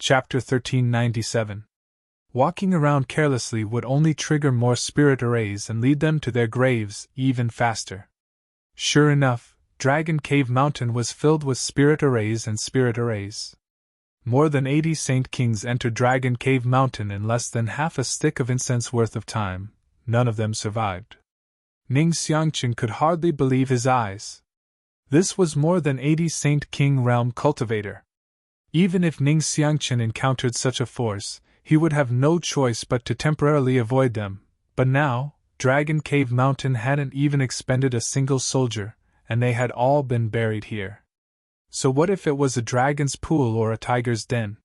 Chapter 1397. Walking around carelessly would only trigger more spirit arrays and lead them to their graves even faster. Sure enough, Dragon Cave Mountain was filled with spirit arrays and spirit arrays. More than 80 Saint Kings entered Dragon Cave Mountain in less than half a stick of incense worth of time. None of them survived. Ning Xiangqun could hardly believe his eyes. This was more than 80 Saint King realm cultivator. Even if Ning Xiangqun encountered such a force, he would have no choice but to temporarily avoid them. But now, Dragon Cave Mountain hadn't even expended a single soldier, and they had all been buried here. So what if it was a dragon's pool or a tiger's den?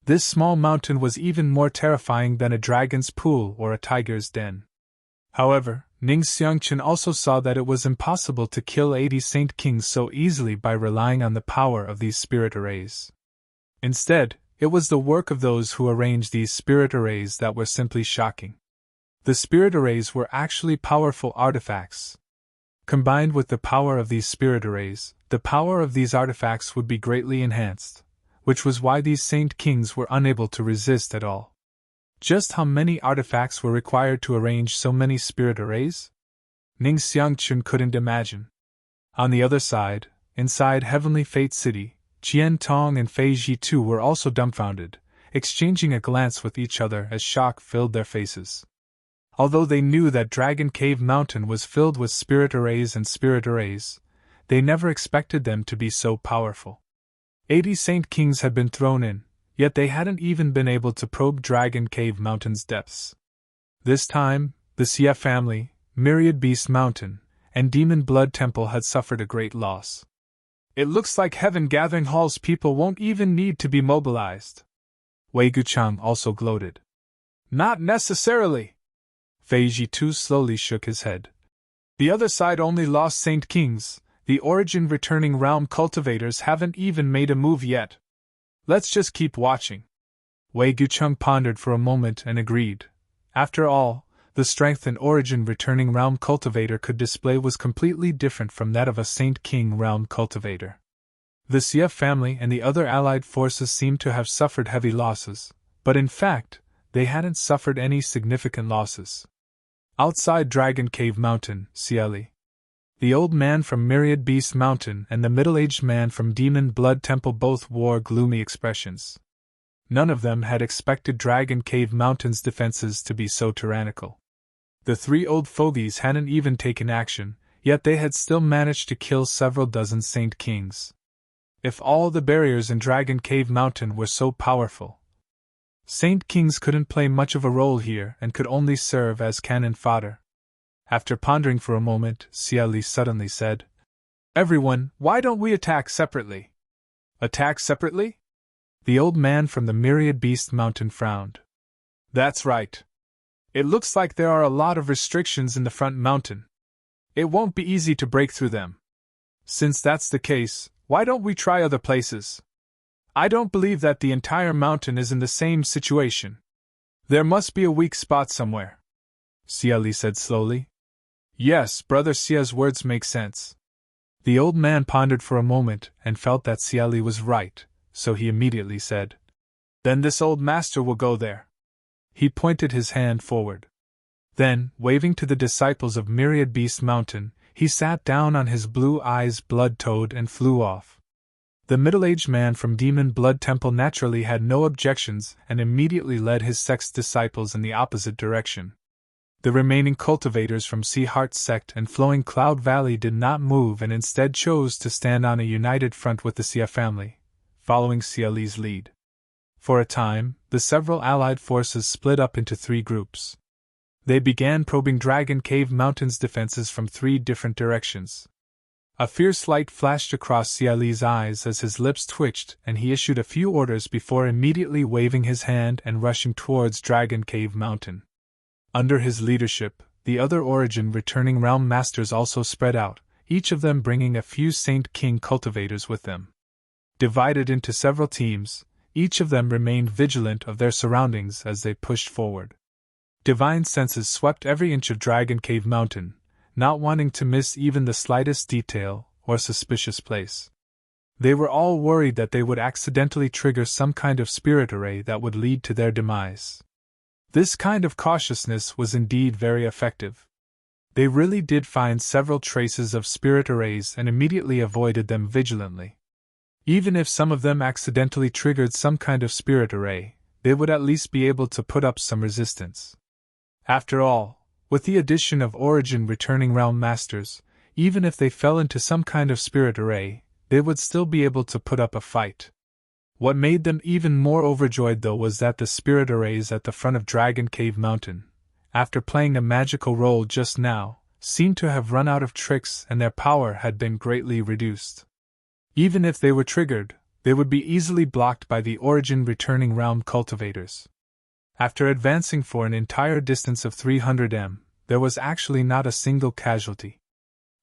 This small mountain was even more terrifying than a dragon's pool or a tiger's den. However, Ning Xiangqun also saw that it was impossible to kill 80 Saint Kings so easily by relying on the power of these spirit arrays. Instead, it was the work of those who arranged these spirit arrays that were simply shocking. The spirit arrays were actually powerful artifacts. Combined with the power of these spirit arrays, the power of these artifacts would be greatly enhanced, which was why these Saint Kings were unable to resist at all. Just how many artifacts were required to arrange so many spirit arrays? Ning Xiangqun couldn't imagine. On the other side, inside Heavenly Fate City, Qian Tong and Fei Ji too were also dumbfounded, exchanging a glance with each other as shock filled their faces. Although they knew that Dragon Cave Mountain was filled with spirit arrays and spirit arrays, they never expected them to be so powerful. 80 Saint Kings had been thrown in, yet they hadn't even been able to probe Dragon Cave Mountain's depths. This time, the Xie family, Myriad Beast Mountain, and Demon Blood Temple had suffered a great loss. It looks like Heaven Gathering Hall's people won't even need to be mobilized. Wei Guchang also gloated. Not necessarily. Fei Ji too slowly shook his head. The other side only lost Saint Kings. The origin returning realm cultivators haven't even made a move yet. Let's just keep watching. Wei Guchang pondered for a moment and agreed. After all, the strength an origin returning realm cultivator could display was completely different from that of a Saint King realm cultivator. The Xie family and the other allied forces seemed to have suffered heavy losses, but in fact, they hadn't suffered any significant losses. Outside Dragon Cave Mountain, Cieli, the old man from Myriad Beast Mountain and the middle-aged man from Demon Blood Temple both wore gloomy expressions. None of them had expected Dragon Cave Mountain's defenses to be so tyrannical. The three old fogies hadn't even taken action, yet they had still managed to kill several dozen Saint Kings. If all the barriers in Dragon Cave Mountain were so powerful, Saint Kings couldn't play much of a role here and could only serve as cannon fodder. After pondering for a moment, Cieli suddenly said, Everyone, why don't we attack separately? Attack separately? The old man from the Myriad Beast Mountain frowned. That's right. It looks like there are a lot of restrictions in the front mountain. It won't be easy to break through them. Since that's the case, why don't we try other places? I don't believe that the entire mountain is in the same situation. There must be a weak spot somewhere. Cieli said slowly. Yes, Brother Xia's words make sense. The old man pondered for a moment and felt that Cieli was right, so he immediately said, Then this old master will go there. He pointed his hand forward. Then, waving to the disciples of Myriad Beast Mountain, he sat down on his blue eyes blood toad and flew off. The middle-aged man from Demon Blood Temple naturally had no objections and immediately led his sect's disciples in the opposite direction. The remaining cultivators from Sea Heart Sect and Flowing Cloud Valley did not move and instead chose to stand on a united front with the Xie family, following Cieli's lead. For a time, the several allied forces split up into three groups. They began probing Dragon Cave Mountain's defenses from three different directions. A fierce light flashed across Cieli's eyes as his lips twitched and he issued a few orders before immediately waving his hand and rushing towards Dragon Cave Mountain. Under his leadership, the other origin returning realm masters also spread out, each of them bringing a few Saint King cultivators with them. Divided into several teams, each of them remained vigilant of their surroundings as they pushed forward. Divine senses swept every inch of Dragon Cave Mountain, not wanting to miss even the slightest detail or suspicious place. They were all worried that they would accidentally trigger some kind of spirit array that would lead to their demise. This kind of cautiousness was indeed very effective. They really did find several traces of spirit arrays and immediately avoided them vigilantly. Even if some of them accidentally triggered some kind of spirit array, they would at least be able to put up some resistance. After all, with the addition of Origin returning realm masters, even if they fell into some kind of spirit array, they would still be able to put up a fight. What made them even more overjoyed though was that the spirit arrays at the front of Dragon Cave Mountain, after playing a magical role just now, seemed to have run out of tricks and their power had been greatly reduced. Even if they were triggered, they would be easily blocked by the Origin returning realm cultivators. After advancing for an entire distance of 300 m, there was actually not a single casualty.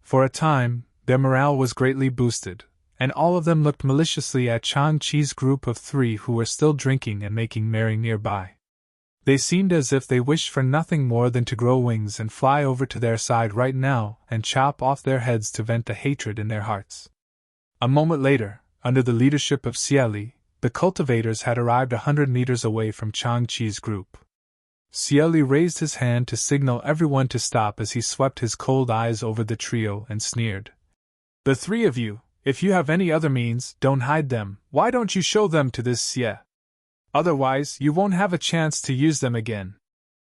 For a time, their morale was greatly boosted, and all of them looked maliciously at Chang-Chi's group of 3 who were still drinking and making merry nearby. They seemed as if they wished for nothing more than to grow wings and fly over to their side right now and chop off their heads to vent the hatred in their hearts. A moment later, under the leadership of Xieli, the cultivators had arrived 100 meters away from Chang-Chi's group. Xieli raised his hand to signal everyone to stop as he swept his cold eyes over the trio and sneered. "The 3 of you, if you have any other means, don't hide them. Why don't you show them to this Xie? Otherwise, you won't have a chance to use them again."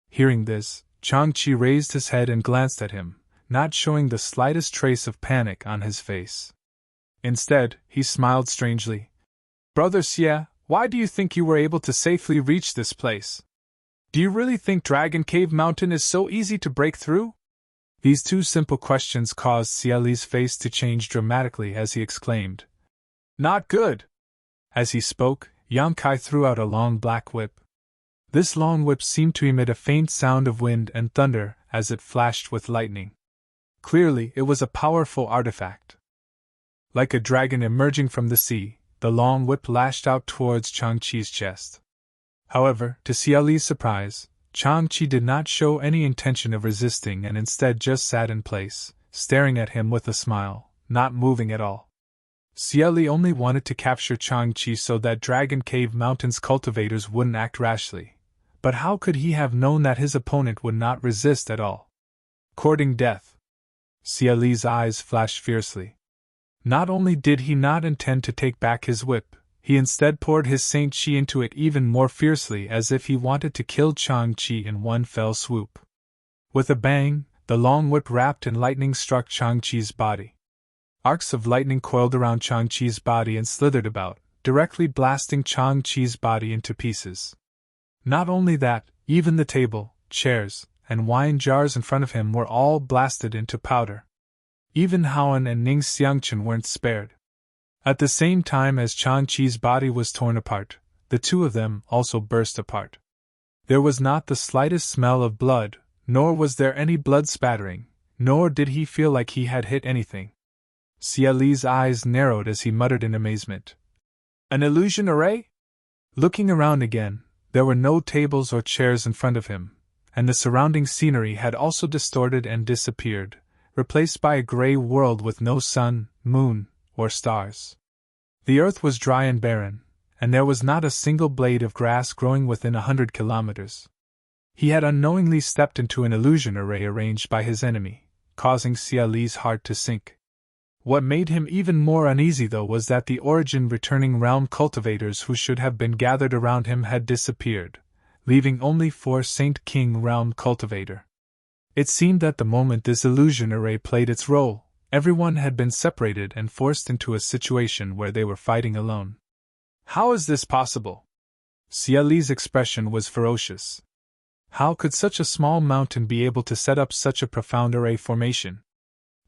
Hearing this, Chang-Chi raised his head and glanced at him, not showing the slightest trace of panic on his face. Instead, he smiled strangely. "Brother Xie, why do you think you were able to safely reach this place? Do you really think Dragon Cave Mountain is so easy to break through?" These 2 simple questions caused Xieli's face to change dramatically as he exclaimed, "Not good!" As he spoke, Yang Kai threw out a long black whip. This long whip seemed to emit a faint sound of wind and thunder as it flashed with lightning. Clearly, it was a powerful artifact. Like a dragon emerging from the sea, the long whip lashed out towards Chang-Chi's chest. However, to Xieli's surprise, Chang-Chi did not show any intention of resisting and instead just sat in place, staring at him with a smile, not moving at all. Xieli only wanted to capture Chang-Chi so that Dragon Cave Mountain's cultivators wouldn't act rashly, but how could he have known that his opponent would not resist at all? Courting death. Xieli's eyes flashed fiercely. Not only did he not intend to take back his whip, he instead poured his Saint Chi into it even more fiercely as if he wanted to kill Chang-Chi in one fell swoop. With a bang, the long whip wrapped in lightning struck Chang-Chi's body. Arcs of lightning coiled around Chang-Chi's body and slithered about, directly blasting Chang-Chi's body into pieces. Not only that, even the table, chairs, and wine jars in front of him were all blasted into powder. Even Haoan and Ning Xiangchen weren't spared. At the same time as Chang-Chi's body was torn apart, the 2 of them also burst apart. There was not the slightest smell of blood, nor was there any blood spattering, nor did he feel like he had hit anything. Xieli's eyes narrowed as he muttered in amazement. "An illusion array?" Looking around again, there were no tables or chairs in front of him, and the surrounding scenery had also distorted and disappeared, replaced by a gray world with no sun, moon, or stars. The earth was dry and barren, and there was not a single blade of grass growing within 100 kilometers. He had unknowingly stepped into an illusion array arranged by his enemy, causing Xieli's heart to sink. What made him even more uneasy though was that the Origin returning realm cultivators who should have been gathered around him had disappeared, leaving only 4 Saint King realm cultivator. It seemed that the moment this illusion array played its role, everyone had been separated and forced into a situation where they were fighting alone. "How is this possible?" Xieli's expression was ferocious. How could such a small mountain be able to set up such a profound array formation?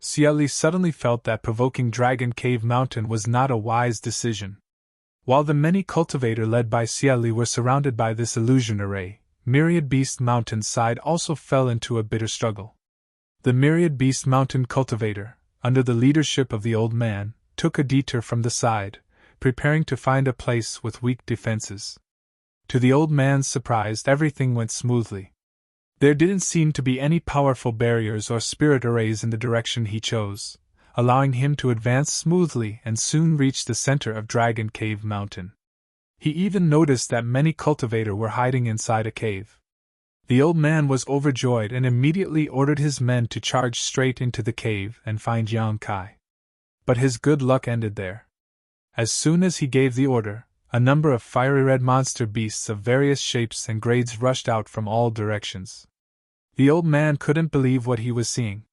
Xieli suddenly felt that provoking Dragon Cave Mountain was not a wise decision. While the many cultivator led by Xieli were surrounded by this illusion array, Myriad Beast Mountain's side also fell into a bitter struggle. The Myriad Beast Mountain cultivator, under the leadership of the old man, took a detour from the side, preparing to find a place with weak defenses. To the old man's surprise, everything went smoothly. There didn't seem to be any powerful barriers or spirit arrays in the direction he chose, allowing him to advance smoothly and soon reach the center of Dragon Cave Mountain. He even noticed that many cultivators were hiding inside a cave. The old man was overjoyed and immediately ordered his men to charge straight into the cave and find Yang Kai. But his good luck ended there. As soon as he gave the order, a number of fiery red monster beasts of various shapes and grades rushed out from all directions. The old man couldn't believe what he was seeing.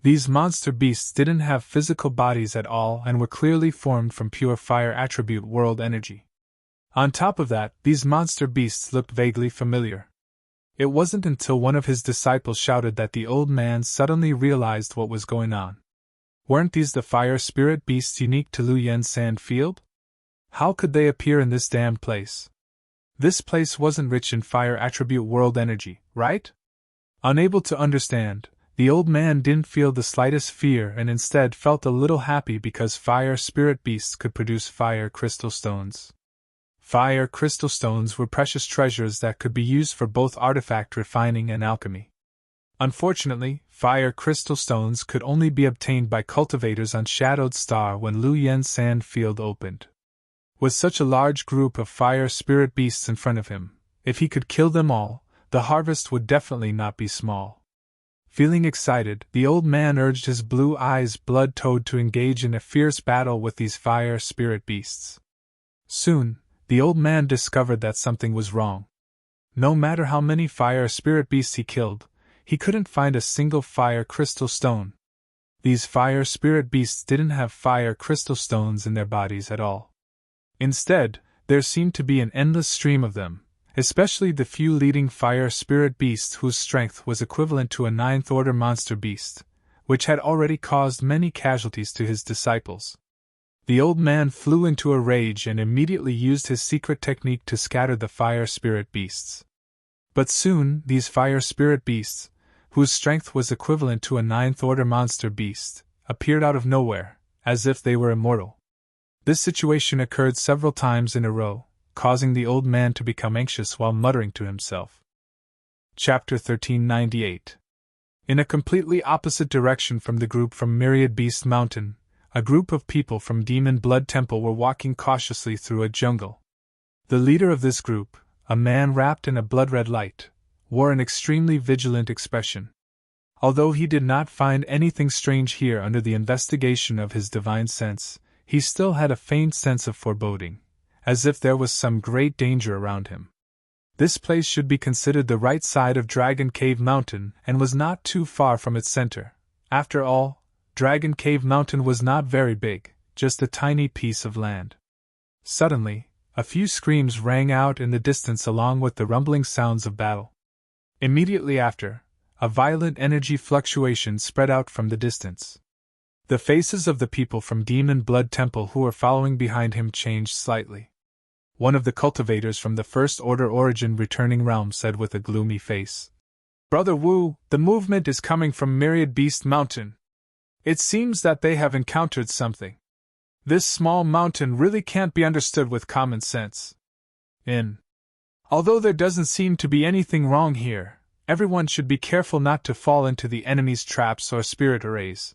These monster beasts didn't have physical bodies at all and were clearly formed from pure fire attribute world energy. On top of that, these monster beasts looked vaguely familiar. It wasn't until one of his disciples shouted that the old man suddenly realized what was going on. Weren't these the fire spirit beasts unique to Luyen's sand field? How could they appear in this damned place? This place wasn't rich in fire attribute world energy, right? Unable to understand, the old man didn't feel the slightest fear and instead felt a little happy because fire spirit beasts could produce fire crystal stones. Fire crystal stones were precious treasures that could be used for both artifact refining and alchemy. Unfortunately, fire crystal stones could only be obtained by cultivators on Shadowed Star when Luyen's sand field opened. With such a large group of fire spirit beasts in front of him, if he could kill them all, the harvest would definitely not be small. Feeling excited, the old man urged his blue-eyes blood toad to engage in a fierce battle with these fire spirit beasts. Soon, the old man discovered that something was wrong. No matter how many fire spirit beasts he killed, he couldn't find a single fire crystal stone. These fire spirit beasts didn't have fire crystal stones in their bodies at all. Instead, there seemed to be an endless stream of them, especially the few leading fire spirit beasts whose strength was equivalent to a ninth-order monster beast, which had already caused many casualties to his disciples. The old man flew into a rage and immediately used his secret technique to scatter the fire spirit beasts. But soon, these fire spirit beasts, whose strength was equivalent to a ninth-order monster beast, appeared out of nowhere, as if they were immortal. This situation occurred several times in a row, causing the old man to become anxious while muttering to himself. Chapter 1398. In a completely opposite direction from the group from Myriad Beast Mountain, a group of people from Demon Blood Temple were walking cautiously through a jungle. The leader of this group, a man wrapped in a blood-red light, wore an extremely vigilant expression. Although he did not find anything strange here under the investigation of his divine sense, he still had a faint sense of foreboding, as if there was some great danger around him. This place should be considered the right side of Dragon Cave Mountain and was not too far from its center. After all, Dragon Cave Mountain was not very big, just a tiny piece of land. Suddenly, a few screams rang out in the distance along with the rumbling sounds of battle. Immediately after, a violent energy fluctuation spread out from the distance. The faces of the people from Demon Blood Temple who were following behind him changed slightly. One of the cultivators from the First Order Origin Returning Realm said with a gloomy face, "Brother Wu, the movement is coming from Myriad Beast Mountain. It seems that they have encountered something. This small mountain really can't be understood with common sense. Although there doesn't seem to be anything wrong here, everyone should be careful not to fall into the enemy's traps or spirit arrays."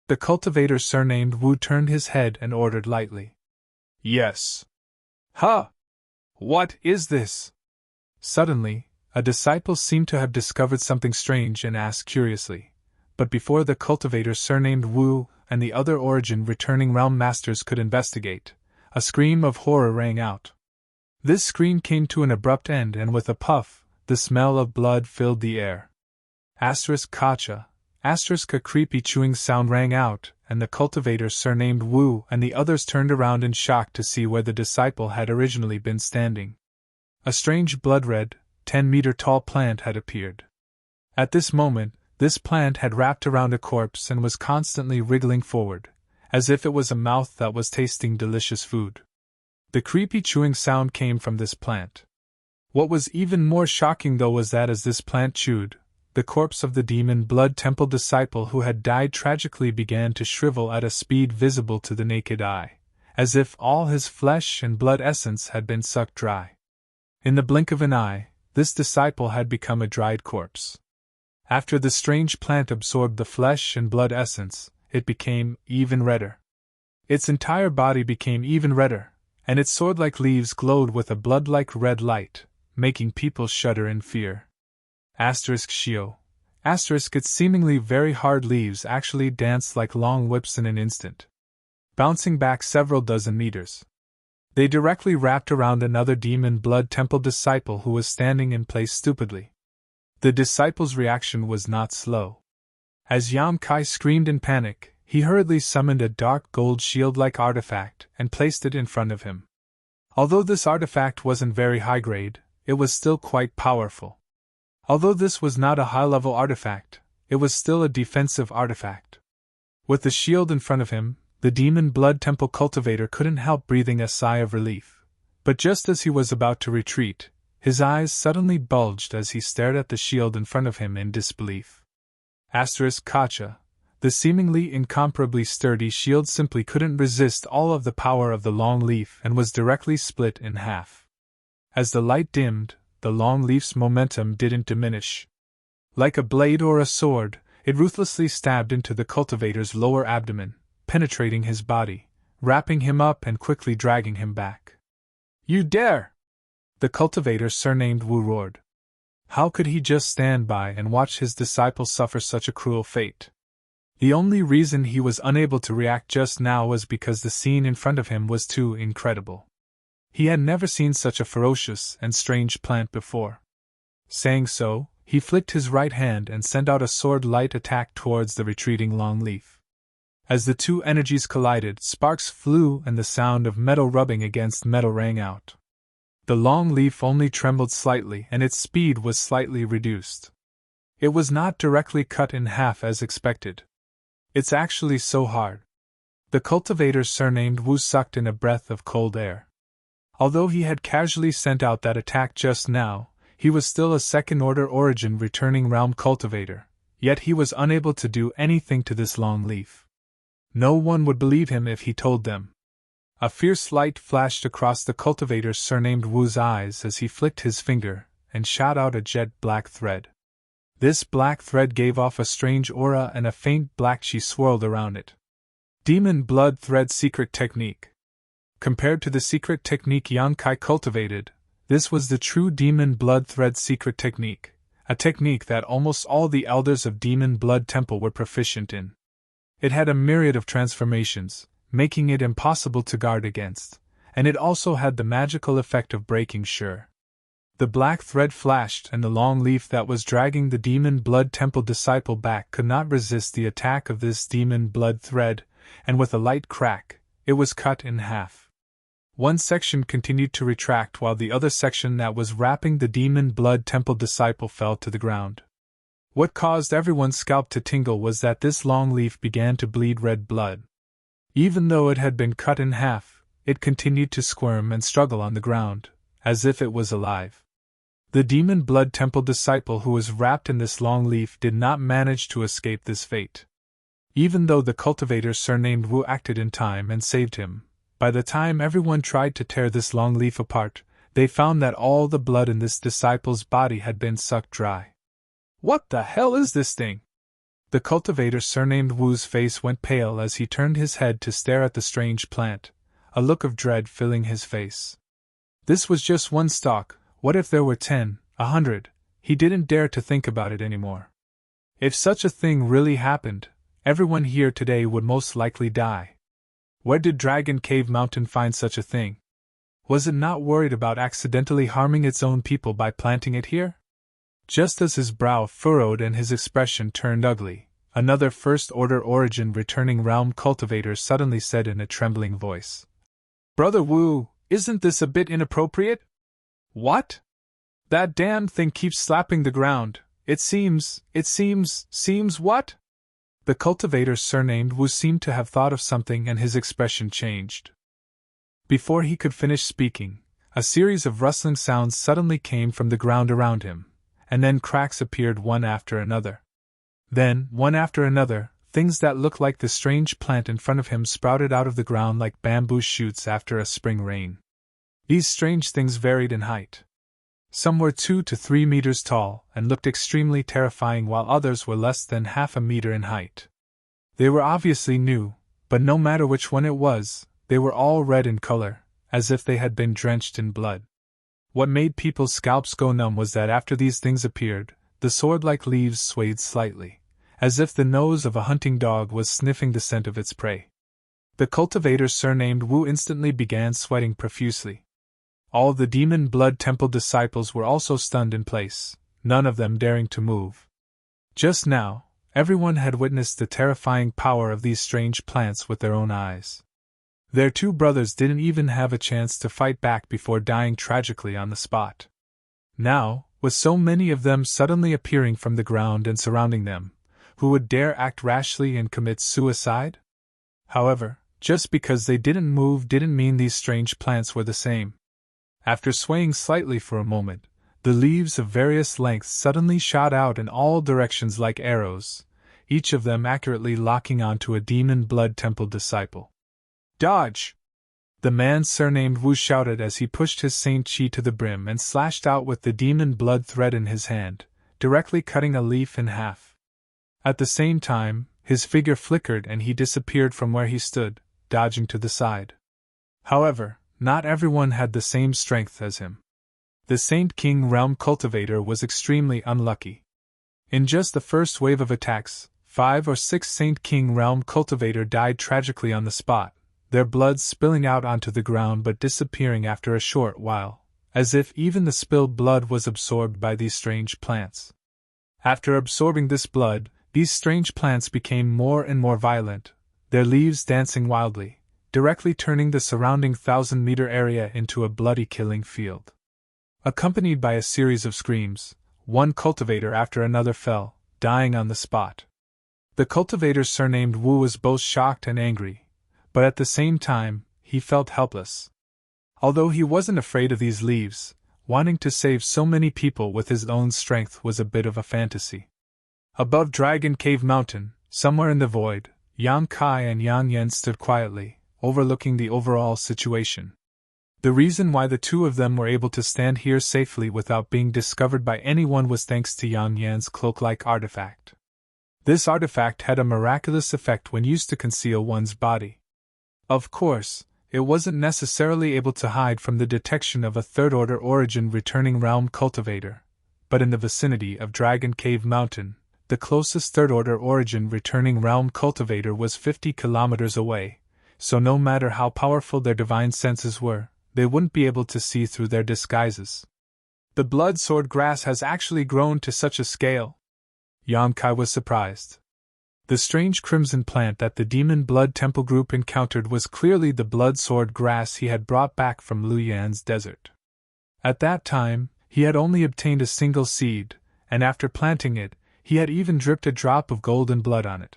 The cultivator surnamed Wu turned his head and ordered lightly, "Yes." "Huh! What is this?" Suddenly, a disciple seemed to have discovered something strange and asked curiously. But before the cultivator surnamed Wu and the other Origin Returning Realm Masters could investigate, a scream of horror rang out. This scream came to an abrupt end, and with a puff, the smell of blood filled the air. Kacha, a creepy chewing sound rang out, and the cultivator surnamed Wu and the others turned around in shock to see where the disciple had originally been standing. A strange blood-red, 10-meter-tall plant had appeared. At this moment, this plant had wrapped around a corpse and was constantly wriggling forward, as if it was a mouth that was tasting delicious food. The creepy chewing sound came from this plant. What was even more shocking though was that as this plant chewed, the corpse of the Demon Blood Temple disciple who had died tragically began to shrivel at a speed visible to the naked eye, as if all his flesh and blood essence had been sucked dry. In the blink of an eye, this disciple had become a dried corpse. After the strange plant absorbed the flesh and blood essence, it became even redder. Its entire body became even redder, and its sword-like leaves glowed with a blood-like red light, making people shudder in fear. Shio. Its seemingly very hard leaves actually danced like long whips in an instant, bouncing back several dozen meters. They directly wrapped around another demon blood temple disciple who was standing in place stupidly. The disciple's reaction was not slow. As Yam Kai screamed in panic, he hurriedly summoned a dark gold shield-like artifact and placed it in front of him. Although this artifact wasn't very high grade, it was still quite powerful. Although this was not a high-level artifact, it was still a defensive artifact. With the shield in front of him, the demon blood temple cultivator couldn't help breathing a sigh of relief. But just as he was about to retreat, his eyes suddenly bulged as he stared at the shield in front of him in disbelief. Kacha, the seemingly incomparably sturdy shield simply couldn't resist all of the power of the long leaf and was directly split in half. As the light dimmed, the long leaf's momentum didn't diminish. Like a blade or a sword, it ruthlessly stabbed into the cultivator's lower abdomen, penetrating his body, wrapping him up and quickly dragging him back. "You dare!" the cultivator surnamed Wu roared. How could he just stand by and watch his disciple suffer such a cruel fate? The only reason he was unable to react just now was because the scene in front of him was too incredible. He had never seen such a ferocious and strange plant before. Saying so, he flicked his right hand and sent out a sword-light attack towards the retreating long leaf. As the two energies collided, sparks flew and the sound of metal rubbing against metal rang out. The long leaf only trembled slightly and its speed was slightly reduced. It was not directly cut in half as expected. "It's actually so hard." The cultivator surnamed Wu sucked in a breath of cold air. Although he had casually sent out that attack just now, he was still a second-order origin returning realm cultivator, yet he was unable to do anything to this long leaf. No one would believe him if he told them. A fierce light flashed across the cultivator's surnamed Wu's eyes as he flicked his finger and shot out a jet black thread. This black thread gave off a strange aura and a faint black chi swirled around it. Demon blood thread secret technique. Compared to the secret technique Yang Kai cultivated, this was the true demon blood thread secret technique, a technique that almost all the elders of Demon Blood Temple were proficient in. It had a myriad of transformations, making it impossible to guard against, and it also had the magical effect of breaking sure. The black thread flashed and the long leaf that was dragging the Demon Blood Temple disciple back could not resist the attack of this demon blood thread, and with a light crack, it was cut in half. One section continued to retract while the other section that was wrapping the Demon Blood Temple disciple fell to the ground. What caused everyone's scalp to tingle was that this long leaf began to bleed red blood. Even though it had been cut in half, it continued to squirm and struggle on the ground, as if it was alive. The Demon Blood Temple disciple who was wrapped in this long leaf did not manage to escape this fate. Even though the cultivator surnamed Wu acted in time and saved him, by the time everyone tried to tear this long leaf apart, they found that all the blood in this disciple's body had been sucked dry. "What the hell is this thing?" The cultivator surnamed Wu's face went pale as he turned his head to stare at the strange plant, a look of dread filling his face. This was just one stalk. What if there were 10, 100? He didn't dare to think about it anymore. If such a thing really happened, everyone here today would most likely die. Where did Dragon Cave Mountain find such a thing? Was it not worried about accidentally harming its own people by planting it here? Just as his brow furrowed and his expression turned ugly, another first-order origin returning realm cultivator suddenly said in a trembling voice, "Brother Wu, isn't this a bit inappropriate?" "What? That damn thing keeps slapping the ground. It seems what?" The cultivator surnamed Wu seemed to have thought of something and his expression changed. Before he could finish speaking, a series of rustling sounds suddenly came from the ground around him, and then cracks appeared one after another. Then, one after another, things that looked like the strange plant in front of him sprouted out of the ground like bamboo shoots after a spring rain. These strange things varied in height. Some were 2 to 3 meters tall and looked extremely terrifying while others were less than half a meter in height. They were obviously new, but no matter which one it was, they were all red in color, as if they had been drenched in blood. What made people's scalps go numb was that after these things appeared, the sword-like leaves swayed slightly, as if the nose of a hunting dog was sniffing the scent of its prey. The cultivator surnamed Wu instantly began sweating profusely. All the demon blood temple disciples were also stunned in place, none of them daring to move. Just now, everyone had witnessed the terrifying power of these strange plants with their own eyes. Their two brothers didn't even have a chance to fight back before dying tragically on the spot. Now, with so many of them suddenly appearing from the ground and surrounding them, who would dare act rashly and commit suicide? However, just because they didn't move didn't mean these strange plants were the same. After swaying slightly for a moment, the leaves of various lengths suddenly shot out in all directions like arrows, each of them accurately locking onto a demon blood temple disciple. "Dodge!" the man surnamed Wu shouted as he pushed his Saint Chi to the brim and slashed out with the demon blood thread in his hand, directly cutting a leaf in half. At the same time, his figure flickered and he disappeared from where he stood, dodging to the side. However, not everyone had the same strength as him. The Saint King Realm Cultivator was extremely unlucky. In just the first wave of attacks, 5 or 6 Saint King Realm Cultivator died tragically on the spot, their blood spilling out onto the ground but disappearing after a short while, as if even the spilled blood was absorbed by these strange plants. After absorbing this blood, these strange plants became more and more violent, their leaves dancing wildly, directly turning the surrounding 1,000-meter area into a bloody killing field. Accompanied by a series of screams, one cultivator after another fell, dying on the spot. The cultivator surnamed Wu was both shocked and angry, but at the same time, he felt helpless. Although he wasn't afraid of these leaves, wanting to save so many people with his own strength was a bit of a fantasy. Above Dragon Cave Mountain, somewhere in the void, Yang Kai and Yang Yan stood quietly, overlooking the overall situation. The reason why the two of them were able to stand here safely without being discovered by anyone was thanks to Yang Yan's cloak-like artifact. This artifact had a miraculous effect when used to conceal one's body. Of course, it wasn't necessarily able to hide from the detection of a third-order origin returning realm cultivator, but in the vicinity of Dragon Cave Mountain, the closest third-order origin returning realm cultivator was 50 kilometers away, so no matter how powerful their divine senses were, they wouldn't be able to see through their disguises. The blood sword grass has actually grown to such a scale. Yang Kai was surprised. The strange crimson plant that the demon blood temple group encountered was clearly the blood sword grass he had brought back from Luyan's desert. At that time, he had only obtained a single seed, and after planting it, he had even dripped a drop of golden blood on it.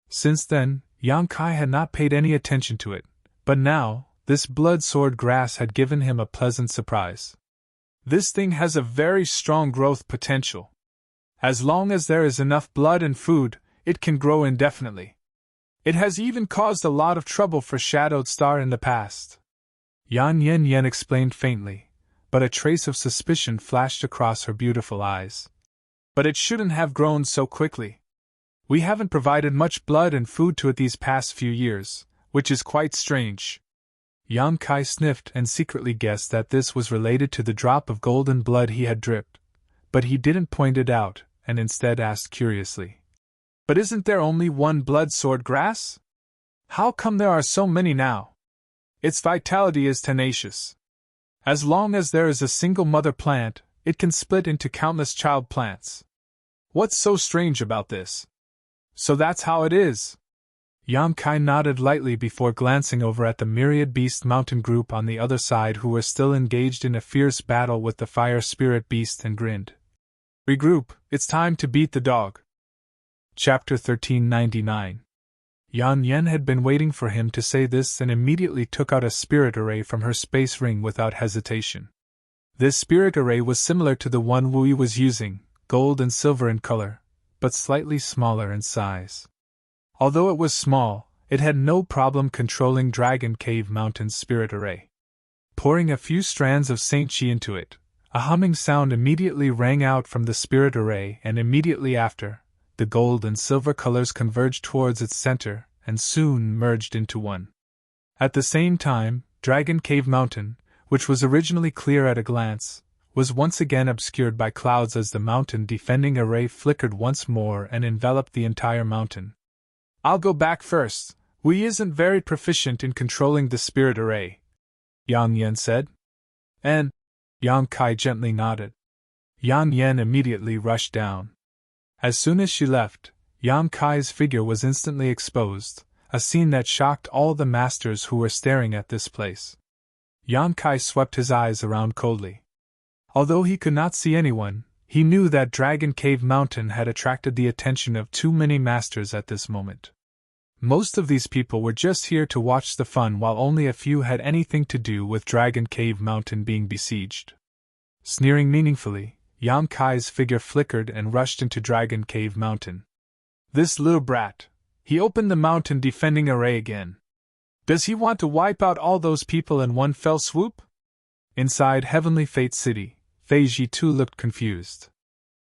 Since then, Yang Kai had not paid any attention to it, but now, this blood sword grass had given him a pleasant surprise. This thing has a very strong growth potential. As long as there is enough blood and food, it can grow indefinitely. It has even caused a lot of trouble for Shadowed Star in the past. Yan Yen explained faintly, but a trace of suspicion flashed across her beautiful eyes. But it shouldn't have grown so quickly. We haven't provided much blood and food to it these past few years, which is quite strange. Yang Kai sniffed and secretly guessed that this was related to the drop of golden blood he had dripped, but he didn't point it out, and instead asked curiously, "But isn't there only one blood sword grass? How come there are so many now? Its vitality is tenacious. As long as there is a single mother plant, it can split into countless child plants. What's so strange about this?" "So that's how it is." Yang Kai nodded lightly before glancing over at the myriad beast mountain group on the other side who were still engaged in a fierce battle with the fire spirit beast and grinned. "Regroup, it's time to beat the dog." Chapter 1399. Yan Yen had been waiting for him to say this and immediately took out a spirit array from her space ring without hesitation. This spirit array was similar to the one Wu Yi was using, gold and silver in color, but slightly smaller in size. Although it was small, it had no problem controlling Dragon Cave Mountain's spirit array. Pouring a few strands of Saint Chi into it, a humming sound immediately rang out from the spirit array, and immediately after, the gold and silver colors converged towards its center and soon merged into one. At the same time, Dragon Cave Mountain, which was originally clear at a glance, was once again obscured by clouds as the mountain defending array flickered once more and enveloped the entire mountain. "I'll go back first. We isn't very proficient in controlling the spirit array," Yang Yen said. "And?" Yang Kai gently nodded. Yang Yen immediately rushed down. As soon as she left, Yang Kai's figure was instantly exposed, a scene that shocked all the masters who were staring at this place. Yang Kai swept his eyes around coldly. Although he could not see anyone, he knew that Dragon Cave Mountain had attracted the attention of too many masters at this moment. Most of these people were just here to watch the fun, while only a few had anything to do with Dragon Cave Mountain being besieged. Sneering meaningfully, Yang Kai's figure flickered and rushed into Dragon Cave Mountain. "This little brat. He opened the mountain defending array again. Does he want to wipe out all those people in one fell swoop?" Inside Heavenly Fate City, Fei Ji too looked confused.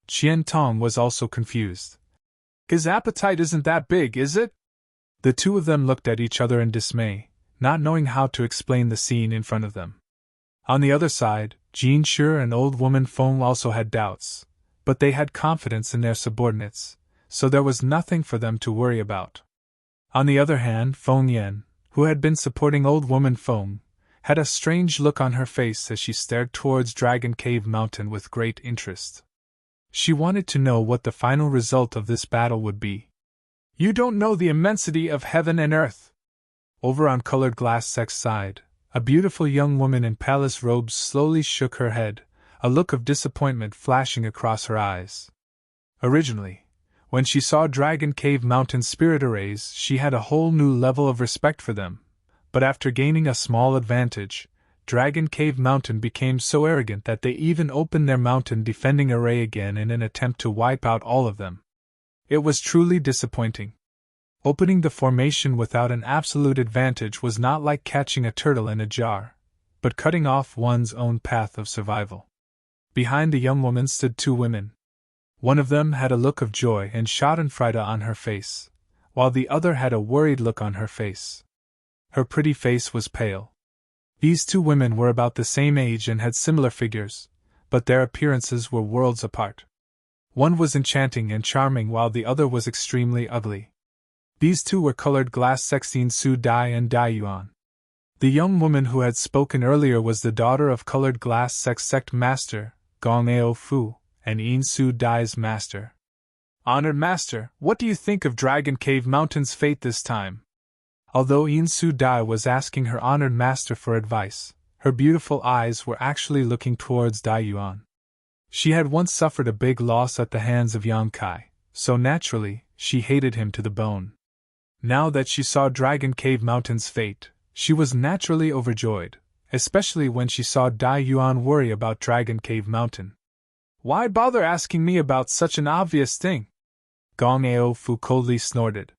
Qian Tong was also confused. "His appetite isn't that big, is it?" The two of them looked at each other in dismay, not knowing how to explain the scene in front of them. On the other side, Jean Sure and Old Woman Feng also had doubts, but they had confidence in their subordinates, so there was nothing for them to worry about. On the other hand, Feng Yan, who had been supporting Old Woman Feng, had a strange look on her face as she stared towards Dragon Cave Mountain with great interest. She wanted to know what the final result of this battle would be. "You don't know the immensity of heaven and earth." Over on Colored Glass Sect's side, a beautiful young woman in palace robes slowly shook her head, a look of disappointment flashing across her eyes. Originally, when she saw Dragon Cave Mountain spirit arrays, she had a whole new level of respect for them, but after gaining a small advantage, Dragon Cave Mountain became so arrogant that they even opened their mountain defending array again in an attempt to wipe out all of them. It was truly disappointing. Opening the formation without an absolute advantage was not like catching a turtle in a jar, but cutting off one's own path of survival. Behind the young woman stood two women. One of them had a look of joy and schadenfreude on her face, while the other had a worried look on her face. Her pretty face was pale. These two women were about the same age and had similar figures, but their appearances were worlds apart. One was enchanting and charming while the other was extremely ugly. These two were Colored Glass Sextine Su Dai and Dai Yuan. The young woman who had spoken earlier was the daughter of Colored Glass Sect Master, Gong Ao Fu, and Yin Su Dai's master. "Honored Master, what do you think of Dragon Cave Mountain's fate this time?" Although Yin Su Dai was asking her honored master for advice, her beautiful eyes were actually looking towards Dai Yuan. She had once suffered a big loss at the hands of Yang Kai, so naturally, she hated him to the bone. Now that she saw Dragon Cave Mountain's fate, she was naturally overjoyed, especially when she saw Dai Yuan worry about Dragon Cave Mountain. "Why bother asking me about such an obvious thing?" Gong Ao Fu coldly snorted.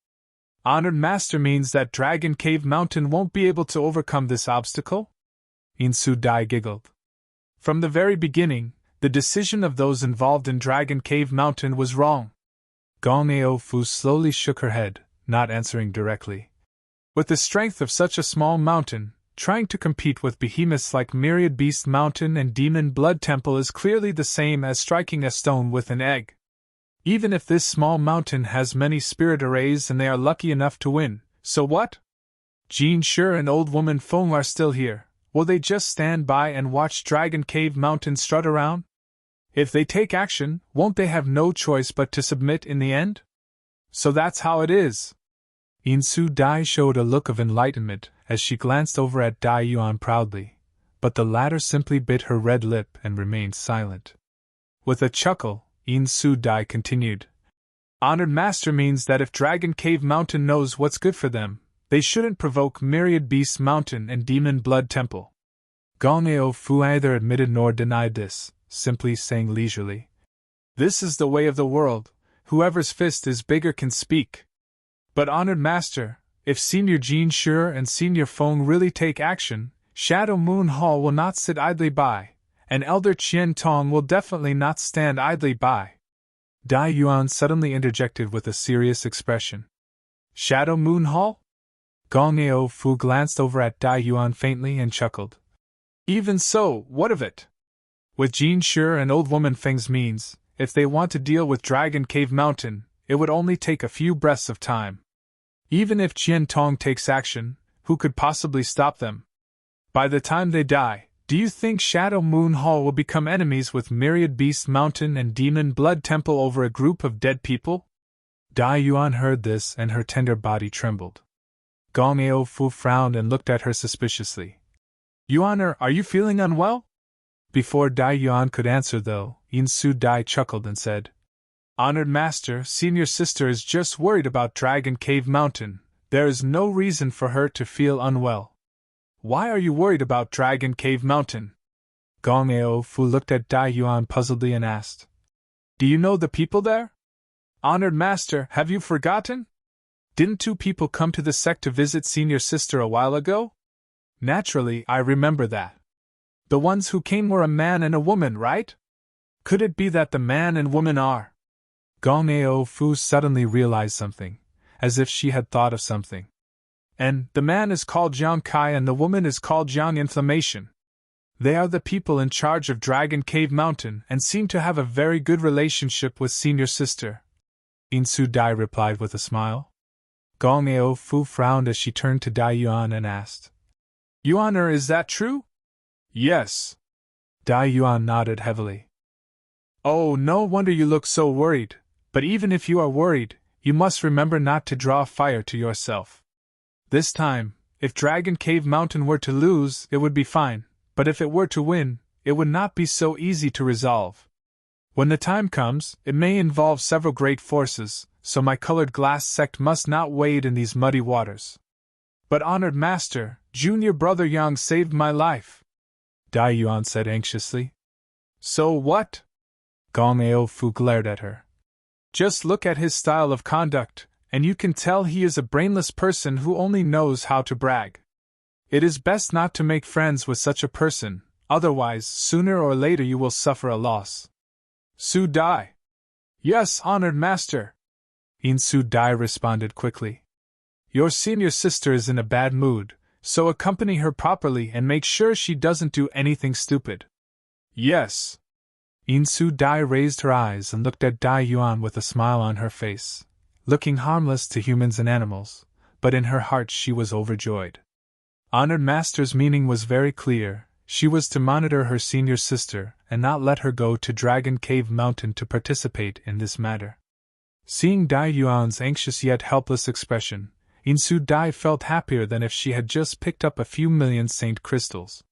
"Honored Master means that Dragon Cave Mountain won't be able to overcome this obstacle?" Yin Su Dai giggled. "From the very beginning, the decision of those involved in Dragon Cave Mountain was wrong." Gong Ao Fu slowly shook her head, not answering directly. "With the strength of such a small mountain, trying to compete with behemoths like Myriad Beast Mountain and Demon Blood Temple is clearly the same as striking a stone with an egg. Even if this small mountain has many spirit arrays and they are lucky enough to win, so what? Jean Sure and Old Woman Feng are still here. Will they just stand by and watch Dragon Cave Mountain strut around? If they take action, won't they have no choice but to submit in the end? So that's how it is." Yin Su Dai showed a look of enlightenment as she glanced over at Dai Yuan proudly, but the latter simply bit her red lip and remained silent. With a chuckle, Yin Su Dai continued, "Honored Master means that if Dragon Cave Mountain knows what's good for them, they shouldn't provoke Myriad Beast Mountain and Demon Blood Temple." Gong Ao Fu neither admitted nor denied this, simply saying leisurely, "This is the way of the world, whoever's fist is bigger can speak. But Honored Master, if Senior Jean Sure and Senior Feng really take action, Shadow Moon Hall will not sit idly by, and Elder Qian Tong will definitely not stand idly by." Dai Yuan suddenly interjected with a serious expression. Shadow Moon Hall? Gong Ao Fu glanced over at Dai Yuan faintly and chuckled. Even so, what of it? With Jin Shi and Old Woman Feng's means, if they want to deal with Dragon Cave Mountain, it would only take a few breaths of time. Even if Jian Tong takes action, who could possibly stop them? By the time they die, do you think Shadow Moon Hall will become enemies with Myriad Beast Mountain and Demon Blood Temple over a group of dead people? Dai Yuan heard this and her tender body trembled. Gong Ao Fu frowned and looked at her suspiciously. Yuaner, are you feeling unwell? Before Dai Yuan could answer though, Yin Su Dai chuckled and said, Honored Master, Senior Sister is just worried about Dragon Cave Mountain. There is no reason for her to feel unwell. Why are you worried about Dragon Cave Mountain? Gong Ao Fu looked at Dai Yuan puzzledly and asked, Do you know the people there? Honored Master, have you forgotten? Didn't 2 people come to the sect to visit Senior Sister a while ago? Naturally, I remember that. The ones who came were a man and a woman, right? Could it be that the man and woman are? Gong Ao Fu suddenly realized something, as if she had thought of something. And the man is called Jiang Kai and the woman is called Jiang Inflammation. They are the people in charge of Dragon Cave Mountain and seem to have a very good relationship with Senior Sister. In Su Dai replied with a smile. Gong Ao Fu frowned as she turned to Dai Yuan and asked, Yuaner, is that true? Yes. Dai Yuan nodded heavily. Oh, no wonder you look so worried, but even if you are worried, you must remember not to draw fire to yourself. This time, if Dragon Cave Mountain were to lose, it would be fine, but if it were to win, it would not be so easy to resolve. When the time comes, it may involve several great forces, so my colored glass sect must not wade in these muddy waters. But honored Master, Junior Brother Yang saved my life, Dai Yuan said anxiously. So what? Gong Ao Fu glared at her. Just look at his style of conduct, and you can tell he is a brainless person who only knows how to brag. It is best not to make friends with such a person, otherwise sooner or later you will suffer a loss. Su Dai. Yes, honored Master. In Su Dai responded quickly. Your senior sister is in a bad mood, so accompany her properly and make sure she doesn't do anything stupid. Yes. In Su Dai raised her eyes and looked at Dai Yuan with a smile on her face, looking harmless to humans and animals, but in her heart she was overjoyed. Honored Master's meaning was very clear. She was to monitor her senior sister and not let her go to Dragon Cave Mountain to participate in this matter. Seeing Dai Yuan's anxious yet helpless expression, In Su Dai felt happier than if she had just picked up a few million saint crystals.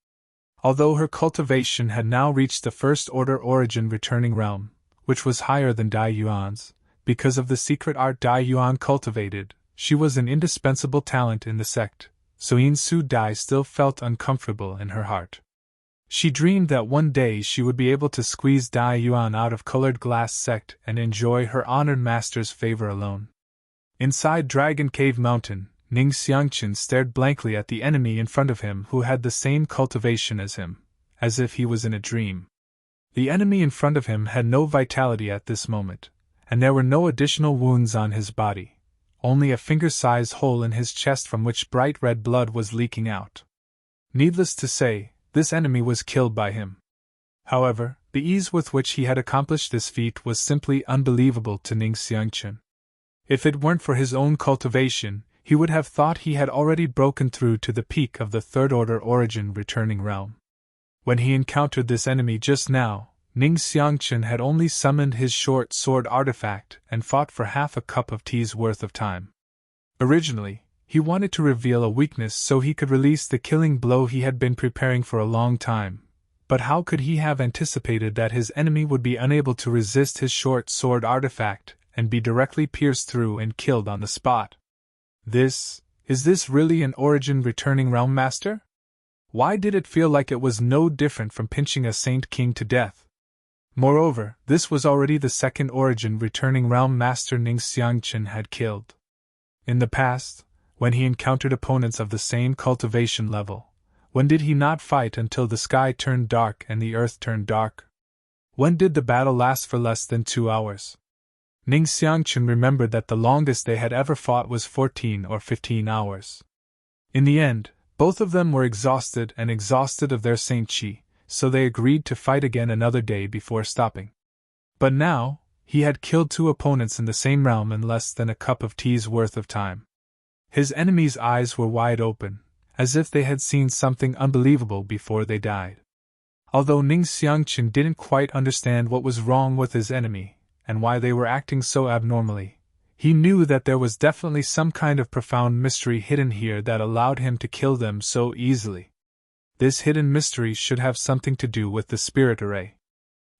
Although her cultivation had now reached the first order origin returning realm, which was higher than Dai Yuan's, because of the secret art Dai Yuan cultivated, she was an indispensable talent in the sect, so In Su Dai still felt uncomfortable in her heart. She dreamed that one day she would be able to squeeze Dai Yuan out of colored glass sect and enjoy her honored master's favor alone. Inside Dragon Cave Mountain, Ning Xiangqin stared blankly at the enemy in front of him who had the same cultivation as him, as if he was in a dream. The enemy in front of him had no vitality at this moment, and there were no additional wounds on his body, only a finger-sized hole in his chest from which bright red blood was leaking out. Needless to say, this enemy was killed by him. However, the ease with which he had accomplished this feat was simply unbelievable to Ning Xiangqin. If it weren't for his own cultivation, he would have thought he had already broken through to the peak of the third-order origin returning realm. When he encountered this enemy just now, Ning Xiangqin had only summoned his short sword artifact and fought for half a cup of tea's worth of time. Originally, he wanted to reveal a weakness so he could release the killing blow he had been preparing for a long time, but how could he have anticipated that his enemy would be unable to resist his short sword artifact and be directly pierced through and killed on the spot? Is this really an origin returning realm master? Why did it feel like it was no different from pinching a Saint King to death? Moreover, this was already the second origin returning realm master Ning Xiangqin had killed. In the past, when he encountered opponents of the same cultivation level, when did he not fight until the sky turned dark and the earth turned dark? When did the battle last for less than 2 hours? Ning Xiangchen remembered that the longest they had ever fought was 14 or 15 hours. In the end, both of them were exhausted of their Saint Qi, so they agreed to fight again another day before stopping. But now, he had killed two opponents in the same realm in less than a cup of tea's worth of time. His enemies' eyes were wide open, as if they had seen something unbelievable before they died. Although Ning Xiangchen didn't quite understand what was wrong with his enemy, and why they were acting so abnormally, he knew that there was definitely some kind of profound mystery hidden here that allowed him to kill them so easily. This hidden mystery should have something to do with the spirit array.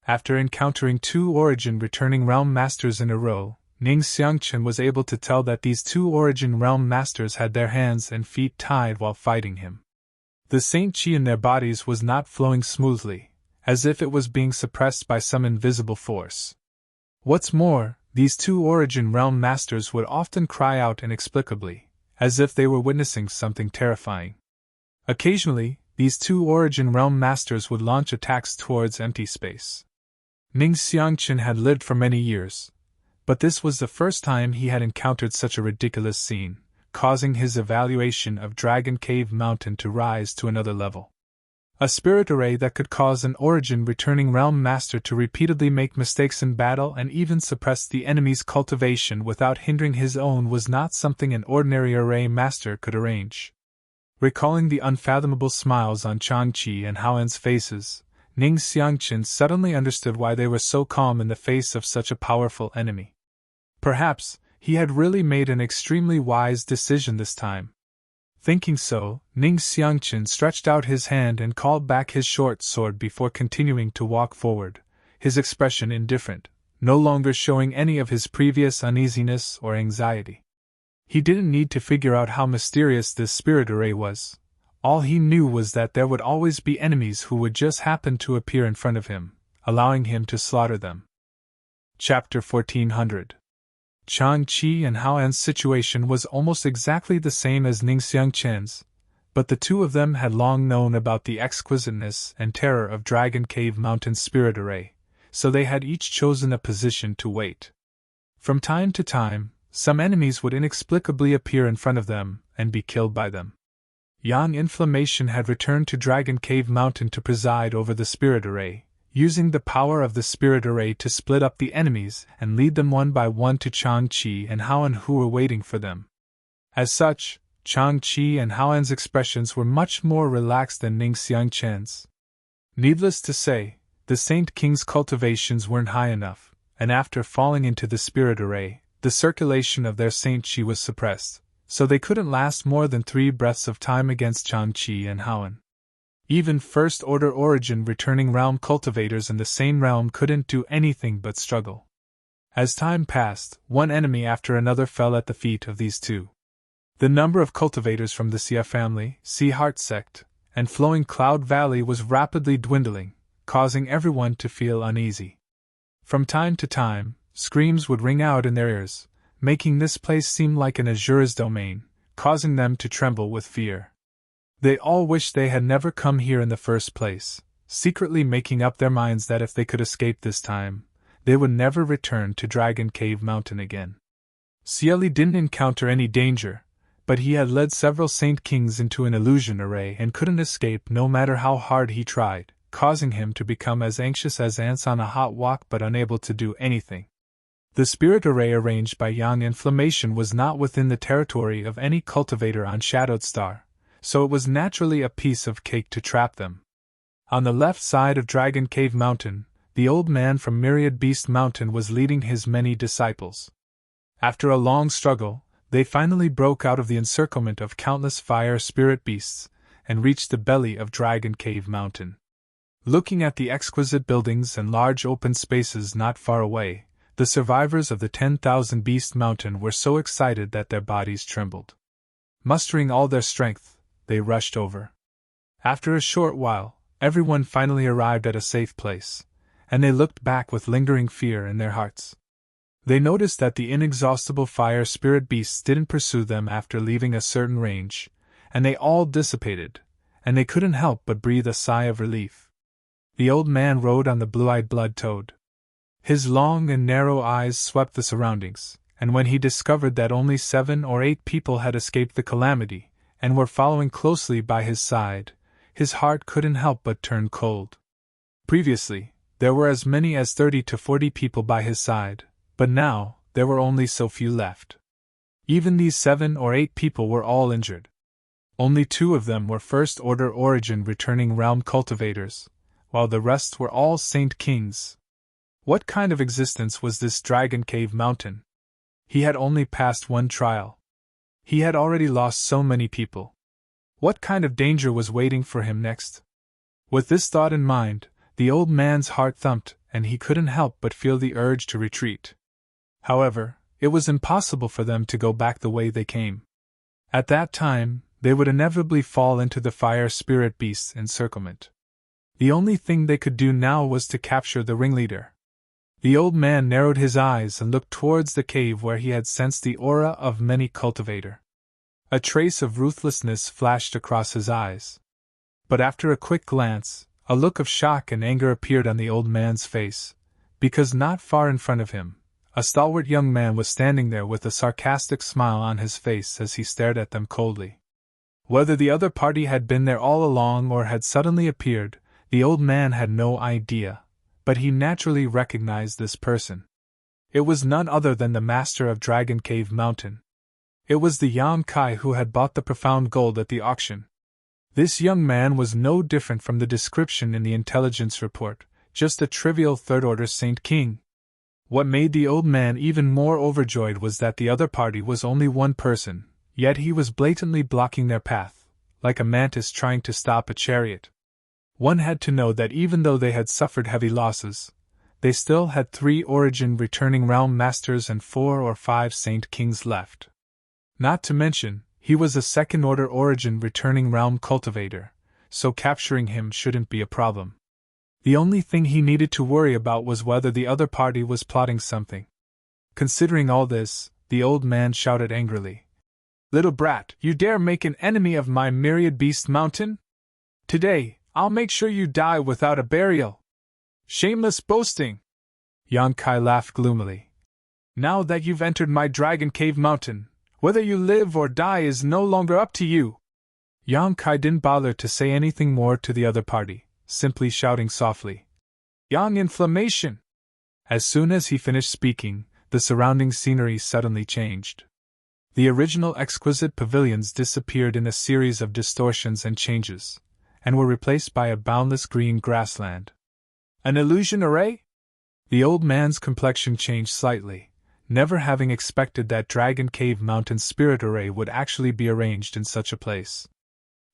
After encountering two Origin Returning Realm Masters in a row, Ning Xiangchen was able to tell that these two Origin Realm Masters had their hands and feet tied while fighting him. The Saint Qi in their bodies was not flowing smoothly, as if it was being suppressed by some invisible force. What's more, these two Origin Realm Masters would often cry out inexplicably, as if they were witnessing something terrifying. Occasionally, these two Origin Realm Masters would launch attacks towards empty space. Ning Xiangchen had lived for many years, but this was the first time he had encountered such a ridiculous scene, causing his evaluation of Dragon Cave Mountain to rise to another level. A spirit array that could cause an Origin Returning Realm Master to repeatedly make mistakes in battle and even suppress the enemy's cultivation without hindering his own was not something an ordinary array master could arrange. Recalling the unfathomable smiles on Changqi and Haoan's faces, Ning Xiangchen suddenly understood why they were so calm in the face of such a powerful enemy. Perhaps he had really made an extremely wise decision this time. Thinking so, Ning Xiangchen stretched out his hand and called back his short sword before continuing to walk forward, his expression indifferent, no longer showing any of his previous uneasiness or anxiety. He didn't need to figure out how mysterious this spirit array was. All he knew was that there would always be enemies who would just happen to appear in front of him, allowing him to slaughter them. Chapter 1400. Changqi and Haoan's situation was almost exactly the same as Ning Xiangchen's, but the two of them had long known about the exquisiteness and terror of Dragon Cave Mountain's spirit array, so they had each chosen a position to wait. From time to time, some enemies would inexplicably appear in front of them and be killed by them. Yang Inflammation had returned to Dragon Cave Mountain to preside over the spirit array, using the power of the spirit array to split up the enemies and lead them one by one to Changqi and Haoan who were waiting for them. As such, Changqi and Haoan's expressions were much more relaxed than Ning Xiangchen's. Needless to say, the Saint King's cultivations weren't high enough, and after falling into the spirit array, the circulation of their Saint Qi was suppressed, so they couldn't last more than 3 breaths of time against Changqi and Haoan. Even first-order Origin Returning Realm cultivators in the same realm couldn't do anything but struggle. As time passed, one enemy after another fell at the feet of these two. The number of cultivators from the Xia family, Sea Heart sect, and Flowing Cloud Valley was rapidly dwindling, causing everyone to feel uneasy. From time to time, screams would ring out in their ears, making this place seem like an Azura's domain, causing them to tremble with fear. They all wished they had never come here in the first place, secretly making up their minds that if they could escape this time, they would never return to Dragon Cave Mountain again. Cieli didn't encounter any danger, but he had led several Saint Kings into an illusion array and couldn't escape no matter how hard he tried, causing him to become as anxious as ants on a hot wok but unable to do anything. The spirit array arranged by Yang Inflammation was not within the territory of any cultivator on Shadowed Star, so it was naturally a piece of cake to trap them. On the left side of Dragon Cave Mountain, the old man from Myriad Beast Mountain was leading his many disciples. After a long struggle, they finally broke out of the encirclement of countless fire spirit beasts and reached the belly of Dragon Cave Mountain. Looking at the exquisite buildings and large open spaces not far away, the survivors of the 10,000 Beast Mountain were so excited that their bodies trembled. Mustering all their strength, they rushed over. After a short while, everyone finally arrived at a safe place, and they looked back with lingering fear in their hearts. They noticed that the inexhaustible fire spirit beasts didn't pursue them after leaving a certain range, and they all dissipated, and they couldn't help but breathe a sigh of relief. The old man rode on the blue-eyed blood toad. His long and narrow eyes swept the surroundings, and when he discovered that only 7 or 8 people had escaped the calamity, and were following closely by his side, his heart couldn't help but turn cold. Previously, there were as many as 30 to 40 people by his side, but now, there were only so few left. Even these 7 or 8 people were all injured. Only 2 of them were First-Order Origin returning realm cultivators, while the rest were all Saint Kings. What kind of existence was this Dragon Cave Mountain? He had only passed one trial. He had already lost so many people. What kind of danger was waiting for him next? With this thought in mind, the old man's heart thumped, and he couldn't help but feel the urge to retreat. However, it was impossible for them to go back the way they came. At that time, they would inevitably fall into the fire spirit beast's encirclement. The only thing they could do now was to capture the ringleader. The old man narrowed his eyes and looked towards the cave where he had sensed the aura of many cultivator. A trace of ruthlessness flashed across his eyes. But after a quick glance, a look of shock and anger appeared on the old man's face, because not far in front of him, a stalwart young man was standing there with a sarcastic smile on his face as he stared at them coldly. Whether the other party had been there all along or had suddenly appeared, the old man had no idea, but he naturally recognized this person. It was none other than the master of Dragon Cave Mountain. It was the Yan Kai who had bought the profound gold at the auction. This young man was no different from the description in the intelligence report, just a trivial third-order Saint King. What made the old man even more overjoyed was that the other party was only one person, yet he was blatantly blocking their path, like a mantis trying to stop a chariot. One had to know that even though they had suffered heavy losses, they still had 3 Origin returning realm masters and 4 or 5 Saint Kings left. Not to mention, he was a second-order Origin returning realm cultivator, so capturing him shouldn't be a problem. The only thing he needed to worry about was whether the other party was plotting something. Considering all this, the old man shouted angrily, "Little brat, you dare make an enemy of my myriad beast mountain? Today, I'll make sure you die without a burial. Shameless boasting!" Yan Kai laughed gloomily. "Now that you've entered my Dragon Cave Mountain, whether you live or die is no longer up to you." Yan Kai didn't bother to say anything more to the other party, simply shouting softly, "Yang inflammation!" As soon as he finished speaking, the surrounding scenery suddenly changed. The original exquisite pavilions disappeared in a series of distortions and changes, and were replaced by a boundless green grassland. An illusion array? The old man's complexion changed slightly, never having expected that Dragon Cave Mountain Spirit Array would actually be arranged in such a place.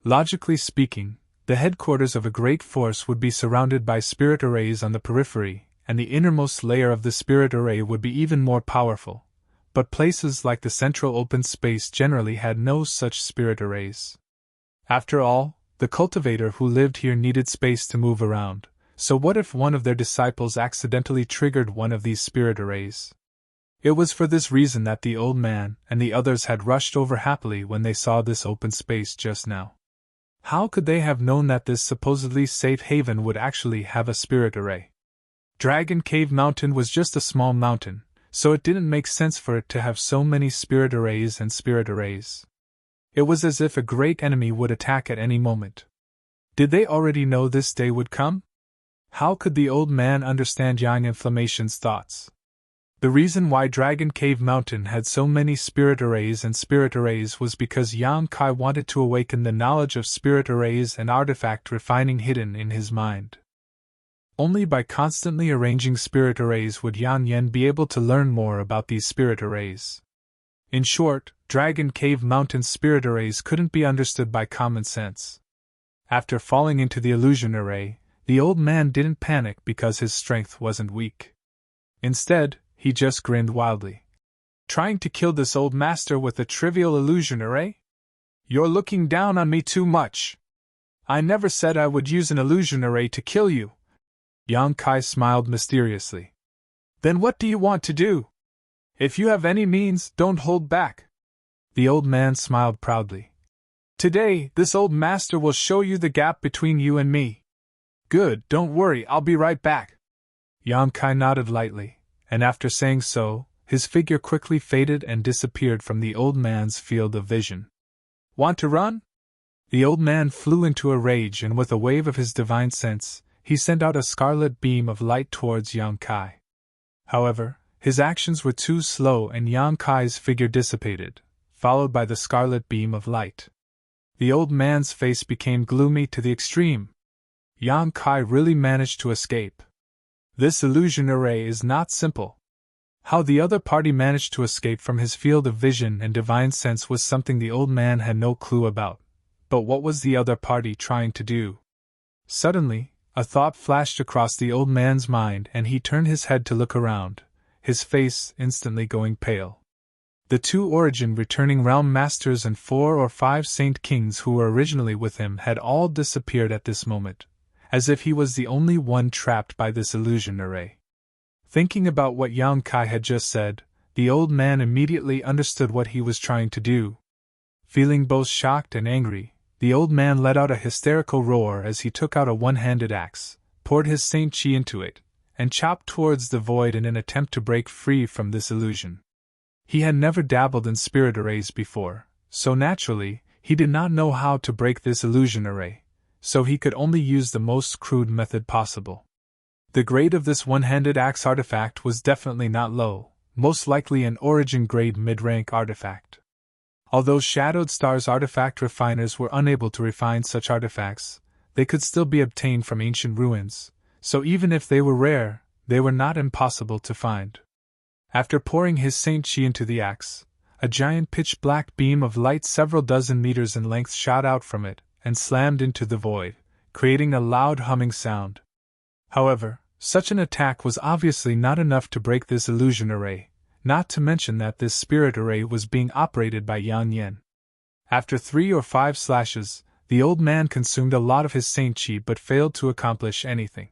Logically speaking, the headquarters of a great force would be surrounded by spirit arrays on the periphery, and the innermost layer of the spirit array would be even more powerful. But places like the central open space generally had no such spirit arrays. After all, the cultivator who lived here needed space to move around, so what if one of their disciples accidentally triggered one of these spirit arrays? It was for this reason that the old man and the others had rushed over happily when they saw this open space just now. How could they have known that this supposedly safe haven would actually have a spirit array? Dragon Cave Mountain was just a small mountain, so it didn't make sense for it to have so many spirit arrays and spirit arrays. It was as if a great enemy would attack at any moment. Did they already know this day would come? How could the old man understand Yang Inflammation's thoughts? The reason why Dragon Cave Mountain had so many spirit arrays and spirit arrays was because Yan Kai wanted to awaken the knowledge of spirit arrays and artifact refining hidden in his mind. Only by constantly arranging spirit arrays would Yan Yen be able to learn more about these spirit arrays. In short, Dragon Cave Mountain spirit arrays couldn't be understood by common sense. After falling into the illusion array, the old man didn't panic because his strength wasn't weak. Instead, he just grinned wildly. "Trying to kill this old master with a trivial illusion array? You're looking down on me too much. I never said I would use an illusion array to kill you." Yang Kai smiled mysteriously. "Then what do you want to do? If you have any means, don't hold back." The old man smiled proudly. "Today, this old master will show you the gap between you and me." "Good, don't worry, I'll be right back." Yang Kai nodded lightly, and after saying so, his figure quickly faded and disappeared from the old man's field of vision. Want to run? The old man flew into a rage, and with a wave of his divine sense, he sent out a scarlet beam of light towards Yang Kai. However, his actions were too slow and Yang Kai's figure dissipated, followed by the scarlet beam of light. The old man's face became gloomy to the extreme. Yang Kai really managed to escape. This illusion array is not simple. How the other party managed to escape from his field of vision and divine sense was something the old man had no clue about. But what was the other party trying to do? Suddenly, a thought flashed across the old man's mind and he turned his head to look around, his face instantly going pale. The 2 Origin returning realm masters and 4 or 5 saint kings who were originally with him had all disappeared at this moment, as if he was the only one trapped by this illusion array. Thinking about what Yang Kai had just said, the old man immediately understood what he was trying to do. Feeling both shocked and angry, the old man let out a hysterical roar as he took out a one-handed axe, poured his saint chi into it, and chopped towards the void in an attempt to break free from this illusion. He had never dabbled in spirit arrays before, so naturally, he did not know how to break this illusion array, so he could only use the most crude method possible. The grade of this one-handed axe artifact was definitely not low, most likely an Origin-grade mid-rank artifact. Although Shadowed Star's artifact refiners were unable to refine such artifacts, they could still be obtained from ancient ruins, so even if they were rare, they were not impossible to find. After pouring his saint chi into the axe, a giant pitch-black beam of light several dozen meters in length shot out from it and slammed into the void, creating a loud humming sound. However, such an attack was obviously not enough to break this illusion array, not to mention that this spirit array was being operated by Yang Yen. After 3 or 5 slashes, the old man consumed a lot of his saint chi but failed to accomplish anything.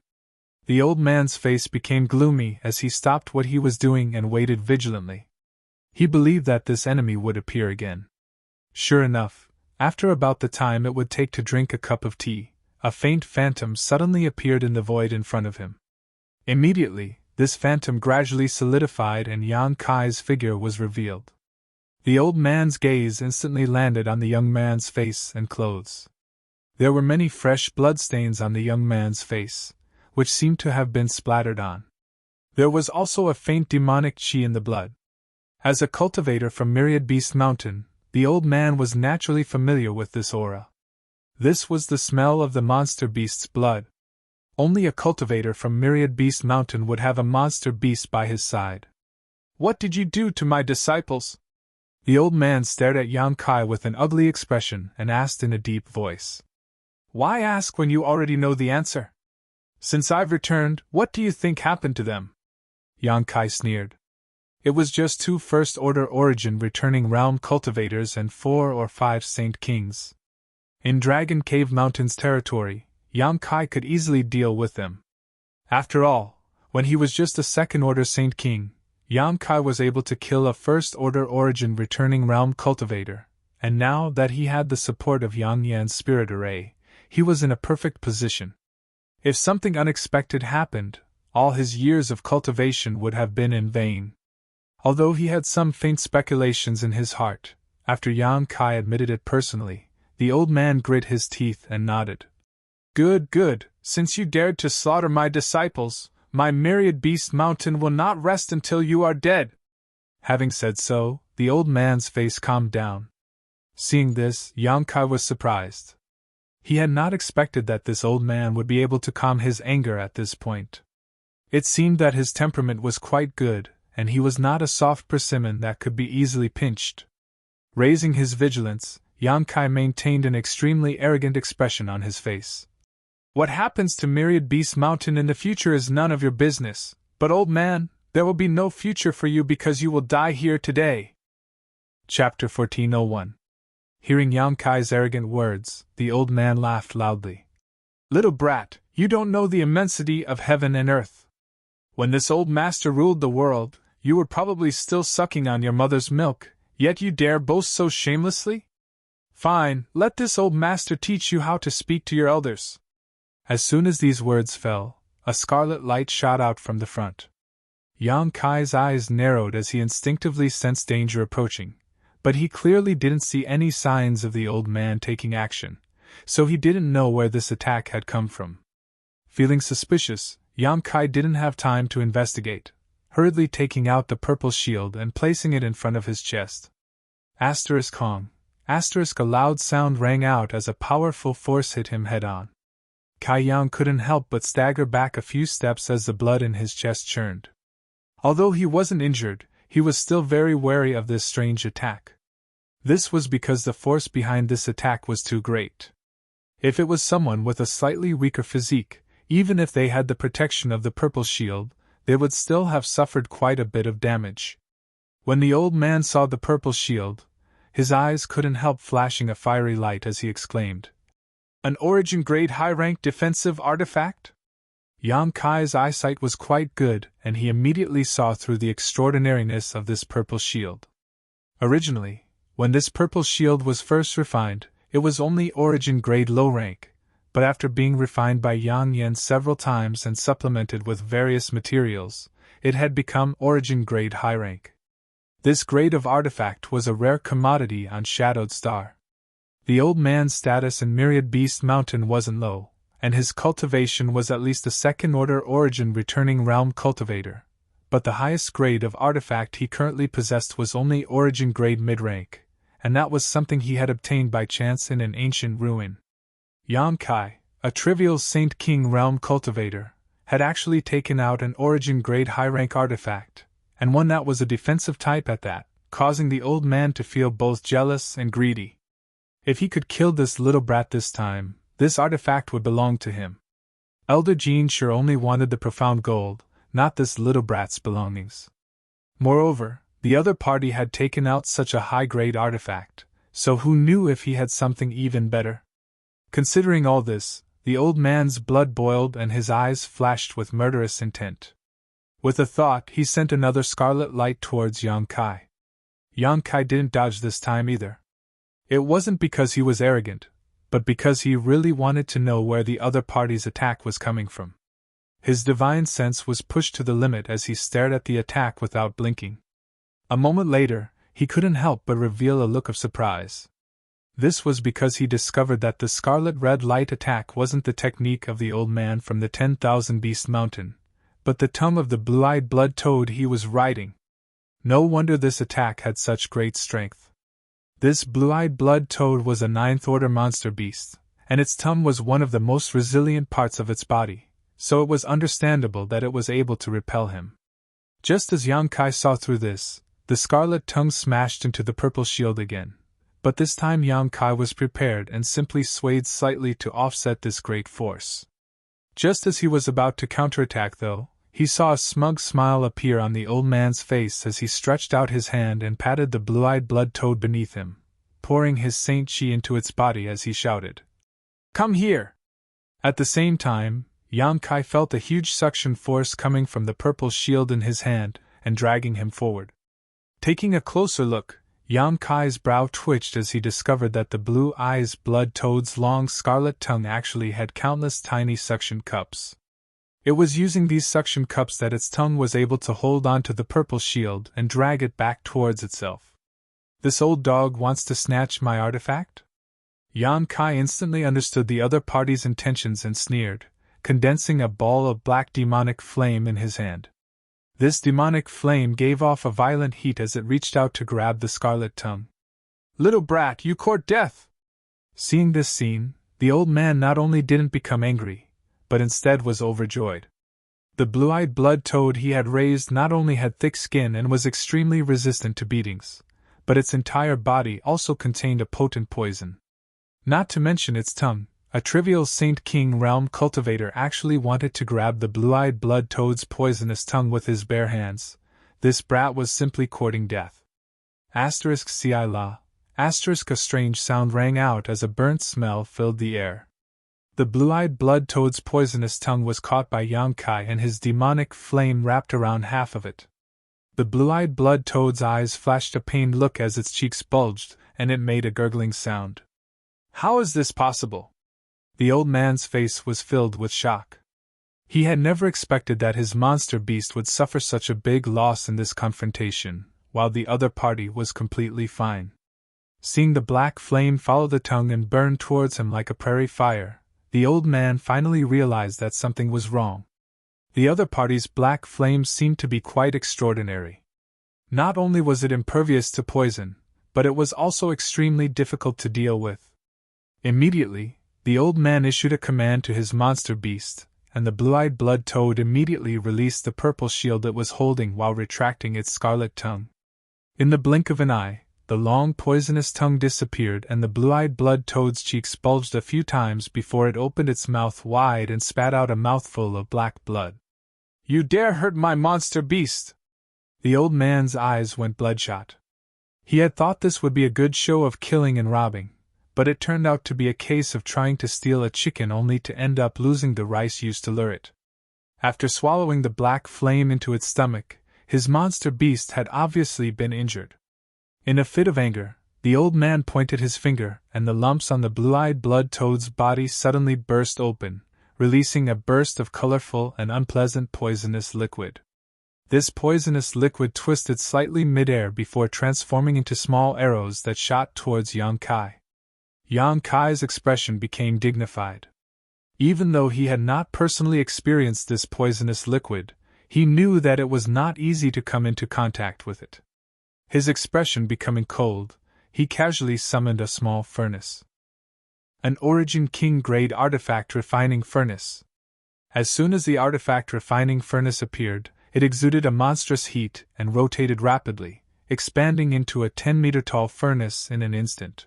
The old man's face became gloomy as he stopped what he was doing and waited vigilantly. He believed that this enemy would appear again. Sure enough, after about the time it would take to drink a cup of tea, a faint phantom suddenly appeared in the void in front of him. Immediately, this phantom gradually solidified and Yang Kai's figure was revealed. The old man's gaze instantly landed on the young man's face and clothes. There were many fresh bloodstains on the young man's face, which seemed to have been splattered on. There was also a faint demonic chi in the blood. As a cultivator from Myriad Beast Mountain, the old man was naturally familiar with this aura. This was the smell of the monster beast's blood. Only a cultivator from Myriad Beast Mountain would have a monster beast by his side. What did you do to my disciples? The old man stared at Yang Kai with an ugly expression and asked in a deep voice. Why ask when you already know the answer? Since I've returned, what do you think happened to them? Yang Kai sneered. It was just 2 first-order Origin returning realm cultivators and 4 or 5 Saint Kings. In Dragon Cave Mountains territory, Yang Kai could easily deal with them. After all, when he was just a second-order Saint King, Yang Kai was able to kill a first-order Origin returning realm cultivator, and now that he had the support of Yang Yan's spirit array, he was in a perfect position. If something unexpected happened, all his years of cultivation would have been in vain. Although he had some faint speculations in his heart, after Yang Kai admitted it personally, the old man grit his teeth and nodded. Good, good, since you dared to slaughter my disciples, my Myriad Beast Mountain will not rest until you are dead. Having said so, the old man's face calmed down. Seeing this, Yang Kai was surprised. He had not expected that this old man would be able to calm his anger at this point. It seemed that his temperament was quite good, and he was not a soft persimmon that could be easily pinched. Raising his vigilance, Yang Kai maintained an extremely arrogant expression on his face. What happens to Myriad Beast Mountain in the future is none of your business, but old man, there will be no future for you because you will die here today. Chapter 1401. Hearing Yang Kai's arrogant words, the old man laughed loudly. Little brat, you don't know the immensity of heaven and earth. When this old master ruled the world, you were probably still sucking on your mother's milk, yet you dare boast so shamelessly? Fine, let this old master teach you how to speak to your elders. As soon as these words fell, a scarlet light shot out from the front. Yang Kai's eyes narrowed as he instinctively sensed danger approaching, but he clearly didn't see any signs of the old man taking action, so he didn't know where this attack had come from. Feeling suspicious, Yang Kai didn't have time to investigate, hurriedly taking out the purple shield and placing it in front of his chest. Hong. A loud sound rang out as a powerful force hit him head-on. Kai Yang couldn't help but stagger back a few steps as the blood in his chest churned. Although he wasn't injured, he was still very wary of this strange attack. This was because the force behind this attack was too great. If it was someone with a slightly weaker physique, even if they had the protection of the purple shield, they would still have suffered quite a bit of damage. When the old man saw the purple shield, his eyes couldn't help flashing a fiery light as he exclaimed, "An origin-grade high-rank defensive artifact?" Yang Kai's eyesight was quite good, and he immediately saw through the extraordinariness of this purple shield. Originally, when this purple shield was first refined, it was only origin-grade low-rank, but after being refined by Yang Yan several times and supplemented with various materials, it had become origin-grade high-rank. This grade of artifact was a rare commodity on Shadowed Star. The old man's status in Myriad Beast Mountain wasn't low, and his cultivation was at least a second-order origin returning realm cultivator, but the highest grade of artifact he currently possessed was only origin-grade mid-rank, and that was something he had obtained by chance in an ancient ruin. Yang Kai, a trivial Saint King realm cultivator, had actually taken out an origin-grade high-rank artifact, and one that was a defensive type at that, causing the old man to feel both jealous and greedy. If he could kill this little brat this time, this artifact would belong to him. Elder Jean sure only wanted the profound gold, not this little brat's belongings. Moreover, the other party had taken out such a high-grade artifact, so who knew if he had something even better? Considering all this, the old man's blood boiled and his eyes flashed with murderous intent. With a thought, he sent another scarlet light towards Yang Kai. Yang Kai didn't dodge this time either. It wasn't because he was arrogant, but because he really wanted to know where the other party's attack was coming from. His divine sense was pushed to the limit as he stared at the attack without blinking. A moment later, he couldn't help but reveal a look of surprise. This was because he discovered that the scarlet red light attack wasn't the technique of the old man from the 10,000 Beast Mountain, but the tongue of the blue-eyed blood toad he was riding. No wonder this attack had such great strength. This blue-eyed blood toad was a 9th-order monster beast, and its tongue was one of the most resilient parts of its body, so it was understandable that it was able to repel him. Just as Yang Kai saw through this, the scarlet tongue smashed into the purple shield again, but this time Yang Kai was prepared and simply swayed slightly to offset this great force. Just as he was about to counterattack, though, he saw a smug smile appear on the old man's face as he stretched out his hand and patted the blue-eyed blood toad beneath him, pouring his saint chi into its body as he shouted, "Come here!" At the same time, Yang Kai felt a huge suction force coming from the purple shield in his hand and dragging him forward. Taking a closer look, Yang Kai's brow twitched as he discovered that the blue-eyed blood toad's long scarlet tongue actually had countless tiny suction cups. It was using these suction cups that its tongue was able to hold onto the purple shield and drag it back towards itself. "This old dog wants to snatch my artifact?" Yang Kai instantly understood the other party's intentions and sneered, condensing a ball of black demonic flame in his hand. This demonic flame gave off a violent heat as it reached out to grab the scarlet tongue. "Little brat, you court death!" Seeing this scene, the old man not only didn't become angry, but instead was overjoyed. The blue-eyed blood toad he had raised not only had thick skin and was extremely resistant to beatings, but its entire body also contained a potent poison. Not to mention its tongue, a trivial Saint King realm cultivator actually wanted to grab the blue-eyed blood toad's poisonous tongue with his bare hands. This brat was simply courting death. *ci la. A strange sound rang out as a burnt smell filled the air. The blue-eyed blood toad's poisonous tongue was caught by Yang Kai and his demonic flame wrapped around half of it. The blue-eyed blood toad's eyes flashed a pained look as its cheeks bulged, and it made a gurgling sound. "How is this possible?" The old man's face was filled with shock. He had never expected that his monster beast would suffer such a big loss in this confrontation, while the other party was completely fine. Seeing the black flame follow the tongue and burn towards him like a prairie fire, the old man finally realized that something was wrong. The other party's black flame seemed to be quite extraordinary. Not only was it impervious to poison, but it was also extremely difficult to deal with. Immediately, the old man issued a command to his monster beast, and the blue-eyed blood toad immediately released the purple shield it was holding while retracting its scarlet tongue. In the blink of an eye, the long poisonous tongue disappeared and the blue-eyed blood toad's cheeks bulged a few times before it opened its mouth wide and spat out a mouthful of black blood. "You dare hurt my monster beast!" The old man's eyes went bloodshot. He had thought this would be a good show of killing and robbing, but it turned out to be a case of trying to steal a chicken only to end up losing the rice used to lure it. After swallowing the black flame into its stomach, his monster beast had obviously been injured. In a fit of anger, the old man pointed his finger, and the lumps on the blue-eyed blood toad's body suddenly burst open, releasing a burst of colorful and unpleasant poisonous liquid. This poisonous liquid twisted slightly mid-air before transforming into small arrows that shot towards Yang Kai. Yang Kai's expression became dignified. Even though he had not personally experienced this poisonous liquid, he knew that it was not easy to come into contact with it. His expression becoming cold, he casually summoned a small furnace. An Origin King grade artifact refining furnace. As soon as the artifact refining furnace appeared, it exuded a monstrous heat and rotated rapidly, expanding into a 10-meter-tall furnace in an instant.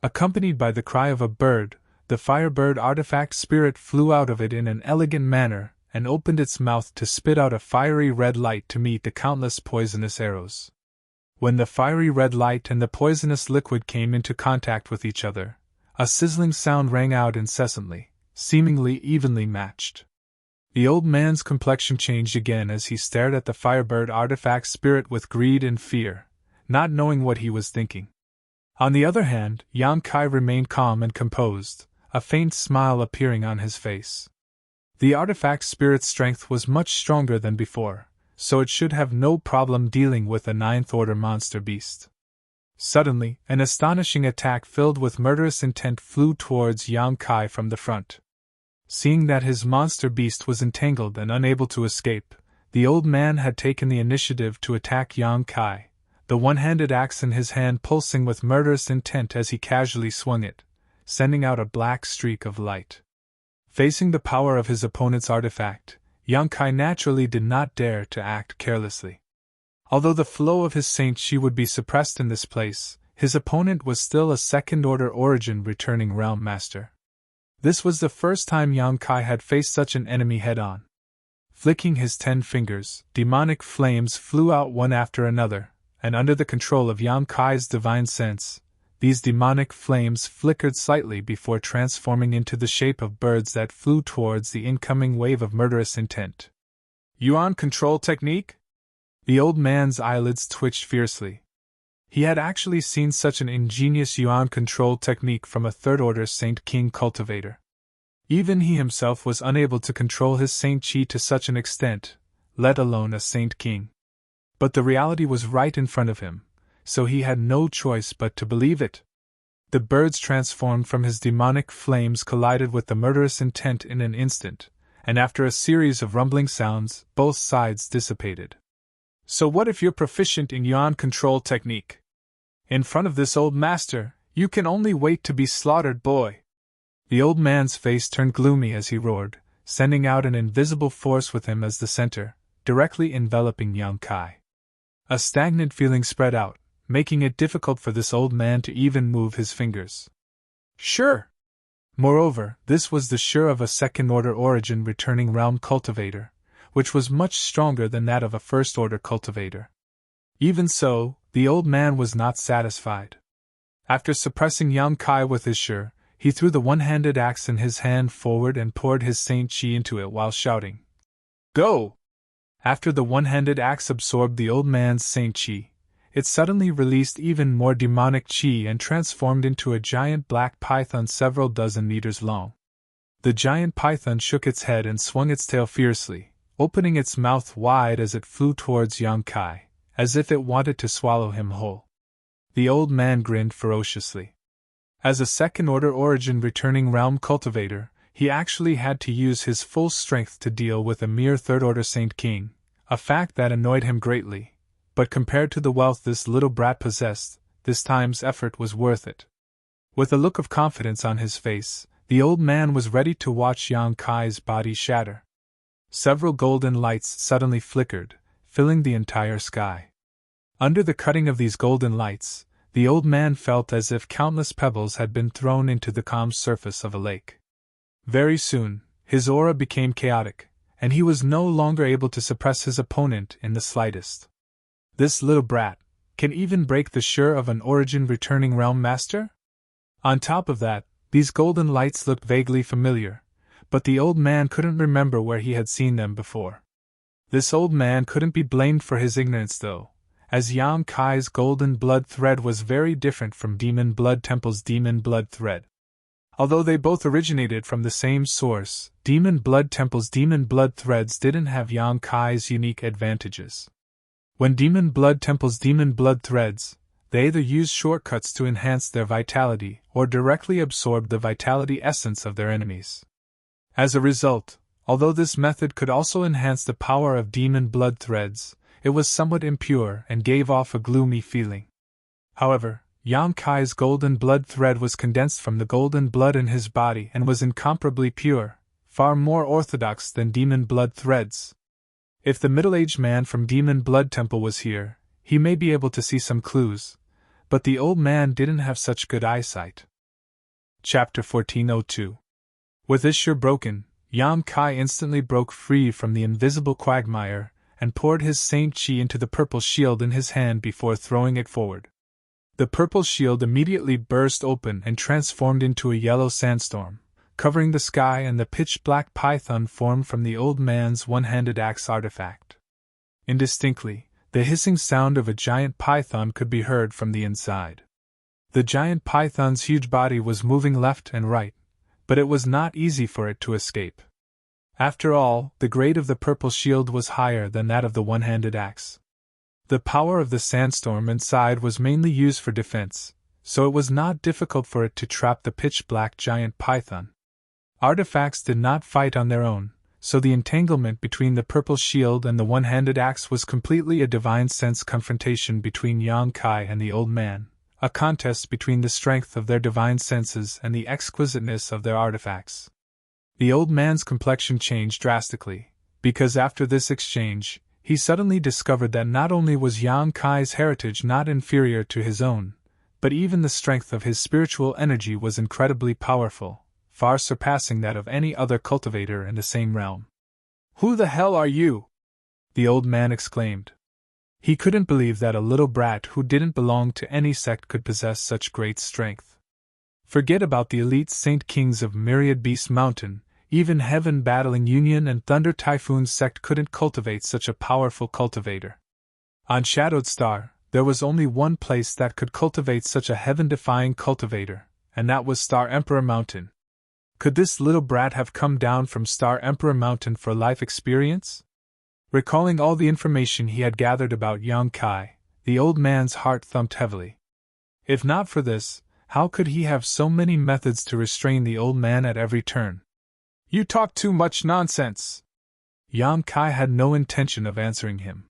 Accompanied by the cry of a bird, the firebird artifact spirit flew out of it in an elegant manner and opened its mouth to spit out a fiery red light to meet the countless poisonous arrows. When the fiery red light and the poisonous liquid came into contact with each other, a sizzling sound rang out incessantly, seemingly evenly matched. The old man's complexion changed again as he stared at the firebird artifact spirit with greed and fear, not knowing what he was thinking. On the other hand, Yang Kai remained calm and composed, a faint smile appearing on his face. The artifact spirit's strength was much stronger than before, so it should have no problem dealing with a ninth-order monster beast. Suddenly, an astonishing attack filled with murderous intent flew towards Yang Kai from the front. Seeing that his monster beast was entangled and unable to escape, the old man had taken the initiative to attack Yang Kai, the one-handed axe in his hand pulsing with murderous intent as he casually swung it, sending out a black streak of light. Facing the power of his opponent's artifact, Yang Kai naturally did not dare to act carelessly. Although the flow of his Saint Chi would be suppressed in this place, his opponent was still a second-order origin returning realm master. This was the first time Yang Kai had faced such an enemy head-on. Flicking his 10 fingers, demonic flames flew out one after another, and under the control of Yang Kai's divine sense, these demonic flames flickered slightly before transforming into the shape of birds that flew towards the incoming wave of murderous intent. Yuan control technique? The old man's eyelids twitched fiercely. He had actually seen such an ingenious Yuan control technique from a third-order Saint King cultivator. Even he himself was unable to control his Saint Chi to such an extent, let alone a Saint King. But the reality was right in front of him, so he had no choice but to believe it. The birds transformed from his demonic flames collided with the murderous intent in an instant, and after a series of rumbling sounds, both sides dissipated. So what if you're proficient in Yuan control technique? In front of this old master, you can only wait to be slaughtered, boy. The old man's face turned gloomy as he roared, sending out an invisible force with him as the center, directly enveloping Yang Kai. A stagnant feeling spread out, making it difficult for this old man to even move his fingers. Sure! Moreover, this was the sure of a second-order origin returning realm cultivator, which was much stronger than that of a first-order cultivator. Even so, the old man was not satisfied. After suppressing Yang Kai with his sure, he threw the one-handed axe in his hand forward and poured his Saint Chi into it while shouting, "Go!" After the one-handed axe absorbed the old man's Saint Chi, it suddenly released even more demonic chi and transformed into a giant black python several dozen meters long. The giant python shook its head and swung its tail fiercely, opening its mouth wide as it flew towards Yang Kai, as if it wanted to swallow him whole. The old man grinned ferociously. As a second-order origin returning realm cultivator, he actually had to use his full strength to deal with a mere third-order Saint King, a fact that annoyed him greatly, but compared to the wealth this little brat possessed, this time's effort was worth it. With a look of confidence on his face, the old man was ready to watch Yang Kai's body shatter. Several golden lights suddenly flickered, filling the entire sky. Under the cutting of these golden lights, the old man felt as if countless pebbles had been thrown into the calm surface of a lake. Very soon, his aura became chaotic, and he was no longer able to suppress his opponent in the slightest. This little brat can even break the sure of an origin returning realm master? On top of that, these golden lights looked vaguely familiar, but the old man couldn't remember where he had seen them before. This old man couldn't be blamed for his ignorance though, as Yang Kai's golden blood thread was very different from Demon Blood Temple's demon blood thread. Although they both originated from the same source, Demon Blood Temple's demon blood threads didn't have Yang Kai's unique advantages. When Demon Blood Temple's demon blood threads, they either used shortcuts to enhance their vitality or directly absorbed the vitality essence of their enemies. As a result, although this method could also enhance the power of demon blood threads, it was somewhat impure and gave off a gloomy feeling. However, Yang Kai's golden blood thread was condensed from the golden blood in his body and was incomparably pure, far more orthodox than demon blood threads. If the middle-aged man from Demon Blood Temple was here, he may be able to see some clues, but the old man didn't have such good eyesight. Chapter 1402. With his sure broken, Yang Kai instantly broke free from the invisible quagmire and poured his Saint Chi into the purple shield in his hand before throwing it forward. The purple shield immediately burst open and transformed into a yellow sandstorm, covering the sky, and the pitch-black python formed from the old man's one-handed axe artifact. Indistinctly, the hissing sound of a giant python could be heard from the inside. The giant python's huge body was moving left and right, but it was not easy for it to escape. After all, the grade of the purple shield was higher than that of the one-handed axe. The power of the sandstorm inside was mainly used for defense, so it was not difficult for it to trap the pitch-black giant python. Artifacts did not fight on their own, so the entanglement between the purple shield and the one-handed axe was completely a divine sense confrontation between Yang Kai and the old man, a contest between the strength of their divine senses and the exquisiteness of their artifacts. The old man's complexion changed drastically, because after this exchange, he suddenly discovered that not only was Yang Kai's heritage not inferior to his own, but even the strength of his spiritual energy was incredibly powerful, far surpassing that of any other cultivator in the same realm. "Who the hell are you?" the old man exclaimed. He couldn't believe that a little brat who didn't belong to any sect could possess such great strength. Forget about the elite Saint Kings of Myriad Beast Mountain, even Heaven Battling Union and Thunder Typhoon sect couldn't cultivate such a powerful cultivator. On Shadowed Star, there was only one place that could cultivate such a heaven-defying cultivator, and that was Star Emperor Mountain. Could this little brat have come down from Star Emperor Mountain for life experience? Recalling all the information he had gathered about Yang Kai, the old man's heart thumped heavily. If not for this, how could he have so many methods to restrain the old man at every turn? "You talk too much nonsense!" Yang Kai had no intention of answering him.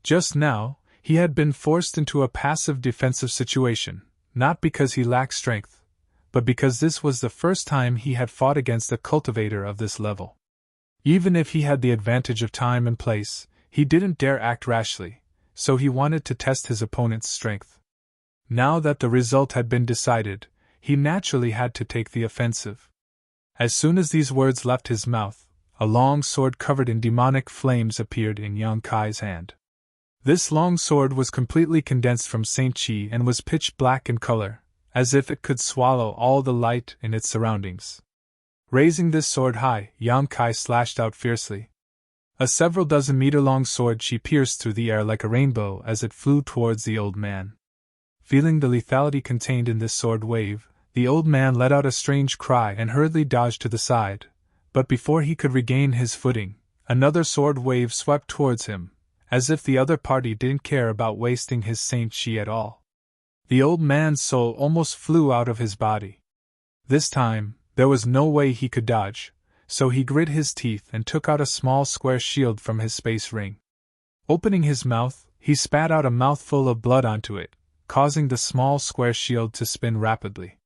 Just now, he had been forced into a passive defensive situation, not because he lacked strength, but because this was the first time he had fought against a cultivator of this level. Even if he had the advantage of time and place, he didn't dare act rashly, so he wanted to test his opponent's strength. Now that the result had been decided, he naturally had to take the offensive. As soon as these words left his mouth, a long sword covered in demonic flames appeared in Yang Kai's hand. This long sword was completely condensed from Saint Chi and was pitch black in color, as if it could swallow all the light in its surroundings. Raising this sword high, Yang Kai slashed out fiercely. A several dozen meter long sword she pierced through the air like a rainbow as it flew towards the old man. Feeling the lethality contained in this sword wave, the old man let out a strange cry and hurriedly dodged to the side, but before he could regain his footing, another sword wave swept towards him, as if the other party didn't care about wasting his Saint Chi at all. The old man's soul almost flew out of his body. This time, there was no way he could dodge, so he grit his teeth and took out a small square shield from his space ring. Opening his mouth, he spat out a mouthful of blood onto it, causing the small square shield to spin rapidly.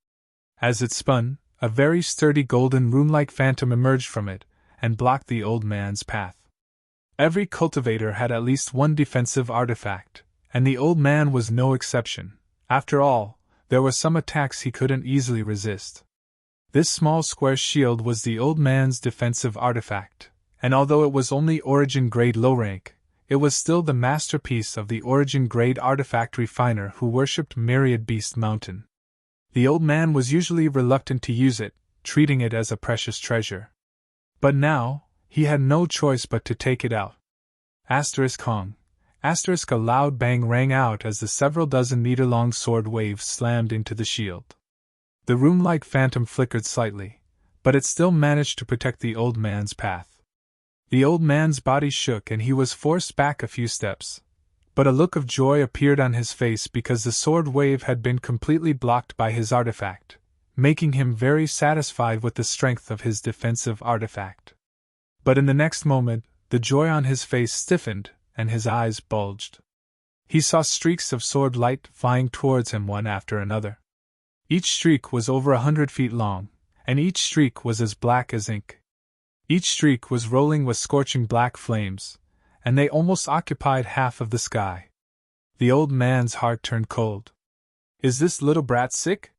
As it spun, a very sturdy golden rune-like phantom emerged from it and blocked the old man's path. Every cultivator had at least one defensive artifact, and the old man was no exception. After all, there were some attacks he couldn't easily resist. This small square shield was the old man's defensive artifact, and although it was only Origin Grade low rank, it was still the masterpiece of the Origin Grade artifact refiner who worshipped Myriad Beast Mountain. The old man was usually reluctant to use it, treating it as a precious treasure. But now, he had no choice but to take it out. Kong. A loud bang rang out as the several dozen meter-long sword waves slammed into the shield. The rune-like phantom flickered slightly, but it still managed to protect the old man's path. The old man's body shook and he was forced back a few steps, but a look of joy appeared on his face because the sword wave had been completely blocked by his artifact, making him very satisfied with the strength of his defensive artifact. But in the next moment, the joy on his face stiffened, and his eyes bulged. He saw streaks of sword light flying towards him one after another. Each streak was over 100 feet long, and each streak was as black as ink. Each streak was rolling with scorching black flames, and they almost occupied half of the sky. The old man's heart turned cold. Is this little brat sick?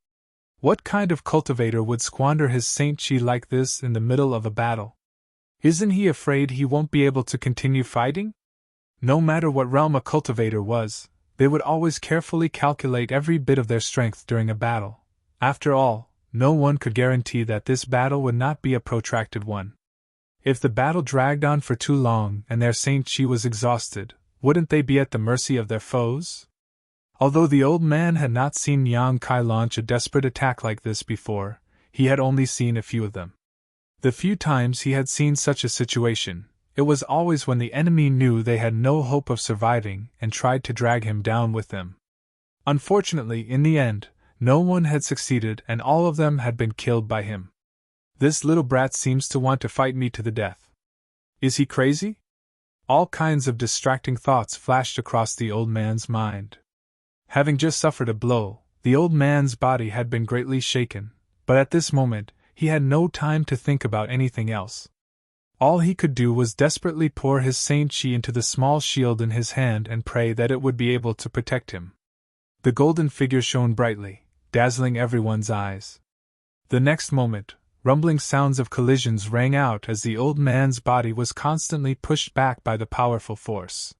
What kind of cultivator would squander his Saint Chi like this in the middle of a battle? Isn't he afraid he won't be able to continue fighting? No matter what realm a cultivator was, they would always carefully calculate every bit of their strength during a battle. After all, no one could guarantee that this battle would not be a protracted one. If the battle dragged on for too long and their Saint Chi was exhausted, wouldn't they be at the mercy of their foes? Although the old man had not seen Yang Kai launch a desperate attack like this before, he had only seen a few of them. The few times he had seen such a situation, it was always when the enemy knew they had no hope of surviving and tried to drag him down with them. Unfortunately, in the end, no one had succeeded and all of them had been killed by him. This little brat seems to want to fight me to the death. Is he crazy? All kinds of distracting thoughts flashed across the old man's mind. Having just suffered a blow, the old man's body had been greatly shaken, but at this moment, he had no time to think about anything else. All he could do was desperately pour his Saint Chi into the small shield in his hand and pray that it would be able to protect him. The golden figure shone brightly, dazzling everyone's eyes. The next moment, rumbling sounds of collisions rang out as the old man's body was constantly pushed back by the powerful force.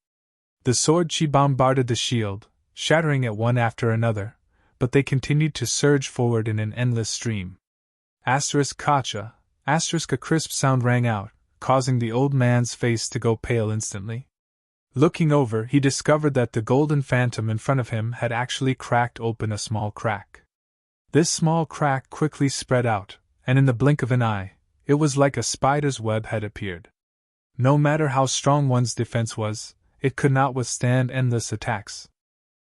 The sword Chi bombarded the shield, shattering it one after another, but they continued to surge forward in an endless stream. Kacha, a crisp sound rang out, causing the old man's face to go pale instantly. Looking over, he discovered that the golden phantom in front of him had actually cracked open a small crack. This small crack quickly spread out, and in the blink of an eye, it was like a spider's web had appeared. No matter how strong one's defense was, it could not withstand endless attacks.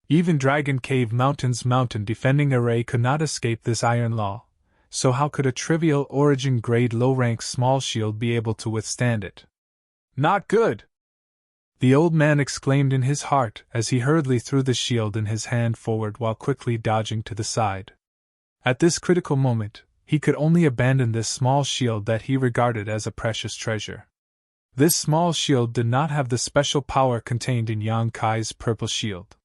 Even Dragon Cave Mountain's mountain defending array could not escape this iron law, so how could a trivial Origin Grade low-rank small shield be able to withstand it? Not good! The old man exclaimed in his heart as he hurriedly threw the shield in his hand forward while quickly dodging to the side. At this critical moment, he could only abandon this small shield that he regarded as a precious treasure. This small shield did not have the special power contained in Yang Kai's purple shield.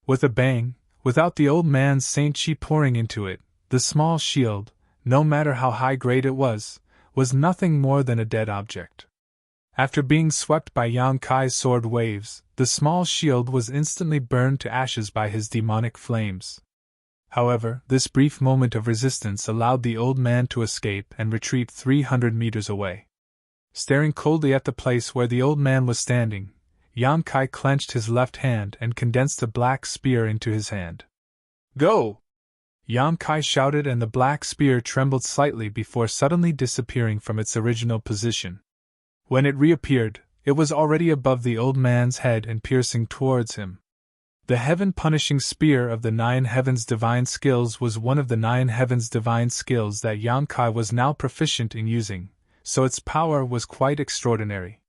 With a bang, without the old man's Saint Chi pouring into it, the small shield, no matter how high grade it was nothing more than a dead object. After being swept by Yang Kai's sword waves, the small shield was instantly burned to ashes by his demonic flames. However, this brief moment of resistance allowed the old man to escape and retreat 300 meters away. Staring coldly at the place where the old man was standing, Yang Kai clenched his left hand and condensed a black spear into his hand. Go! Yang Kai shouted, and the black spear trembled slightly before suddenly disappearing from its original position. When it reappeared, it was already above the old man's head and piercing towards him. The heaven-punishing spear of the 9 heavens divine skills was one of the 9 heavens divine skills that Yang Kai was now proficient in using, so its power was quite extraordinary.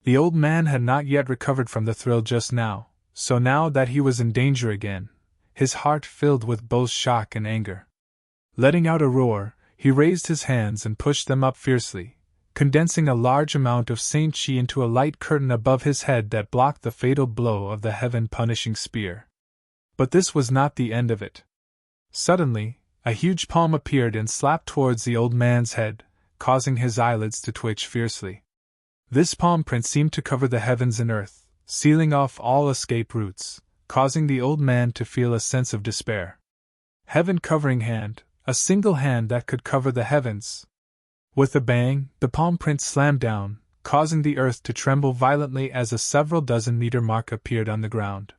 The old man had not yet recovered from the thrill just now, so now that he was in danger again, his heart filled with both shock and anger. Letting out a roar, he raised his hands and pushed them up fiercely, condensing a large amount of Saint Chi into a light curtain above his head that blocked the fatal blow of the heaven-punishing spear. But this was not the end of it. Suddenly, a huge palm appeared and slapped towards the old man's head, causing his eyelids to twitch fiercely. This palm print seemed to cover the heavens and earth, sealing off all escape routes, causing the old man to feel a sense of despair. Heaven-covering hand, a single hand that could cover the heavens. With a bang, the palm print slammed down, causing the earth to tremble violently as a several dozen-meter mark appeared on the ground.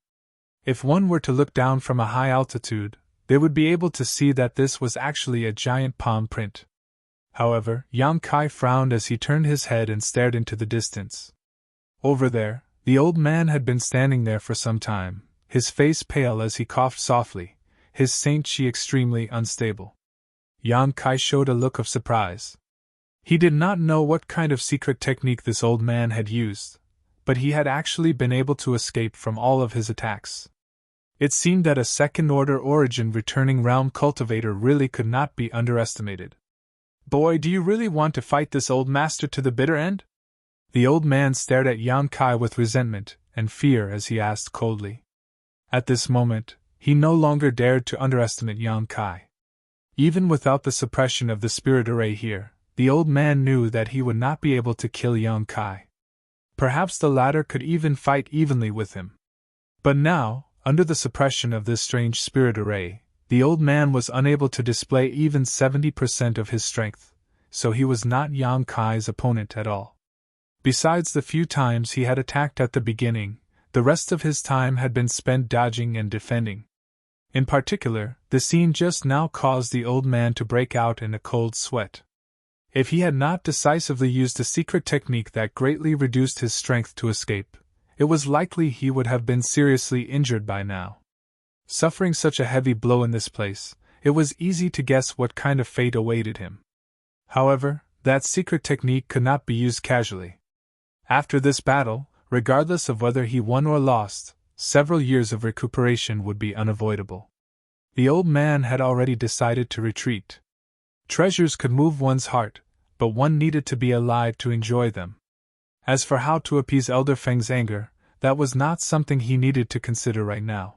If one were to look down from a high altitude, they would be able to see that this was actually a giant palm print. However, Yang Kai frowned as he turned his head and stared into the distance. Over there, the old man had been standing there for some time, his face pale as he coughed softly, his Saint Chi extremely unstable. Yang Kai showed a look of surprise. He did not know what kind of secret technique this old man had used, but he had actually been able to escape from all of his attacks. It seemed that a second-order origin returning realm cultivator really could not be underestimated. "Boy, do you really want to fight this old master to the bitter end?" The old man stared at Yang Kai with resentment and fear as he asked coldly. At this moment, he no longer dared to underestimate Yang Kai. Even without the suppression of the spirit array here, the old man knew that he would not be able to kill Yang Kai. Perhaps the latter could even fight evenly with him. But now, under the suppression of this strange spirit array, the old man was unable to display even 70% of his strength, so he was not Yang Kai's opponent at all. Besides the few times he had attacked at the beginning, the rest of his time had been spent dodging and defending. In particular, the scene just now caused the old man to break out in a cold sweat. If he had not decisively used a secret technique that greatly reduced his strength to escape, it was likely he would have been seriously injured by now. Suffering such a heavy blow in this place, it was easy to guess what kind of fate awaited him. However, that secret technique could not be used casually. After this battle, regardless of whether he won or lost, several years of recuperation would be unavoidable. The old man had already decided to retreat. Treasures could move one's heart, but one needed to be alive to enjoy them. As for how to appease Elder Feng's anger, that was not something he needed to consider right now.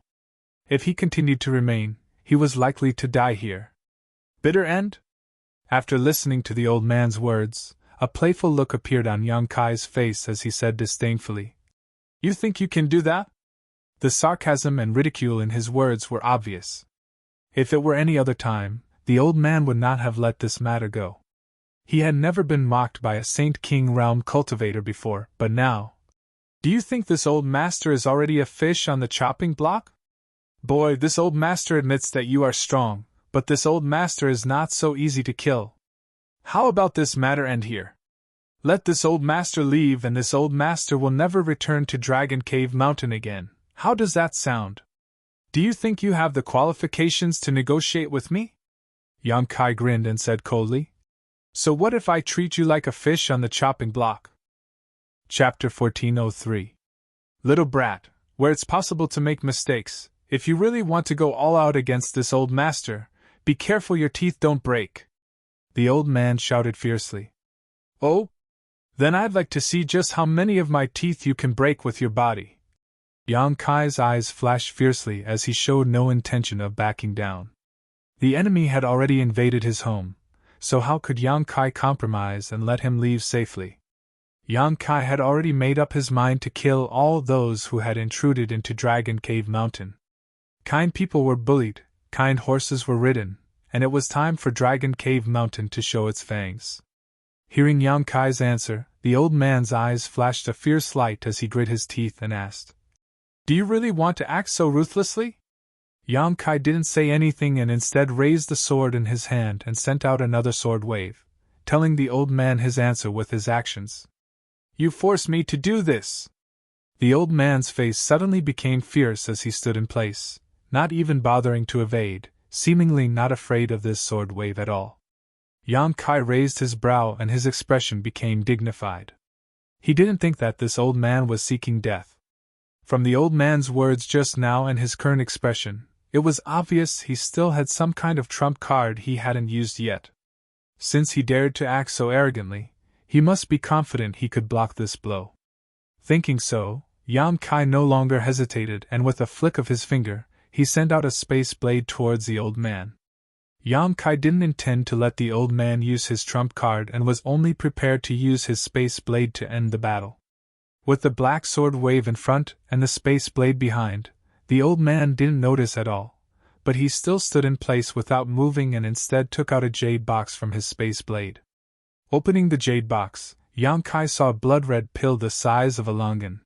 If he continued to remain, he was likely to die here. Bitter end? After listening to the old man's words, a playful look appeared on Yang Kai's face as he said disdainfully, "You think you can do that?" The sarcasm and ridicule in his words were obvious. If it were any other time, the old man would not have let this matter go. He had never been mocked by a Saint King realm cultivator before, but now... "Do you think this old master is already a fish on the chopping block? Boy, this old master admits that you are strong, but this old master is not so easy to kill. How about this matter end here? Let this old master leave and this old master will never return to Dragon Cave Mountain again. How does that sound? Do you think you have the qualifications to negotiate with me?" Yang Kai grinned and said coldly, "So what if I treat you like a fish on the chopping block?" Chapter 1403. Little brat, where it's possible to make mistakes, if you really want to go all out against this old master, be careful your teeth don't break. The old man shouted fiercely. "Oh? Then I'd like to see just how many of my teeth you can break with your body." Yang Kai's eyes flashed fiercely as he showed no intention of backing down. The enemy had already invaded his home, so how could Yang Kai compromise and let him leave safely? Yang Kai had already made up his mind to kill all those who had intruded into Dragon Cave Mountain. Kind people were bullied, kind horses were ridden, and it was time for Dragon Cave Mountain to show its fangs. Hearing Yang Kai's answer, the old man's eyes flashed a fierce light as he grit his teeth and asked, "Do you really want to act so ruthlessly? Yang Kai didn't say anything and instead raised the sword in his hand and sent out another sword wave, telling the old man his answer with his actions. You forced me to do this! The old man's face suddenly became fierce as he stood in place, not even bothering to evade, seemingly not afraid of this sword wave at all. Yang Kai raised his brow and his expression became dignified. He didn't think that this old man was seeking death. From the old man's words just now and his current expression, it was obvious he still had some kind of trump card he hadn't used yet. Since he dared to act so arrogantly, he must be confident he could block this blow. Thinking so, Yang Kai no longer hesitated and with a flick of his finger, he sent out a space blade towards the old man. Yang Kai didn't intend to let the old man use his trump card and was only prepared to use his space blade to end the battle. With the black sword wave in front and the space blade behind, the old man didn't notice at all, but he still stood in place without moving and instead took out a jade box from his space blade. Opening the jade box, Yang Kai saw a blood-red pill the size of a longan.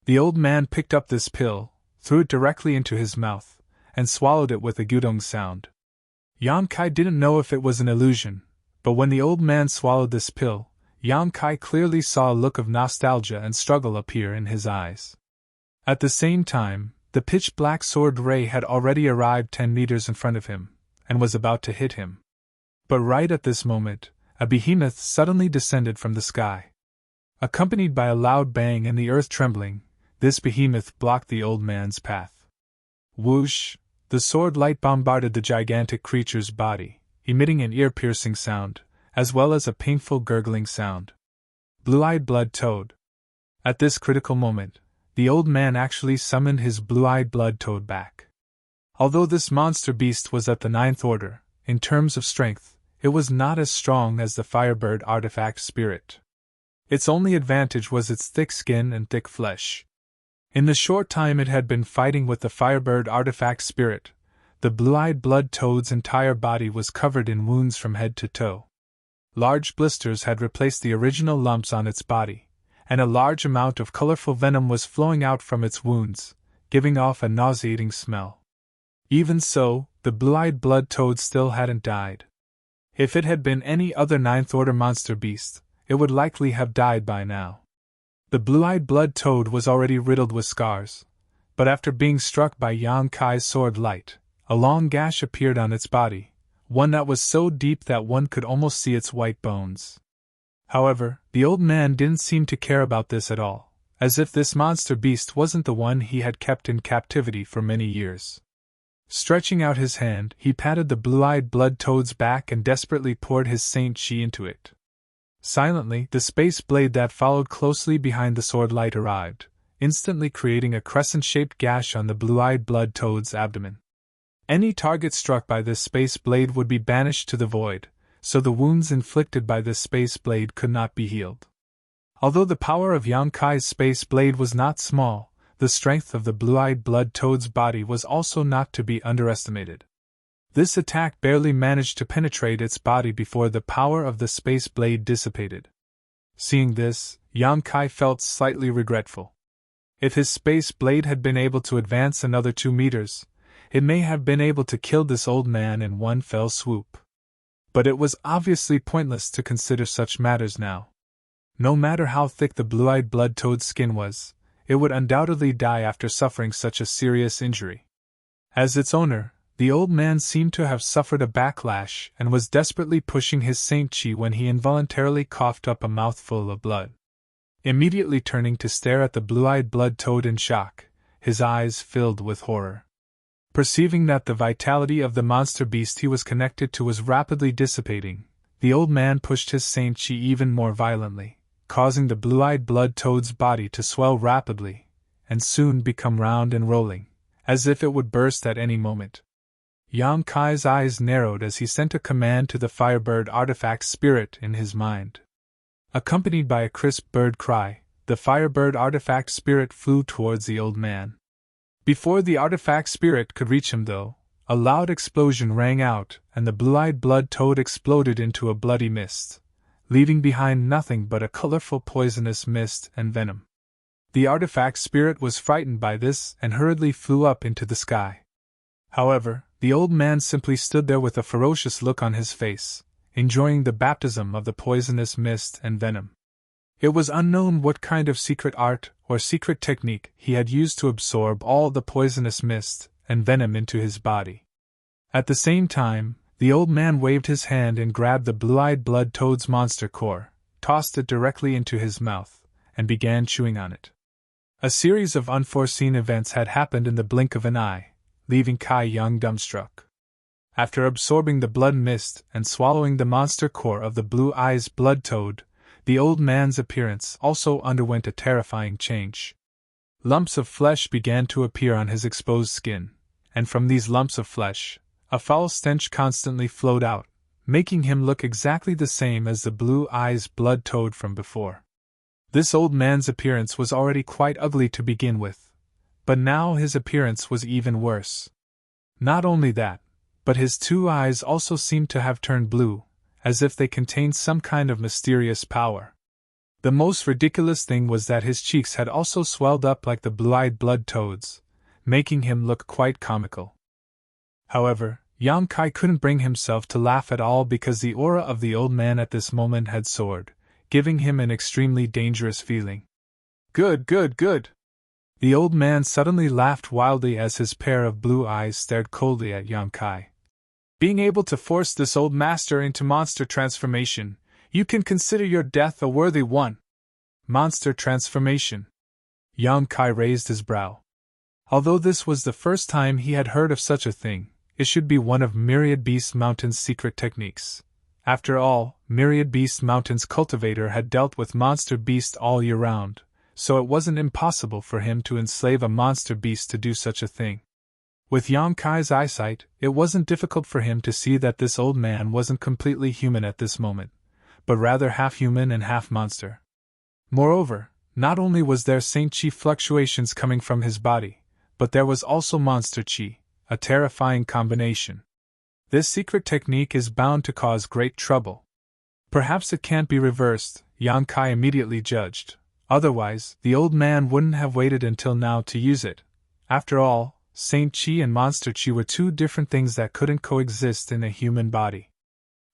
The old man picked up this pill, threw it directly into his mouth, and swallowed it with a gudong sound. Yang Kai didn't know if it was an illusion, but when the old man swallowed this pill, Yang Kai clearly saw a look of nostalgia and struggle appear in his eyes. At the same time, the pitch-black sword ray had already arrived 10 meters in front of him, and was about to hit him. But right at this moment, a behemoth suddenly descended from the sky. Accompanied by a loud bang and the earth trembling, this behemoth blocked the old man's path. Whoosh! The sword light bombarded the gigantic creature's body, emitting an ear-piercing sound, as well as a painful gurgling sound. Blue-eyed blood toad. At this critical moment, the old man actually summoned his blue-eyed blood toad back. Although this monster beast was at the 9th order, in terms of strength, it was not as strong as the Firebird artifact spirit. Its only advantage was its thick skin and thick flesh. In the short time it had been fighting with the Firebird artifact spirit, the blue-eyed blood toad's entire body was covered in wounds from head to toe. Large blisters had replaced the original lumps on its body, and a large amount of colorful venom was flowing out from its wounds, giving off a nauseating smell. Even so, the blue-eyed blood toad still hadn't died. If it had been any other 9th order monster beast, it would likely have died by now. The blue-eyed blood toad was already riddled with scars, but after being struck by Yang Kai's sword light, a long gash appeared on its body, one that was so deep that one could almost see its white bones. However, the old man didn't seem to care about this at all, as if this monster beast wasn't the one he had kept in captivity for many years. Stretching out his hand, he patted the blue-eyed blood toad's back and desperately poured his Saint Chi into it. Silently, the space blade that followed closely behind the sword light arrived, instantly creating a crescent-shaped gash on the blue-eyed blood toad's abdomen. Any target struck by this space blade would be banished to the void, so the wounds inflicted by this space blade could not be healed. Although the power of Yang Kai's space blade was not small, the strength of the blue-eyed blood toad's body was also not to be underestimated. This attack barely managed to penetrate its body before the power of the space blade dissipated. Seeing this, Yang Kai felt slightly regretful. If his space blade had been able to advance another 2 meters, it may have been able to kill this old man in one fell swoop. But it was obviously pointless to consider such matters now. No matter how thick the blue-eyed blood toad's skin was, it would undoubtedly die after suffering such a serious injury. As its owner, the old man seemed to have suffered a backlash and was desperately pushing his Saint Chi when he involuntarily coughed up a mouthful of blood. Immediately turning to stare at the blue-eyed blood toad in shock, his eyes filled with horror. Perceiving that the vitality of the monster beast he was connected to was rapidly dissipating, the old man pushed his Saint Chi even more violently, causing the blue-eyed blood toad's body to swell rapidly, and soon become round and rolling, as if it would burst at any moment. Yang Kai's eyes narrowed as he sent a command to the Firebird artifact spirit in his mind. Accompanied by a crisp bird cry, the Firebird artifact spirit flew towards the old man. Before the artifact spirit could reach him though, a loud explosion rang out and the blue-eyed blood toad exploded into a bloody mist, leaving behind nothing but a colorful poisonous mist and venom. The artifact spirit was frightened by this and hurriedly flew up into the sky. However, the old man simply stood there with a ferocious look on his face, enjoying the baptism of the poisonous mist and venom. It was unknown what kind of secret art or secret technique he had used to absorb all the poisonous mist and venom into his body. At the same time, the old man waved his hand and grabbed the blue-eyed blood toad's monster core, tossed it directly into his mouth, and began chewing on it. A series of unforeseen events had happened in the blink of an eye, leaving Kai Young dumbstruck. After absorbing the blood mist and swallowing the monster core of the blue-eyed blood toad, the old man's appearance also underwent a terrifying change. Lumps of flesh began to appear on his exposed skin, and from these lumps of flesh, a foul stench constantly flowed out, making him look exactly the same as the blue-eyed blood toad from before. This old man's appearance was already quite ugly to begin with, but now his appearance was even worse. Not only that, but his two eyes also seemed to have turned blue, as if they contained some kind of mysterious power. The most ridiculous thing was that his cheeks had also swelled up like the blue-eyed blood toad's, making him look quite comical. However, Yang Kai couldn't bring himself to laugh at all because the aura of the old man at this moment had soared, giving him an extremely dangerous feeling. Good, good, good! The old man suddenly laughed wildly as his pair of blue eyes stared coldly at Yang Kai. Being able to force this old master into monster transformation, you can consider your death a worthy one. Monster transformation. Yang Kai raised his brow. Although this was the first time he had heard of such a thing, it should be one of Myriad Beast Mountain's secret techniques. After all, Myriad Beast Mountain's cultivator had dealt with monster beasts all year round, so it wasn't impossible for him to enslave a monster beast to do such a thing. With Yang Kai's eyesight, it wasn't difficult for him to see that this old man wasn't completely human at this moment, but rather half human and half monster. Moreover, not only was there Saint Chi fluctuations coming from his body, but there was also monster chi, a terrifying combination. This secret technique is bound to cause great trouble. Perhaps it can't be reversed, Yang Kai immediately judged. Otherwise, the old man wouldn't have waited until now to use it. After all, Saint Chi and Monster Chi were two different things that couldn't coexist in a human body.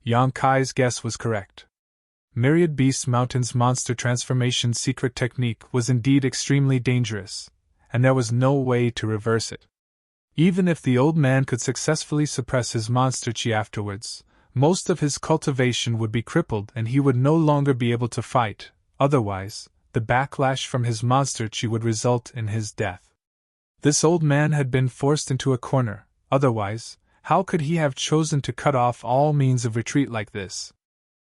Yang Kai's guess was correct. Myriad Beast Mountain's monster transformation secret technique was indeed extremely dangerous, and there was no way to reverse it. Even if the old man could successfully suppress his Monster Chi afterwards, most of his cultivation would be crippled and he would no longer be able to fight. Otherwise, the backlash from his Monster Chi would result in his death. This old man had been forced into a corner, otherwise, how could he have chosen to cut off all means of retreat like this?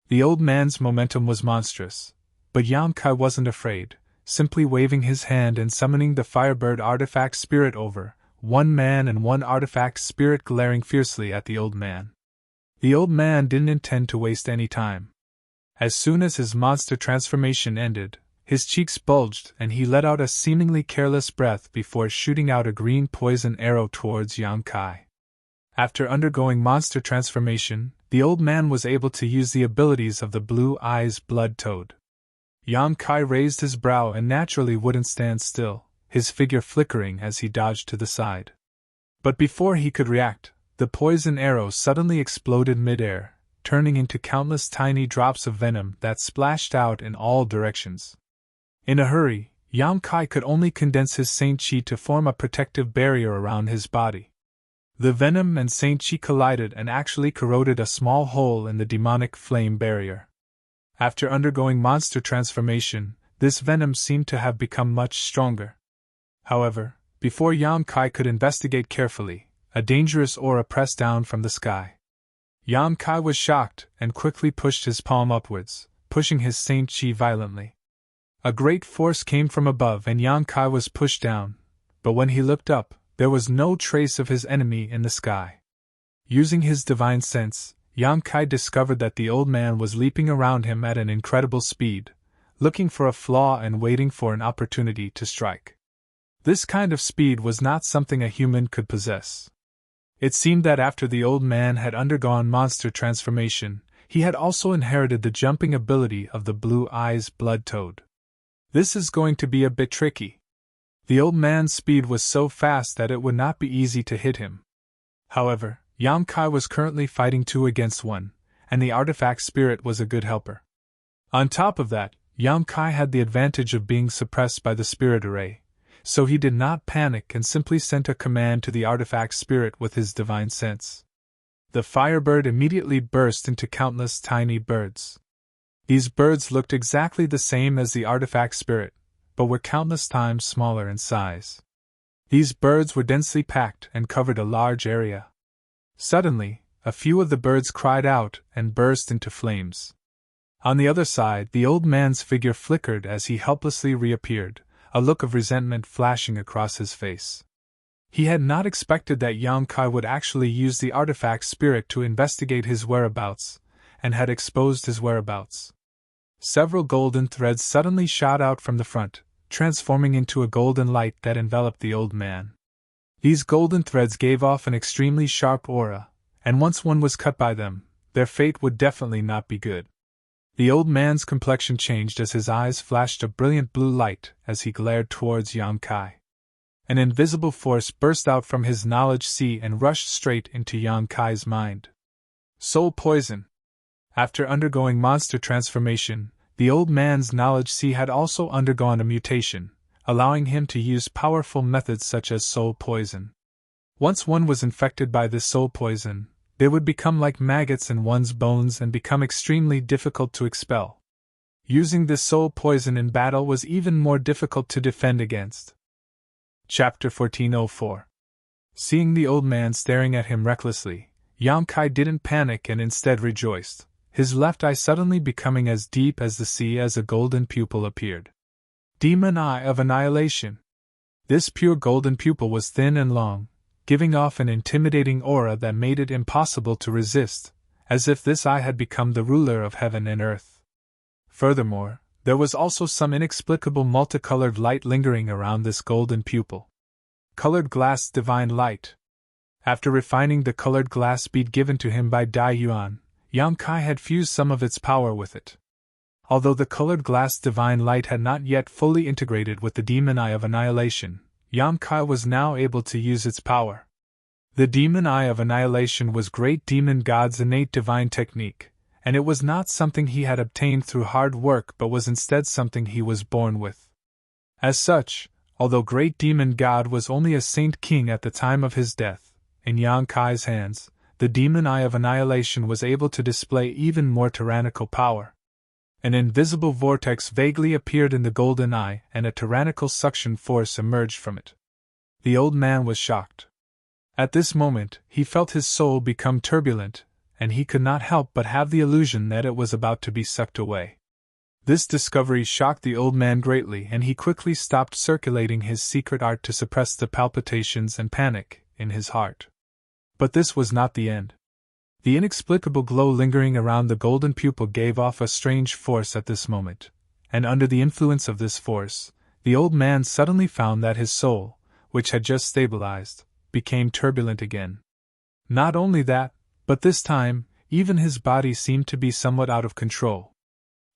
The old man's momentum was monstrous, but Yang Kai wasn't afraid, simply waving his hand and summoning the Firebird artifact spirit over, one man and one artifact spirit glaring fiercely at the old man. The old man didn't intend to waste any time. As soon as his monster transformation ended, his cheeks bulged and he let out a seemingly careless breath before shooting out a green poison arrow towards Yang Kai. After undergoing monster transformation, the old man was able to use the abilities of the blue-eyed blood toad. Yang Kai raised his brow and naturally wouldn't stand still, his figure flickering as he dodged to the side. But before he could react, the poison arrow suddenly exploded mid-air, turning into countless tiny drops of venom that splashed out in all directions. In a hurry, Yang Kai could only condense his Saint Chi to form a protective barrier around his body. The venom and Saint Chi collided and actually corroded a small hole in the demonic flame barrier. After undergoing monster transformation, this venom seemed to have become much stronger. However, before Yang Kai could investigate carefully, a dangerous aura pressed down from the sky. Yang Kai was shocked and quickly pushed his palm upwards, pushing his Saint Chi violently. A great force came from above and Yang Kai was pushed down, but when he looked up, there was no trace of his enemy in the sky. Using his divine sense, Yang Kai discovered that the old man was leaping around him at an incredible speed, looking for a flaw and waiting for an opportunity to strike. This kind of speed was not something a human could possess. It seemed that after the old man had undergone monster transformation, he had also inherited the jumping ability of the blue-eyed blood toad. This is going to be a bit tricky. The old man's speed was so fast that it would not be easy to hit him. However, Yang Kai was currently fighting 2 against 1, and the artifact spirit was a good helper. On top of that, Yang Kai had the advantage of being suppressed by the spirit array, so he did not panic and simply sent a command to the artifact spirit with his divine sense. The firebird immediately burst into countless tiny birds. These birds looked exactly the same as the artifact spirit, but were countless times smaller in size. These birds were densely packed and covered a large area. Suddenly, a few of the birds cried out and burst into flames. On the other side, the old man's figure flickered as he helplessly reappeared, a look of resentment flashing across his face. He had not expected that Yang Kai would actually use the artifact spirit to investigate his whereabouts, and had exposed his whereabouts. Several golden threads suddenly shot out from the front, transforming into a golden light that enveloped the old man. These golden threads gave off an extremely sharp aura, and once one was cut by them, their fate would definitely not be good. The old man's complexion changed as his eyes flashed a brilliant blue light as he glared towards Yang Kai. An invisible force burst out from his knowledge sea and rushed straight into Yang Kai's mind. Soul poison. After undergoing monster transformation, the old man's knowledge sea had also undergone a mutation, allowing him to use powerful methods such as soul poison. Once one was infected by this soul poison, they would become like maggots in one's bones and become extremely difficult to expel. Using this soul poison in battle was even more difficult to defend against. Chapter 1404. Seeing the old man staring at him recklessly, Yang Kai didn't panic and instead rejoiced, his left eye suddenly becoming as deep as the sea as a golden pupil appeared. Demon Eye of Annihilation. This pure golden pupil was thin and long, giving off an intimidating aura that made it impossible to resist, as if this eye had become the ruler of heaven and earth. Furthermore, there was also some inexplicable multicolored light lingering around this golden pupil. Colored glass divine light. After refining the colored glass bead given to him by Dai Yuan, Yang Kai had fused some of its power with it. Although the colored glass divine light had not yet fully integrated with the demon eye of annihilation, Yang Kai was now able to use its power. The demon eye of annihilation was great demon god's innate divine technique, and it was not something he had obtained through hard work but was instead something he was born with. As such, although great demon god was only a saint king at the time of his death, in Yang Kai's hands, the demon eye of annihilation was able to display even more tyrannical power. An invisible vortex vaguely appeared in the golden eye and a tyrannical suction force emerged from it. The old man was shocked. At this moment, he felt his soul become turbulent, and he could not help but have the illusion that it was about to be sucked away. This discovery shocked the old man greatly, and he quickly stopped circulating his secret art to suppress the palpitations and panic in his heart. But this was not the end. The inexplicable glow lingering around the golden pupil gave off a strange force at this moment, and under the influence of this force, the old man suddenly found that his soul, which had just stabilized, became turbulent again. Not only that, but this time, even his body seemed to be somewhat out of control.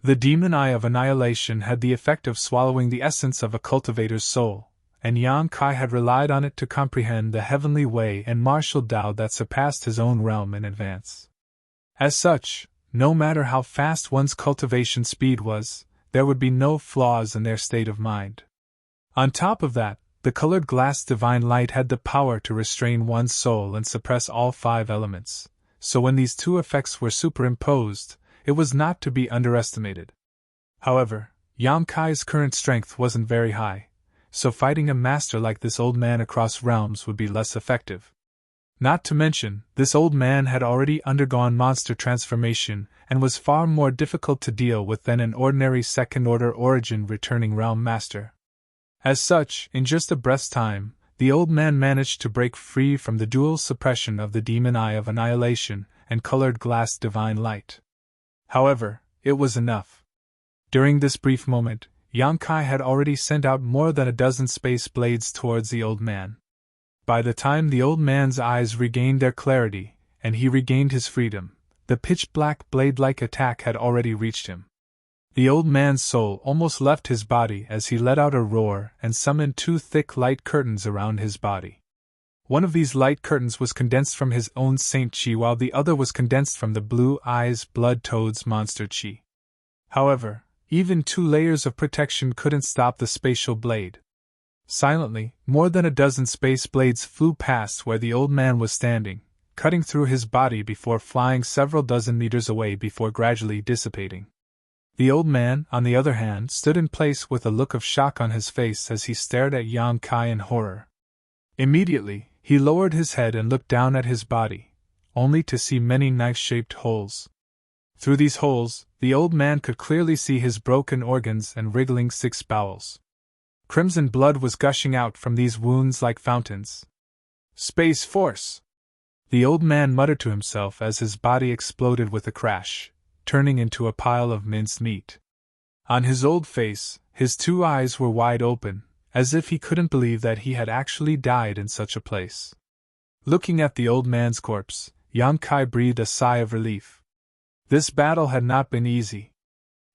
The demon eye of annihilation had the effect of swallowing the essence of a cultivator's soul, and Yang Kai had relied on it to comprehend the heavenly way and martial Tao that surpassed his own realm in advance. As such, no matter how fast one's cultivation speed was, there would be no flaws in their state of mind. On top of that, the colored glass divine light had the power to restrain one's soul and suppress all 5 elements, so when these 2 effects were superimposed, it was not to be underestimated. However, Yang Kai's current strength wasn't very high, so fighting a master like this old man across realms would be less effective. Not to mention, this old man had already undergone monster transformation and was far more difficult to deal with than an ordinary second-order origin returning realm master. As such, in just a breath's time, the old man managed to break free from the dual suppression of the demon eye of annihilation and colored glass divine light. However, it was enough. During this brief moment, Yang Kai had already sent out more than a dozen space blades towards the old man. By the time the old man's eyes regained their clarity, and he regained his freedom, the pitch-black blade-like attack had already reached him. The old man's soul almost left his body as he let out a roar and summoned 2 thick light curtains around his body. One of these light curtains was condensed from his own Saint Chi, while the other was condensed from the Blue Eyes Blood Toad's monster Chi. However, even 2 layers of protection couldn't stop the spatial blade. Silently, more than a dozen space blades flew past where the old man was standing, cutting through his body before flying several dozen meters away before gradually dissipating. The old man, on the other hand, stood in place with a look of shock on his face as he stared at Yang Kai in horror. Immediately, he lowered his head and looked down at his body, only to see many knife-shaped holes. Through these holes, the old man could clearly see his broken organs and wriggling 6 bowels. Crimson blood was gushing out from these wounds like fountains. Space Force! The old man muttered to himself as his body exploded with a crash, turning into a pile of minced meat. On his old face, his 2 eyes were wide open, as if he couldn't believe that he had actually died in such a place. Looking at the old man's corpse, Yang Kai breathed a sigh of relief. This battle had not been easy.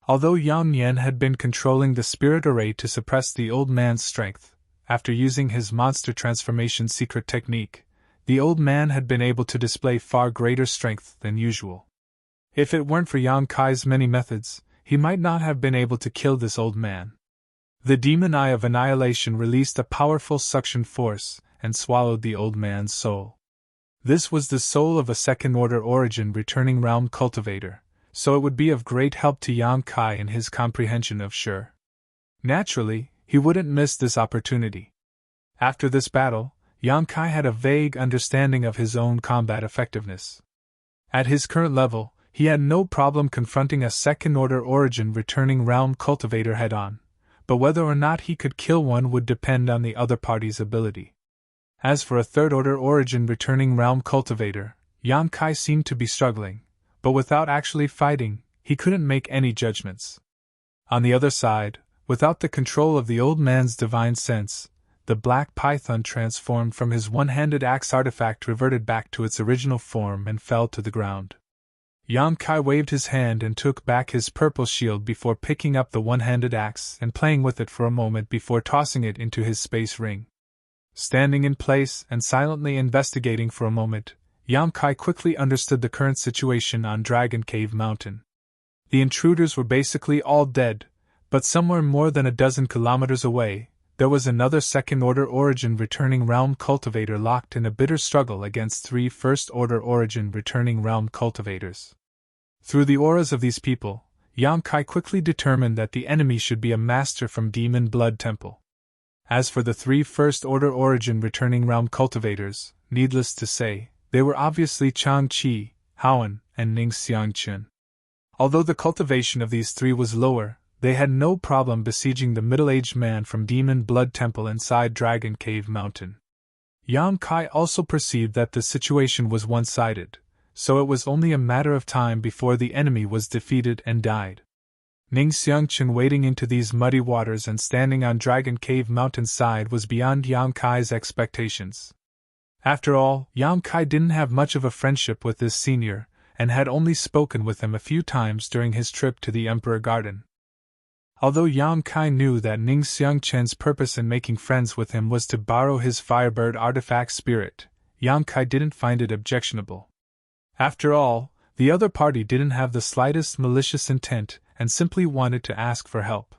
Although Yang Yen had been controlling the spirit array to suppress the old man's strength, after using his monster transformation secret technique, the old man had been able to display far greater strength than usual. If it weren't for Yang Kai's many methods, he might not have been able to kill this old man. The demon eye of annihilation released a powerful suction force and swallowed the old man's soul. This was the soul of a second-order origin returning realm cultivator, so it would be of great help to Yang Kai in his comprehension of Sure. Naturally, he wouldn't miss this opportunity. After this battle, Yang Kai had a vague understanding of his own combat effectiveness. At his current level, he had no problem confronting a second-order origin returning realm cultivator head-on, but whether or not he could kill one would depend on the other party's ability. As for a third-order origin returning realm cultivator, Yang Kai seemed to be struggling, but without actually fighting, he couldn't make any judgments. On the other side, without the control of the old man's divine sense, the black python transformed from his one-handed axe artifact reverted back to its original form and fell to the ground. Yang Kai waved his hand and took back his purple shield before picking up the one-handed axe and playing with it for a moment before tossing it into his space ring. Standing in place and silently investigating for a moment, Yang Kai quickly understood the current situation on Dragon Cave Mountain. The intruders were basically all dead, but somewhere more than a dozen kilometers away, there was another second-order origin returning realm cultivator locked in a bitter struggle against 3 first-order origin returning realm cultivators. Through the auras of these people, Yang Kai quickly determined that the enemy should be a master from Demon Blood Temple. As for the 3 first-order origin returning realm cultivators, needless to say, they were obviously Chang Qi, Haoan, and Ning Xiangqun. Although the cultivation of these 3 was lower, they had no problem besieging the middle-aged man from Demon Blood Temple inside Dragon Cave Mountain. Yang Kai also perceived that the situation was one-sided, so it was only a matter of time before the enemy was defeated and died. Ning Xiangqun wading into these muddy waters and standing on Dragon Cave Mountain's side was beyond Yang Kai's expectations. After all, Yang Kai didn't have much of a friendship with this senior, and had only spoken with him a few times during his trip to the Emperor Garden. Although Yang Kai knew that Ning Xiangqun's purpose in making friends with him was to borrow his Firebird artifact spirit, Yang Kai didn't find it objectionable. After all, the other party didn't have the slightest malicious intent and simply wanted to ask for help.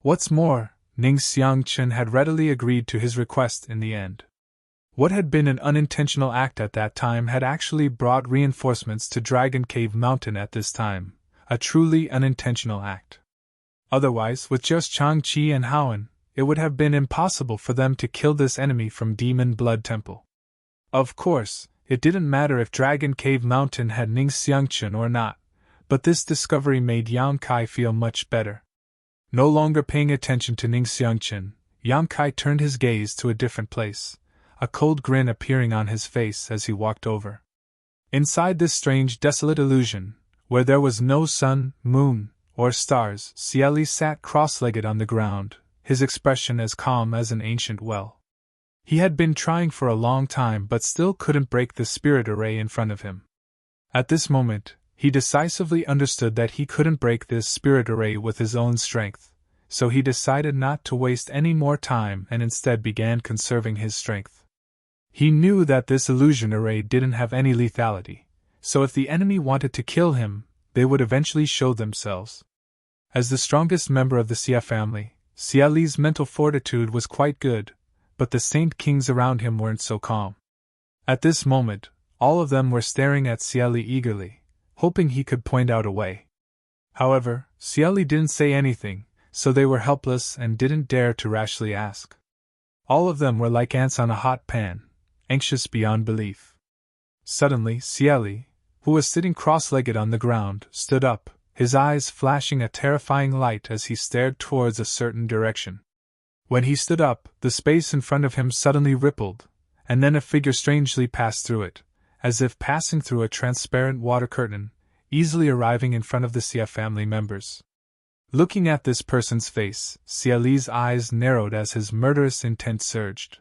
What's more, Ning Xiangqun had readily agreed to his request in the end. What had been an unintentional act at that time had actually brought reinforcements to Dragon Cave Mountain at this time, a truly unintentional act. Otherwise, with just Chang Qi and Haoan, it would have been impossible for them to kill this enemy from Demon Blood Temple. Of course, it didn't matter if Dragon Cave Mountain had Ning Xiangqun or not, but this discovery made Yang Kai feel much better. No longer paying attention to Ning Xiangqun, Yang Kai turned his gaze to a different place, a cold grin appearing on his face as he walked over. Inside this strange, desolate illusion, where there was no sun, moon, or stars, Cieli sat cross-legged on the ground, his expression as calm as an ancient well. He had been trying for a long time but still couldn't break the spirit array in front of him. At this moment, he decisively understood that he couldn't break this spirit array with his own strength, so he decided not to waste any more time and instead began conserving his strength. He knew that this illusion array didn't have any lethality, so if the enemy wanted to kill him, they would eventually show themselves. As the strongest member of the Xia family, Xia Li's mental fortitude was quite good, but the Saint Kings around him weren't so calm. At this moment, all of them were staring at Xia Li eagerly, hoping he could point out a way. However, Xia Li didn't say anything, so they were helpless and didn't dare to rashly ask. All of them were like ants on a hot pan, anxious beyond belief. Suddenly, Xia Li, who was sitting cross-legged on the ground, stood up, his eyes flashing a terrifying light as he stared towards a certain direction. When he stood up, the space in front of him suddenly rippled, and then a figure strangely passed through it, as if passing through a transparent water curtain, easily arriving in front of the Xia family members. Looking at this person's face, Xia Li's eyes narrowed as his murderous intent surged.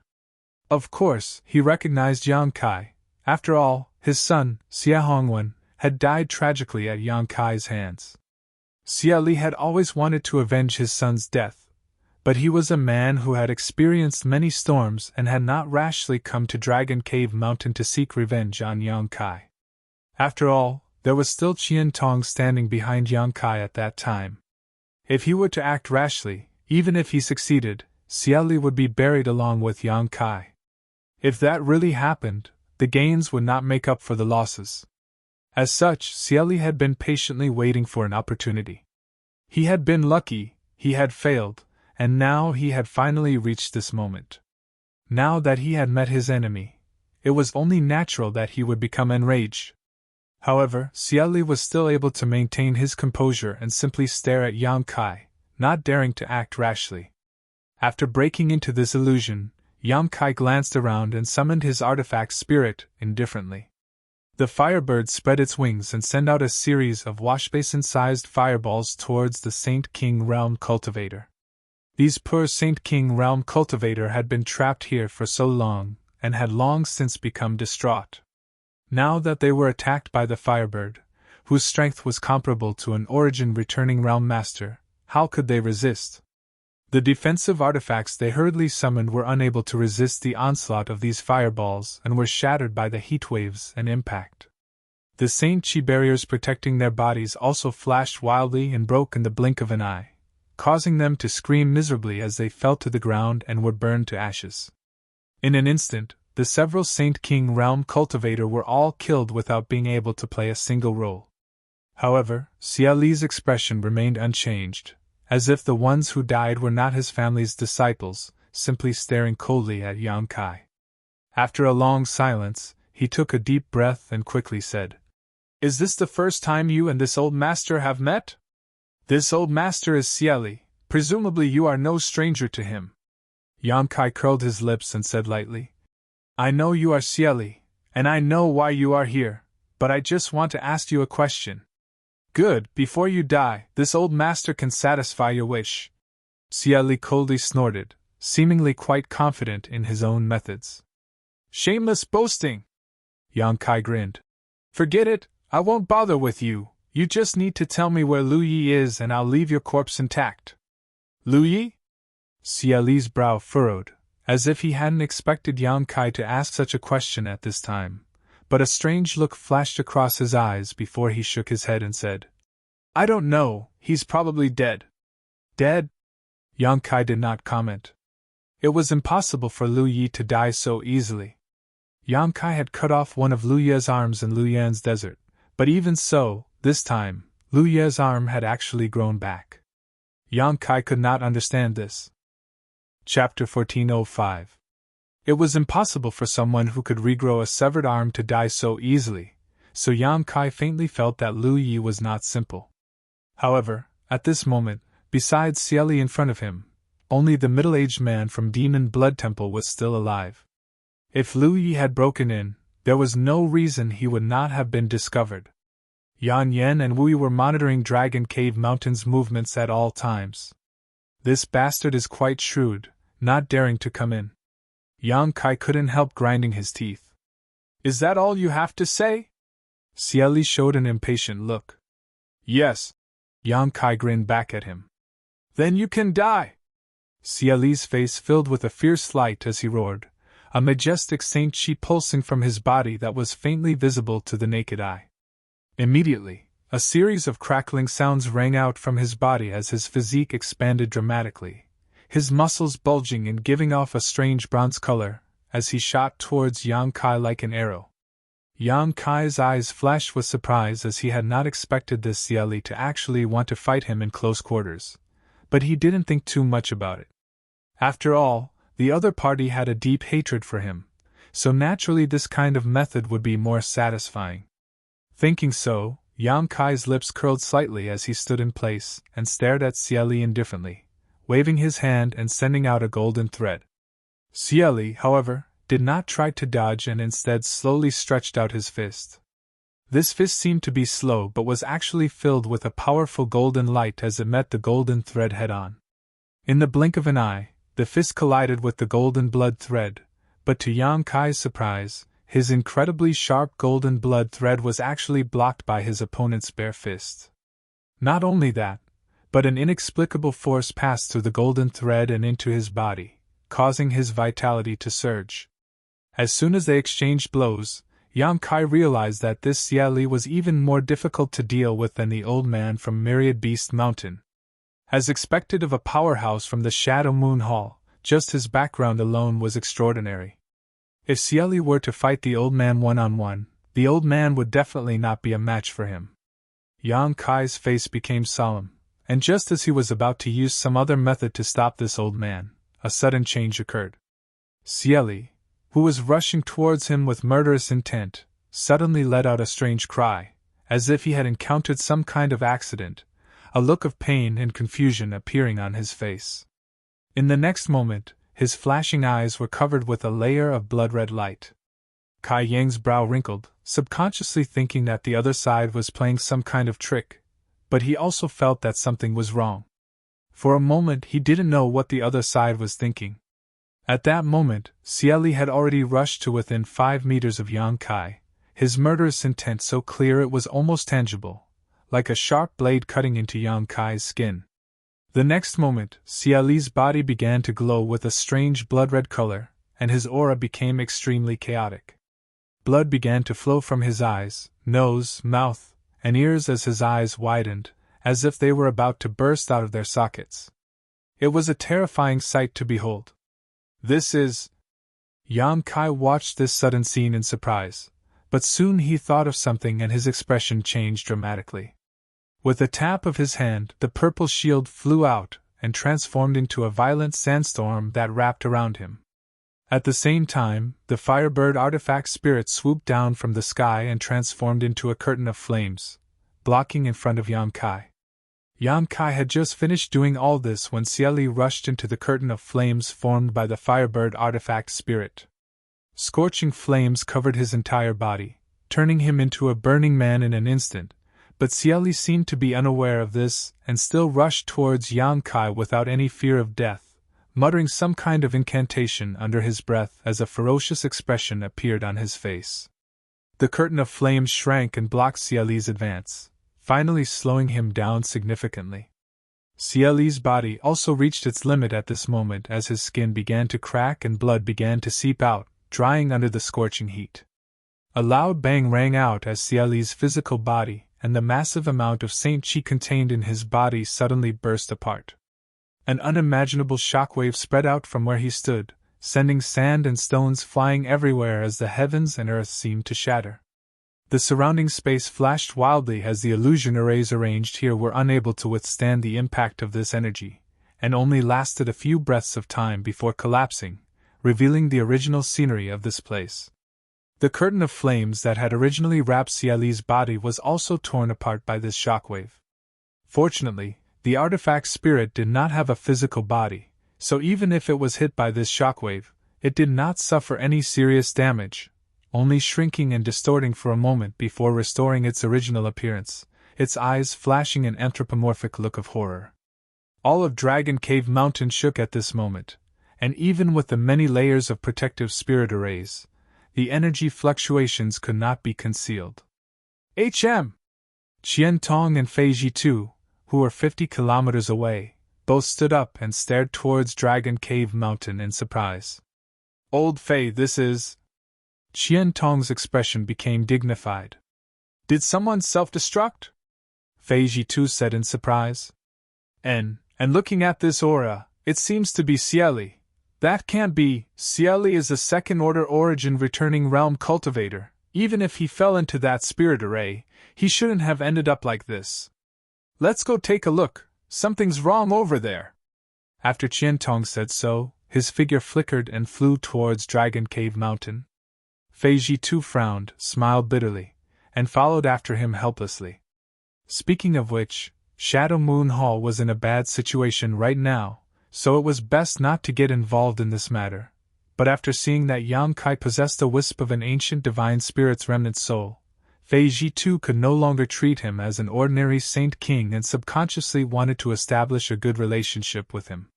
Of course, he recognized Yang Kai. After all, his son, Xia Hongwen, had died tragically at Yang Kai's hands. Xia Li had always wanted to avenge his son's death, but he was a man who had experienced many storms and had not rashly come to Dragon Cave Mountain to seek revenge on Yang Kai. After all, there was still Qian Tong standing behind Yang Kai at that time. If he were to act rashly, even if he succeeded, Xia Li would be buried along with Yang Kai. If that really happened, the gains would not make up for the losses. As such, Xia Li had been patiently waiting for an opportunity. He had been lucky, he had failed, and now he had finally reached this moment. Now that he had met his enemy, it was only natural that he would become enraged. However, Xia Li was still able to maintain his composure and simply stare at Yang Kai, not daring to act rashly. After breaking into this illusion, Yang Kai glanced around and summoned his artifact spirit indifferently. The firebird spread its wings and sent out a series of washbasin-sized fireballs towards the Saint King Realm Cultivator. These poor Saint King Realm Cultivator had been trapped here for so long, and had long since become distraught. Now that they were attacked by the Firebird, whose strength was comparable to an origin-returning Realm Master, how could they resist? The defensive artifacts they hurriedly summoned were unable to resist the onslaught of these fireballs and were shattered by the heat waves and impact. The Saint Chi barriers protecting their bodies also flashed wildly and broke in the blink of an eye, causing them to scream miserably as they fell to the ground and were burned to ashes. In an instant, the several Saint King Realm Cultivator were all killed without being able to play a single role. However, Xia Li's expression remained unchanged, as if the ones who died were not his family's disciples, simply staring coldly at Yang Kai. After a long silence, he took a deep breath and quickly said, "Is this the first time you and this old master have met? This old master is Xia Li. Presumably you are no stranger to him." Yang Kai curled his lips and said lightly, "I know you are Xia Li, and I know why you are here, but I just want to ask you a question." "Good, before you die, this old master can satisfy your wish." Xia Li coldly snorted, seemingly quite confident in his own methods. "Shameless boasting!" Yang Kai grinned. "Forget it, I won't bother with you, you just need to tell me where Lu Yi is and I'll leave your corpse intact." "Lu Yi?" Xia Li's brow furrowed, as if he hadn't expected Yang Kai to ask such a question at this time, but a strange look flashed across his eyes before he shook his head and said, "I don't know, he's probably dead." "Dead?" Yang Kai did not comment. It was impossible for Lu Yi to die so easily. Yang Kai had cut off one of Lu Ye's arms in Lu Yan's desert, but even so, this time, Lu Ye's arm had actually grown back. Yang Kai could not understand this. Chapter 1405. It was impossible for someone who could regrow a severed arm to die so easily, so Yang Kai faintly felt that Lu Yi was not simple. However, at this moment, besides Xia Li in front of him, only the middle-aged man from Demon Blood Temple was still alive. If Lu Yi had broken in, there was no reason he would not have been discovered. Yan Yan and Wu Yi were monitoring Dragon Cave Mountain's movements at all times. "This bastard is quite shrewd, not daring to come in." Yang Kai couldn't help grinding his teeth. "Is that all you have to say?" Xia Li showed an impatient look. "Yes." Yang Kai grinned back at him. "Then you can die." Xia Li's face filled with a fierce light as he roared, a majestic saint chi pulsing from his body that was faintly visible to the naked eye. Immediately, a series of crackling sounds rang out from his body as his physique expanded dramatically, his muscles bulging and giving off a strange bronze color, as he shot towards Yang Kai like an arrow. Yang Kai's eyes flashed with surprise as he had not expected this Xiali to actually want to fight him in close quarters, but he didn't think too much about it. After all, the other party had a deep hatred for him, so naturally this kind of method would be more satisfying. Thinking so, Yang Kai's lips curled slightly as he stood in place and stared at Xiali indifferently, waving his hand and sending out a golden thread. Xiali, however, did not try to dodge and instead slowly stretched out his fist. This fist seemed to be slow but was actually filled with a powerful golden light as it met the golden thread head-on. In the blink of an eye, the fist collided with the golden blood thread, but to Yang Kai's surprise, his incredibly sharp golden blood thread was actually blocked by his opponent's bare fist. Not only that, but an inexplicable force passed through the golden thread and into his body, causing his vitality to surge. As soon as they exchanged blows, Yang Kai realized that this Xiali was even more difficult to deal with than the old man from Myriad Beast Mountain. As expected of a powerhouse from the Shadow Moon Hall, just his background alone was extraordinary. If Xiali were to fight the old man one-on-one, the old man would definitely not be a match for him. Yang Kai's face became solemn, and just as he was about to use some other method to stop this old man, a sudden change occurred. Xiali, who was rushing towards him with murderous intent, suddenly let out a strange cry, as if he had encountered some kind of accident, a look of pain and confusion appearing on his face. In the next moment, his flashing eyes were covered with a layer of blood-red light. Kai Yang's brow wrinkled, subconsciously thinking that the other side was playing some kind of trick, but he also felt that something was wrong. For a moment he didn't know what the other side was thinking. At that moment, Xiali had already rushed to within 5 meters of Yang Kai, his murderous intent so clear it was almost tangible, like a sharp blade cutting into Yang Kai's skin. The next moment, Xiali's body began to glow with a strange blood-red color, and his aura became extremely chaotic. Blood began to flow from his eyes, nose, mouth, and ears as his eyes widened, as if they were about to burst out of their sockets. It was a terrifying sight to behold. This is... Yang Kai watched this sudden scene in surprise, but soon he thought of something and his expression changed dramatically. With a tap of his hand, the purple shield flew out and transformed into a violent sandstorm that wrapped around him. At the same time, the Firebird artifact spirit swooped down from the sky and transformed into a curtain of flames, blocking in front of Yang Kai. Yang Kai had just finished doing all this when Xiali rushed into the curtain of flames formed by the Firebird artifact spirit. Scorching flames covered his entire body, turning him into a burning man in an instant, but Xiali seemed to be unaware of this and still rushed towards Yang Kai without any fear of death, muttering some kind of incantation under his breath as a ferocious expression appeared on his face. The curtain of flames shrank and blocked Xiali's advance, finally slowing him down significantly. Xiali's body also reached its limit at this moment as his skin began to crack and blood began to seep out, drying under the scorching heat. A loud bang rang out as Xiali's physical body and the massive amount of Saint Chi contained in his body suddenly burst apart. An unimaginable shockwave spread out from where he stood, sending sand and stones flying everywhere as the heavens and earth seemed to shatter. The surrounding space flashed wildly as the illusion arrays arranged here were unable to withstand the impact of this energy, and only lasted a few breaths of time before collapsing, revealing the original scenery of this place. The curtain of flames that had originally wrapped Xiali's body was also torn apart by this shockwave. Fortunately, the artifact spirit did not have a physical body, so even if it was hit by this shockwave, it did not suffer any serious damage, only shrinking and distorting for a moment before restoring its original appearance, its eyes flashing an anthropomorphic look of horror. All of Dragon Cave Mountain shook at this moment, and even with the many layers of protective spirit arrays, the energy fluctuations could not be concealed. Hm! Qian Tong and Fei Ji too, who were 50 kilometers away, both stood up and stared towards Dragon Cave Mountain in surprise. Old Fei, this is. Qian Tong's expression became dignified. Did someone self-destruct? Fei Jitu said in surprise. And looking at this aura, it seems to be Cieli. That can't be. Cieli is a second-order origin returning realm cultivator. Even if he fell into that spirit array, he shouldn't have ended up like this. Let's go take a look. Something's wrong over there. After Qian Tong said so, his figure flickered and flew towards Dragon Cave Mountain. Fei Jitu frowned, smiled bitterly, and followed after him helplessly. Speaking of which, Shadow Moon Hall was in a bad situation right now, so it was best not to get involved in this matter. But after seeing that Yang Kai possessed a wisp of an ancient divine spirit's remnant soul, Fei Jitu could no longer treat him as an ordinary saint king and subconsciously wanted to establish a good relationship with him.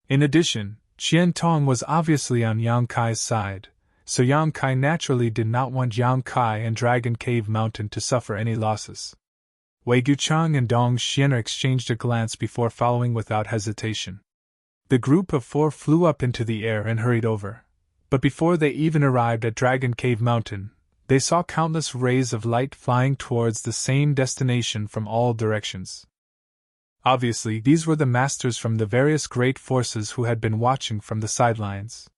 In addition, Qian Tong was obviously on Yang Kai's side, so Yang Kai naturally did not want Yang Kai and Dragon Cave Mountain to suffer any losses. Wei Guchang and Dong Xian exchanged a glance before following without hesitation. The group of four flew up into the air and hurried over, but before they even arrived at Dragon Cave Mountain, they saw countless rays of light flying towards the same destination from all directions. Obviously, these were the masters from the various great forces who had been watching from the sidelines.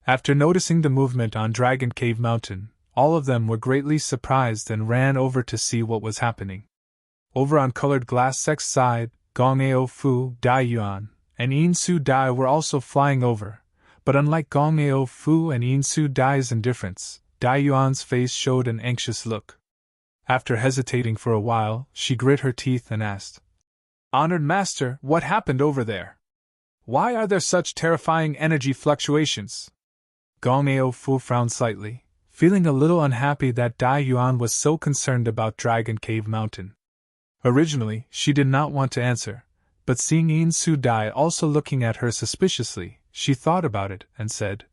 After noticing the movement on Dragon Cave Mountain, all of them were greatly surprised and ran over to see what was happening. Over on Colored Glass Sect's side, Gong Ao Fu, Dai Yuan, and Yin Su Dai were also flying over, but unlike Gong Ao Fu and Yin Su Dai's indifference, Dai Yuan's face showed an anxious look. After hesitating for a while, she grit her teeth and asked, "Honored Master, what happened over there? Why are there such terrifying energy fluctuations?" Gong Ao Fu frowned slightly, feeling a little unhappy that Dai Yuan was so concerned about Dragon Cave Mountain. Originally, she did not want to answer, but seeing Yin Su Dai also looking at her suspiciously, she thought about it and said,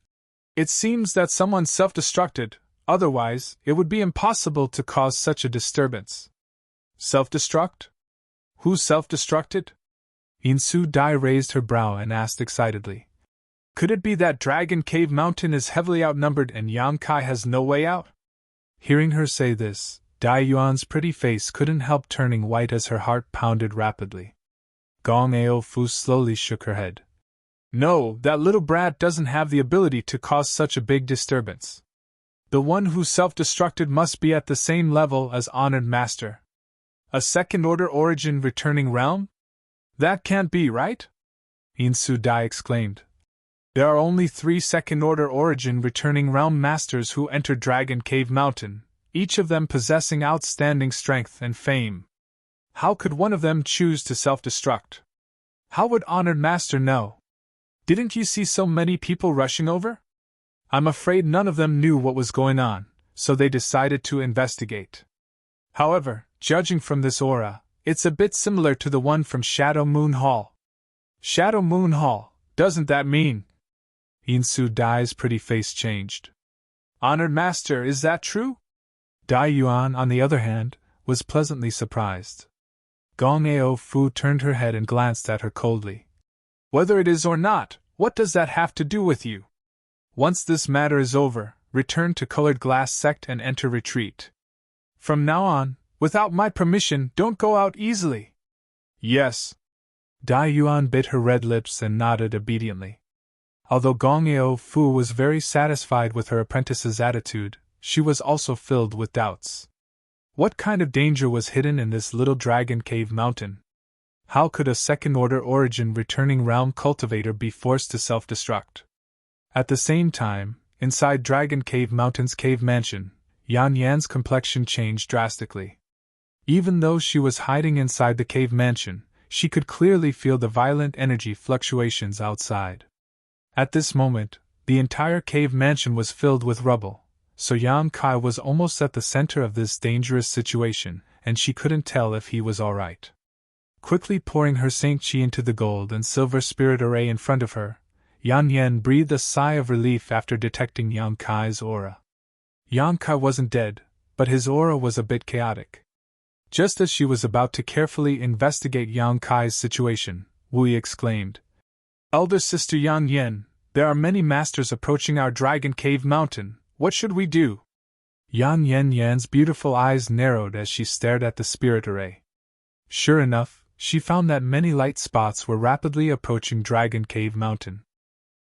"It seems that someone self-destructed, otherwise, it would be impossible to cause such a disturbance." "Self-destruct? Who self-destructed?" Yin Su Dai raised her brow and asked excitedly. "Could it be that Dragon Cave Mountain is heavily outnumbered and Yang Kai has no way out?" Hearing her say this, Dai Yuan's pretty face couldn't help turning white as her heart pounded rapidly. Gong Ao Fu slowly shook her head. "No, that little brat doesn't have the ability to cause such a big disturbance. The one who self-destructed must be at the same level as Honored Master. A second-order origin returning realm? That can't be, right?" Yin Su Dai exclaimed. "There are only 3 second-order origin returning realm masters who entered Dragon Cave Mountain, each of them possessing outstanding strength and fame. How could one of them choose to self-destruct? How would Honored Master know? Didn't you see so many people rushing over? I'm afraid none of them knew what was going on, so they decided to investigate. However, judging from this aura, it's a bit similar to the one from Shadow Moon Hall." "Shadow Moon Hall, doesn't that mean?" Yin Su Dai's pretty face changed. "Honored Master, is that true?" Dai Yuan, on the other hand, was pleasantly surprised. Gong Ao Fu turned her head and glanced at her coldly. "Whether it is or not, what does that have to do with you? Once this matter is over, return to Colored Glass Sect and enter retreat. From now on, without my permission, don't go out easily." "Yes." Dai Yuan bit her red lips and nodded obediently. Although Gong Ao Fu was very satisfied with her apprentice's attitude, she was also filled with doubts. What kind of danger was hidden in this little Dragon Cave Mountain? How could a second-order origin returning realm cultivator be forced to self-destruct? At the same time, inside Dragon Cave Mountain's cave mansion, Yan Yan's complexion changed drastically. Even though she was hiding inside the cave mansion, she could clearly feel the violent energy fluctuations outside. At this moment, the entire cave mansion was filled with rubble, so Yang Kai was almost at the center of this dangerous situation, and she couldn't tell if he was alright. Quickly pouring her Saint Qi into the gold and silver spirit array in front of her, Yan Yan breathed a sigh of relief after detecting Yang Kai's aura. Yang Kai wasn't dead, but his aura was a bit chaotic. Just as she was about to carefully investigate Yang Kai's situation, Wu Yi exclaimed, "Elder Sister Yan Yan, There are many masters approaching our Dragon Cave Mountain. What should we do? Yan Yan Yan's beautiful eyes narrowed as she stared at the spirit array. Sure enough, she found that many light spots were rapidly approaching Dragon Cave Mountain.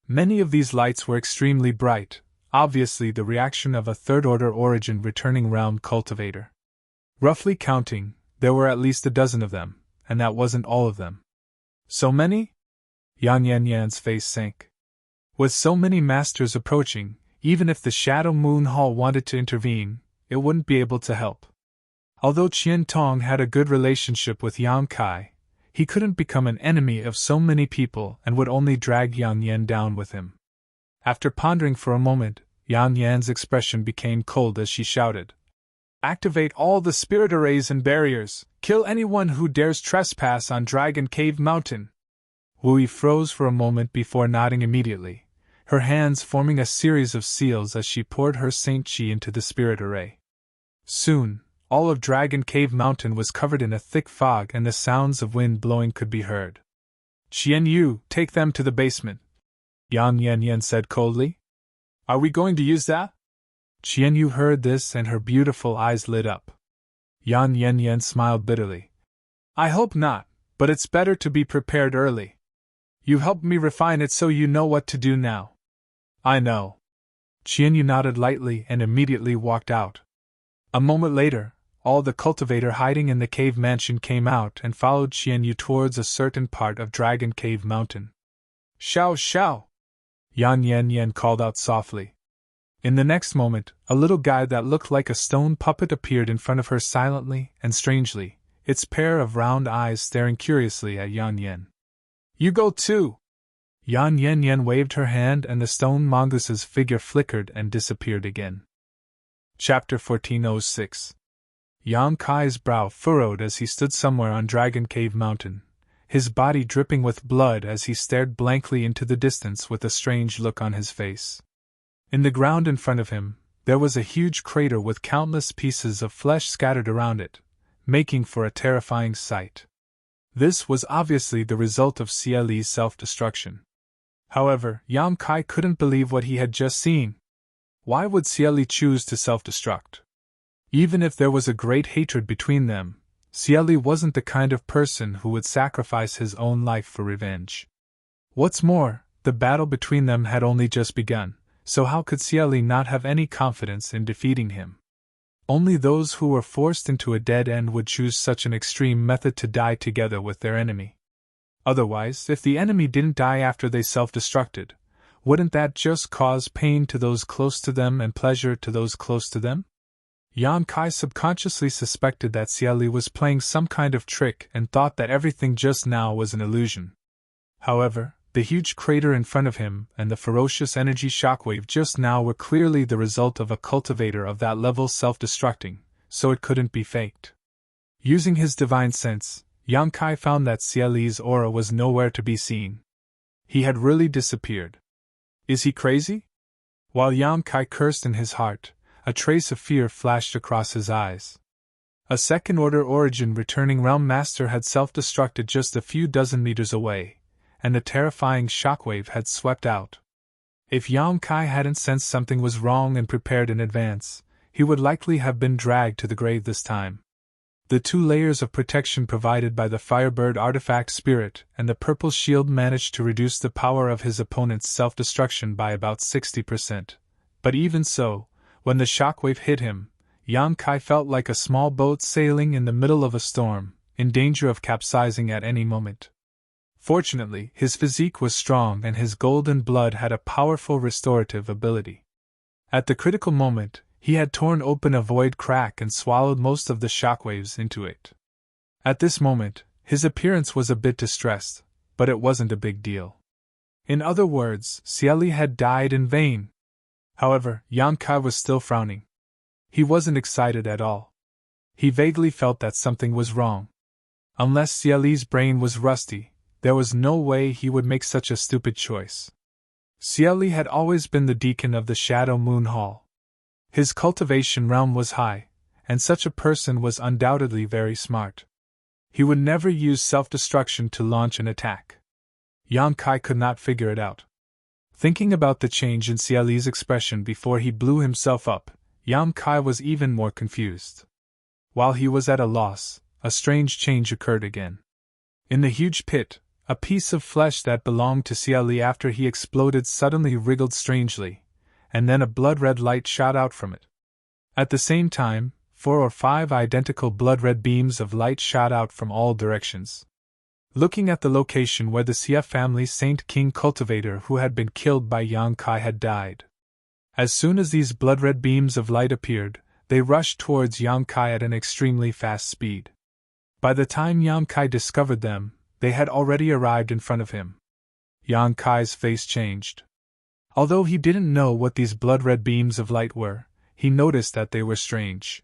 Many of these lights were extremely bright, obviously the reaction of a third-order origin returning realm cultivator. Roughly counting, there were at least a dozen of them, and that wasn't all of them. So many? Yan Yan Yan's face sank. With so many masters approaching, even if the Shadow Moon Hall wanted to intervene, it wouldn't be able to help. Although Qian Tong had a good relationship with Yang Kai, he couldn't become an enemy of so many people and would only drag Yang Yan down with him. After pondering for a moment, Yan Yan's expression became cold as she shouted, "Activate all the spirit arrays and barriers! Kill anyone who dares trespass on Dragon Cave Mountain!" Wu Yi froze for a moment before nodding immediately, her hands forming a series of seals as she poured her Saint Qi into the spirit array. Soon, all of Dragon Cave Mountain was covered in a thick fog and the sounds of wind blowing could be heard. "Qian Yu, take them to the basement," Yang Yan Yan said coldly. "Are we going to use that?" Qian Yu heard this and her beautiful eyes lit up. Yan Yan Yan smiled bitterly. "I hope not, but it's better to be prepared early. You helped me refine it so you know what to do now." "I know." Qian Yu nodded lightly and immediately walked out. A moment later, all the cultivator hiding in the cave mansion came out and followed Qian Yu towards a certain part of Dragon Cave Mountain. "Xiao Xiao!" Yan Yan Yan called out softly. In the next moment, a little guy that looked like a stone puppet appeared in front of her silently and strangely, its pair of round eyes staring curiously at Yan Yan. "You go too!" Yan Yan Yan waved her hand and the stone mongoose's figure flickered and disappeared again. Chapter 1406. Yang Kai's brow furrowed as he stood somewhere on Dragon Cave Mountain, his body dripping with blood as he stared blankly into the distance with a strange look on his face. In the ground in front of him, there was a huge crater with countless pieces of flesh scattered around it, making for a terrifying sight. This was obviously the result of Xie Li's self-destruction. However, Yang Kai couldn't believe what he had just seen. Why would Xie Li choose to self-destruct? Even if there was a great hatred between them, Xie Li wasn't the kind of person who would sacrifice his own life for revenge. What's more, the battle between them had only just begun, so how could Xie Li not have any confidence in defeating him? Only those who were forced into a dead end would choose such an extreme method to die together with their enemy. Otherwise, if the enemy didn't die after they self-destructed, wouldn't that just cause pain to those close to them and pleasure to those close to them? Yan Kai subconsciously suspected that Xie Li was playing some kind of trick and thought that everything just now was an illusion. However, the huge crater in front of him and the ferocious energy shockwave just now were clearly the result of a cultivator of that level self-destructing, so it couldn't be faked. Using his divine sense, Yang Kai found that Xie Li's aura was nowhere to be seen. He had really disappeared. Is he crazy? While Yang Kai cursed in his heart, a trace of fear flashed across his eyes. A second-order origin returning realm master had self-destructed just a few dozen meters away, and a terrifying shockwave had swept out. If Yang Kai hadn't sensed something was wrong and prepared in advance, he would likely have been dragged to the grave this time. The 2 layers of protection provided by the Firebird artifact spirit and the purple shield managed to reduce the power of his opponent's self-destruction by about 60%. But even so, when the shockwave hit him, Yang Kai felt like a small boat sailing in the middle of a storm, in danger of capsizing at any moment. Fortunately, his physique was strong and his golden blood had a powerful restorative ability. At the critical moment, he had torn open a void crack and swallowed most of the shockwaves into it. At this moment, his appearance was a bit distressed, but it wasn't a big deal. In other words, Xie Li had died in vain. However, Yang Kai was still frowning. He wasn't excited at all. He vaguely felt that something was wrong. Unless Xie Li's brain was rusty, there was no way he would make such a stupid choice. Xie Li had always been the deacon of the Shadow Moon Hall. His cultivation realm was high, and such a person was undoubtedly very smart. He would never use self-destruction to launch an attack. Yang Kai could not figure it out. Thinking about the change in Xia Li's expression before he blew himself up, Yang Kai was even more confused. While he was at a loss, a strange change occurred again. In the huge pit, a piece of flesh that belonged to Xia Li after he exploded suddenly wriggled strangely, and then a blood-red light shot out from it. At the same time, 4 or 5 identical blood-red beams of light shot out from all directions. Looking at the location where the Xia family's Saint King cultivator who had been killed by Yang Kai had died. As soon as these blood-red beams of light appeared, they rushed towards Yang Kai at an extremely fast speed. By the time Yang Kai discovered them, they had already arrived in front of him. Yang Kai's face changed. Although he didn't know what these blood-red beams of light were, he noticed that they were strange.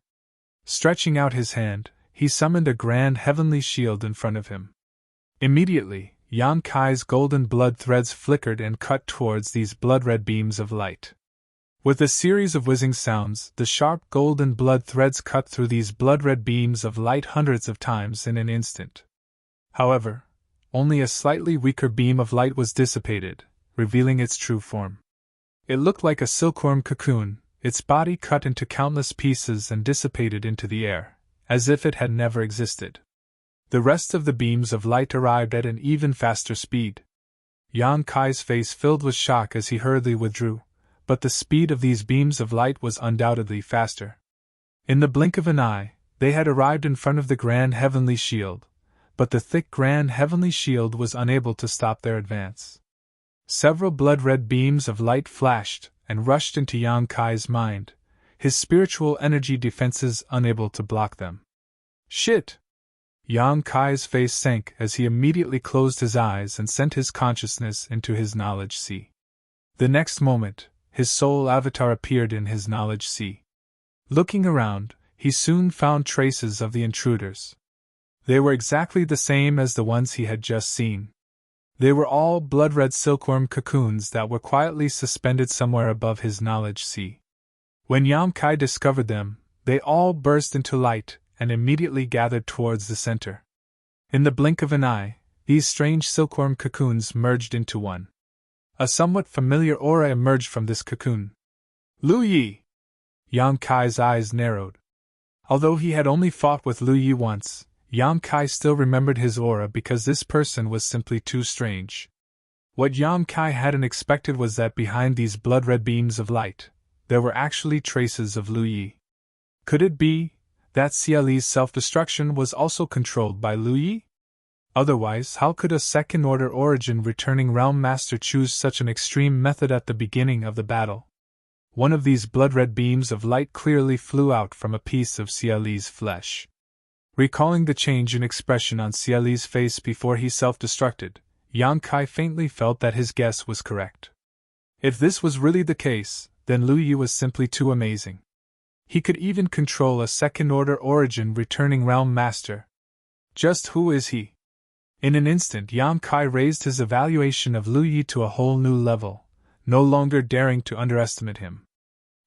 Stretching out his hand, he summoned a grand heavenly shield in front of him. Immediately, Yang Kai's golden blood threads flickered and cut towards these blood-red beams of light. With a series of whizzing sounds, the sharp golden blood threads cut through these blood-red beams of light hundreds of times in an instant. However, only a slightly weaker beam of light was dissipated, revealing its true form. It looked like a silkworm cocoon, its body cut into countless pieces and dissipated into the air, as if it had never existed. The rest of the beams of light arrived at an even faster speed. Yang Kai's face filled with shock as he hurriedly withdrew, but the speed of these beams of light was undoubtedly faster. In the blink of an eye, they had arrived in front of the grand heavenly shield, but the thick grand heavenly shield was unable to stop their advance. Several blood-red beams of light flashed and rushed into Yang Kai's mind, his spiritual energy defenses unable to block them. Shit! Yang Kai's face sank as he immediately closed his eyes and sent his consciousness into his knowledge sea. The next moment, his soul avatar appeared in his knowledge sea. Looking around, he soon found traces of the intruders. They were exactly the same as the ones he had just seen. They were all blood-red silkworm cocoons that were quietly suspended somewhere above his knowledge sea. When Yang Kai discovered them, they all burst into light and immediately gathered towards the center. In the blink of an eye, these strange silkworm cocoons merged into one. A somewhat familiar aura emerged from this cocoon. Lu Yi! Yang Kai's eyes narrowed. Although he had only fought with Lu Yi once, Yang Kai still remembered his aura because this person was simply too strange. What Yang Kai hadn't expected was that behind these blood-red beams of light, there were actually traces of Lu Yi. Could it be that Xia Li's self-destruction was also controlled by Lu Yi? Otherwise, how could a second-order origin returning realm master choose such an extreme method at the beginning of the battle? One of these blood-red beams of light clearly flew out from a piece of Xia Li's flesh. Recalling the change in expression on Xia Li's face before he self-destructed, Yang Kai faintly felt that his guess was correct. If this was really the case, then Lu Yi was simply too amazing. He could even control a second-order origin returning realm master. Just who is he? In an instant, Yang Kai raised his evaluation of Lu Yi to a whole new level, no longer daring to underestimate him.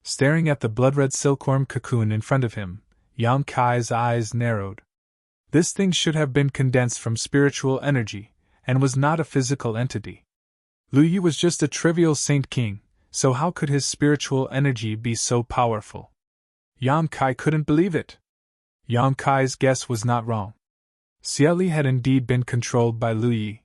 Staring at the blood-red silkworm cocoon in front of him, Yang Kai's eyes narrowed. This thing should have been condensed from spiritual energy, and was not a physical entity. Lu Yi was just a trivial Saint King, so how could his spiritual energy be so powerful? Yang Kai couldn't believe it. Yang Kai's guess was not wrong. Xia Li had indeed been controlled by Lu Yi.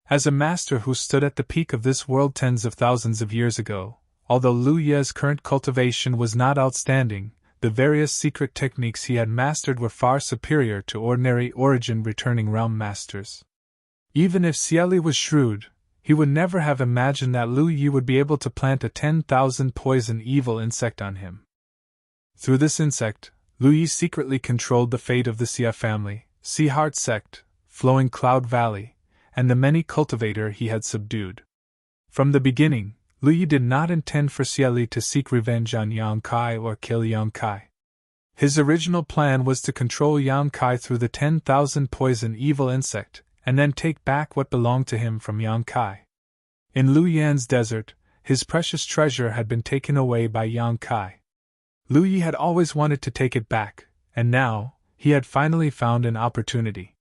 As a master who stood at the peak of this world tens of thousands of years ago, although Lu Yi's current cultivation was not outstanding, the various secret techniques he had mastered were far superior to ordinary origin returning realm masters. Even if Xia Li was shrewd, he would never have imagined that Lu Yi would be able to plant a 10,000 poison evil insect on him. Through this insect, Lu Yi secretly controlled the fate of the Xia family, Sea Heart sect, Flowing Cloud Valley, and the many cultivator he had subdued. From the beginning, Lu Yi did not intend for Xia Li to seek revenge on Yang Kai or kill Yang Kai. His original plan was to control Yang Kai through the 10,000 poison evil insect, and then take back what belonged to him from Yang Kai. In Lu Yan's desert, his precious treasure had been taken away by Yang Kai. Lu Yi had always wanted to take it back, and now, he had finally found an opportunity.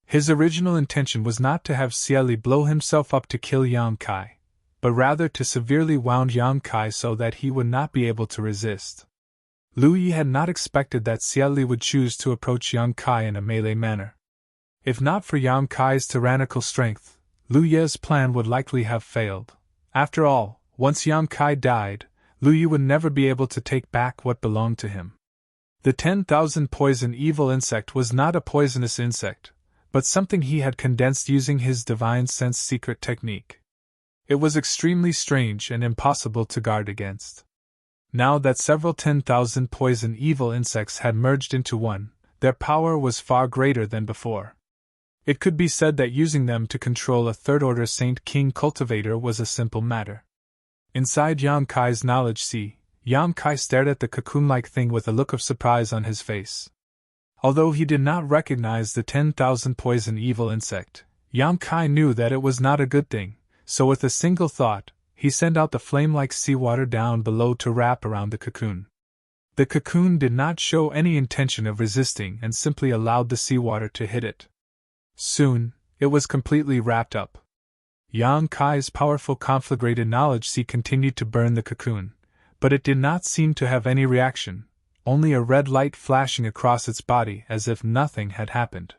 His original intention was not to have Xia Li blow himself up to kill Yang Kai. but rather to severely wound Yang Kai so that he would not be able to resist. Lu Yi had not expected that Xia Li would choose to approach Yang Kai in a melee manner. If not for Yang Kai's tyrannical strength, Lu Ye's plan would likely have failed. After all, once Yang Kai died, Lu Yi would never be able to take back what belonged to him. The 10,000 poison evil insect was not a poisonous insect, but something he had condensed using his divine sense secret technique. It was extremely strange and impossible to guard against. Now that several 10,000 poison evil insects had merged into one, their power was far greater than before. It could be said that using them to control a third-order Saint King cultivator was a simple matter. Inside Yang Kai's knowledge sea, Yang Kai stared at the cocoon-like thing with a look of surprise on his face. Although he did not recognize the 10,000 poison evil insect, Yang Kai knew that it was not a good thing, so with a single thought, he sent out the flame-like seawater down below to wrap around the cocoon. The cocoon did not show any intention of resisting and simply allowed the seawater to hit it. Soon, it was completely wrapped up. Yang Kai's powerful conflagrated knowledge sea continued to burn the cocoon, but it did not seem to have any reaction, only a red light flashing across its body as if nothing had happened.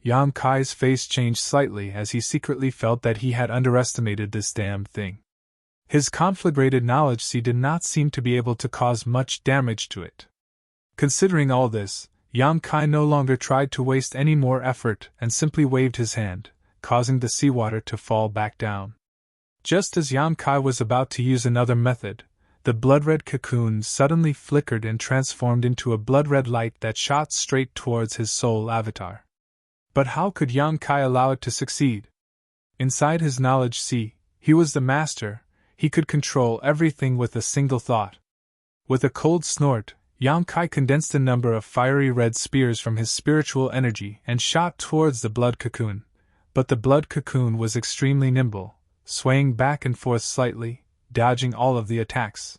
Yang Kai's face changed slightly as he secretly felt that he had underestimated this damned thing. His conflagrated knowledge sea did not seem to be able to cause much damage to it. Considering all this, Yang Kai no longer tried to waste any more effort and simply waved his hand, causing the seawater to fall back down. Just as Yang Kai was about to use another method, the blood-red cocoon suddenly flickered and transformed into a blood-red light that shot straight towards his soul avatar. But how could Yang Kai allow it to succeed? Inside his knowledge sea, he was the master, he could control everything with a single thought. With a cold snort, Yang Kai condensed a number of fiery red spears from his spiritual energy and shot towards the blood cocoon, but the blood cocoon was extremely nimble, swaying back and forth slightly, dodging all of the attacks.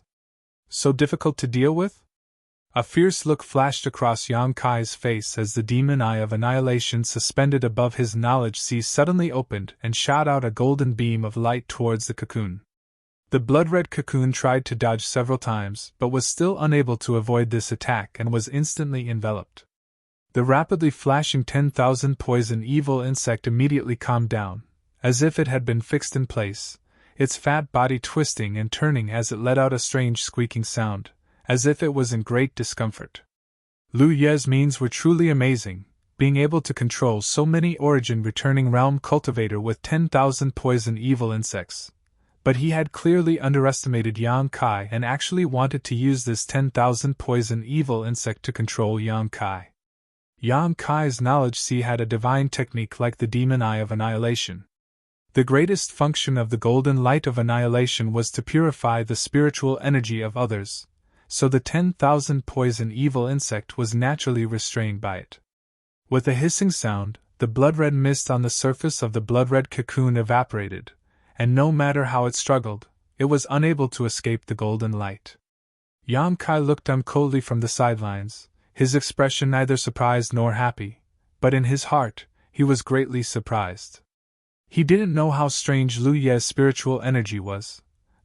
So difficult to deal with? A fierce look flashed across Yang Kai's face as the demon eye of annihilation suspended above his knowledge sea suddenly opened and shot out a golden beam of light towards the cocoon. The blood-red cocoon tried to dodge several times, but was still unable to avoid this attack and was instantly enveloped. The rapidly flashing 10,000 poison evil insect immediately calmed down, as if it had been fixed in place, its fat body twisting and turning as it let out a strange squeaking sound, as if it was in great discomfort. Lu Ye's means were truly amazing, being able to control so many origin-returning realm cultivator with 10,000 poison evil insects. But he had clearly underestimated Yang Kai and actually wanted to use this 10,000 poison evil insect to control Yang Kai. Yang Kai's knowledge sea had a divine technique like the demon eye of annihilation. The greatest function of the golden light of annihilation was to purify the spiritual energy of others, so the 10,000 poison evil insect was naturally restrained by it. With a hissing sound, the blood-red mist on the surface of the blood-red cocoon evaporated, and no matter how it struggled, it was unable to escape the golden light. Yang Kai looked on coldly from the sidelines, his expression neither surprised nor happy, but in his heart, he was greatly surprised. He didn't know how strange Lu Ye's spiritual energy was,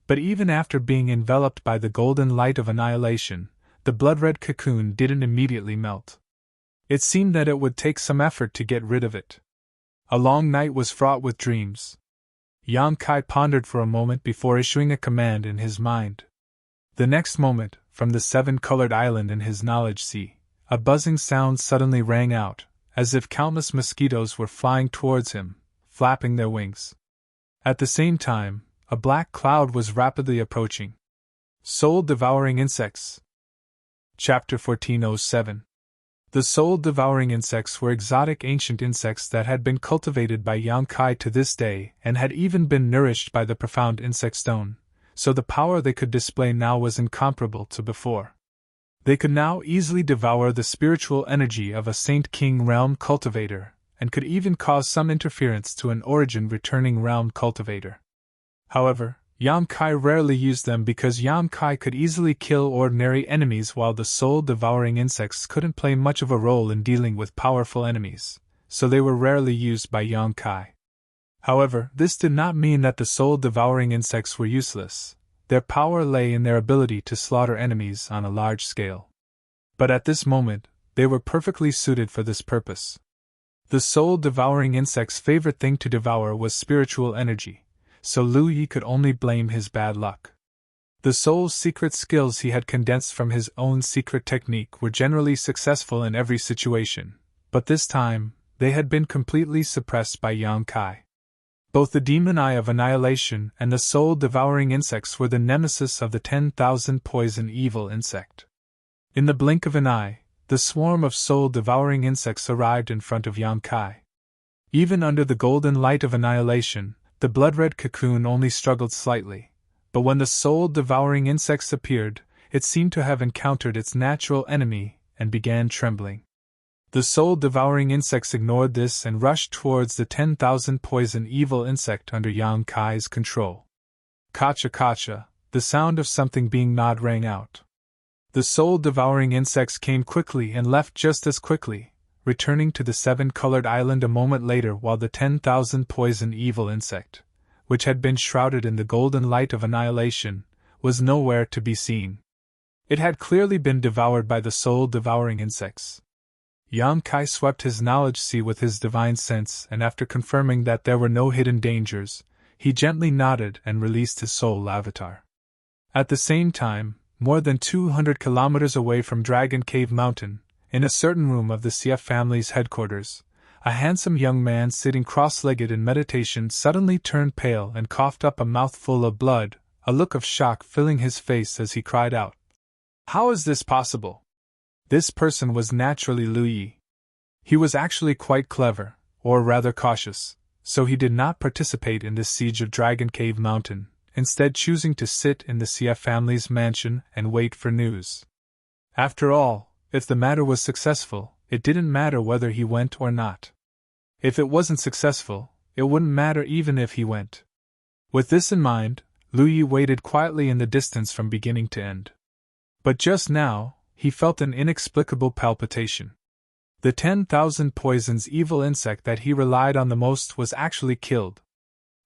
but even after being enveloped by the golden light of annihilation, the blood-red cocoon didn't immediately melt. It seemed that it would take some effort to get rid of it. A long night was fraught with dreams. Yang Kai pondered for a moment before issuing a command in his mind. The next moment, from the seven-colored island in his knowledge sea, a buzzing sound suddenly rang out, as if countless mosquitoes were flying towards him, flapping their wings. At the same time, a black cloud was rapidly approaching. Soul-devouring insects. Chapter 1407. The soul-devouring insects were exotic ancient insects that had been cultivated by Yang Kai to this day and had even been nourished by the profound insect stone, so the power they could display now was incomparable to before. They could now easily devour the spiritual energy of a Saint King realm cultivator, and could even cause some interference to an origin-returning realm cultivator. However, Yang Kai rarely used them because Yang Kai could easily kill ordinary enemies while the soul-devouring insects couldn't play much of a role in dealing with powerful enemies, so they were rarely used by Yang Kai. However, this did not mean that the soul-devouring insects were useless. Their power lay in their ability to slaughter enemies on a large scale. But at this moment, they were perfectly suited for this purpose. The soul-devouring insect's favorite thing to devour was spiritual energy, so Lu Yi could only blame his bad luck. The soul's secret skills he had condensed from his own secret technique were generally successful in every situation, but this time, they had been completely suppressed by Yang Kai. Both the demon eye of annihilation and the soul-devouring insects were the nemesis of the 10,000 poison evil insect. In the blink of an eye, the swarm of soul-devouring insects arrived in front of Yang Kai. Even under the golden light of annihilation, the blood-red cocoon only struggled slightly, but when the soul-devouring insects appeared, it seemed to have encountered its natural enemy and began trembling. The soul-devouring insects ignored this and rushed towards the 10,000 poison evil insect under Yang Kai's control. Kacha kacha, the sound of something being gnawed rang out. The soul-devouring insects came quickly and left just as quickly, returning to the seven-colored island a moment later while the 10,000 poison evil insect, which had been shrouded in the golden light of annihilation, was nowhere to be seen. It had clearly been devoured by the soul-devouring insects. Yang Kai swept his knowledge sea with his divine sense, and after confirming that there were no hidden dangers, he gently nodded and released his soul avatar. At the same time, more than 200 kilometers away from Dragon Cave Mountain, in a certain room of the Xia family's headquarters, a handsome young man sitting cross-legged in meditation suddenly turned pale and coughed up a mouthful of blood, a look of shock filling his face as he cried out, "How is this possible?" This person was naturally Lu Yi. He was actually quite clever, or rather cautious, so he did not participate in this siege of Dragon Cave Mountain, instead choosing to sit in the Xia family's mansion and wait for news. After all, if the matter was successful, it didn't matter whether he went or not. If it wasn't successful, it wouldn't matter even if he went. With this in mind, Lu Yi waited quietly in the distance from beginning to end. But just now, he felt an inexplicable palpitation. The 10,000 poisons evil insect that he relied on the most was actually killed.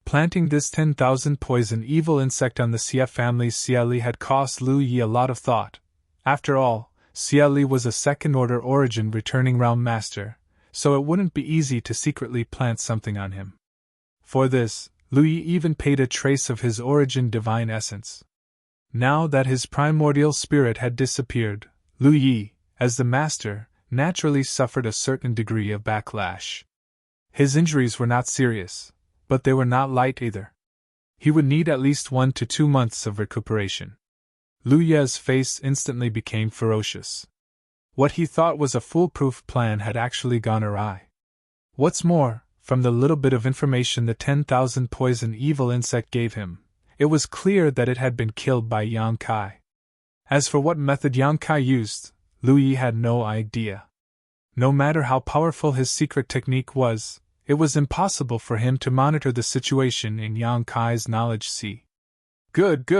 Planting this 10,000 poison evil insect on the Xia family's Xia Li had cost Lu Yi a lot of thought. After all, Xia Li was a second-order origin returning realm master, so it wouldn't be easy to secretly plant something on him. For this, Lu Yi even paid a trace of his origin divine essence. Now that his primordial spirit had disappeared, Lu Yi, as the master, naturally suffered a certain degree of backlash. His injuries were not serious, but they were not light either. He would need at least 1 to 2 months of recuperation. Lu Ye's face instantly became ferocious. What he thought was a foolproof plan had actually gone awry. What's more, from the little bit of information the 10,000 poison evil insect gave him, it was clear that it had been killed by Yang Kai. As for what method Yang Kai used, Lu Yi had no idea. No matter how powerful his secret technique was, it was impossible for him to monitor the situation in Yang Kai's knowledge sea. Good,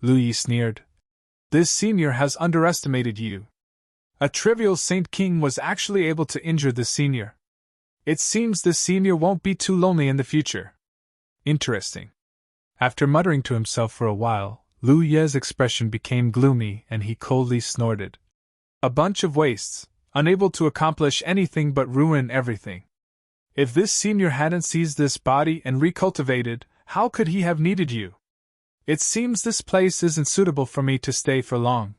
Lu Yi sneered. This senior has underestimated you. A trivial Saint King was actually able to injure the senior. It seems the senior won't be too lonely in the future. Interesting. After muttering to himself for a while, Lu Ye's expression became gloomy and he coldly snorted. A bunch of wastes, unable to accomplish anything but ruin everything. If this senior hadn't seized this body and recultivated, how could he have needed you? It seems this place isn't suitable for me to stay for long.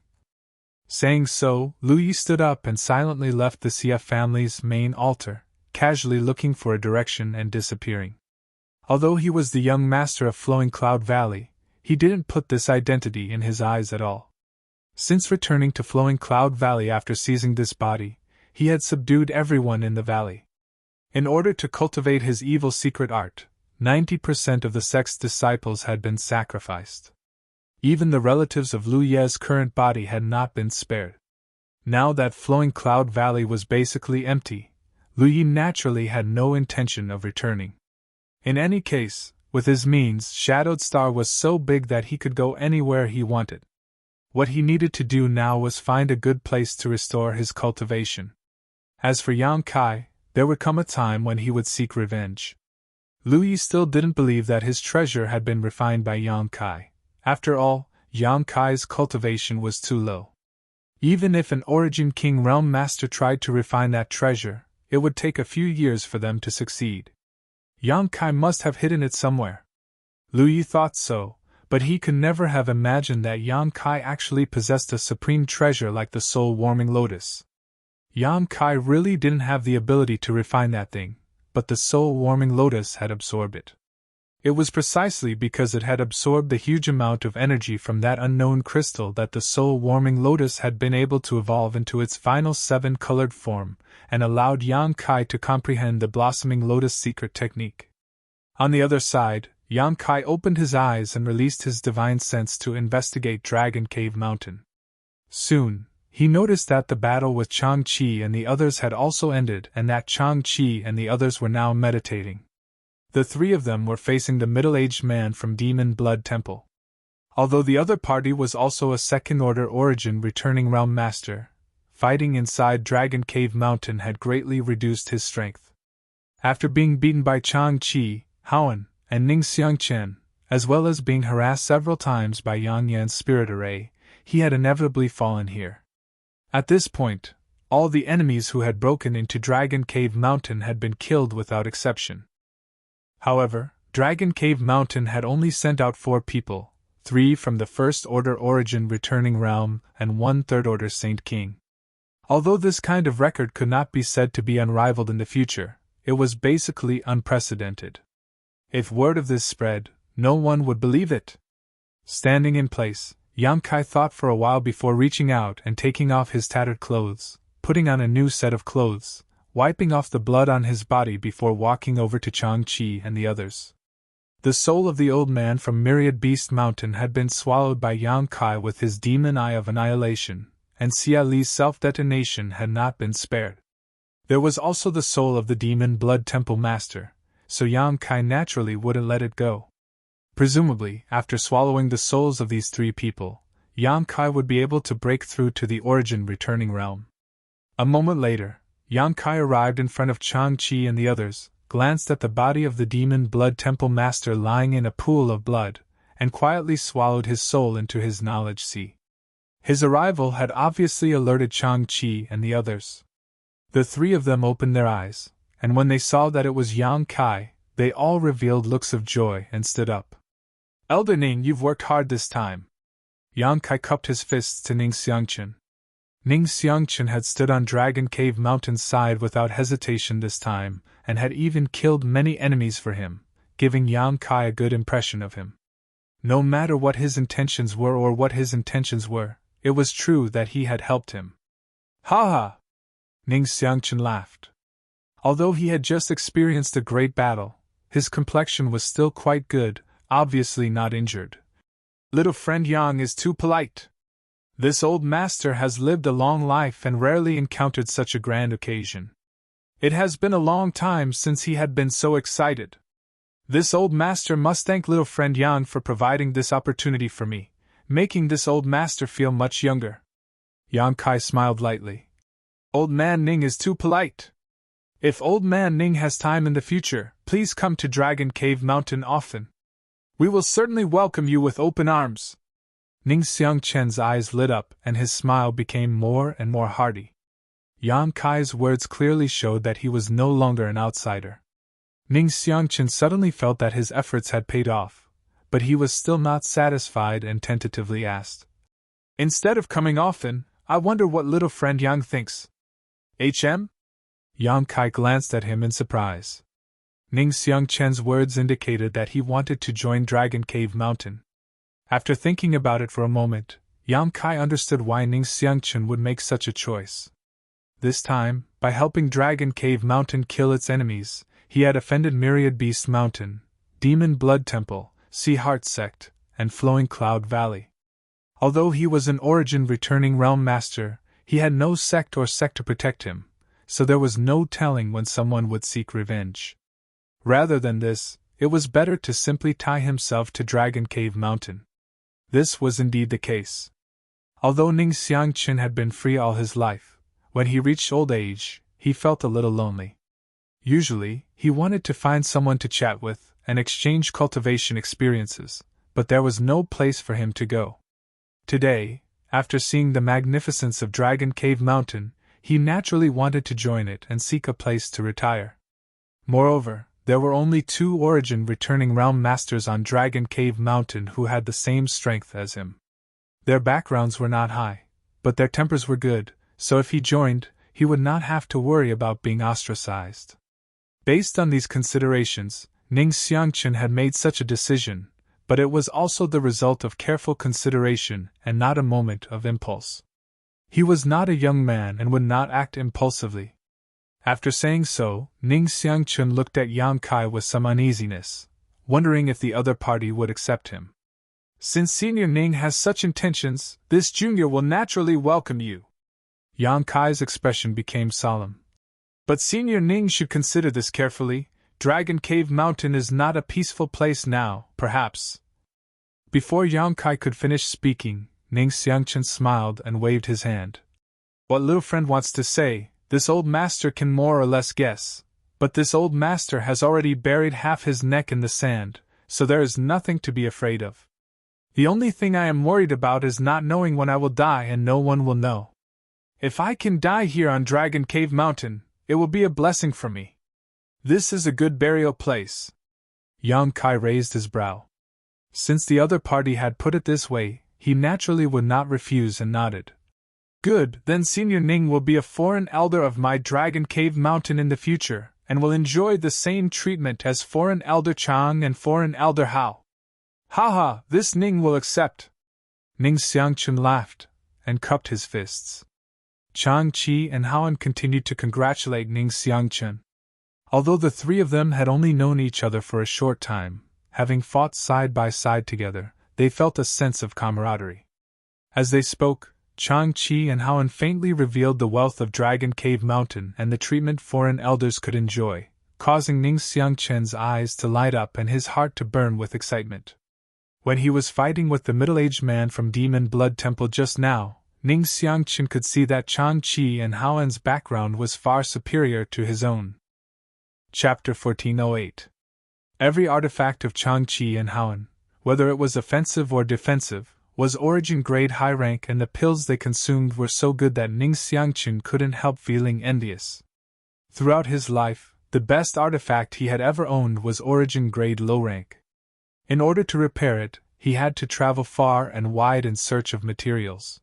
Saying so, Lu Yi stood up and silently left the Xia family's main altar, casually looking for a direction and disappearing. Although he was the young master of Flowing Cloud Valley, he didn't put this identity in his eyes at all. Since returning to Flowing Cloud Valley after seizing this body, he had subdued everyone in the valley. In order to cultivate his evil secret art, 90% of the sect's disciples had been sacrificed. Even the relatives of Lu Ye's current body had not been spared. Now that Flowing Cloud Valley was basically empty, Lu Yi naturally had no intention of returning. In any case, with his means, Shadowed Star was so big that he could go anywhere he wanted. What he needed to do now was find a good place to restore his cultivation. As for Yang Kai, there would come a time when he would seek revenge. Lu Yi still didn't believe that his treasure had been refined by Yang Kai. After all, Yang Kai's cultivation was too low. Even if an Origin King Realm Master tried to refine that treasure, it would take a few years for them to succeed. Yang Kai must have hidden it somewhere. Lu Yi thought so, but he could never have imagined that Yang Kai actually possessed a supreme treasure like the soul-warming lotus. Yang Kai really didn't have the ability to refine that thing, but the soul-warming lotus had absorbed it. It was precisely because it had absorbed the huge amount of energy from that unknown crystal that the soul-warming lotus had been able to evolve into its final 7-colored form, and allowed Yang Kai to comprehend the blossoming lotus secret technique. On the other side, Yang Kai opened his eyes and released his divine sense to investigate Dragon Cave Mountain. Soon, he noticed that the battle with Chang-Chi and the others had also ended and that Chang-Chi and the others were now meditating. The three of them were facing the middle-aged man from Demon Blood Temple. Although the other party was also a second-order origin returning realm master, fighting inside Dragon Cave Mountain had greatly reduced his strength. After being beaten by Chang-Chi, Haoan, and Ning Xiangchen, as well as being harassed several times by Yang Yan's spirit array, he had inevitably fallen here. At this point, all the enemies who had broken into Dragon Cave Mountain had been killed without exception. However, Dragon Cave Mountain had only sent out 4 people, 3 from the First Order Origin Returning Realm and 1 Third Order Saint King. Although this kind of record could not be said to be unrivaled in the future, it was basically unprecedented. If word of this spread, no one would believe it. Standing in place, Yang Kai thought for a while before reaching out and taking off his tattered clothes, putting on a new set of clothes, wiping off the blood on his body before walking over to Chang-Chi and the others. The soul of the old man from Myriad Beast Mountain had been swallowed by Yang Kai with his demon eye of annihilation, and Xia Li's self-detonation had not been spared. There was also the soul of the Demon Blood Temple Master, so Yang Kai naturally wouldn't let it go. Presumably, after swallowing the souls of these 3 people, Yang Kai would be able to break through to the Origin Returning Realm. A moment later, Yang Kai arrived in front of Chang-Chi and the others, glanced at the body of the Demon Blood Temple Master lying in a pool of blood, and quietly swallowed his soul into his knowledge sea. His arrival had obviously alerted Chang-Chi and the others. The 3 of them opened their eyes, and when they saw that it was Yang Kai, they all revealed looks of joy and stood up. "Elder Ning, you've worked hard this time." Yang Kai cupped his fists to Ning Xiangchen. Ning Xiangchen had stood on Dragon Cave Mountain's side without hesitation this time, and had even killed many enemies for him, giving Yang Kai a good impression of him. No matter what his intentions were or what his intentions were, it was true that he had helped him. "Ha ha!" Ning Xiangchen laughed. Although he had just experienced a great battle, his complexion was still quite good, obviously not injured. "Little friend Yang is too polite. This old master has lived a long life and rarely encountered such a grand occasion. It has been a long time since he had been so excited. This old master must thank little friend Yang for providing this opportunity for me, making this old master feel much younger." Yang Kai smiled lightly. "Old man Ning is too polite. If old man Ning has time in the future, please come to Dragon Cave Mountain often. We will certainly welcome you with open arms." Ning Xiangchen's eyes lit up and his smile became more and more hearty. Yang Kai's words clearly showed that he was no longer an outsider. Ning Xiangchen suddenly felt that his efforts had paid off, but he was still not satisfied and tentatively asked, "Instead of coming often, I wonder what little friend Yang thinks. HM?" Yang Kai glanced at him in surprise. Ning Xiangchen's words indicated that he wanted to join Dragon Cave Mountain. After thinking about it for a moment, Yang Kai understood why Ning Xiangchen would make such a choice. This time, by helping Dragon Cave Mountain kill its enemies, he had offended Myriad Beast Mountain, Demon Blood Temple, Sea Heart Sect, and Flowing Cloud Valley. Although he was an Origin Returning Realm Master, he had no sect or sect to protect him, so there was no telling when someone would seek revenge. Rather than this, it was better to simply tie himself to Dragon Cave Mountain. This was indeed the case. Although Ning Xiangchen had been free all his life, when he reached old age, he felt a little lonely. Usually, he wanted to find someone to chat with and exchange cultivation experiences, but there was no place for him to go. Today, after seeing the magnificence of Dragon Cave Mountain, he naturally wanted to join it and seek a place to retire. Moreover, there were only 2 Origin returning realm masters on Dragon Cave Mountain who had the same strength as him. Their backgrounds were not high, but their tempers were good, so if he joined, he would not have to worry about being ostracized. Based on these considerations, Ning Xiangchen had made such a decision, but it was also the result of careful consideration and not a moment of impulse. He was not a young man and would not act impulsively. After saying so, Ning Xiangchen looked at Yang Kai with some uneasiness, wondering if the other party would accept him. Since Senior Ning has such intentions, this junior will naturally welcome you. Yang Kai's expression became solemn. But Senior Ning should consider this carefully. Dragon Cave Mountain is not a peaceful place now, perhaps. Before Yang Kai could finish speaking, Ning Xiangchen smiled and waved his hand. What little friend wants to say, this old master can more or less guess, but this old master has already buried half his neck in the sand, so there is nothing to be afraid of. The only thing I am worried about is not knowing when I will die, and no one will know. If I can die here on Dragon Cave Mountain, it will be a blessing for me. This is a good burial place. Yang Kai raised his brow. Since the other party had put it this way, he naturally would not refuse and nodded. Good, then Senior Ning will be a foreign elder of my Dragon Cave Mountain in the future, and will enjoy the same treatment as foreign elder Chang and foreign elder Hao. Ha, this Ning will accept. Ning Xiangchen laughed, and cupped his fists. Chang Qi and Haoan continued to congratulate Ning Xiangchen. Although the 3 of them had only known each other for a short time, having fought side by side together, they felt a sense of camaraderie. As they spoke, Chang Qi and Haoan faintly revealed the wealth of Dragon Cave Mountain and the treatment foreign elders could enjoy, causing Ning Xiangchen's eyes to light up and his heart to burn with excitement. When he was fighting with the middle-aged man from Demon Blood Temple just now, Ning Xiangchen could see that Chang Qi and Haoan's background was far superior to his own. Chapter 1408. Every artifact of Chang Qi and Haoan, whether it was offensive or defensive, was origin grade high rank, and the pills they consumed were so good that Ning Xiangchen couldn't help feeling envious. Throughout his life, the best artifact he had ever owned was origin grade low rank. In order to repair it, he had to travel far and wide in search of materials.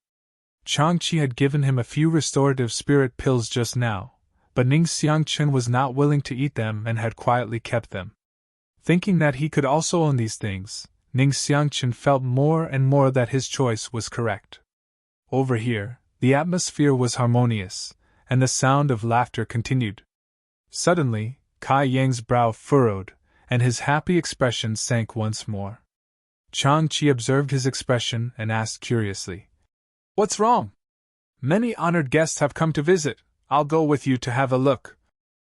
Chang Qi had given him a few restorative spirit pills just now, but Ning Xiangchen was not willing to eat them and had quietly kept them. Thinking that he could also own these things, Ning Xiangchen felt more and more that his choice was correct. Over here, the atmosphere was harmonious, and the sound of laughter continued. Suddenly, Kai Yang's brow furrowed, and his happy expression sank once more. Chang Qi observed his expression and asked curiously, "What's wrong?" "Many honored guests have come to visit. I'll go with you to have a look."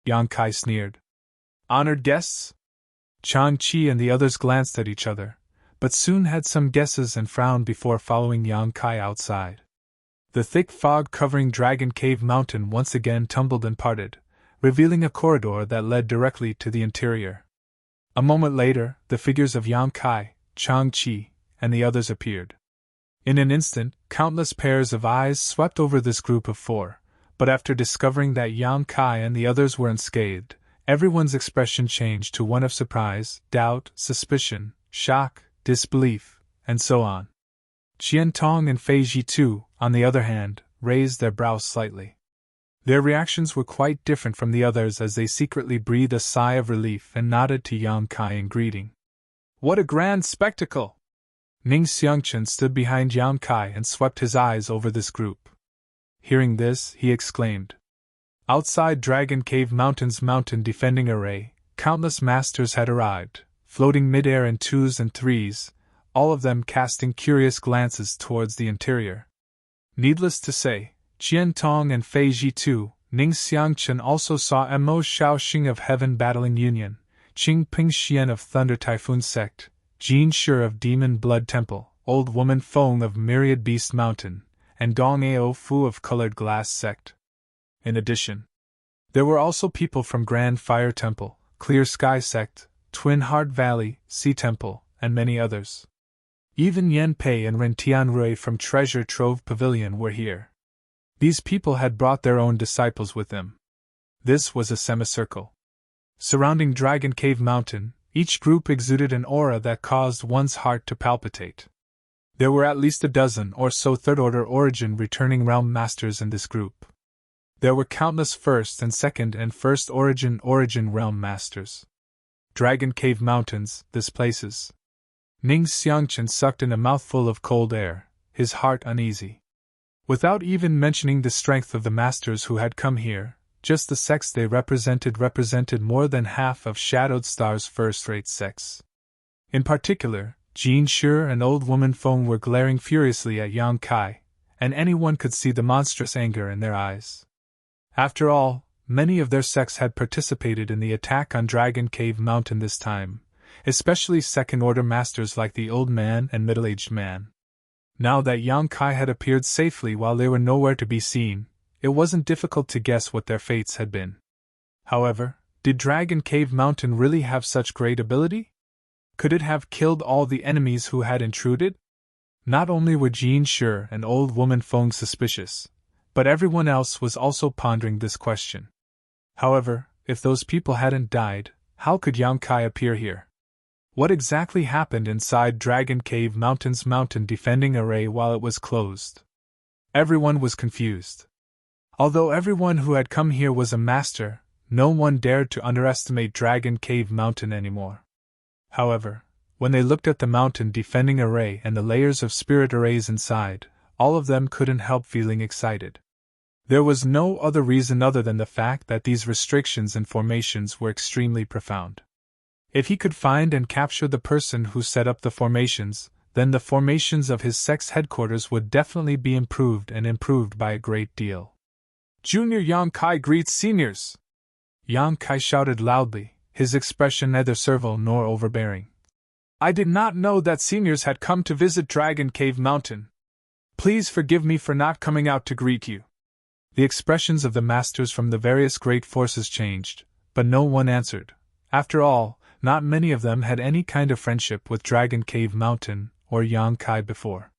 Yang Kai sneered. "Honored guests?" Chang Qi and the others glanced at each other, but soon had some guesses and frowned before following Yang Kai outside. The thick fog covering Dragon Cave Mountain once again tumbled and parted, revealing a corridor that led directly to the interior. A moment later, the figures of Yang Kai, Chang Qi, and the others appeared. In an instant, countless pairs of eyes swept over this group of 4, but after discovering that Yang Kai and the others were unscathed, everyone's expression changed to one of surprise, doubt, suspicion, shock, disbelief, and so on. Qian Tong and Fei Ji too, on the other hand, raised their brows slightly. Their reactions were quite different from the others as they secretly breathed a sigh of relief and nodded to Yang Kai in greeting. "What a grand spectacle!" Ning Xiangchen stood behind Yang Kai and swept his eyes over this group. Hearing this, he exclaimed. Outside Dragon Cave Mountain's mountain defending array, countless masters had arrived, floating mid-air in 2s and 3s, all of them casting curious glances towards the interior. Needless to say, Qian Tong and Fei Ji too, Ning Xiangchen also saw Mo Shaoxing of Heaven Battling Union, Qing Ping Xian of Thunder Typhoon Sect, Jin Shi of Demon Blood Temple, Old Woman Feng of Myriad Beast Mountain, and Dong Ao Fu of Colored Glass Sect. In addition, There were also people from Grand Fire Temple, Clear Sky Sect, Twin Heart Valley, Sea Temple, and many others. Even Yen Pei and Ren Tianrui from Treasure Trove Pavilion were here. These people had brought their own disciples with them. This was a semicircle. Surrounding Dragon Cave Mountain, each group exuded an aura that caused one's heart to palpitate. There were at least a dozen or so third-order origin returning realm masters in this group. There were countless first and second and first origin realm masters. Dragon Cave Mountains, this places. Ning Xiangchen sucked in a mouthful of cold air, his heart uneasy. Without even mentioning the strength of the masters who had come here, just the sects they represented more than half of Shadowed Star's first-rate sects. In particular, Jean Shure and Old Woman Feng were glaring furiously at Yang Kai, and anyone could see the monstrous anger in their eyes. After all, many of their sects had participated in the attack on Dragon Cave Mountain this time, especially second-order masters like the Old Man and Middle-Aged Man. Now that Yang Kai had appeared safely while they were nowhere to be seen, it wasn't difficult to guess what their fates had been. However, did Dragon Cave Mountain really have such great ability? Could it have killed all the enemies who had intruded? Not only were Jean Shure and Old Woman Feng suspicious, but everyone else was also pondering this question. However, if those people hadn't died, how could Yang Kai appear here? What exactly happened inside Dragon Cave Mountain's mountain defending array while it was closed? Everyone was confused. Although everyone who had come here was a master, no one dared to underestimate Dragon Cave Mountain anymore. However, when they looked at the mountain defending array and the layers of spirit arrays inside, all of them couldn't help feeling excited. There was no other reason other than the fact that these restrictions and formations were extremely profound. If he could find and capture the person who set up the formations, then the formations of his sect's headquarters would definitely be improved and improved by a great deal. Junior Yang Kai greets seniors! Yang Kai shouted loudly, his expression neither servile nor overbearing. I did not know that seniors had come to visit Dragon Cave Mountain. Please forgive me for not coming out to greet you. The expressions of the masters from the various great forces changed, but no one answered. After all, not many of them had any kind of friendship with Dragon Cave Mountain or Yang Kai before.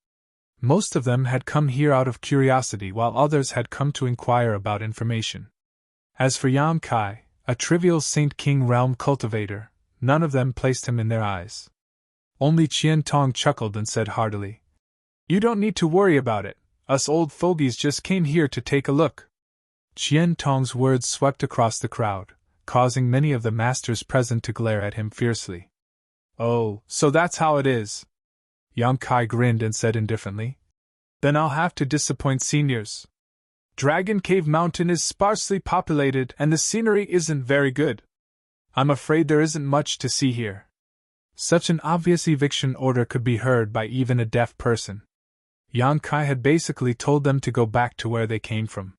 Most of them had come here out of curiosity while others had come to inquire about information. As for Yang Kai, a trivial Saint King realm cultivator, none of them placed him in their eyes. Only Qian Tong chuckled and said heartily, You don't need to worry about it, us old fogies just came here to take a look. Qian Tong's words swept across the crowd, causing many of the masters present to glare at him fiercely. Oh, so that's how it is. Yang Kai grinned and said indifferently, Then I'll have to disappoint seniors. Dragon Cave Mountain is sparsely populated and the scenery isn't very good. I'm afraid there isn't much to see here. Such an obvious eviction order could be heard by even a deaf person. Yang Kai had basically told them to go back to where they came from.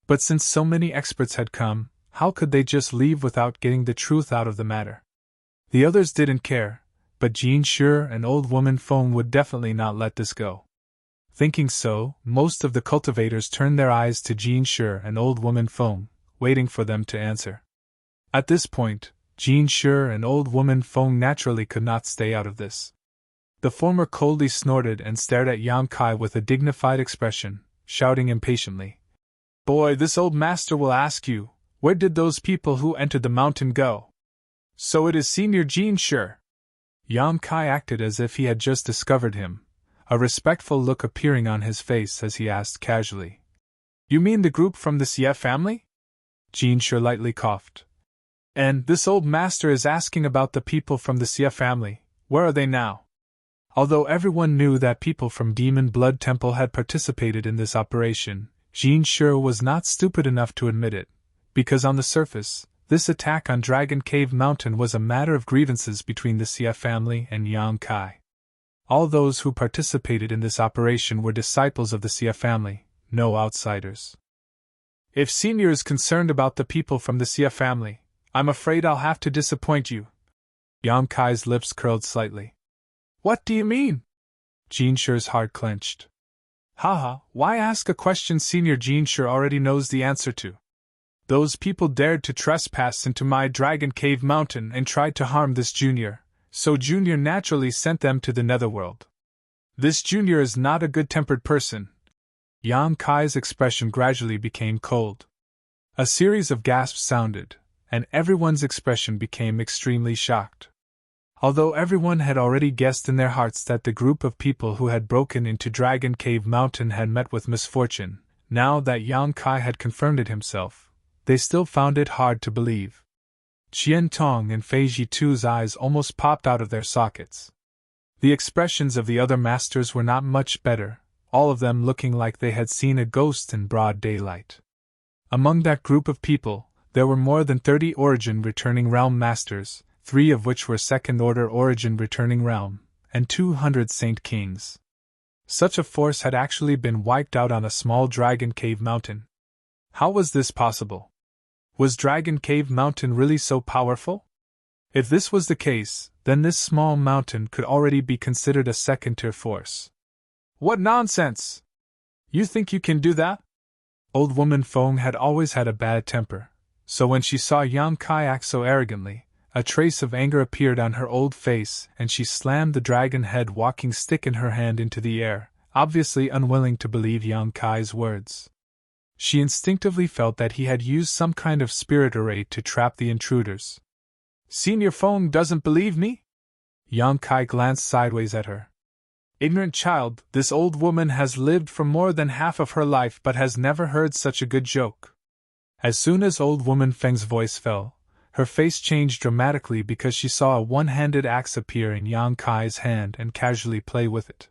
But since so many experts had come, how could they just leave without getting the truth out of the matter? The others didn't care, but Jean Shure and Old Woman Feng would definitely not let this go. Thinking so, most of the cultivators turned their eyes to Jean Shure and Old Woman Feng, waiting for them to answer. At this point, Jean Shure and Old Woman Feng naturally could not stay out of this. The former coldly snorted and stared at Yang Kai with a dignified expression, shouting impatiently, Boy, this old master will ask you, where did those people who entered the mountain go? So it is Senior Jean Shure. Yang Kai acted as if he had just discovered him, a respectful look appearing on his face as he asked casually, You mean the group from the Xie family? Jean Shure lightly coughed. And this old master is asking about the people from the Xie family, where are they now? Although everyone knew that people from Demon Blood Temple had participated in this operation, Jean Shure was not stupid enough to admit it, because on the surface, this attack on Dragon Cave Mountain was a matter of grievances between the Xie family and Yang Kai. All those who participated in this operation were disciples of the Xie family, no outsiders. If Senior is concerned about the people from the Xie family, I'm afraid I'll have to disappoint you. Yang Kai's lips curled slightly. What do you mean? Jean Shure's heart clenched. Haha, why ask a question Senior Jean Shure already knows the answer to? Those people dared to trespass into my Dragon Cave Mountain and tried to harm this junior, so Junior naturally sent them to the netherworld. This junior is not a good-tempered person. Yan Kai's expression gradually became cold. A series of gasps sounded, and everyone's expression became extremely shocked. Although everyone had already guessed in their hearts that the group of people who had broken into Dragon Cave Mountain had met with misfortune, now that Yan Kai had confirmed it himself, they still found it hard to believe. Qian Tong and Fei Jitu's eyes almost popped out of their sockets. The expressions of the other masters were not much better, all of them looking like they had seen a ghost in broad daylight. Among that group of people, there were more than 30 Origin Returning Realm Masters, 3 of which were Second-Order Origin Returning Realm, and 200 Saint Kings. Such a force had actually been wiped out on a small Dragon Cave Mountain. How was this possible? Was Dragon Cave Mountain really so powerful? If this was the case, then this small mountain could already be considered a second-tier force. What nonsense! You think you can do that? Old woman Feng had always had a bad temper, so when she saw Yang Kai act so arrogantly, a trace of anger appeared on her old face and she slammed the dragon head walking stick in her hand into the air, obviously unwilling to believe Yang Kai's words. She instinctively felt that he had used some kind of spirit array to trap the intruders. Senior Feng doesn't believe me? Yang Kai glanced sideways at her. Ignorant child, this old woman has lived for more than half of her life but has never heard such a good joke. As soon as old woman Feng's voice fell, her face changed dramatically because she saw a one-handed axe appear in Yang Kai's hand and casually play with it.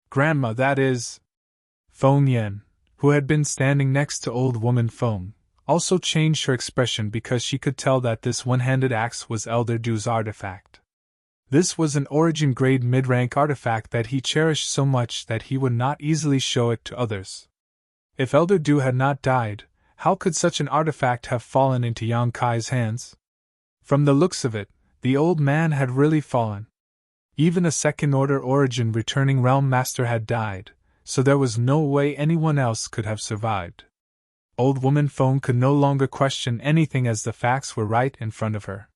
Grandma, that is... Feng Yan, who had been standing next to old woman Feng, also changed her expression because she could tell that this one-handed axe was Elder Du's artifact. This was an origin-grade mid-rank artifact that he cherished so much that he would not easily show it to others. If Elder Du had not died, how could such an artifact have fallen into Yang Kai's hands? From the looks of it, the old man had really fallen. Even a second-order origin returning realm master had died, so there was no way anyone else could have survived. Old woman Feng could no longer question anything as the facts were right in front of her.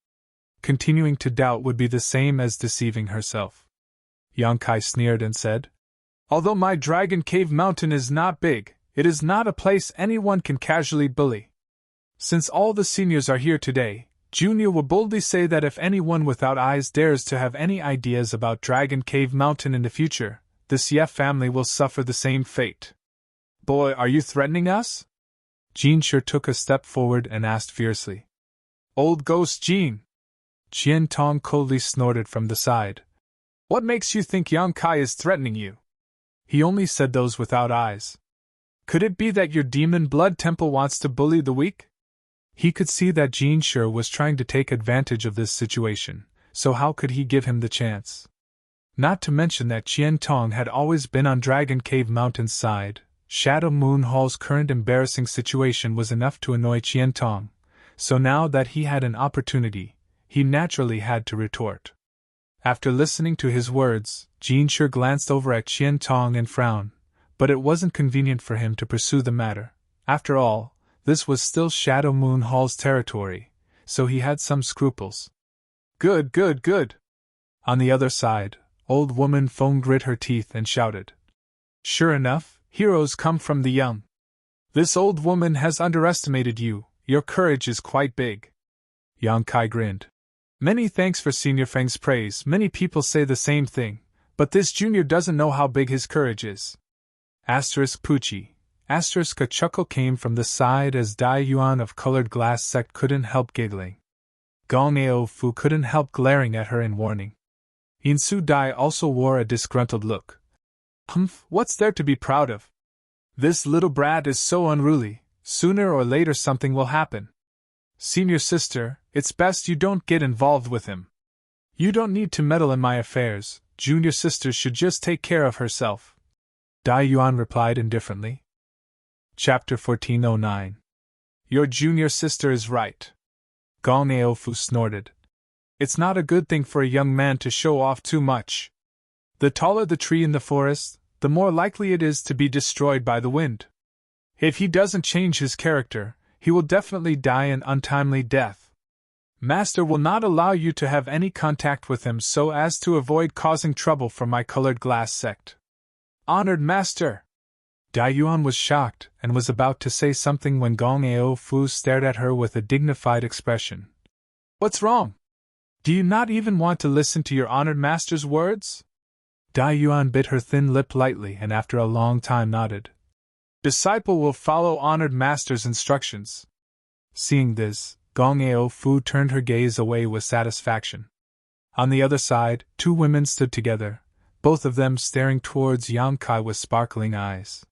Continuing to doubt would be the same as deceiving herself. Yang Kai sneered and said, Although my Dragon Cave Mountain is not big, it is not a place anyone can casually bully. Since all the seniors are here today, Junior will boldly say that if anyone without eyes dares to have any ideas about Dragon Cave Mountain in the future, the Xie family will suffer the same fate. Boy, are you threatening us? Jean Sure took a step forward and asked fiercely. Old ghost Jean! Qian Tong coldly snorted from the side. What makes you think Yang Kai is threatening you? He only said those without eyes. Could it be that your demon blood temple wants to bully the weak? He could see that Jean Sure was trying to take advantage of this situation, so how could he give him the chance? Not to mention that Qian Tong had always been on Dragon Cave Mountain's side. Shadow Moon Hall's current embarrassing situation was enough to annoy Qian Tong, so now that he had an opportunity, he naturally had to retort. After listening to his words, Jean Sure glanced over at Qian Tong and frowned, but it wasn't convenient for him to pursue the matter. After all, this was still Shadow Moon Hall's territory, so he had some scruples. Good, good, good! On the other side, old woman Feng grit her teeth and shouted. Sure enough, heroes come from the young. This old woman has underestimated you, your courage is quite big. Yang Kai grinned. Many thanks for Senior Feng's praise, many people say the same thing, but this junior doesn't know how big his courage is. Asterisk Pucci. Asterisk a chuckle came from the side as Dai Yuan of Colored Glass Sect couldn't help giggling. Gong Ao Fu couldn't help glaring at her in warning. Insu Dai also wore a disgruntled look. Humph, what's there to be proud of? This little brat is so unruly, sooner or later something will happen. Senior sister, it's best you don't get involved with him. You don't need to meddle in my affairs, junior sister should just take care of herself. Dai Yuan replied indifferently. Chapter 1409. Your junior sister is right. Gong Ao Fu snorted. It's not a good thing for a young man to show off too much. The taller the tree in the forest, the more likely it is to be destroyed by the wind. If he doesn't change his character, he will definitely die an untimely death. Master will not allow you to have any contact with him so as to avoid causing trouble for my colored glass sect. Honored Master! Dai Yuan was shocked and was about to say something when Gong Ao Fu stared at her with a dignified expression. What's wrong? Do you not even want to listen to your honored master's words? Dai Yuan bit her thin lip lightly and after a long time nodded. Disciple will follow honored master's instructions. Seeing this, Gong Ao Fu turned her gaze away with satisfaction. On the other side, two women stood together, both of them staring towards Yang Kai with sparkling eyes.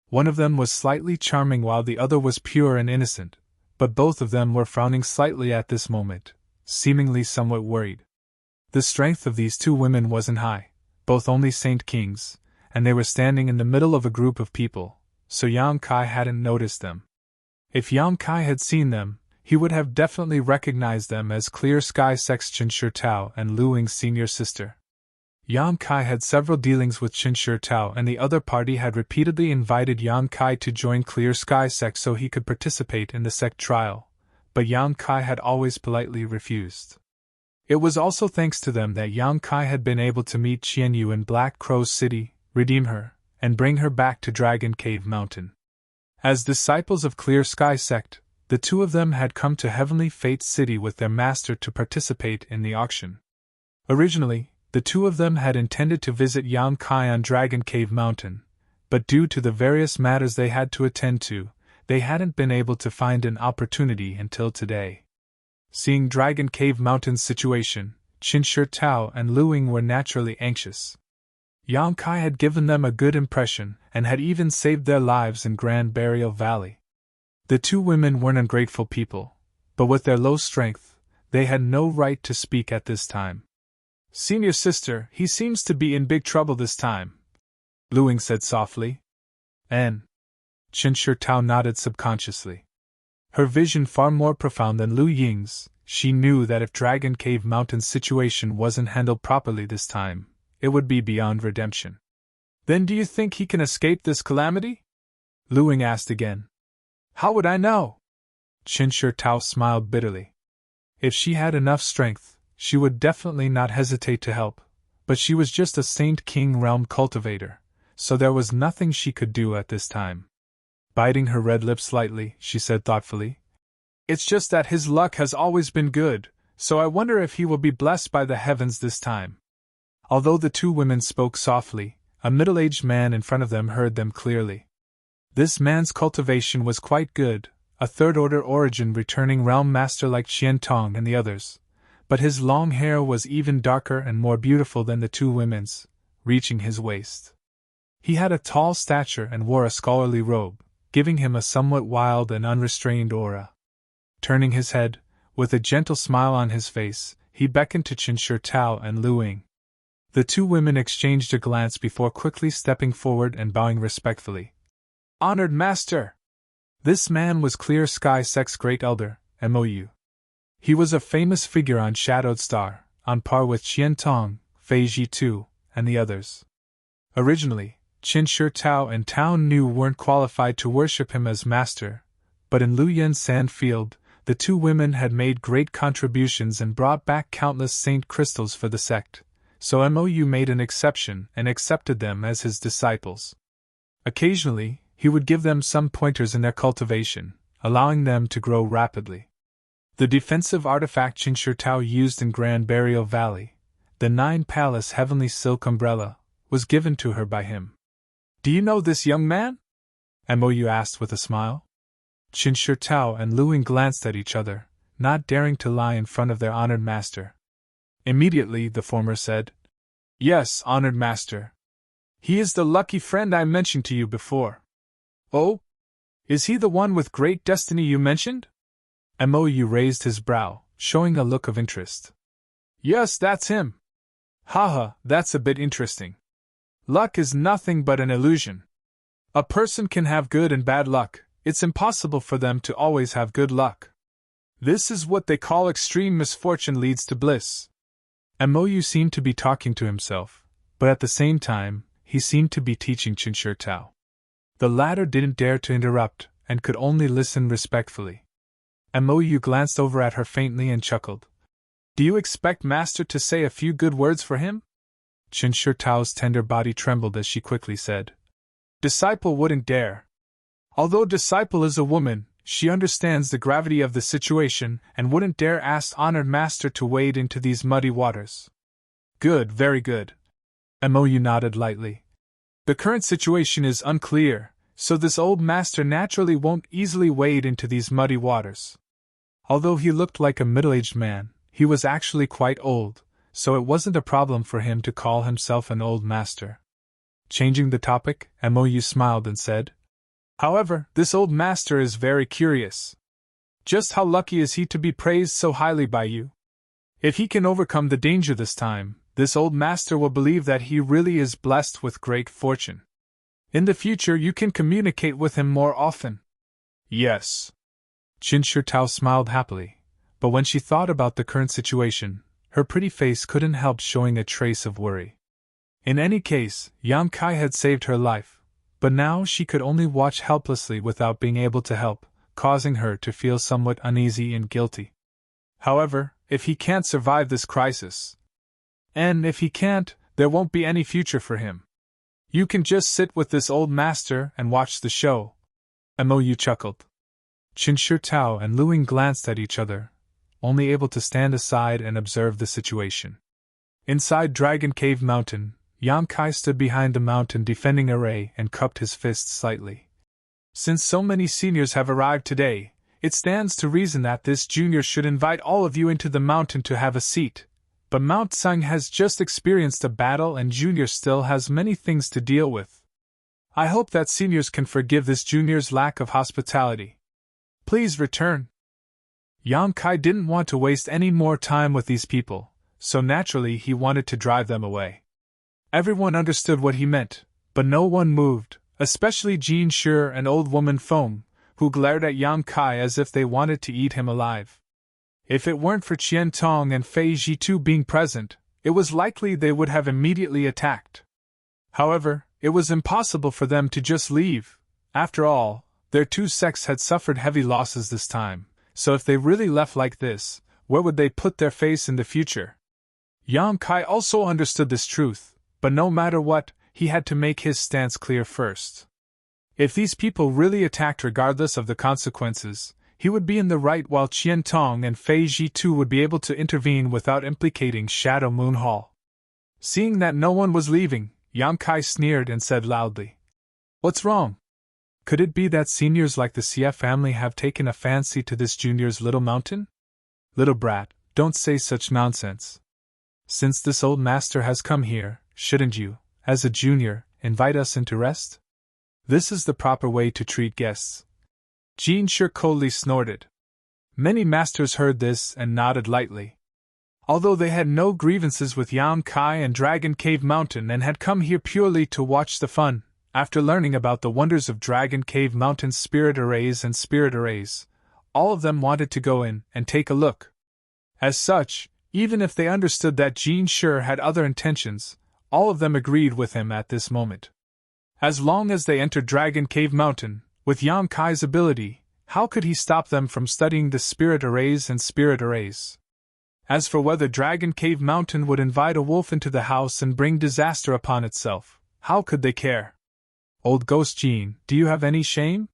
One of them was slightly charming while the other was pure and innocent, but both of them were frowning slightly at this moment, seemingly somewhat worried. The strength of these two women wasn't high, both only saint kings, and they were standing in the middle of a group of people, so Yang Kai hadn't noticed them. If Yang Kai had seen them, he would have definitely recognized them as Clear Sky Sect's Qin Shi Tao and Lu Ying's senior sister. Yang Kai had several dealings with Qin Shi Tao, and the other party had repeatedly invited Yang Kai to join Clear Sky Sect so he could participate in the sect trial, but Yang Kai had always politely refused. It was also thanks to them that Yang Kai had been able to meet Qian Yu in Black Crow's city, redeem her, and bring her back to Dragon Cave Mountain. As disciples of Clear Sky Sect, the two of them had come to Heavenly Fate City with their master to participate in the auction. Originally, the two of them had intended to visit Yang Kai on Dragon Cave Mountain, but due to the various matters they had to attend to, they hadn't been able to find an opportunity until today. Seeing Dragon Cave Mountain's situation, Qin Shi Tao and Lu Ying were naturally anxious. Yang Kai had given them a good impression and had even saved their lives in Grand Burial Valley. The two women weren't ungrateful people, but with their low strength, they had no right to speak at this time. Senior sister, he seems to be in big trouble this time, Lu Ying said softly. And Qin Shi Tao nodded subconsciously. Her vision far more profound than Lu Ying's, she knew that if Dragon Cave Mountain's situation wasn't handled properly this time, it would be beyond redemption. Then do you think he can escape this calamity? Lu Ying asked again. How would I know? Qin Shi Tao smiled bitterly. If she had enough strength, she would definitely not hesitate to help, but she was just a Saint King realm cultivator, so there was nothing she could do at this time. Biting her red lips slightly, she said thoughtfully, It's just that his luck has always been good, so I wonder if he will be blessed by the heavens this time. Although the two women spoke softly, a middle-aged man in front of them heard them clearly. This man's cultivation was quite good, a third-order origin returning realm master like Qian Tong and the others, but his long hair was even darker and more beautiful than the two women's, reaching his waist. He had a tall stature and wore a scholarly robe, giving him a somewhat wild and unrestrained aura. Turning his head, with a gentle smile on his face, he beckoned to Qin Shi Tao and Lu Ying. The two women exchanged a glance before quickly stepping forward and bowing respectfully. Honored Master! This man was Clear Sky Sect's Great Elder, Mou. He was a famous figure on Shadowed Star, on par with Qian Tong, Fei Ji Tu, and the others. Originally, Qin Shi Tao and Tao Nu weren't qualified to worship him as master, but in Lu Yen's sand field, the two women had made great contributions and brought back countless saint crystals for the sect, so Mou made an exception and accepted them as his disciples. Occasionally, he would give them some pointers in their cultivation, allowing them to grow rapidly. The defensive artifact Qin Shi Tao used in Grand Burial Valley, the 9-palace heavenly silk umbrella, was given to her by him. Do you know this young man? Mou asked with a smile. Qin Shi Tao and Lu Ying glanced at each other, not daring to lie in front of their honored master. Immediately the former said, Yes, honored master. He is the lucky friend I mentioned to you before. Oh? Is he the one with great destiny you mentioned? Mou raised his brow, showing a look of interest. Yes, that's him. Haha, that's a bit interesting. Luck is nothing but an illusion. A person can have good and bad luck, it's impossible for them to always have good luck. This is what they call extreme misfortune leads to bliss. Mou seemed to be talking to himself, but at the same time, he seemed to be teaching Qin Shi Tao. The latter didn't dare to interrupt, and could only listen respectfully. Mou glanced over at her faintly and chuckled. Do you expect Master to say a few good words for him? Qin Shi Tao's tender body trembled as she quickly said. Disciple wouldn't dare. Although Disciple is a woman, she understands the gravity of the situation and wouldn't dare ask honored Master to wade into these muddy waters. Good, very good. Mou nodded lightly. The current situation is unclear, so this old Master naturally won't easily wade into these muddy waters. Although he looked like a middle-aged man, he was actually quite old, so it wasn't a problem for him to call himself an old master. Changing the topic, Mou smiled and said, However, this old master is very curious. Just how lucky is he to be praised so highly by you? If he can overcome the danger this time, this old master will believe that he really is blessed with great fortune. In the future you can communicate with him more often. Yes. Qin Shi Tao smiled happily, but when she thought about the current situation, her pretty face couldn't help showing a trace of worry. In any case, Yang Kai had saved her life, but now she could only watch helplessly without being able to help, causing her to feel somewhat uneasy and guilty. However, if he can't survive this crisis, and if he can't, there won't be any future for him. You can just sit with this old master and watch the show. Mou chuckled. Qin Shi Tao and Lu Ying glanced at each other, only able to stand aside and observe the situation. Inside Dragon Cave Mountain, Yang Kai stood behind the mountain defending Array and cupped his fists slightly. Since so many seniors have arrived today, it stands to reason that this junior should invite all of you into the mountain to have a seat. But Mount Sung has just experienced a battle and Junior still has many things to deal with. I hope that seniors can forgive this junior's lack of hospitality. Please return. Yang Kai didn't want to waste any more time with these people, so naturally he wanted to drive them away. Everyone understood what he meant, but no one moved, especially Jean Shi and old woman Foam, who glared at Yang Kai as if they wanted to eat him alive. If it weren't for Qian Tong and Fei Jitu being present, it was likely they would have immediately attacked. However, it was impossible for them to just leave. After all, their two sects had suffered heavy losses this time, so if they really left like this, where would they put their face in the future? Yang Kai also understood this truth, but no matter what, he had to make his stance clear first. If these people really attacked regardless of the consequences, he would be in the right while Qian Tong and Fei Jitu would be able to intervene without implicating Shadow Moon Hall. Seeing that no one was leaving, Yang Kai sneered and said loudly, What's wrong? Could it be that seniors like the Xie family have taken a fancy to this junior's little mountain? Little brat, don't say such nonsense. Since this old master has come here, shouldn't you, as a junior, invite us in to rest? This is the proper way to treat guests. Jean Shi coldly snorted. Many masters heard this and nodded lightly. Although they had no grievances with Yang Kai and Dragon Cave Mountain and had come here purely to watch the fun, after learning about the wonders of Dragon Cave Mountain's spirit arrays, all of them wanted to go in and take a look. As such, even if they understood that Jean Shi had other intentions, all of them agreed with him at this moment. As long as they entered Dragon Cave Mountain, with Yang Kai's ability, how could he stop them from studying the spirit arrays? As for whether Dragon Cave Mountain would invite a wolf into the house and bring disaster upon itself, how could they care? Old Ghost Jean, do you have any shame?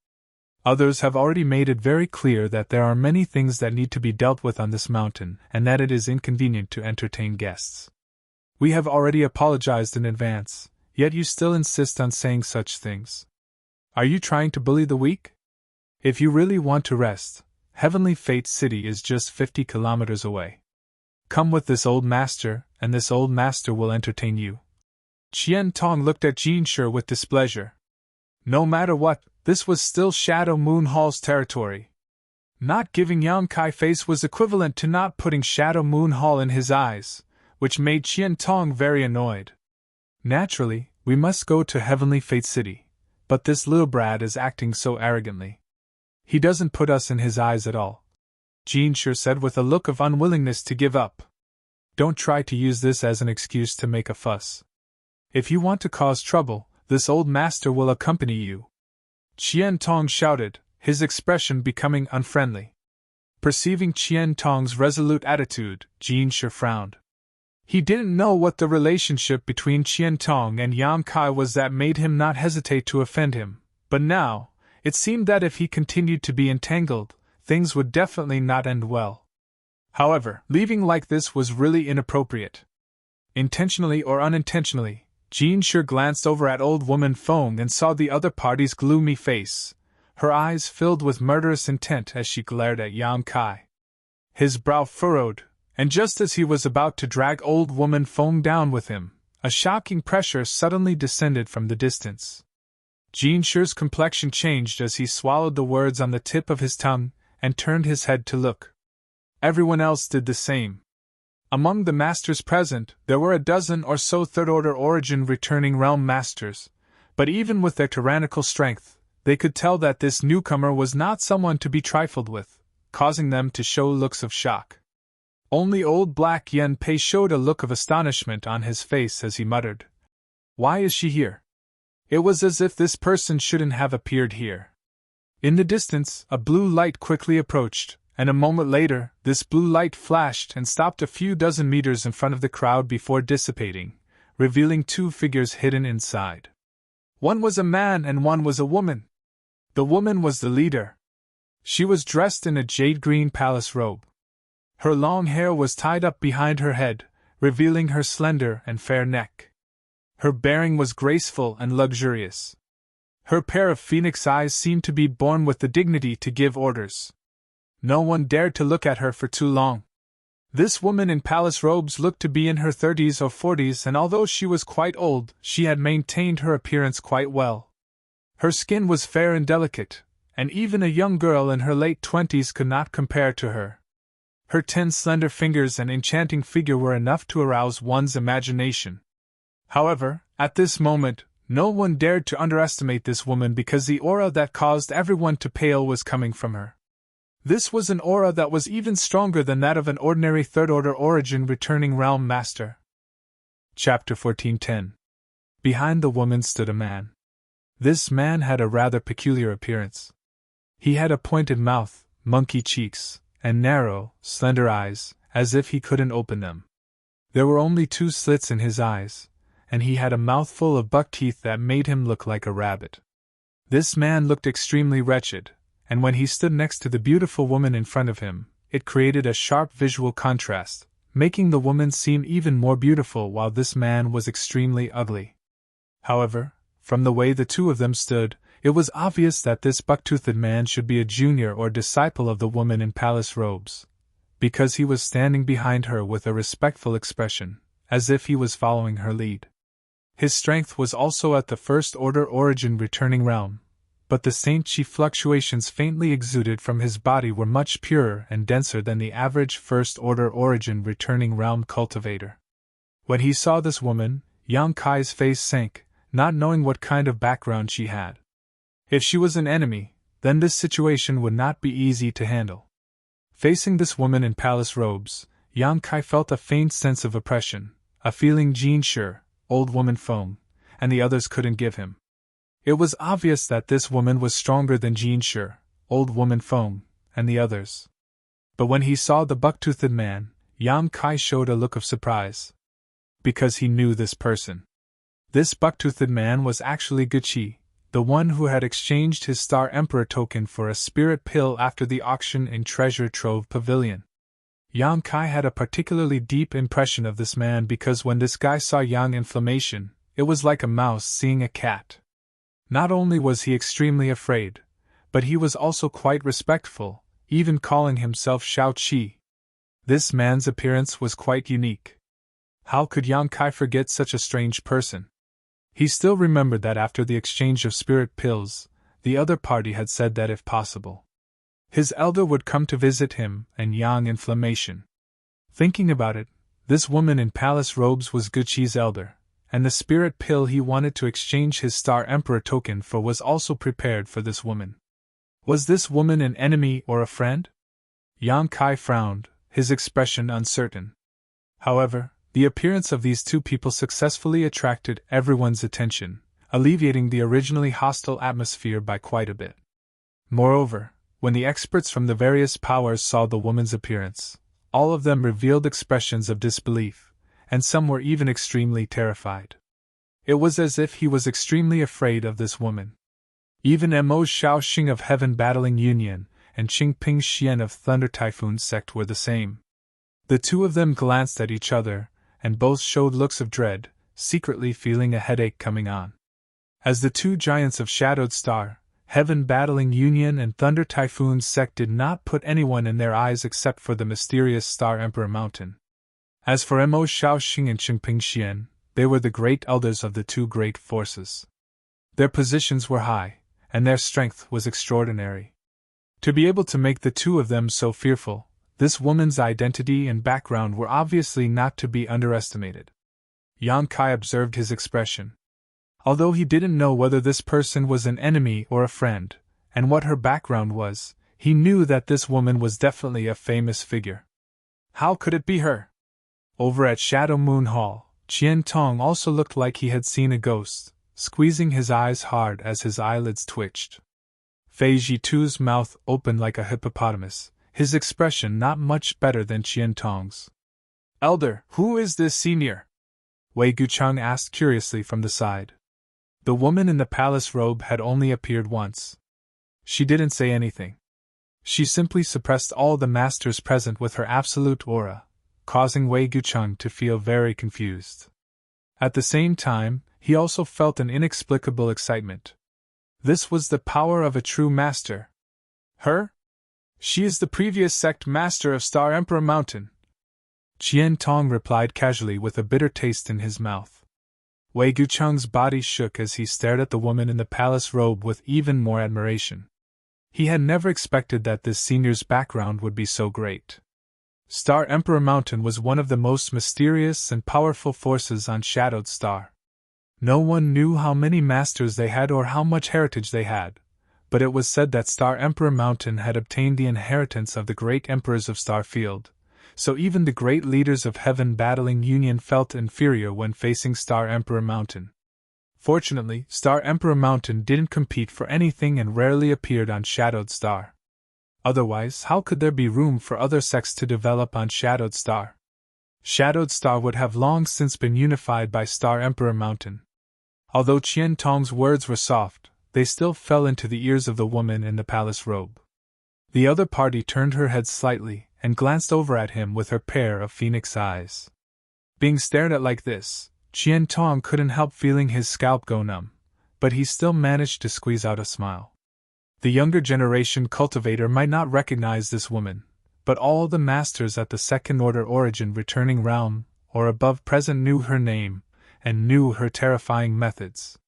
Others have already made it very clear that there are many things that need to be dealt with on this mountain and that it is inconvenient to entertain guests. We have already apologized in advance, yet you still insist on saying such things. Are you trying to bully the weak? If you really want to rest, Heavenly Fate City is just 50 kilometers away. Come with this old master, and this old master will entertain you. Qian Tong looked at Jean Shi with displeasure. No matter what, this was still Shadow Moon Hall's territory. Not giving Yang Kai face was equivalent to not putting Shadow Moon Hall in his eyes, which made Qian Tong very annoyed. Naturally, we must go to Heavenly Fate City. But this little brat is acting so arrogantly. He doesn't put us in his eyes at all. Jean Shi said with a look of unwillingness to give up. Don't try to use this as an excuse to make a fuss. If you want to cause trouble, this old master will accompany you. Qian Tong shouted, his expression becoming unfriendly. Perceiving Qian Tong's resolute attitude, Jin Shi frowned. He didn't know what the relationship between Qian Tong and Yang Kai was that made him not hesitate to offend him, but now, it seemed that if he continued to be entangled, things would definitely not end well. However, leaving like this was really inappropriate. Intentionally or unintentionally, Jin Shi glanced over at old woman Feng and saw the other party's gloomy face, her eyes filled with murderous intent as she glared at Yang Kai. His brow furrowed, and just as he was about to drag old woman Feng down with him, a shocking pressure suddenly descended from the distance. Jin Shi's complexion changed as he swallowed the words on the tip of his tongue and turned his head to look. Everyone else did the same. Among the masters present, there were a dozen or so third-order origin returning realm masters, but even with their tyrannical strength, they could tell that this newcomer was not someone to be trifled with, causing them to show looks of shock. Only old Black Yen Pei showed a look of astonishment on his face as he muttered, "Why is she here?" It was as if this person shouldn't have appeared here. In the distance, a blue light quickly approached, and a moment later, this blue light flashed and stopped a few dozen meters in front of the crowd before dissipating, revealing two figures hidden inside. One was a man and one was a woman. The woman was the leader. She was dressed in a jade-green palace robe. Her long hair was tied up behind her head, revealing her slender and fair neck. Her bearing was graceful and luxurious. Her pair of phoenix eyes seemed to be born with the dignity to give orders. No one dared to look at her for too long. This woman in palace robes looked to be in her 30s or 40s, and although she was quite old, she had maintained her appearance quite well. Her skin was fair and delicate, and even a young girl in her late 20s could not compare to her. Her 10 slender fingers and enchanting figure were enough to arouse one's imagination. However, at this moment, no one dared to underestimate this woman because the aura that caused everyone to pale was coming from her. This was an aura that was even stronger than that of an ordinary third-order origin returning realm master. Chapter 14:10. Behind the woman stood a man. This man had a rather peculiar appearance. He had a pointed mouth, monkey cheeks, and narrow, slender eyes, as if he couldn't open them. There were only 2 slits in his eyes, and he had a mouthful of buck teeth that made him look like a rabbit. This man looked extremely wretched, and when he stood next to the beautiful woman in front of him, it created a sharp visual contrast, making the woman seem even more beautiful while this man was extremely ugly. However, from the way the two of them stood, it was obvious that this buck-toothed man should be a junior or disciple of the woman in palace robes, because he was standing behind her with a respectful expression, as if he was following her lead. His strength was also at the first-order origin returning realm, but the saint-chi fluctuations faintly exuded from his body were much purer and denser than the average first-order origin returning realm cultivator. When he saw this woman, Yang Kai's face sank, not knowing what kind of background she had. If she was an enemy, then this situation would not be easy to handle. Facing this woman in palace robes, Yang Kai felt a faint sense of oppression, a feeling Jin Shi, old woman Feng, and the others couldn't give him. It was obvious that this woman was stronger than Jin Shi, old woman Feng, and the others. But when he saw the buck-toothed man, Yang Kai showed a look of surprise. Because he knew this person. This buck-toothed man was actually Guqi, the one who had exchanged his Star Emperor token for a spirit pill after the auction in Treasure Trove Pavilion. Yang Kai had a particularly deep impression of this man because when this guy saw Yang Inflammation, it was like a mouse seeing a cat. Not only was he extremely afraid, but he was also quite respectful, even calling himself Shao Qi. This man's appearance was quite unique. How could Yang Kai forget such a strange person? He still remembered that after the exchange of spirit pills, the other party had said that if possible, his elder would come to visit him and Yang Inflammation. Thinking about it, this woman in palace robes was Guqi's elder, and the spirit pill he wanted to exchange his Star Emperor token for was also prepared for this woman. Was this woman an enemy or a friend? Yang Kai frowned, his expression uncertain. However, the appearance of these two people successfully attracted everyone's attention, alleviating the originally hostile atmosphere by quite a bit. Moreover, when the experts from the various powers saw the woman's appearance, all of them revealed expressions of disbelief, and some were even extremely terrified. It was as if he was extremely afraid of this woman. Even Mo Shaoxing of Heaven Battling Union and Qingping Xian of Thunder Typhoon Sect were the same. The two of them glanced at each other, and both showed looks of dread, secretly feeling a headache coming on. As the two giants of Shadowed Star, Heaven Battling Union and Thunder Typhoon Sect did not put anyone in their eyes except for the mysterious Star Emperor Mountain. As for Mo Shaoxing and Qingping Xian, they were the great elders of the two great forces. Their positions were high, and their strength was extraordinary. To be able to make the two of them so fearful, this woman's identity and background were obviously not to be underestimated. Yan Kai observed his expression. Although he didn't know whether this person was an enemy or a friend, and what her background was, he knew that this woman was definitely a famous figure. How could it be her? Over at Shadow Moon Hall, Qian Tong also looked like he had seen a ghost, squeezing his eyes hard as his eyelids twitched. Fei Jitu's mouth opened like a hippopotamus, his expression not much better than Qian Tong's. "Elder, who is this senior?" Wei Gucheng asked curiously from the side. The woman in the palace robe had only appeared once. She didn't say anything. She simply suppressed all the masters present with her absolute aura, causing Wei Gucheng to feel very confused. At the same time, he also felt an inexplicable excitement. This was the power of a true master. Her? She is the previous sect master of Star Emperor Mountain. Qian Tong replied casually with a bitter taste in his mouth. Wei Gucheng's body shook as he stared at the woman in the palace robe with even more admiration. He had never expected that this senior's background would be so great. Star Emperor Mountain was one of the most mysterious and powerful forces on Shadowed Star. No one knew how many masters they had or how much heritage they had, but it was said that Star Emperor Mountain had obtained the inheritance of the great emperors of Starfield, so even the great leaders of Heaven Battling Union felt inferior when facing Star Emperor Mountain. Fortunately, Star Emperor Mountain didn't compete for anything and rarely appeared on Shadowed Star. Otherwise, how could there be room for other sects to develop on Shadowed Star? Shadowed Star would have long since been unified by Star Emperor Mountain. Although Qian Tong's words were soft, they still fell into the ears of the woman in the palace robe. The other party turned her head slightly and glanced over at him with her pair of phoenix eyes. Being stared at like this, Qian Tong couldn't help feeling his scalp go numb, but he still managed to squeeze out a smile. The younger generation cultivator might not recognize this woman, but all the masters at the second-order origin returning realm or above present knew her name and knew her terrifying methods.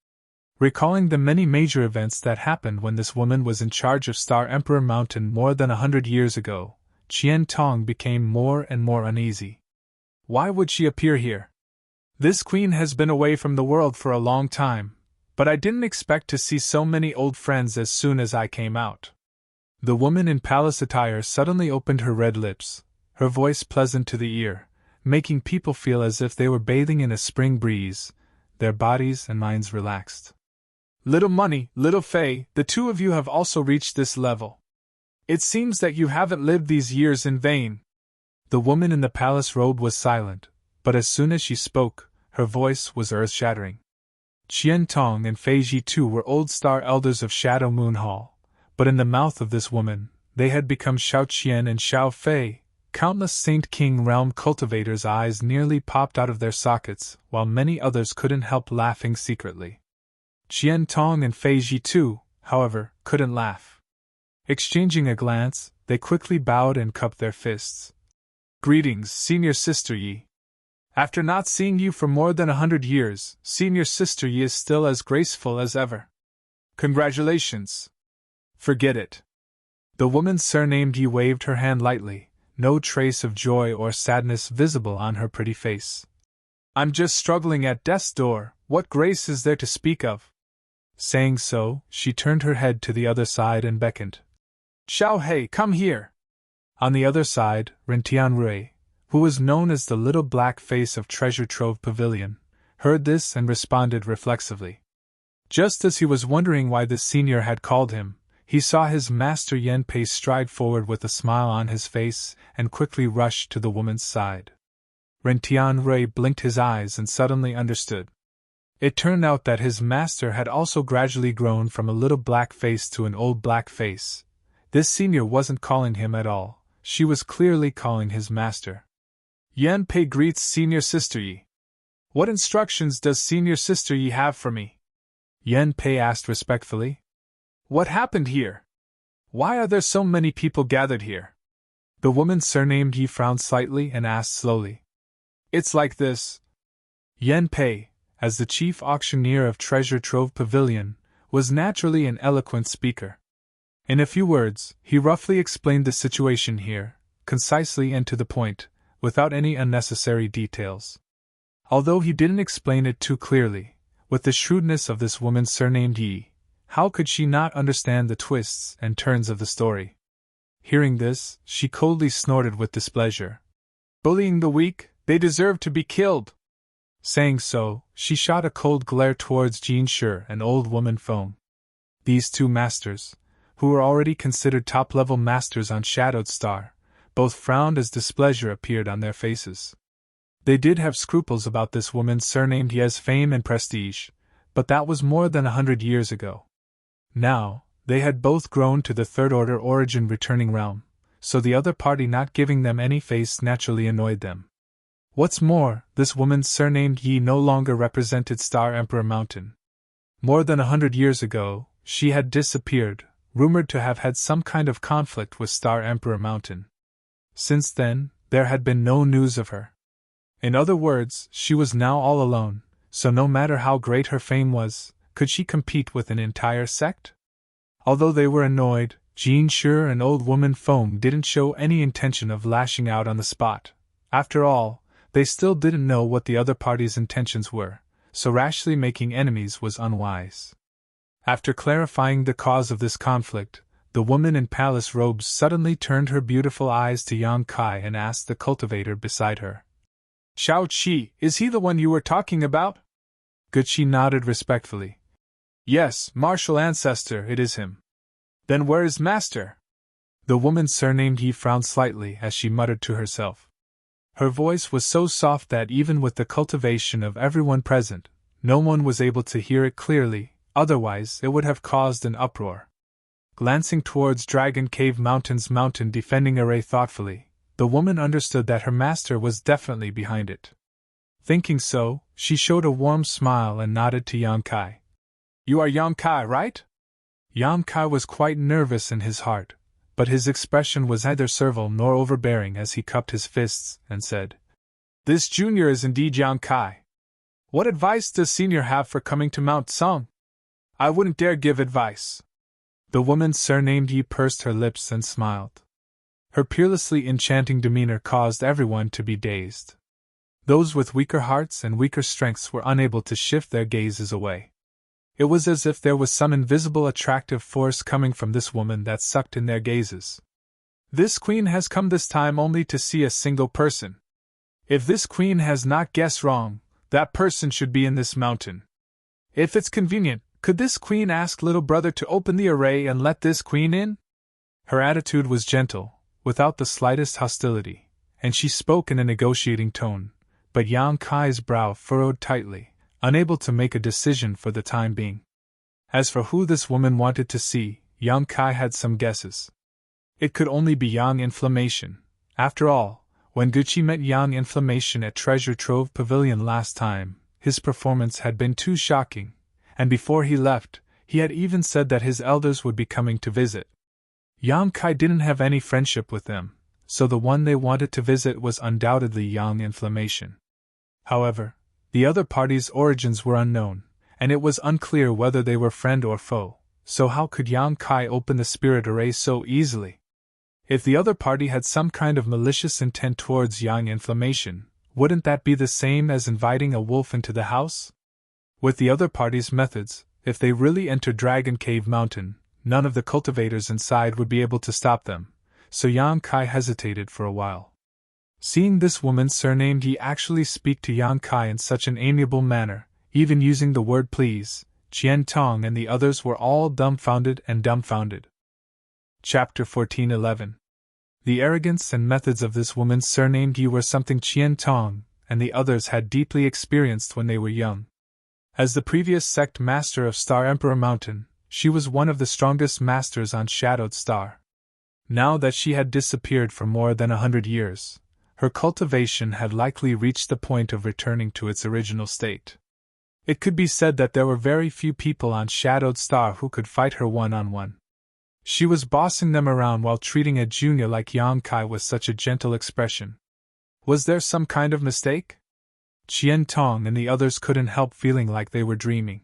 Recalling the many major events that happened when this woman was in charge of Star Emperor Mountain more than 100 years ago, Qian Tong became more and more uneasy. Why would she appear here? This queen has been away from the world for a long time, but I didn't expect to see so many old friends as soon as I came out. The woman in palace attire suddenly opened her red lips, her voice pleasant to the ear, making people feel as if they were bathing in a spring breeze, their bodies and minds relaxed. Little Money, Little Fei, the two of you have also reached this level. It seems that you haven't lived these years in vain. The woman in the palace robe was silent, but as soon as she spoke, her voice was earth-shattering. Qian Tong and Fei Jitu were old star elders of Shadow Moon Hall, but in the mouth of this woman, they had become Xiao Qian and Xiao Fei. Countless Saint King Realm cultivators' eyes nearly popped out of their sockets, while many others couldn't help laughing secretly. Qian Tong and Fei Jitu, however, couldn't laugh. Exchanging a glance, they quickly bowed and cupped their fists. Greetings, Senior Sister Yi. After not seeing you for more than 100 years, Senior Sister Yi is still as graceful as ever. Congratulations. Forget it. The woman surnamed Yi waved her hand lightly, no trace of joy or sadness visible on her pretty face. I'm just struggling at death's door, what grace is there to speak of? Saying so, she turned her head to the other side and beckoned. Xiao Hei, come here! On the other side, Ren Tianrui, who was known as the little black face of Treasure Trove Pavilion, heard this and responded reflexively. Just as he was wondering why the senior had called him, he saw his master Yan Pei stride forward with a smile on his face and quickly rush to the woman's side. Ren Tianrui blinked his eyes and suddenly understood. It turned out that his master had also gradually grown from a little black face to an old black face. This senior wasn't calling him at all, she was clearly calling his master. Yan Pei greets Senior Sister Yi. What instructions does Senior Sister Yi have for me? Yan Pei asked respectfully. What happened here? Why are there so many people gathered here? The woman surnamed Yi frowned slightly and asked slowly. It's like this. Yan Pei, as the chief auctioneer of Treasure Trove Pavilion, was naturally an eloquent speaker. In a few words, he roughly explained the situation here, concisely and to the point, without any unnecessary details. Although he didn't explain it too clearly, with the shrewdness of this woman surnamed Yi, how could she not understand the twists and turns of the story? Hearing this, she coldly snorted with displeasure. Bullying the weak, they deserve to be killed! Saying so, she shot a cold glare towards Jean Shi and old woman Foam. These two masters, who were already considered top-level masters on Shadowed Star, both frowned as displeasure appeared on their faces. They did have scruples about this woman surnamed Ye's fame and prestige, but that was more than 100 years ago. Now, they had both grown to the third-order origin returning realm, so the other party not giving them any face naturally annoyed them. What's more, this woman surnamed Yi no longer represented Star Emperor Mountain. More than 100 years ago, she had disappeared, rumored to have had some kind of conflict with Star Emperor Mountain. Since then, there had been no news of her. In other words, she was now all alone, so no matter how great her fame was, could she compete with an entire sect? Although they were annoyed, Jean Shi and old woman Foam didn't show any intention of lashing out on the spot. After all, they still didn't know what the other party's intentions were, so rashly making enemies was unwise. After clarifying the cause of this conflict, the woman in palace robes suddenly turned her beautiful eyes to Yang Kai and asked the cultivator beside her. Xiao Qi, is he the one you were talking about? Guqi nodded respectfully. Yes, martial ancestor, it is him. Then where is master? The woman surnamed Yi frowned slightly as she muttered to herself. Her voice was so soft that even with the cultivation of everyone present, no one was able to hear it clearly, otherwise it would have caused an uproar. Glancing towards Dragon Cave Mountain's mountain defending array thoughtfully, the woman understood that her master was definitely behind it. Thinking so, she showed a warm smile and nodded to Yang Kai. You are Yang Kai, right? Yang Kai was quite nervous in his heart, but his expression was neither servile nor overbearing as he cupped his fists and said, This junior is indeed Yang Kai. What advice does senior have for coming to Mount Song? I wouldn't dare give advice. The woman surnamed Yi pursed her lips and smiled. Her peerlessly enchanting demeanor caused everyone to be dazed. Those with weaker hearts and weaker strengths were unable to shift their gazes away. It was as if there was some invisible attractive force coming from this woman that sucked in their gazes. This queen has come this time only to see a single person. If this queen has not guessed wrong, that person should be in this mountain. If it's convenient, could this queen ask little brother to open the array and let this queen in? Her attitude was gentle, without the slightest hostility, and she spoke in a negotiating tone, but Yang Kai's brow furrowed tightly, unable to make a decision for the time being. As for who this woman wanted to see, Yang Kai had some guesses. It could only be Yang Inflammation. After all, when Guqi met Yang Inflammation at Treasure Trove Pavilion last time, his performance had been too shocking, and before he left, he had even said that his elders would be coming to visit. Yang Kai didn't have any friendship with them, so the one they wanted to visit was undoubtedly Yang Inflammation. However, the other party's origins were unknown, and it was unclear whether they were friend or foe, so how could Yang Kai open the spirit array so easily? If the other party had some kind of malicious intent towards Yang Inflammation, wouldn't that be the same as inviting a wolf into the house? With the other party's methods, if they really entered Dragon Cave Mountain, none of the cultivators inside would be able to stop them, so Yang Kai hesitated for a while. Seeing this woman surnamed Yi actually speak to Yang Kai in such an amiable manner, even using the word please, Qian Tong and the others were all dumbfounded and dumbfounded. Chapter 14:11. The arrogance and methods of this woman surnamed Yi were something Qian Tong and the others had deeply experienced when they were young. As the previous sect master of Star Emperor Mountain, she was one of the strongest masters on Shadowed Star. Now that she had disappeared for more than 100 years, her cultivation had likely reached the point of returning to its original state. It could be said that there were very few people on Shadowed Star who could fight her one-on-one. She was bossing them around while treating a junior like Yang Kai with such a gentle expression. Was there some kind of mistake? Qian Tong and the others couldn't help feeling like they were dreaming.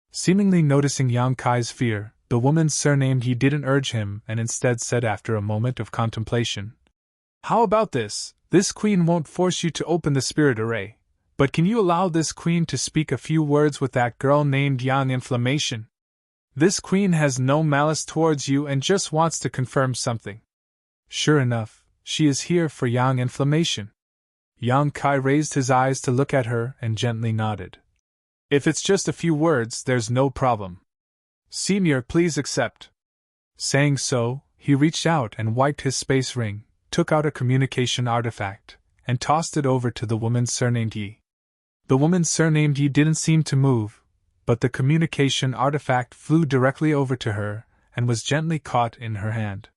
Seemingly noticing Yang Kai's fear, the woman surnamed Yi didn't urge him and instead said after a moment of contemplation, "How about this? This queen won't force you to open the spirit array, but can you allow this queen to speak a few words with that girl named Yang Inflammation? This queen has no malice towards you and just wants to confirm something." Sure enough, she is here for Yang Inflammation. Yang Kai raised his eyes to look at her and gently nodded. "If it's just a few words, there's no problem. Senior, please accept." Saying so, he reached out and wiped his space ring, took out a communication artifact, and tossed it over to the woman surnamed Yi. The woman surnamed Yi didn't seem to move, but the communication artifact flew directly over to her and was gently caught in her hand.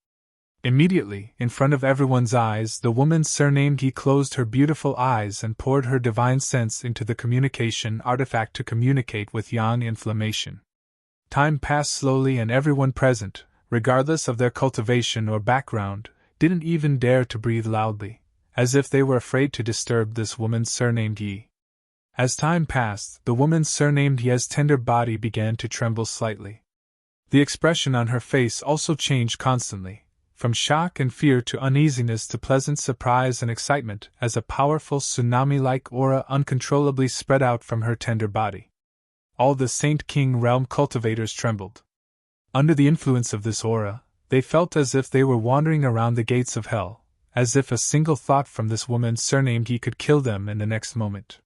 Immediately, in front of everyone's eyes, the woman surnamed Yi closed her beautiful eyes and poured her divine sense into the communication artifact to communicate with Yang Inflammation. Time passed slowly and everyone present, regardless of their cultivation or background, didn't even dare to breathe loudly, as if they were afraid to disturb this woman surnamed Yi. As time passed, the woman surnamed Yi's tender body began to tremble slightly. The expression on her face also changed constantly, from shock and fear to uneasiness to pleasant surprise and excitement, as a powerful tsunami-like aura uncontrollably spread out from her tender body. All the Saint King realm cultivators trembled. Under the influence of this aura, they felt as if they were wandering around the gates of hell, as if a single thought from this woman surnamed Yi could kill them in the next moment.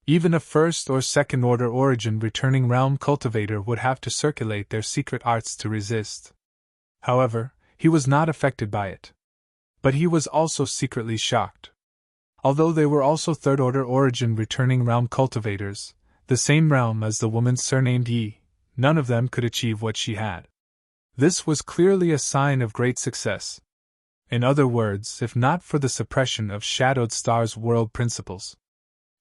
Even a first or second order origin returning realm cultivator would have to circulate their secret arts to resist. However, he was not affected by it. But he was also secretly shocked. Although they were also third order origin returning realm cultivators, the same realm as the woman surnamed Yi, none of them could achieve what she had. This was clearly a sign of great success. In other words, if not for the suppression of Shadowed Star's world principles,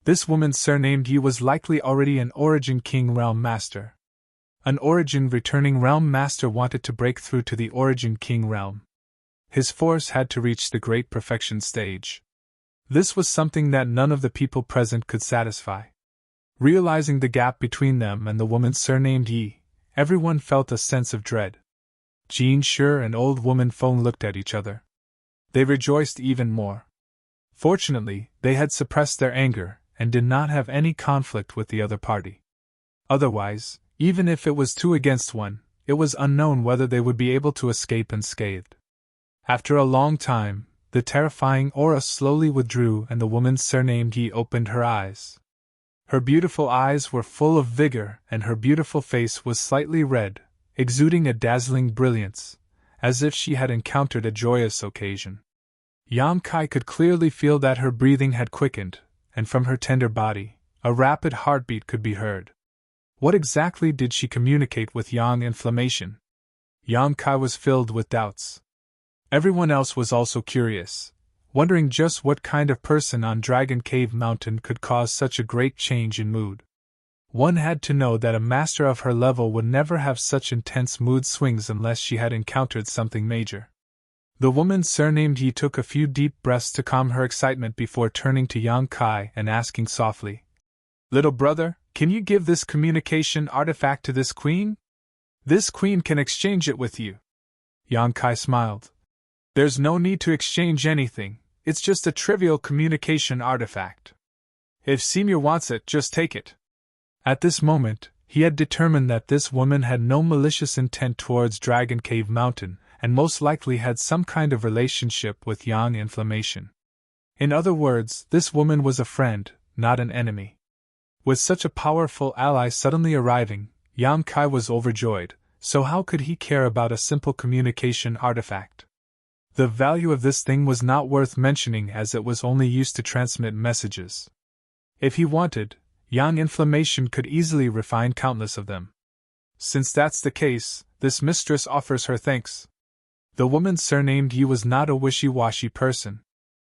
this woman surnamed Yi was likely already an Origin King Realm Master. An Origin returning Realm Master wanted to break through to the Origin King Realm. His force had to reach the Great Perfection stage. This was something that none of the people present could satisfy. Realizing the gap between them and the woman surnamed Yi, everyone felt a sense of dread. Jean Sure and Old Woman Feng looked at each other. They rejoiced even more. Fortunately, they had suppressed their anger and did not have any conflict with the other party. Otherwise, even if it was 2 against 1, it was unknown whether they would be able to escape unscathed. After a long time, the terrifying aura slowly withdrew and the woman surnamed Yi opened her eyes. Her beautiful eyes were full of vigor and her beautiful face was slightly red, exuding a dazzling brilliance, as if she had encountered a joyous occasion. Yang Kai could clearly feel that her breathing had quickened, and from her tender body, a rapid heartbeat could be heard. What exactly did she communicate with Yang Inflammation? Yang Kai was filled with doubts. Everyone else was also curious, wondering just what kind of person on Dragon Cave Mountain could cause such a great change in mood. One had to know that a master of her level would never have such intense mood swings unless she had encountered something major. The woman surnamed Yi took a few deep breaths to calm her excitement before turning to Yang Kai and asking softly, "Little brother, can you give this communication artifact to this queen? This queen can exchange it with you." Yang Kai smiled. "There's no need to exchange anything, it's just a trivial communication artifact. If Senior wants it, just take it." At this moment, he had determined that this woman had no malicious intent towards Dragon Cave Mountain, and most likely had some kind of relationship with Yang Inflammation. In other words, this woman was a friend, not an enemy. With such a powerful ally suddenly arriving, Yang Kai was overjoyed, so how could he care about a simple communication artifact? The value of this thing was not worth mentioning as it was only used to transmit messages. If he wanted, Yang Inflammation could easily refine countless of them. Since that's the case, this mistress offers her thanks. The woman surnamed Yi was not a wishy-washy person.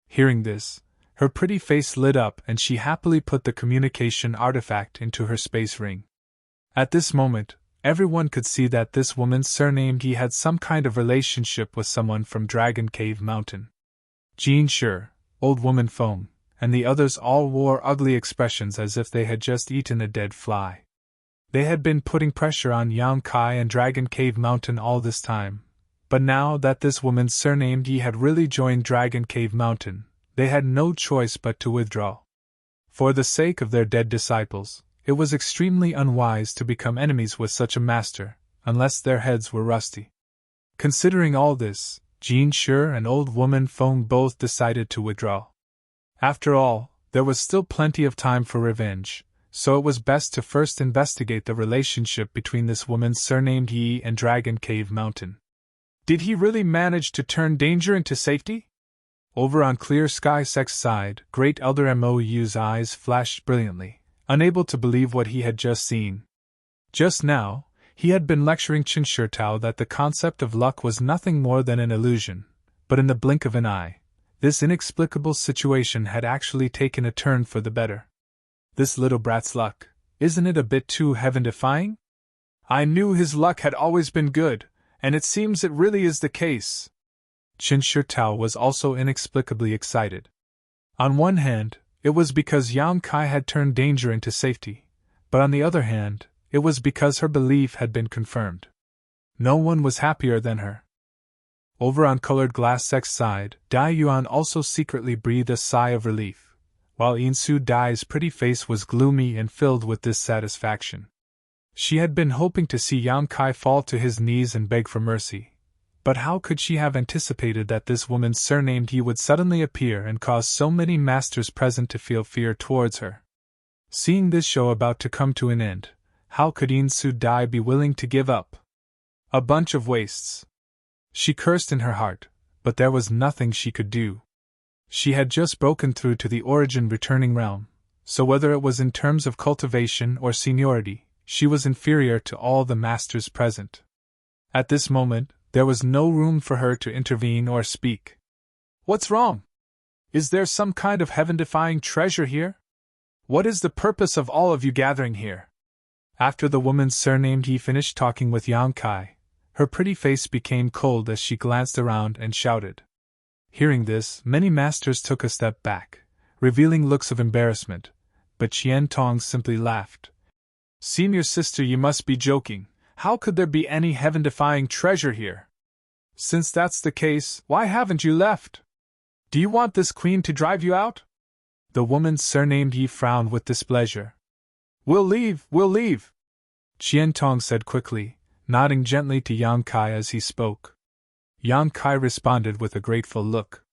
Hearing this, her pretty face lit up and she happily put the communication artifact into her space ring. At this moment, everyone could see that this woman surnamed Yi had some kind of relationship with someone from Dragon Cave Mountain. Jean Sure, Old Woman Foam, and the others all wore ugly expressions as if they had just eaten a dead fly. They had been putting pressure on Yang Kai and Dragon Cave Mountain all this time, but now that this woman surnamed Yi had really joined Dragon Cave Mountain, they had no choice but to withdraw. For the sake of their dead disciples, it was extremely unwise to become enemies with such a master, unless their heads were rusty. Considering all this, Jean Sure and Old Woman Foam both decided to withdraw. After all, there was still plenty of time for revenge, so it was best to first investigate the relationship between this woman surnamed Yi and Dragon Cave Mountain. Did he really manage to turn danger into safety? Over on Clear Sky Sec's side, Great Elder Mou's eyes flashed brilliantly, unable to believe what he had just seen. Just now, he had been lecturing Qinshitao that the concept of luck was nothing more than an illusion, but in the blink of an eye, this inexplicable situation had actually taken a turn for the better. This little brat's luck, isn't it a bit too heaven-defying? I knew his luck had always been good, and it seems it really is the case. Qinshitao was also inexplicably excited. On one hand, it was because Yang Kai had turned danger into safety, but on the other hand, it was because her belief had been confirmed. No one was happier than her. Over on Colored Glass Sec's side, Dai Yuan also secretly breathed a sigh of relief, while Insu Dai's pretty face was gloomy and filled with dissatisfaction. She had been hoping to see Yang Kai fall to his knees and beg for mercy, but how could she have anticipated that this woman surnamed He would suddenly appear and cause so many masters present to feel fear towards her? Seeing this show about to come to an end, how could Insu Dai be willing to give up? A bunch of wastes. She cursed in her heart, but there was nothing she could do. She had just broken through to the origin returning realm, so whether it was in terms of cultivation or seniority, she was inferior to all the masters present. At this moment, there was no room for her to intervene or speak. What's wrong? Is there some kind of heaven-defying treasure here? What is the purpose of all of you gathering here? After the woman surnamed He finished talking with Yang Kai, her pretty face became cold as she glanced around and shouted. Hearing this, many masters took a step back, revealing looks of embarrassment, but Qian Tong simply laughed. Senior sister, you must be joking. How could there be any heaven-defying treasure here? Since that's the case, why haven't you left? Do you want this queen to drive you out? The woman surnamed Yi frowned with displeasure. We'll leave, Qian Tong said quickly, nodding gently to Yang Kai as he spoke. Yang Kai responded with a grateful look.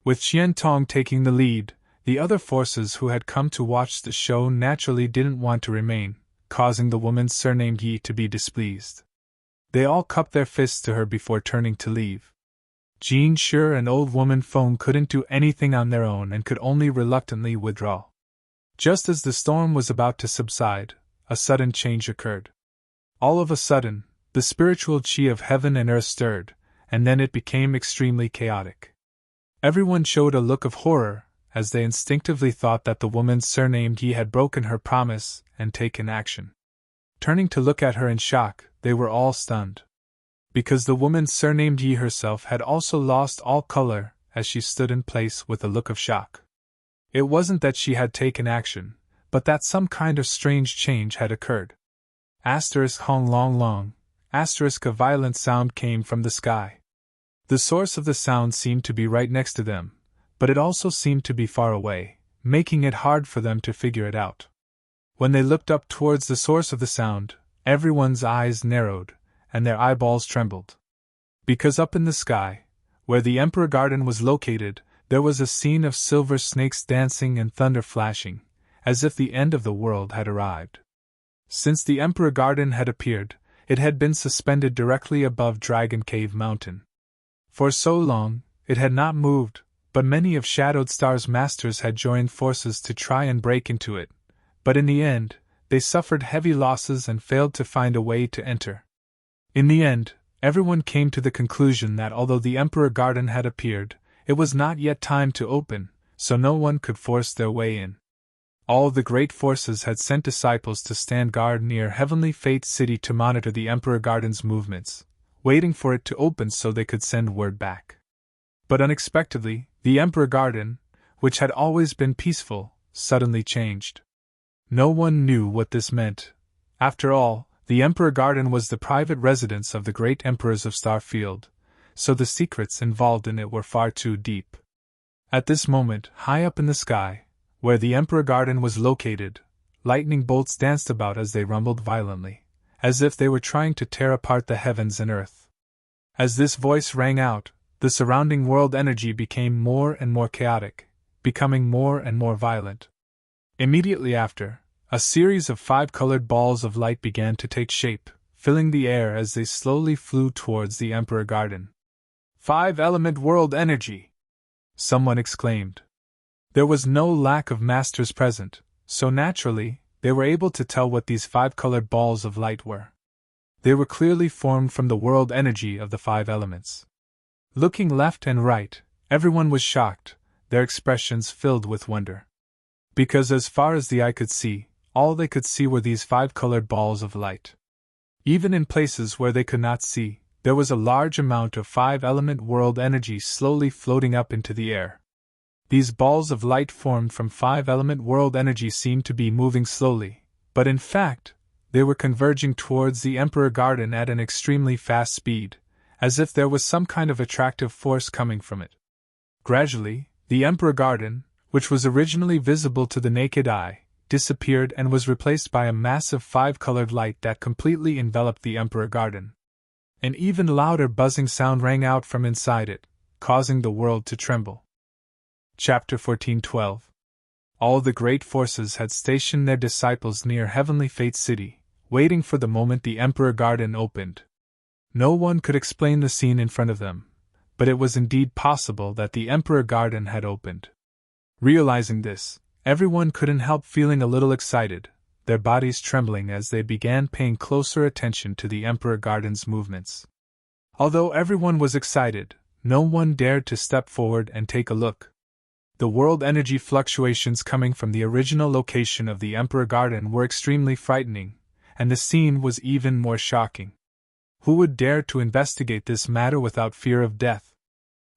With Qian Tong taking the lead, the other forces who had come to watch the show naturally didn't want to remain, causing the woman surnamed Yi to be displeased. They all cupped their fists to her before turning to leave. Jean Sure and Old Woman Foam couldn't do anything on their own and could only reluctantly withdraw. Just as the storm was about to subside, a sudden change occurred. All of a sudden, the spiritual chi of heaven and earth stirred, and then it became extremely chaotic. Everyone showed a look of horror, as they instinctively thought that the woman surnamed Yi had broken her promise and taken action. Turning to look at her in shock, they were all stunned. Because the woman surnamed Yi herself had also lost all color as she stood in place with a look of shock. It wasn't that she had taken action, but that some kind of strange change had occurred. Hong long long, a violent sound came from the sky. The source of the sound seemed to be right next to them, but it also seemed to be far away, making it hard for them to figure it out. When they looked up towards the source of the sound, everyone's eyes narrowed, and their eyeballs trembled. Because up in the sky, where the Emperor Garden was located, there was a scene of silver snakes dancing and thunder flashing, as if the end of the world had arrived. Since the Emperor Garden had appeared, It had been suspended directly above Dragon Cave Mountain. For so long, it had not moved, but many of Shadowed Star's masters had joined forces to try and break into it, but in the end, they suffered heavy losses and failed to find a way to enter. In the end, everyone came to the conclusion that although the Emperor Garden had appeared, it was not yet time to open, so no one could force their way in. All the great forces had sent disciples to stand guard near Heavenly Fate City to monitor the Emperor Garden's movements, waiting for it to open so they could send word back. But unexpectedly, the Emperor Garden, which had always been peaceful, suddenly changed. No one knew what this meant. After all, the Emperor Garden was the private residence of the great emperors of Starfield, so the secrets involved in it were far too deep. At this moment, high up in the sky, where the Emperor Garden was located, lightning bolts danced about as they rumbled violently, as if they were trying to tear apart the heavens and earth. As this voice rang out, the surrounding world energy became more and more chaotic, becoming more and more violent. Immediately after, a series of 5 colored balls of light began to take shape, filling the air as they slowly flew towards the Emperor Garden. 5-element world energy! Someone exclaimed. There was no lack of masters present, so naturally, they were able to tell what these 5 colored balls of light were. They were clearly formed from the world energy of the 5 elements. Looking left and right, everyone was shocked, their expressions filled with wonder. Because as far as the eye could see, all they could see were these 5 colored balls of light. Even in places where they could not see, there was a large amount of 5-element world energy slowly floating up into the air. These balls of light formed from 5-element world energy seemed to be moving slowly, but in fact, they were converging towards the Emperor Garden at an extremely fast speed, as if there was some kind of attractive force coming from it. Gradually, the Emperor Garden, which was originally visible to the naked eye, disappeared and was replaced by a massive 5-colored light that completely enveloped the Emperor Garden. An even louder buzzing sound rang out from inside it, causing the world to tremble. Chapter 14:12. All the great forces had stationed their disciples near Heavenly Fate City, waiting for the moment the Emperor Garden opened. No one could explain the scene in front of them, but it was indeed possible that the Emperor Garden had opened. Realizing this, everyone couldn't help feeling a little excited, their bodies trembling as they began paying closer attention to the Emperor Garden's movements. Although everyone was excited, no one dared to step forward and take a look. The world energy fluctuations coming from the original location of the Emperor Garden were extremely frightening, and the scene was even more shocking. Who would dare to investigate this matter without fear of death?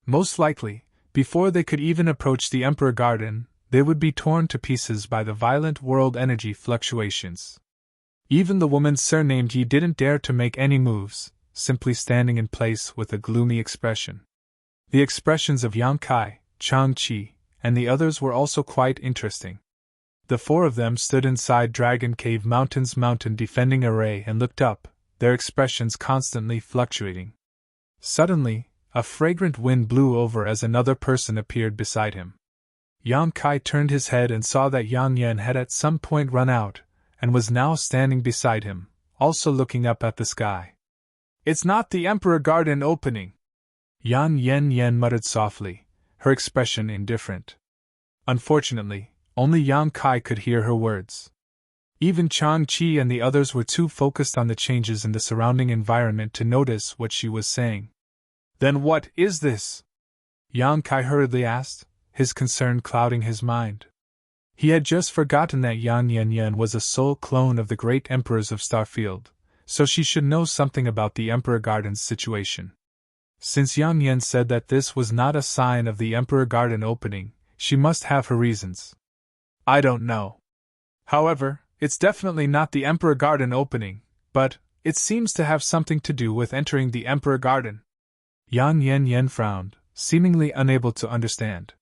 Most likely, before they could even approach the Emperor Garden, they would be torn to pieces by the violent world energy fluctuations. Even the woman surnamed Yi didn't dare to make any moves, simply standing in place with a gloomy expression. The expressions of Yang Kai, Chang Qi, and the others were also quite interesting. The 4 of them stood inside Dragon Cave Mountain's mountain defending array and looked up, their expressions constantly fluctuating. Suddenly, a fragrant wind blew over as another person appeared beside him. Yang Kai turned his head and saw that Yang Yan had at some point run out, and was now standing beside him, also looking up at the sky. "It's not the Emperor Garden opening," Yang Yan muttered softly, her expression indifferent. Unfortunately, only Yang Kai could hear her words. Even Chang Qi and the others were too focused on the changes in the surrounding environment to notice what she was saying. "Then what is this?" Yang Kai hurriedly asked, his concern clouding his mind. He had just forgotten that Yang Yan was a soul clone of the great emperors of Starfield, so she should know something about the Emperor Garden's situation. Since Yang Yan said that this was not a sign of the Emperor Garden opening, she must have her reasons. "I don't know. However, it's definitely not the Emperor Garden opening, but it seems to have something to do with entering the Emperor Garden." Yang Yan frowned, seemingly unable to understand.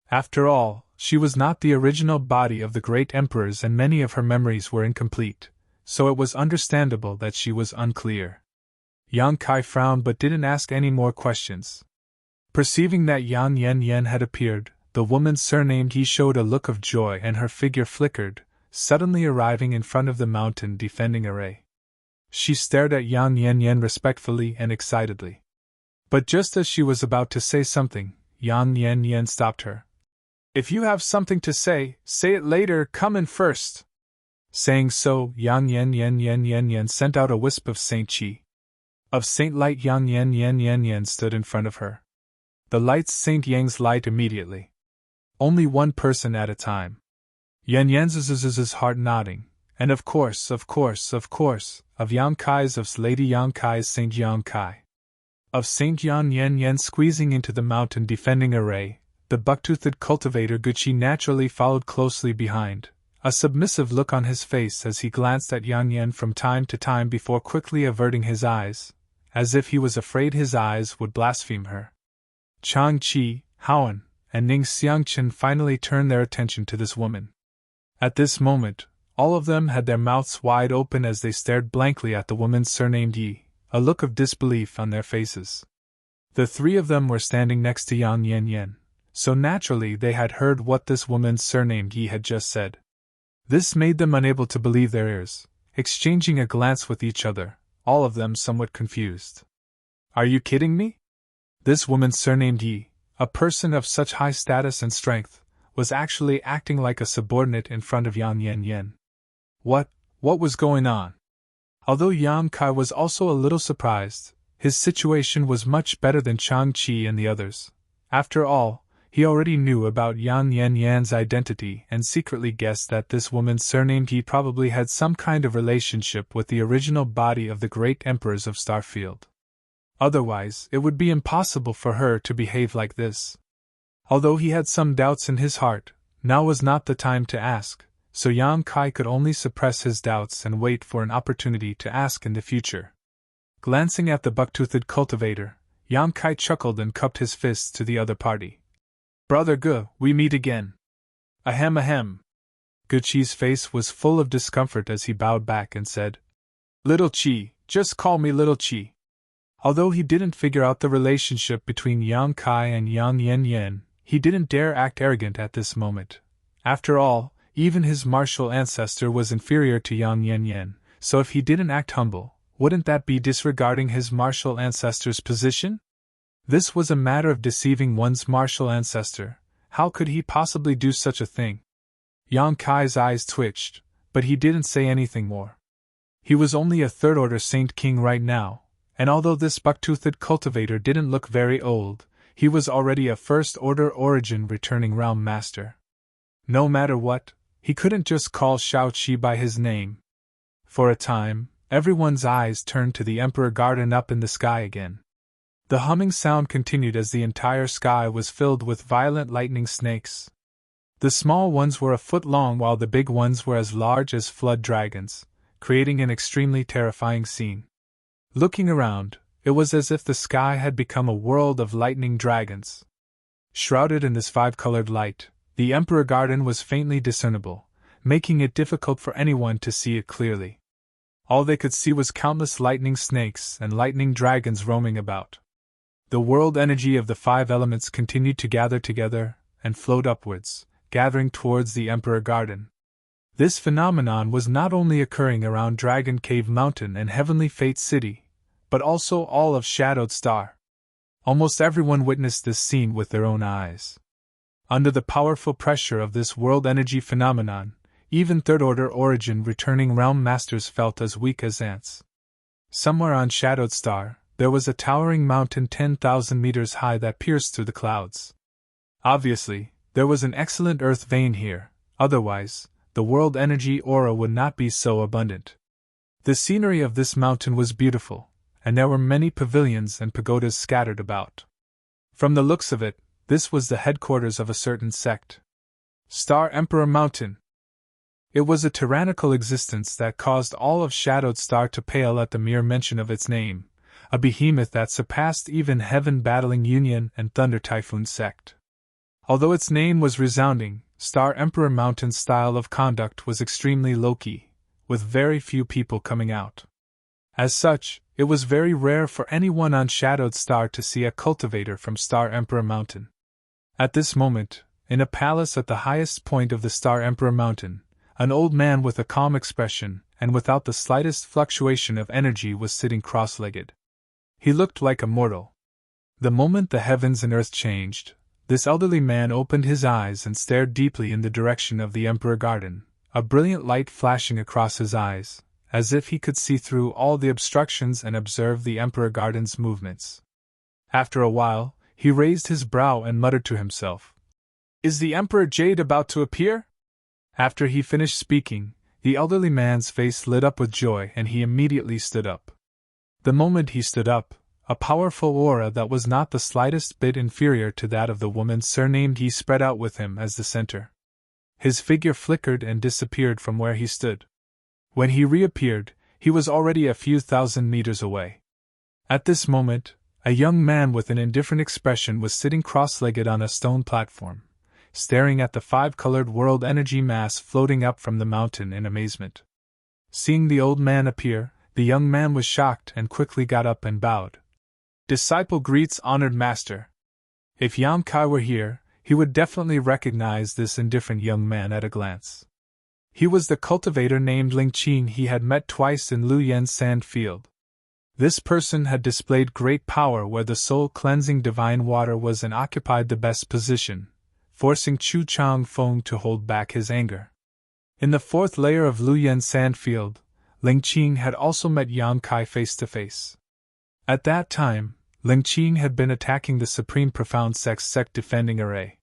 After all, she was not the original body of the great emperors and many of her memories were incomplete, so it was understandable that she was unclear. Yang Kai frowned but didn't ask any more questions. Perceiving that Yang Yan had appeared, the woman surnamed He showed a look of joy and her figure flickered, suddenly arriving in front of the mountain defending array. She stared at Yang Yan Yan respectfully and excitedly. But just as she was about to say something, Yang Yan Yan stopped her. If you have something to say it later, come in first. Saying so, Yang Yan Yan Yan Yan Yan sent out a wisp of Saint Chi. Of Saint Light, Yang Yan Yan Yan Yan stood in front of her. The lights Saint Yang's light immediately. Only one person at a time. Yan Yan's heart nodding. And of course, of Yang Kai's, of Lady Yang Kai's Saint Yang Kai. Of Saint Yang Yan Yan squeezing into the mountain defending array, the buck-toothed cultivator Gucci naturally followed closely behind, a submissive look on his face as he glanced at Yang Yan from time to time before quickly averting his eyes, as if he was afraid his eyes would blaspheme her. Chang Chi, Howen, and Ning Xiangchen finally turned their attention to this woman. At this moment, all of them had their mouths wide open as they stared blankly at the woman surnamed Yi, a look of disbelief on their faces. The three of them were standing next to Yang Yan Yan, so naturally they had heard what this woman surnamed Yi had just said. This made them unable to believe their ears, exchanging a glance with each other, all of them somewhat confused. Are you kidding me? This woman surnamed Yi, a person of such high status and strength, was actually acting like a subordinate in front of Yang Yan Yan. What was going on? Although Yang Kai was also a little surprised, his situation was much better than Chang Chi and the others. After all, he already knew about Yang Yan Yan's identity and secretly guessed that this woman surnamed Yi probably had some kind of relationship with the original body of the great emperors of Starfield. Otherwise, it would be impossible for her to behave like this. Although he had some doubts in his heart, now was not the time to ask, so Yang Kai could only suppress his doubts and wait for an opportunity to ask in the future. Glancing at the buck-toothed cultivator, Yang Kai chuckled and cupped his fists to the other party. Brother Gu, we meet again. Ahem ahem. Gucci's face was full of discomfort as he bowed back and said, Little Chi, just call me Little Chi. Although he didn't figure out the relationship between Yang Kai and Yang Yan Yan, he didn't dare act arrogant at this moment. After all, even his martial ancestor was inferior to Yang Yan Yan, so if he didn't act humble, wouldn't that be disregarding his martial ancestor's position? This was a matter of deceiving one's martial ancestor. How could he possibly do such a thing? Yang Kai's eyes twitched, but he didn't say anything more. He was only a third-order Saint King right now, and although this buck-toothed cultivator didn't look very old, he was already a first-order origin returning realm master. No matter what, he couldn't just call Shao Qi by his name. For a time, everyone's eyes turned to the Emperor Garden up in the sky again. The humming sound continued as the entire sky was filled with violent lightning snakes. The small ones were a foot long while the big ones were as large as flood dragons, creating an extremely terrifying scene. Looking around, it was as if the sky had become a world of lightning dragons. Shrouded in this five-colored light, the Emperor Garden was faintly discernible, making it difficult for anyone to see it clearly. All they could see was countless lightning snakes and lightning dragons roaming about. The world energy of the five elements continued to gather together and float upwards, gathering towards the Emperor Garden. This phenomenon was not only occurring around Dragon Cave Mountain and Heavenly Fate City, but also all of Shadowed Star. Almost everyone witnessed this scene with their own eyes. Under the powerful pressure of this world energy phenomenon, even third-order origin returning realm masters felt as weak as ants. Somewhere on Shadowed Star, there was a towering mountain 10,000 meters high that pierced through the clouds. Obviously, there was an excellent earth vein here, otherwise, the world energy aura would not be so abundant. The scenery of this mountain was beautiful, and there were many pavilions and pagodas scattered about. From the looks of it, this was the headquarters of a certain sect. Star Emperor Mountain. It was a tyrannical existence that caused all of Shadowed Star to pale at the mere mention of its name, a behemoth that surpassed even Heaven Battling Union and Thunder Typhoon Sect. Although its name was resounding, Star Emperor Mountain's style of conduct was extremely low-key, with very few people coming out. As such, it was very rare for anyone on Shadowed Star to see a cultivator from Star Emperor Mountain. At this moment, in a palace at the highest point of the Star Emperor Mountain, an old man with a calm expression, and without the slightest fluctuation of energy was sitting cross-legged. He looked like a mortal. The moment the heavens and earth changed, this elderly man opened his eyes and stared deeply in the direction of the Emperor Garden, a brilliant light flashing across his eyes, as if he could see through all the obstructions and observe the Emperor Garden's movements. After a while, he raised his brow and muttered to himself, "Is the Emperor Jade about to appear?" After he finished speaking, the elderly man's face lit up with joy and he immediately stood up. The moment he stood up, a powerful aura that was not the slightest bit inferior to that of the woman surnamed He spread out with him as the center. His figure flickered and disappeared from where he stood. When he reappeared, he was already a few thousand meters away. At this moment, a young man with an indifferent expression was sitting cross-legged on a stone platform, staring at the five-colored world energy mass floating up from the mountain in amazement. Seeing the old man appear, the young man was shocked and quickly got up and bowed. "Disciple greets honored master." If Yang Kai were here, he would definitely recognize this indifferent young man at a glance. He was the cultivator named Ling Qing he had met twice in Lu Yen's sand field. This person had displayed great power where the soul-cleansing divine water was and occupied the best position, forcing Chu Chang Feng to hold back his anger. In the fourth layer of Lu Yen's sand field, Ling Qing had also met Yang Kai face to face. At that time, Ling Qing had been attacking the Supreme Profound sect defending array.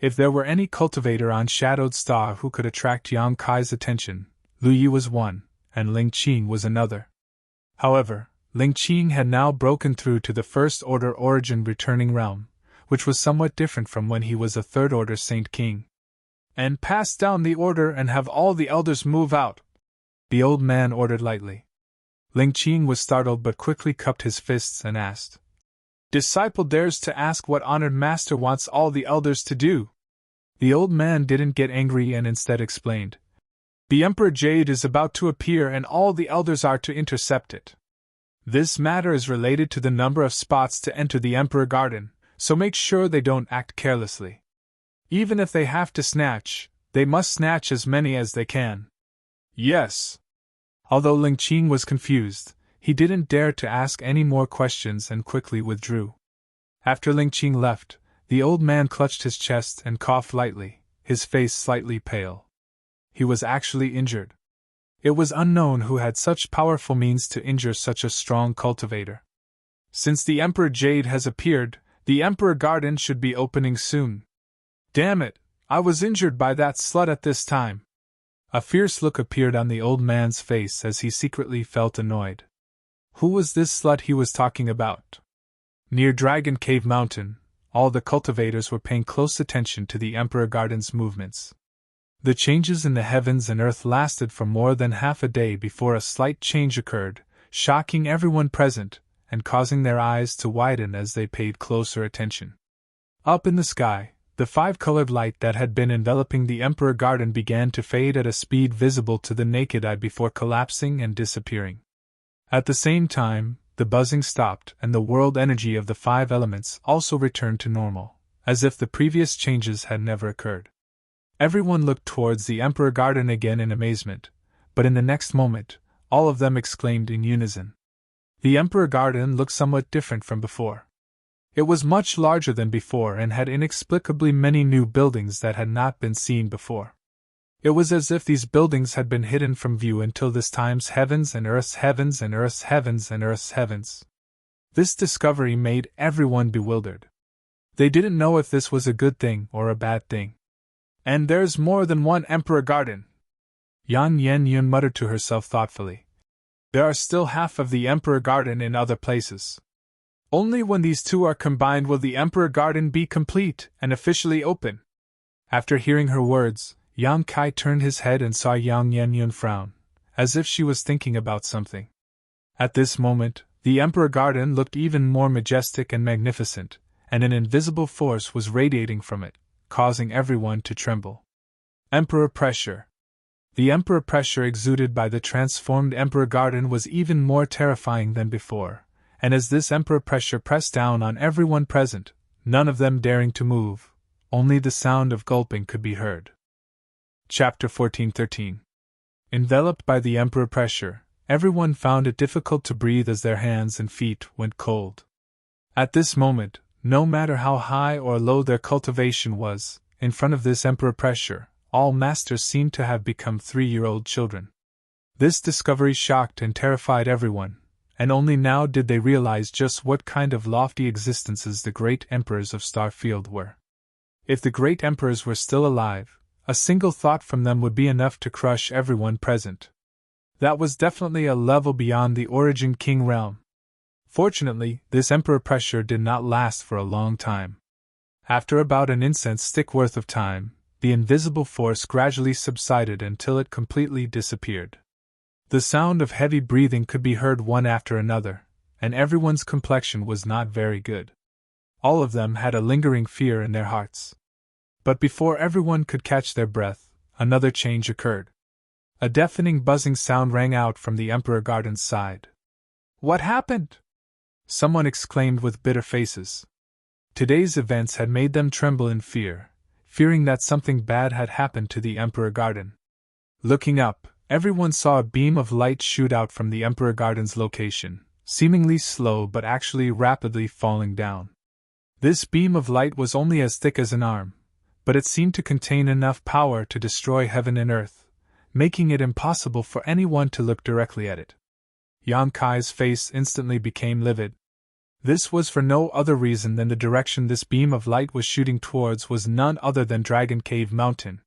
If there were any cultivator on Shadowed Star who could attract Yang Kai's attention, Lu Yi was one, and Ling Qing was another. However, Ling Qing had now broken through to the First Order Origin Returning Realm, which was somewhat different from when he was a Third Order Saint King. "And pass down the order and have all the elders move out," the old man ordered lightly. Ling Qing was startled but quickly cupped his fists and asked, "Disciple dares to ask what honored master wants all the elders to do?" The old man didn't get angry and instead explained, "The Emperor Jade is about to appear and all the elders are to intercept it. This matter is related to the number of spots to enter the Emperor Garden, so make sure they don't act carelessly. Even if they have to snatch, they must snatch as many as they can." "Yes." Although Ling Qing was confused, he didn't dare to ask any more questions and quickly withdrew. After Ling Qing left, the old man clutched his chest and coughed lightly, his face slightly pale. He was actually injured. It was unknown who had such powerful means to injure such a strong cultivator. "Since the Emperor Jade has appeared, the Emperor Garden should be opening soon. Damn it, I was injured by that slut at this time." A fierce look appeared on the old man's face as he secretly felt annoyed. Who was this slut he was talking about? Near Dragon Cave Mountain, all the cultivators were paying close attention to the Emperor Garden's movements. The changes in the heavens and earth lasted for more than half a day before a slight change occurred, shocking everyone present, and causing their eyes to widen as they paid closer attention. Up in the sky, the five-colored light that had been enveloping the Emperor Garden began to fade at a speed visible to the naked eye before collapsing and disappearing. At the same time, the buzzing stopped and the world energy of the five elements also returned to normal, as if the previous changes had never occurred. Everyone looked towards the Emperor Garden again in amazement, but in the next moment, all of them exclaimed in unison. The Emperor Garden looked somewhat different from before. It was much larger than before and had inexplicably many new buildings that had not been seen before. It was as if these buildings had been hidden from view until this time's heavens and earth's heavens and earth's heavens and earth's heavens. This discovery made everyone bewildered. They didn't know if this was a good thing or a bad thing. "And there's more than one Emperor Garden," Yan Yun muttered to herself thoughtfully. "There are still half of the Emperor Garden in other places. Only when these two are combined will the Emperor Garden be complete and officially open." After hearing her words, Yang Kai turned his head and saw Yang Yun frown, as if she was thinking about something. At this moment, the Emperor Garden looked even more majestic and magnificent, and an invisible force was radiating from it, causing everyone to tremble. Emperor Pressure. The Emperor Pressure exuded by the transformed Emperor Garden was even more terrifying than before, and as this Emperor Pressure pressed down on everyone present, none of them daring to move, only the sound of gulping could be heard. Chapter 1413. Enveloped by the emperor pressure, everyone found it difficult to breathe as their hands and feet went cold. At this moment, no matter how high or low their cultivation was, in front of this emperor pressure, all masters seemed to have become 3-year-old children. This discovery shocked and terrified everyone, and only now did they realize just what kind of lofty existences the great emperors of Starfield were. If the great emperors were still alive, a single thought from them would be enough to crush everyone present. That was definitely a level beyond the Origin King realm. Fortunately, this emperor pressure did not last for a long time. After about an incense stick worth of time, the invisible force gradually subsided until it completely disappeared. The sound of heavy breathing could be heard one after another, and everyone's complexion was not very good. All of them had a lingering fear in their hearts. But before everyone could catch their breath, another change occurred. A deafening buzzing sound rang out from the Emperor Garden's side. "What happened?" someone exclaimed with bitter faces. Today's events had made them tremble in fear, fearing that something bad had happened to the Emperor Garden. Looking up, everyone saw a beam of light shoot out from the Emperor Garden's location, seemingly slow but actually rapidly falling down. This beam of light was only as thick as an arm, but it seemed to contain enough power to destroy heaven and earth, making it impossible for anyone to look directly at it. Yang Kai's face instantly became livid. This was for no other reason than the direction this beam of light was shooting towards was none other than Dragon Cave Mountain.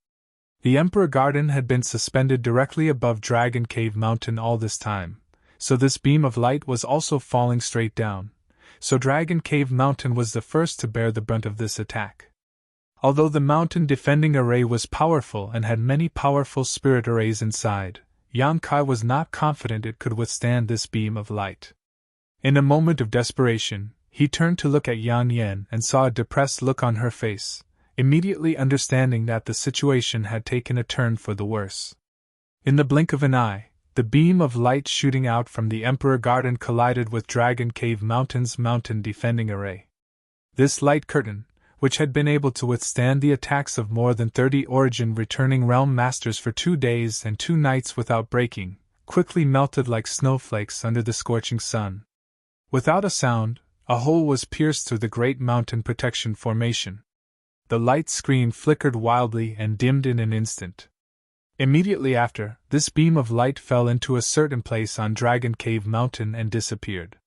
The Emperor Garden had been suspended directly above Dragon Cave Mountain all this time, so this beam of light was also falling straight down, so Dragon Cave Mountain was the first to bear the brunt of this attack. Although the mountain defending array was powerful and had many powerful spirit arrays inside, Yang Kai was not confident it could withstand this beam of light. In a moment of desperation, he turned to look at Yan Yan and saw a depressed look on her face, immediately understanding that the situation had taken a turn for the worse. In the blink of an eye, the beam of light shooting out from the Emperor Garden collided with Dragon Cave Mountain's mountain defending array. This light curtain, which had been able to withstand the attacks of more than 30 Origin returning realm masters for 2 days and 2 nights without breaking, quickly melted like snowflakes under the scorching sun. Without a sound, a hole was pierced through the great mountain protection formation. The light screen flickered wildly and dimmed in an instant. Immediately after, this beam of light fell into a certain place on Dragon Cave Mountain and disappeared.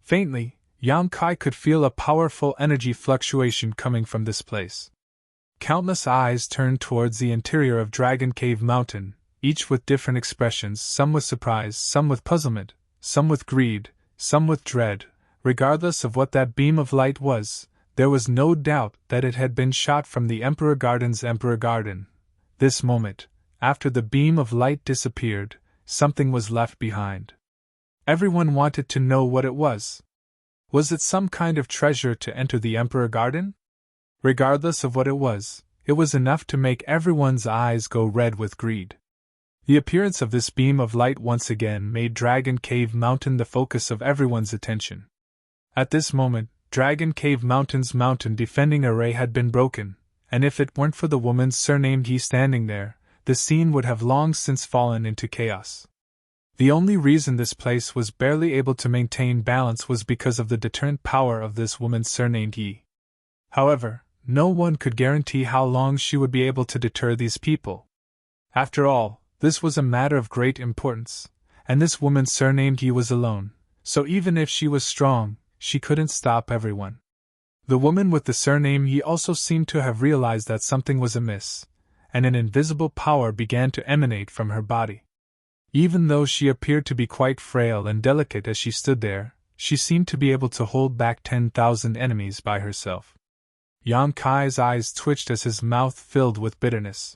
Faintly, Yang Kai could feel a powerful energy fluctuation coming from this place. Countless eyes turned towards the interior of Dragon Cave Mountain, each with different expressions, some with surprise, some with puzzlement, some with greed, some with dread. Regardless of what that beam of light was, there was no doubt that it had been shot from the Emperor Garden's Emperor Garden. This moment, after the beam of light disappeared, something was left behind. Everyone wanted to know what it was. Was it some kind of treasure to enter the Emperor Garden? Regardless of what it was enough to make everyone's eyes go red with greed. The appearance of this beam of light once again made Dragon Cave Mountain the focus of everyone's attention. At this moment, Dragon Cave Mountain's mountain defending array had been broken, and if it weren't for the woman surnamed He standing there, the scene would have long since fallen into chaos. The only reason this place was barely able to maintain balance was because of the deterrent power of this woman surnamed Yi. However, no one could guarantee how long she would be able to deter these people. After all, this was a matter of great importance, and this woman surnamed Yi was alone, so even if she was strong, she couldn't stop everyone. The woman with the surname Yi also seemed to have realized that something was amiss, and an invisible power began to emanate from her body. Even though she appeared to be quite frail and delicate as she stood there, she seemed to be able to hold back 10,000 enemies by herself. Yang Kai's eyes twitched as his mouth filled with bitterness.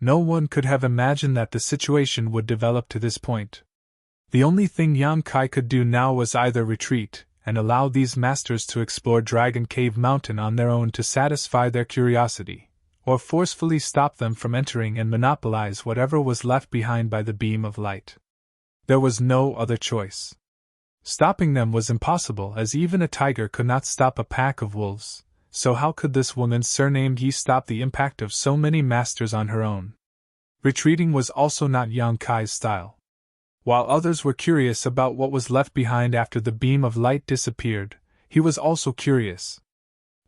No one could have imagined that the situation would develop to this point. The only thing Yang Kai could do now was either retreat and allow these masters to explore Dragon Cave Mountain on their own to satisfy their curiosity, or forcefully stop them from entering and monopolize whatever was left behind by the beam of light. There was no other choice. Stopping them was impossible, as even a tiger could not stop a pack of wolves, so how could this woman surnamed Yi stop the impact of so many masters on her own? Retreating was also not Yang Kai's style. While others were curious about what was left behind after the beam of light disappeared, he was also curious.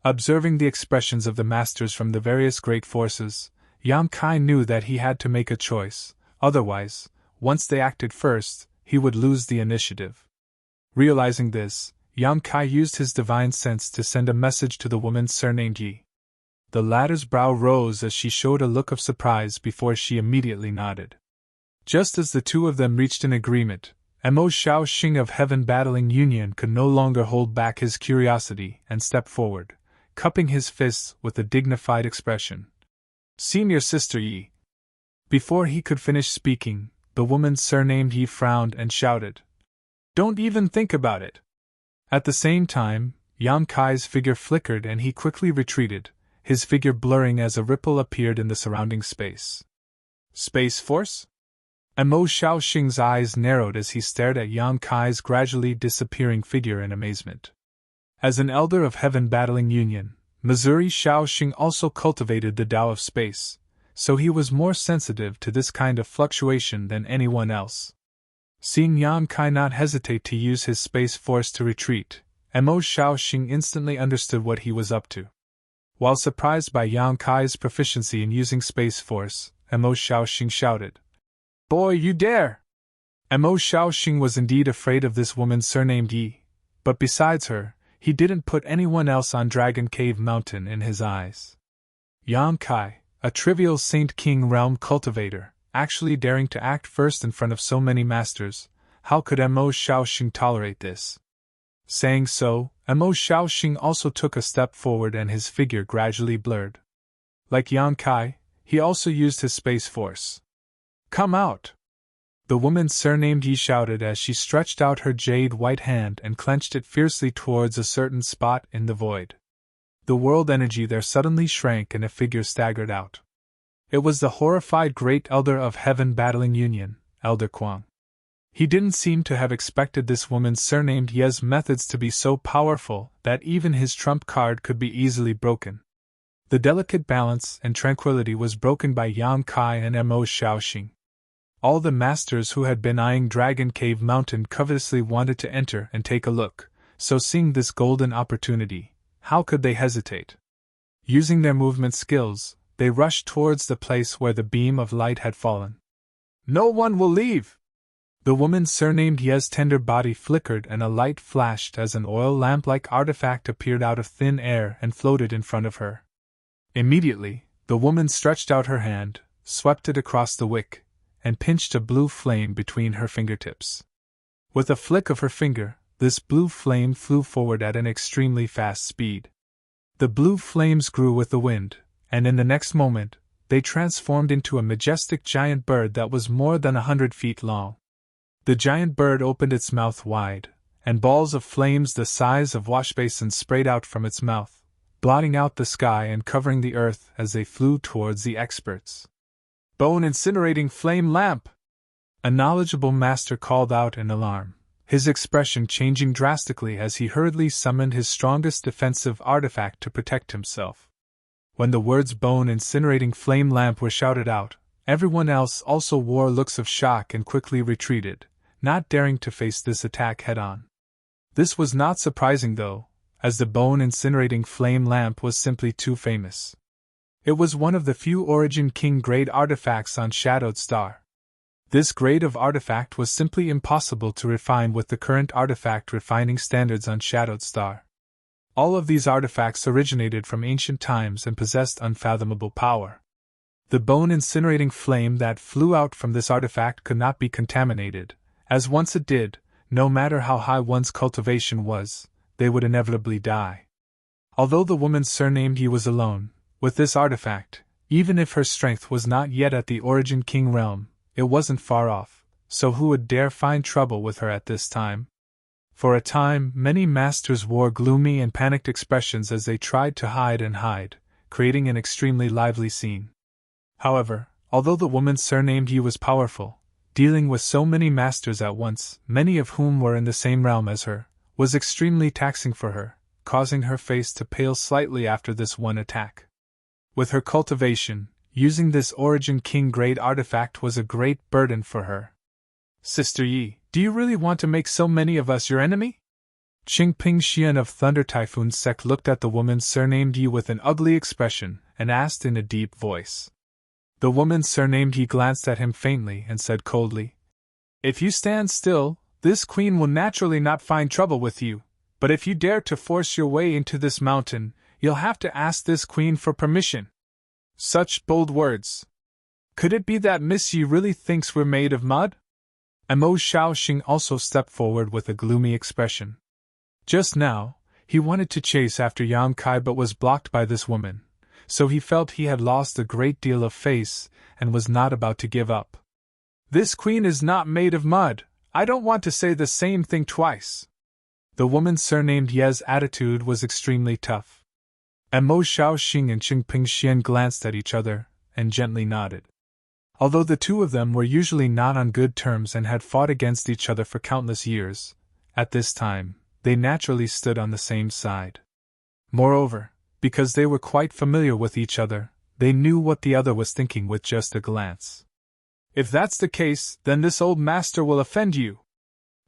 Observing the expressions of the masters from the various great forces, Yang Kai knew that he had to make a choice, otherwise, once they acted first, he would lose the initiative. Realizing this, Yang Kai used his divine sense to send a message to the woman surnamed Yi. The latter's brow rose as she showed a look of surprise before she immediately nodded. Just as the two of them reached an agreement, Mo Shaoxing of Heaven Battling Union could no longer hold back his curiosity and stepped forward, cupping his fists with a dignified expression. "Senior Sister Yi." Before he could finish speaking, the woman surnamed Yi frowned and shouted, "Don't even think about it!" At the same time, Yang Kai's figure flickered and he quickly retreated, his figure blurring as a ripple appeared in the surrounding space. Space Force? Mo Shaoxing's eyes narrowed as he stared at Yang Kai's gradually disappearing figure in amazement. As an elder of Heaven Battling Union, Missouri Shaoxing also cultivated the Tao of space, so he was more sensitive to this kind of fluctuation than anyone else. Seeing Yang Kai not hesitate to use his space force to retreat, Mo Shaoxing instantly understood what he was up to. While surprised by Yang Kai's proficiency in using space force, Mo Shaoxing shouted, "Boy, you dare!" Mo Shaoxing was indeed afraid of this woman surnamed Yi, but besides her, he didn't put anyone else on Dragon Cave Mountain in his eyes. Yang Kai, a trivial Saint King realm cultivator, actually daring to act first in front of so many masters, how could Mo Shaoxing tolerate this? Saying so, Mo Shaoxing also took a step forward and his figure gradually blurred. Like Yang Kai, he also used his space force. "Come out!" The woman surnamed Yi shouted as she stretched out her jade white hand and clenched it fiercely towards a certain spot in the void. The world energy there suddenly shrank and a figure staggered out. It was the horrified Great Elder of Heaven Battling Union, Elder Kwang. He didn't seem to have expected this woman surnamed Ye's methods to be so powerful that even his trump card could be easily broken. The delicate balance and tranquility was broken by Yang Kai and Mo Shaoxing. All the masters who had been eyeing Dragon Cave Mountain covetously wanted to enter and take a look, so seeing this golden opportunity, how could they hesitate? Using their movement skills, they rushed towards the place where the beam of light had fallen. "No one will leave!" The woman surnamed Ye's tender body flickered and a light flashed as an oil lamp-like artifact appeared out of thin air and floated in front of her. Immediately, the woman stretched out her hand, swept it across the wick, and pinched a blue flame between her fingertips. With a flick of her finger, this blue flame flew forward at an extremely fast speed. The blue flames grew with the wind, and in the next moment, they transformed into a majestic giant bird that was more than 100 feet long. The giant bird opened its mouth wide, and balls of flames the size of washbasins sprayed out from its mouth, blotting out the sky and covering the earth as they flew towards the experts. "Bone incinerating flame lamp!" A knowledgeable master called out in alarm, his expression changing drastically as he hurriedly summoned his strongest defensive artifact to protect himself. When the words "bone incinerating flame lamp" were shouted out, everyone else also wore looks of shock and quickly retreated, not daring to face this attack head-on. This was not surprising though, as the bone incinerating flame lamp was simply too famous. It was one of the few Origin King grade artifacts on Shadowed Star. This grade of artifact was simply impossible to refine with the current artifact refining standards on Shadowed Star. All of these artifacts originated from ancient times and possessed unfathomable power. The bone incinerating flame that flew out from this artifact could not be contaminated, as once it did, no matter how high one's cultivation was, they would inevitably die. Although the woman surnamed Yi was alone, with this artifact, even if her strength was not yet at the Origin King realm, it wasn't far off, so who would dare find trouble with her at this time? For a time, many masters wore gloomy and panicked expressions as they tried to hide, creating an extremely lively scene. However, although the woman surnamed Yi was powerful, dealing with so many masters at once, many of whom were in the same realm as her, was extremely taxing for her, causing her face to pale slightly after this one attack. With her cultivation, Using this Origin King grade artifact was a great burden for her. Sister Yi, do you really want to make so many of us your enemy? Qingping Xian of Thunder Typhoon Sect looked at the woman surnamed Yi with an ugly expression and asked in a deep voice. The woman surnamed Yi glanced at him faintly and said coldly, If you stand still, this queen will naturally not find trouble with you, but if you dare to force your way into this mountain, you'll have to ask this queen for permission. Such bold words. Could it be that Miss Yi really thinks we're made of mud? Mo Shaoxing also stepped forward with a gloomy expression. Just now, he wanted to chase after Yang Kai but was blocked by this woman, so he felt he had lost a great deal of face and was not about to give up. This queen is not made of mud. I don't want to say the same thing twice. The woman surnamed Ye's attitude was extremely tough. Mo Shaoxing and Qingping Xian glanced at each other and gently nodded. Although the two of them were usually not on good terms and had fought against each other for countless years, at this time, they naturally stood on the same side. Moreover, because they were quite familiar with each other, they knew what the other was thinking with just a glance. If that's the case, then this old master will offend you.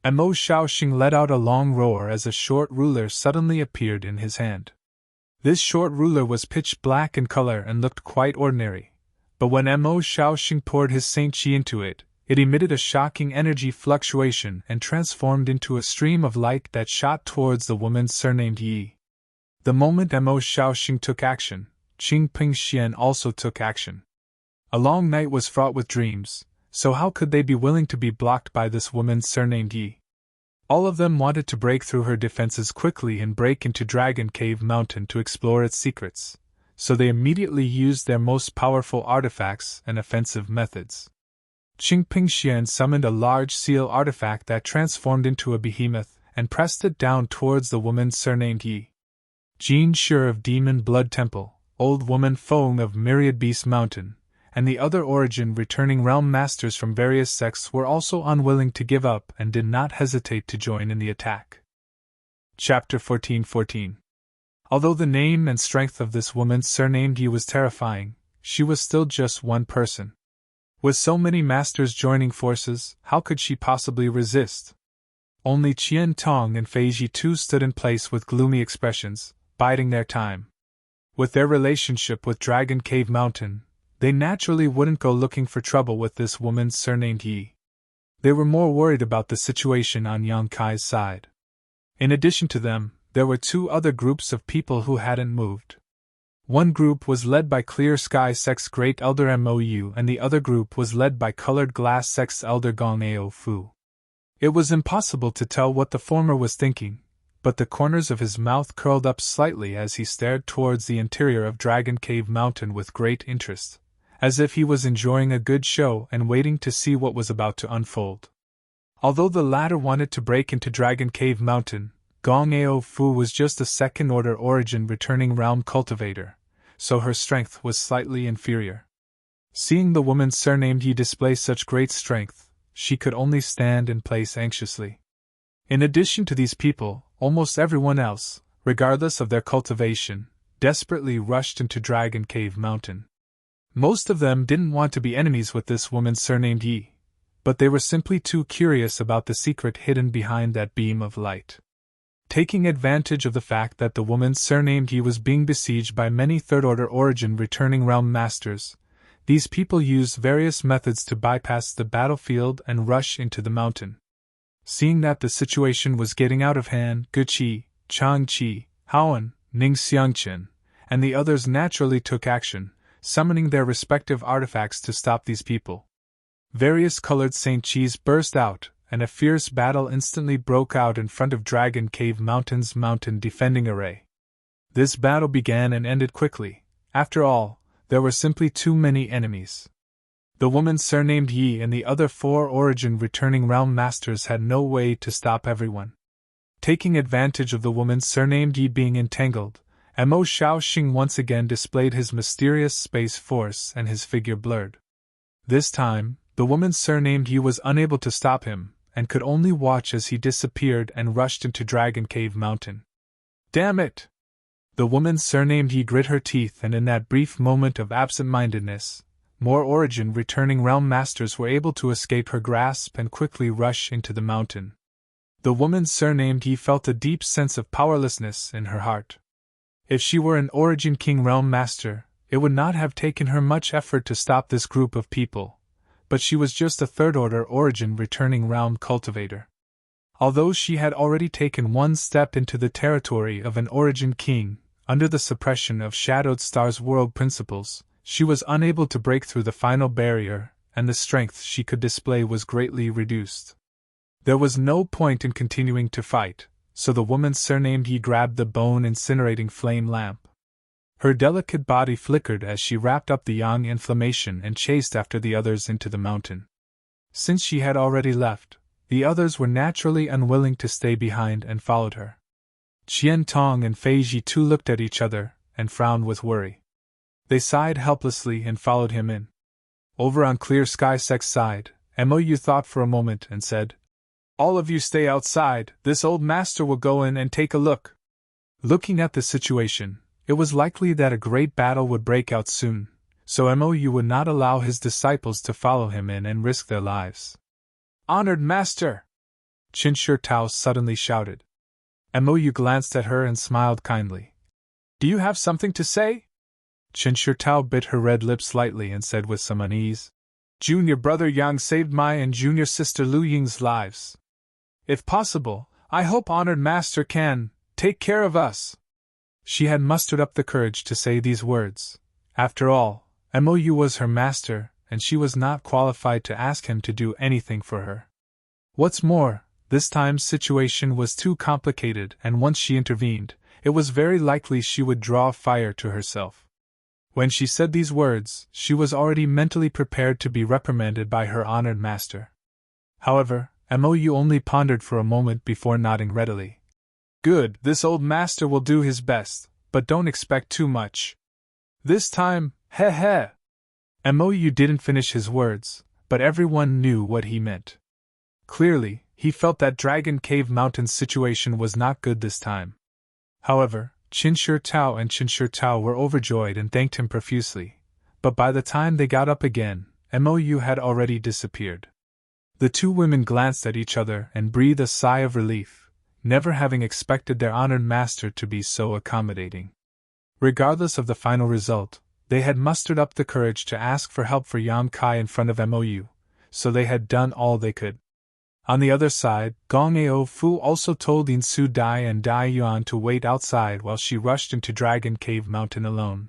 Mo Shaoxing let out a long roar as a short ruler suddenly appeared in his hand. This short ruler was pitch black in color and looked quite ordinary, but when Mo Shaoxing poured his Saint Qi into it, it emitted a shocking energy fluctuation and transformed into a stream of light that shot towards the woman surnamed Yi. The moment Mo Shaoxing took action, Qingping Xian also took action. A long night was fraught with dreams, so how could they be willing to be blocked by this woman surnamed Yi? All of them wanted to break through her defenses quickly and break into Dragon Cave Mountain to explore its secrets, so they immediately used their most powerful artifacts and offensive methods. Qingping Xian summoned a large seal artifact that transformed into a behemoth and pressed it down towards the woman surnamed Yi. Jin Shi of Demon Blood Temple, Old Woman Feng of Myriad Beast Mountain, and the other Origin returning realm masters from various sects were also unwilling to give up and did not hesitate to join in the attack. Chapter 14:14. Although the name and strength of this woman surnamed Yi was terrifying, she was still just one person. With so many masters joining forces, how could she possibly resist? Only Qian Tong and Fei Ji too stood in place with gloomy expressions, biding their time. With their relationship with Dragon Cave Mountain, they naturally wouldn't go looking for trouble with this woman surnamed Yi. They were more worried about the situation on Yang Kai's side. In addition to them, there were two other groups of people who hadn't moved. One group was led by Clear Sky Sect's Great Elder Mou, and the other group was led by Colored Glass Sect's Elder Gong Ao Fu. It was impossible to tell what the former was thinking, but the corners of his mouth curled up slightly as he stared towards the interior of Dragon Cave Mountain with great interest, as if he was enjoying a good show and waiting to see what was about to unfold. Although the latter wanted to break into Dragon Cave Mountain, Gong Ao Fu was just a second-order Origin returning realm cultivator, so her strength was slightly inferior. Seeing the woman surnamed Yi display such great strength, she could only stand in place anxiously. In addition to these people, almost everyone else, regardless of their cultivation, desperately rushed into Dragon Cave Mountain. Most of them didn't want to be enemies with this woman surnamed Yi, but they were simply too curious about the secret hidden behind that beam of light. Taking advantage of the fact that the woman surnamed Yi was being besieged by many third-order Origin returning realm masters, these people used various methods to bypass the battlefield and rush into the mountain. Seeing that the situation was getting out of hand, Guqi, Changqi, Haoan, Ning Xiangqin, and the others naturally took action, summoning their respective artifacts to stop these people. Various colored Saint Qis burst out, and a fierce battle instantly broke out in front of Dragon Cave Mountain's mountain defending array. This battle began and ended quickly. After all, there were simply too many enemies. The woman surnamed Yi and the other four Origin returning realm masters had no way to stop everyone. Taking advantage of the woman surnamed Yi being entangled, Mo Shaoxing once again displayed his mysterious space force and his figure blurred. This time, the woman surnamed Yi was unable to stop him, and could only watch as he disappeared and rushed into Dragon Cave Mountain. Damn it! The woman surnamed Yi grit her teeth, and in that brief moment of absent-mindedness, more origin returning realm masters were able to escape her grasp and quickly rush into the mountain. The woman surnamed Yi felt a deep sense of powerlessness in her heart. If she were an Origin King realm master, it would not have taken her much effort to stop this group of people, but she was just a third-order Origin returning realm cultivator. Although she had already taken one step into the territory of an Origin King, under the suppression of Shadowed Star's world principles, she was unable to break through the final barrier, and the strength she could display was greatly reduced. There was no point in continuing to fight, so the woman surnamed Yi grabbed the bone-incinerating flame lamp. Her delicate body flickered as she wrapped up the yang inflammation and chased after the others into the mountain. Since she had already left, the others were naturally unwilling to stay behind and followed her. Qian Tong and Fei Ji too looked at each other and frowned with worry. They sighed helplessly and followed him in. Over on Clear Sky Sec's side, Mou thought for a moment and said, "All of you stay outside, this old master will go in and take a look." Looking at the situation, it was likely that a great battle would break out soon, so Mou would not allow his disciples to follow him in and risk their lives. "Honored Master!" Qin Shi Tao suddenly shouted. Mou glanced at her and smiled kindly. "Do you have something to say?" Qin Shi Tao bit her red lips slightly and said with some unease, "Junior brother Yang saved my and junior sister Lu Ying's lives. If possible, I hope Honored Master can take care of us." She had mustered up the courage to say these words. After all, Mou was her master, and she was not qualified to ask him to do anything for her. What's more, this time's situation was too complicated, and once she intervened, it was very likely she would draw fire to herself. When she said these words, she was already mentally prepared to be reprimanded by her honored master. However, Mou only pondered for a moment before nodding readily. "Good, this old master will do his best, but don't expect too much. This time, heh heh." Mou didn't finish his words, but everyone knew what he meant. Clearly, he felt that Dragon Cave Mountain's situation was not good this time. However, Qin Shi Tao and Qin Shi Tao were overjoyed and thanked him profusely, but by the time they got up again, Mou had already disappeared. The two women glanced at each other and breathed a sigh of relief, never having expected their honored master to be so accommodating. Regardless of the final result, they had mustered up the courage to ask for help for Yang Kai in front of Mou, so they had done all they could. On the other side, Gong Ao Fu also told Yin Su Dai and Dai Yuan to wait outside while she rushed into Dragon Cave Mountain alone.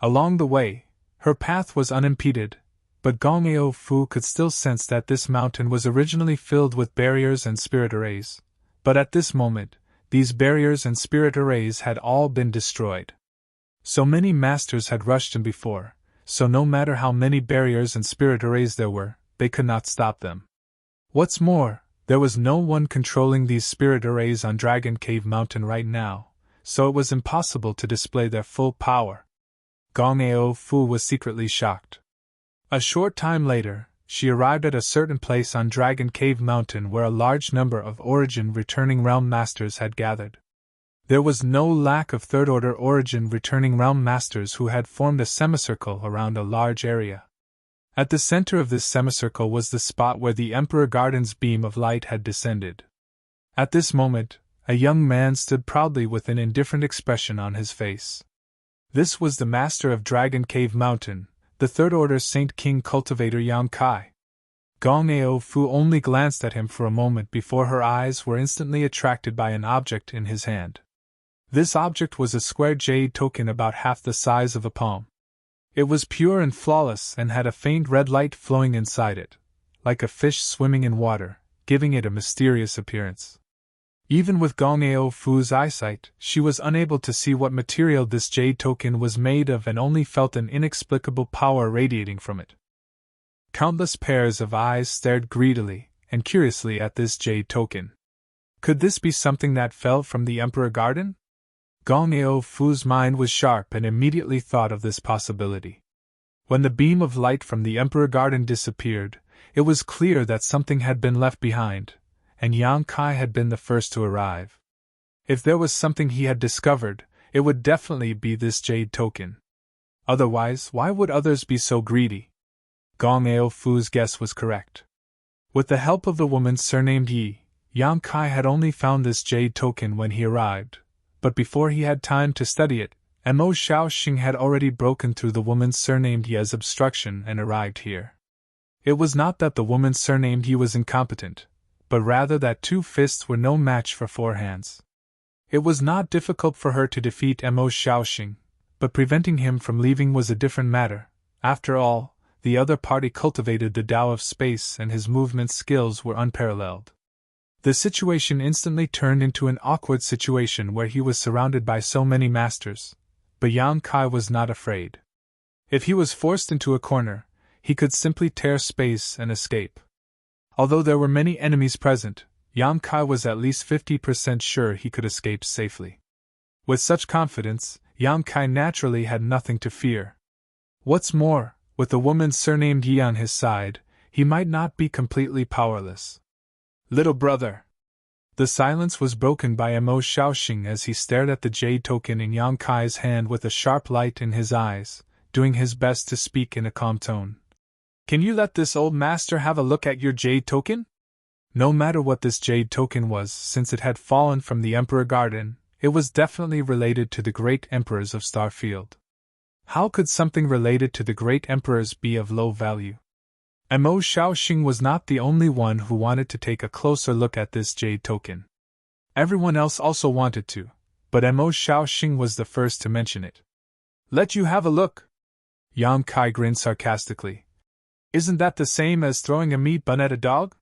Along the way, her path was unimpeded, but Gong Ao Fu could still sense that this mountain was originally filled with barriers and spirit arrays, but at this moment, these barriers and spirit arrays had all been destroyed. So many masters had rushed in before, so no matter how many barriers and spirit arrays there were, they could not stop them. What's more, there was no one controlling these spirit arrays on Dragon Cave Mountain right now, so it was impossible to display their full power. Gong Ao Fu was secretly shocked. A short time later, she arrived at a certain place on Dragon Cave Mountain where a large number of Origin returning realm masters had gathered. There was no lack of third-order Origin returning realm masters who had formed a semicircle around a large area. At the center of this semicircle was the spot where the Emperor Garden's beam of light had descended. At this moment, a young man stood proudly with an indifferent expression on his face. This was the master of Dragon Cave Mountain, the third-order Saint King cultivator Yang Kai. Gong Ao Fu only glanced at him for a moment before her eyes were instantly attracted by an object in his hand. This object was a square jade token about half the size of a palm. It was pure and flawless and had a faint red light flowing inside it, like a fish swimming in water, giving it a mysterious appearance. Even with Gong Ao Fu's eyesight, she was unable to see what material this jade token was made of and only felt an inexplicable power radiating from it. Countless pairs of eyes stared greedily and curiously at this jade token. Could this be something that fell from the Emperor Garden? Gong Ao Fu's mind was sharp and immediately thought of this possibility. When the beam of light from the Emperor Garden disappeared, it was clear that something had been left behind, and Yang Kai had been the first to arrive. If there was something he had discovered, it would definitely be this jade token. Otherwise, why would others be so greedy? Gong Ao Fu's guess was correct. With the help of the woman surnamed Yi, Yang Kai had only found this jade token when he arrived, but before he had time to study it, Mo Shaoxing had already broken through the woman surnamed Ye's obstruction and arrived here. It was not that the woman surnamed Yi was incompetent, but rather that 2 fists were no match for 4 hands. It was not difficult for her to defeat Mo Shaoxing, but preventing him from leaving was a different matter. After all, the other party cultivated the Tao of space and his movement skills were unparalleled. The situation instantly turned into an awkward situation where he was surrounded by so many masters, but Yang Kai was not afraid. If he was forced into a corner, he could simply tear space and escape. Although there were many enemies present, Yang Kai was at least 50% sure he could escape safely. With such confidence, Yang Kai naturally had nothing to fear. What's more, with the woman surnamed Yi on his side, he might not be completely powerless. Little brother! The silence was broken by Mo Shaoxing as he stared at the jade token in Yang Kai's hand with a sharp light in his eyes, doing his best to speak in a calm tone. Can you let this old master have a look at your jade token? No matter what this jade token was, since it had fallen from the Emperor Garden, it was definitely related to the great emperors of Starfield. How could something related to the great emperors be of low value? Mo Shaoxing was not the only one who wanted to take a closer look at this jade token. Everyone else also wanted to, but Mo Shaoxing was the first to mention it. Let you have a look? Yang Kai grinned sarcastically. Isn't that the same as throwing a meat bun at a dog?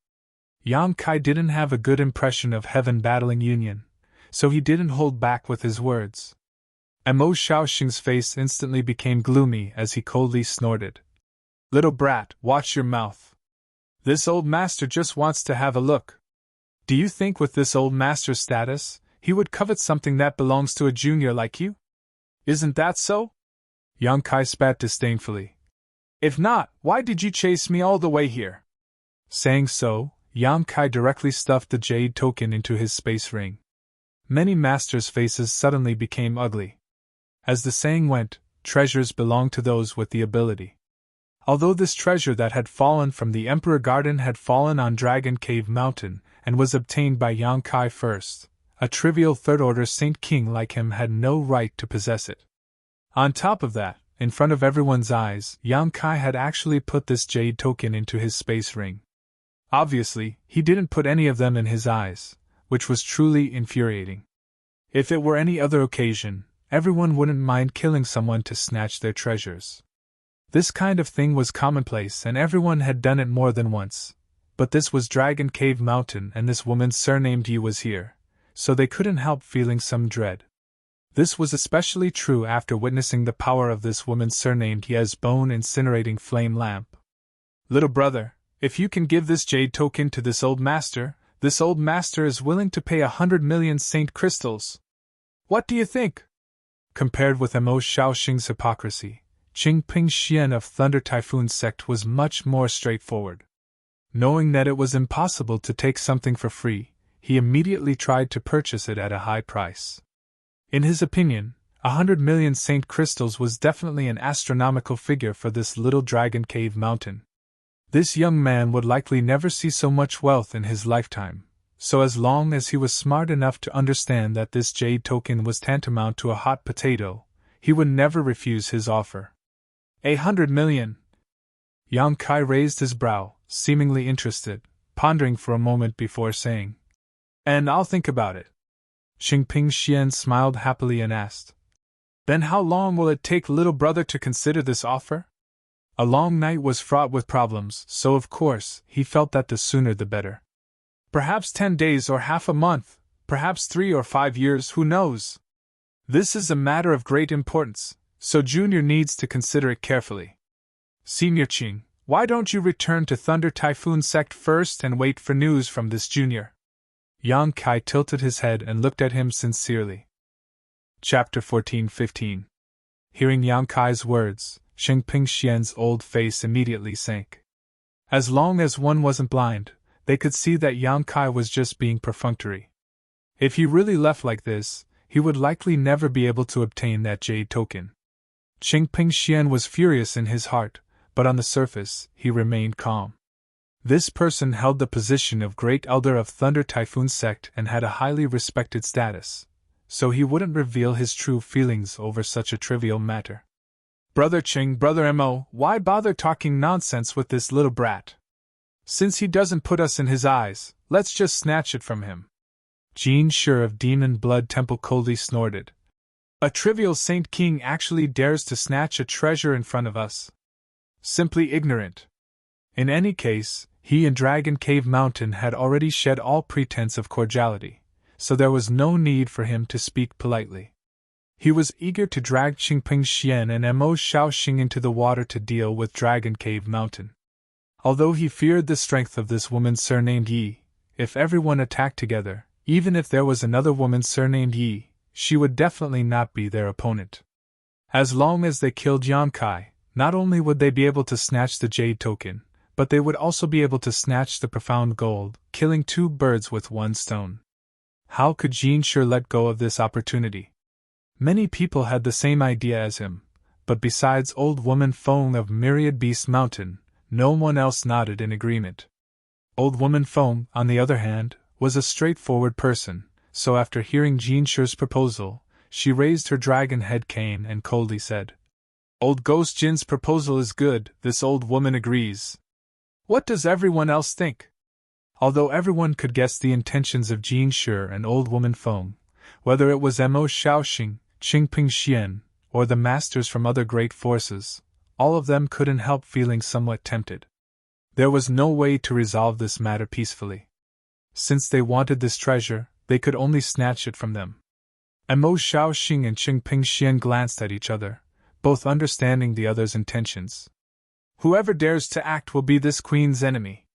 Yang Kai didn't have a good impression of Heaven Battling Union, so he didn't hold back with his words. Mo Shaoxing's face instantly became gloomy as he coldly snorted. Little brat, watch your mouth. This old master just wants to have a look. Do you think with this old master's status, he would covet something that belongs to a junior like you? Isn't that so? Yang Kai spat disdainfully. If not, why did you chase me all the way here? Saying so, Yang Kai directly stuffed the jade token into his space ring. Many masters' faces suddenly became ugly. As the saying went, treasures belong to those with the ability. Although this treasure that had fallen from the Emperor Garden had fallen on Dragon Cave Mountain and was obtained by Yang Kai first, a trivial third-order Saint King like him had no right to possess it. On top of that, in front of everyone's eyes, Yang Kai had actually put this jade token into his space ring. Obviously, he didn't put any of them in his eyes, which was truly infuriating. If it were any other occasion, everyone wouldn't mind killing someone to snatch their treasures. This kind of thing was commonplace and everyone had done it more than once, but this was Dragon Cave Mountain and this woman surnamed Yi was here, so they couldn't help feeling some dread. This was especially true after witnessing the power of this woman surnamed Ye's bone-incinerating flame lamp. Little brother, if you can give this jade token to this old master is willing to pay 100 million Saint Crystals. What do you think? Compared with Mo Shaoxing's hypocrisy, Qingping Xian of Thunder Typhoon sect was much more straightforward. Knowing that it was impossible to take something for free, he immediately tried to purchase it at a high price. In his opinion, 100 million Saint Crystals was definitely an astronomical figure for this little Dragon Cave Mountain. This young man would likely never see so much wealth in his lifetime, so as long as he was smart enough to understand that this jade token was tantamount to a hot potato, he would never refuse his offer. 100 million! Yang Kai raised his brow, seemingly interested, pondering for a moment before saying, And I'll think about it. Qingping Xian smiled happily and asked, Then how long will it take little brother to consider this offer? A long night was fraught with problems, so of course, he felt that the sooner the better. Perhaps 10 days or half a month, perhaps 3 or 5 years, who knows? This is a matter of great importance, so Junior needs to consider it carefully. Senior Qing, why don't you return to Thunder Typhoon sect first and wait for news from this Junior? Yang Kai tilted his head and looked at him sincerely. Chapter 14-15. Hearing Yang Kai's words, Qingping Xian's old face immediately sank. As long as one wasn't blind, they could see that Yang Kai was just being perfunctory. If he really left like this, he would likely never be able to obtain that jade token. Qingping Xian was furious in his heart, but on the surface, he remained calm. This person held the position of Great Elder of Thunder Typhoon Sect and had a highly respected status, so he wouldn't reveal his true feelings over such a trivial matter. Brother Qing, Brother Mo, why bother talking nonsense with this little brat? Since he doesn't put us in his eyes, let's just snatch it from him. Jin Shi of Demon Blood Temple coldly snorted. A trivial Saint King actually dares to snatch a treasure in front of us. Simply ignorant. In any case, he and Dragon Cave Mountain had already shed all pretense of cordiality, so there was no need for him to speak politely. He was eager to drag Qingping Xian and Mo Shaoxing into the water to deal with Dragon Cave Mountain. Although he feared the strength of this woman surnamed Yi, if everyone attacked together, even if there was another woman surnamed Yi, she would definitely not be their opponent. As long as they killed Yonkai, not only would they be able to snatch the jade token, but they would also be able to snatch the profound gold, killing two birds with one stone. How could Jin Shi let go of this opportunity? Many people had the same idea as him, but besides Old Woman Feng of Myriad Beast Mountain, no one else nodded in agreement. Old Woman Feng, on the other hand, was a straightforward person, so after hearing Jin Shi's proposal, she raised her dragon head cane and coldly said, Old Ghost Jin's proposal is good, this old woman agrees. What does everyone else think? Although everyone could guess the intentions of Jin Shi and Old Woman Feng, whether it was Mo Shaoxing, Qingping Xian, or the masters from other great forces, all of them couldn't help feeling somewhat tempted. There was no way to resolve this matter peacefully. Since they wanted this treasure, they could only snatch it from them. Mo Shaoxing and Qingping Xian glanced at each other, both understanding the other's intentions. Whoever dares to act will be this queen's enemy.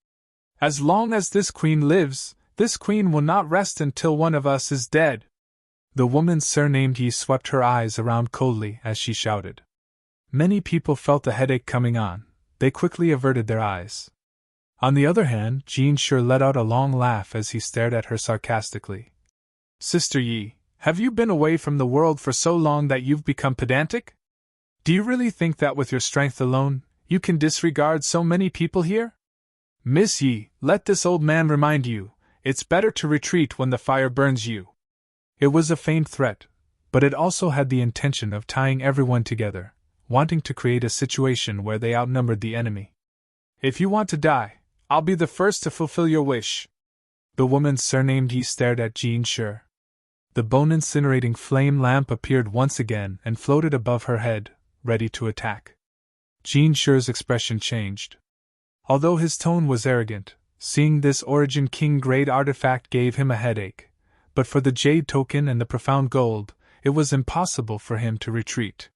As long as this queen lives, this queen will not rest until one of us is dead. The woman surnamed Yi swept her eyes around coldly as she shouted. Many people felt a headache coming on. They quickly averted their eyes. On the other hand, Jin Shi let out a long laugh as he stared at her sarcastically. Sister Yi, have you been away from the world for so long that you've become pedantic? Do you really think that with your strength alone, you can disregard so many people here? Miss Yi, let this old man remind you, it's better to retreat when the fire burns you. It was a feigned threat, but it also had the intention of tying everyone together, wanting to create a situation where they outnumbered the enemy. If you want to die, I'll be the first to fulfill your wish. The woman surnamed Yi stared at Jin Shi. The bone-incinerating flame lamp appeared once again and floated above her head, ready to attack. Jin Shi's expression changed. Although his tone was arrogant, seeing this Origin King-grade artifact gave him a headache, but for the jade token and the profound gold, it was impossible for him to retreat.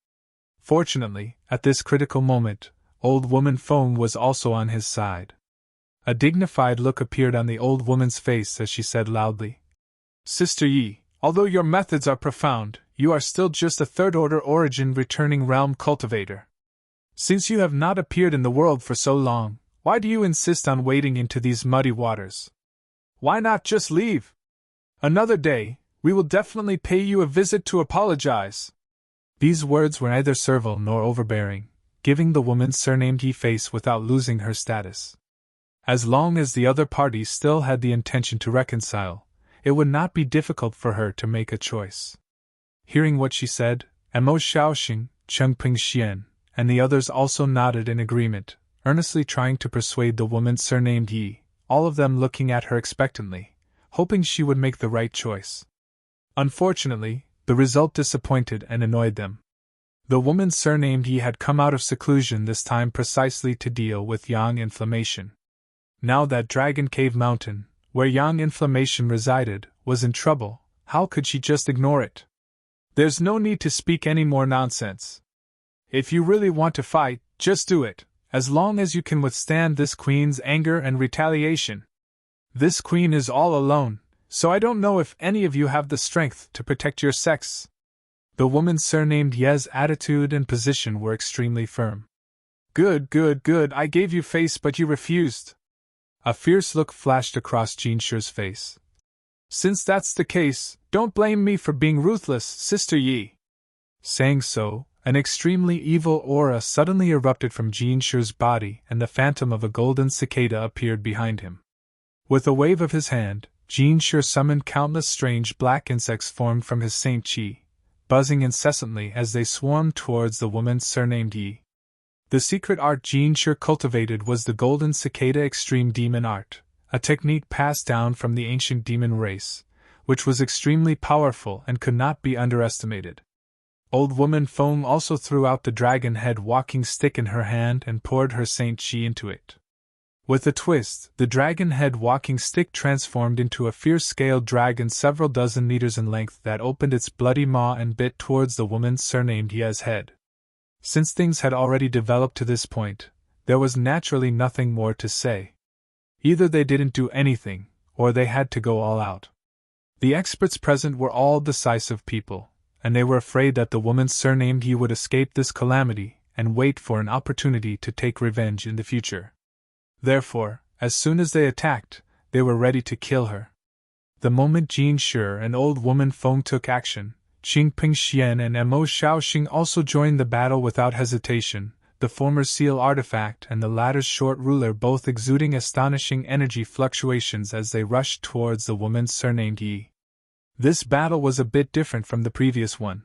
Fortunately, at this critical moment, Old Woman Feng was also on his side. A dignified look appeared on the old woman's face as she said loudly, Sister Yi, although your methods are profound, you are still just a third-order origin returning realm cultivator. Since you have not appeared in the world for so long, why do you insist on wading into these muddy waters? Why not just leave? Another day, we will definitely pay you a visit to apologize. These words were neither servile nor overbearing, giving the woman surnamed Yi face without losing her status. As long as the other party still had the intention to reconcile, it would not be difficult for her to make a choice. Hearing what she said, Mo Shaoxing, Qingping Xian, and the others also nodded in agreement, earnestly trying to persuade the woman surnamed Yi, all of them looking at her expectantly, hoping she would make the right choice. Unfortunately, the result disappointed and annoyed them. The woman surnamed Yi had come out of seclusion this time precisely to deal with yang inflammation. Now that Dragon Cave Mountain, where yang inflammation resided, was in trouble, how could she just ignore it? There's no need to speak any more nonsense. If you really want to fight, just do it, as long as you can withstand this queen's anger and retaliation. This queen is all alone, so I don't know if any of you have the strength to protect your sex. The woman surnamed Ye's attitude and position were extremely firm. Good, I gave you face but you refused. A fierce look flashed across Jin Shi's face. Since that's the case, Don't blame me for being ruthless, Sister Yi. Saying so, an extremely evil aura suddenly erupted from Jin Shi's body, and the phantom of a golden cicada appeared behind him. With a wave of his hand, Jin Shi summoned countless strange black insects formed from his Saint Qi, buzzing incessantly as they swarmed towards the woman surnamed Yi. The secret art Jin Shi cultivated was the golden cicada extreme demon art, a technique passed down from the ancient demon race, which was extremely powerful and could not be underestimated. Old woman Feng also threw out the dragon head walking stick in her hand and poured her Saint Qi into it. With a twist, the dragon head walking stick transformed into a fierce-scaled dragon several dozen meters in length that opened its bloody maw and bit towards the woman surnamed Ye's head. Since things had already developed to this point, there was naturally nothing more to say. Either they didn't do anything, or they had to go all out. The experts present were all decisive people, and they were afraid that the woman surnamed Yi would escape this calamity and wait for an opportunity to take revenge in the future. Therefore, as soon as they attacked, they were ready to kill her. The moment Jin Shi and old woman Feng took action, Qingping Xian and Mo Shaoxing also joined the battle without hesitation, the former's seal artifact and the latter's short ruler both exuding astonishing energy fluctuations as they rushed towards the woman surnamed Yi. This battle was a bit different from the previous one.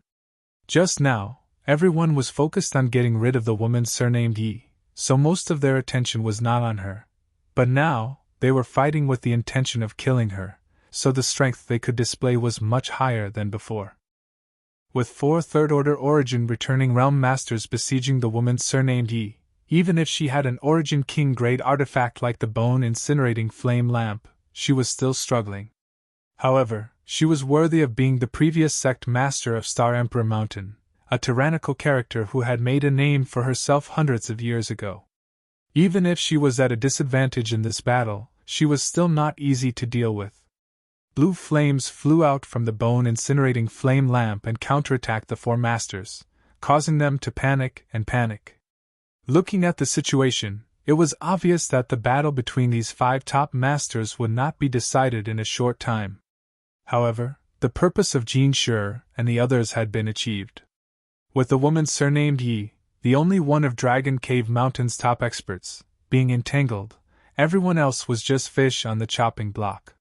Just now, everyone was focused on getting rid of the woman surnamed Yi, so most of their attention was not on her. But now, they were fighting with the intention of killing her, so the strength they could display was much higher than before. With 4 third-order origin returning realm masters besieging the woman surnamed Yi, even if she had an origin king-grade artifact like the bone-incinerating flame lamp, she was still struggling. However, she was worthy of being the previous sect master of Star Emperor Mountain, a tyrannical character who had made a name for herself hundreds of years ago. Even if she was at a disadvantage in this battle, she was still not easy to deal with. Blue flames flew out from the bone-incinerating flame lamp and counterattacked the 4 masters, causing them to panic. Looking at the situation, it was obvious that the battle between these 5 top masters would not be decided in a short time. However, the purpose of Jin Shi and the others had been achieved. With the woman surnamed Yi, the only one of Dragon Cave Mountain's top experts, being entangled, everyone else was just fish on the chopping block.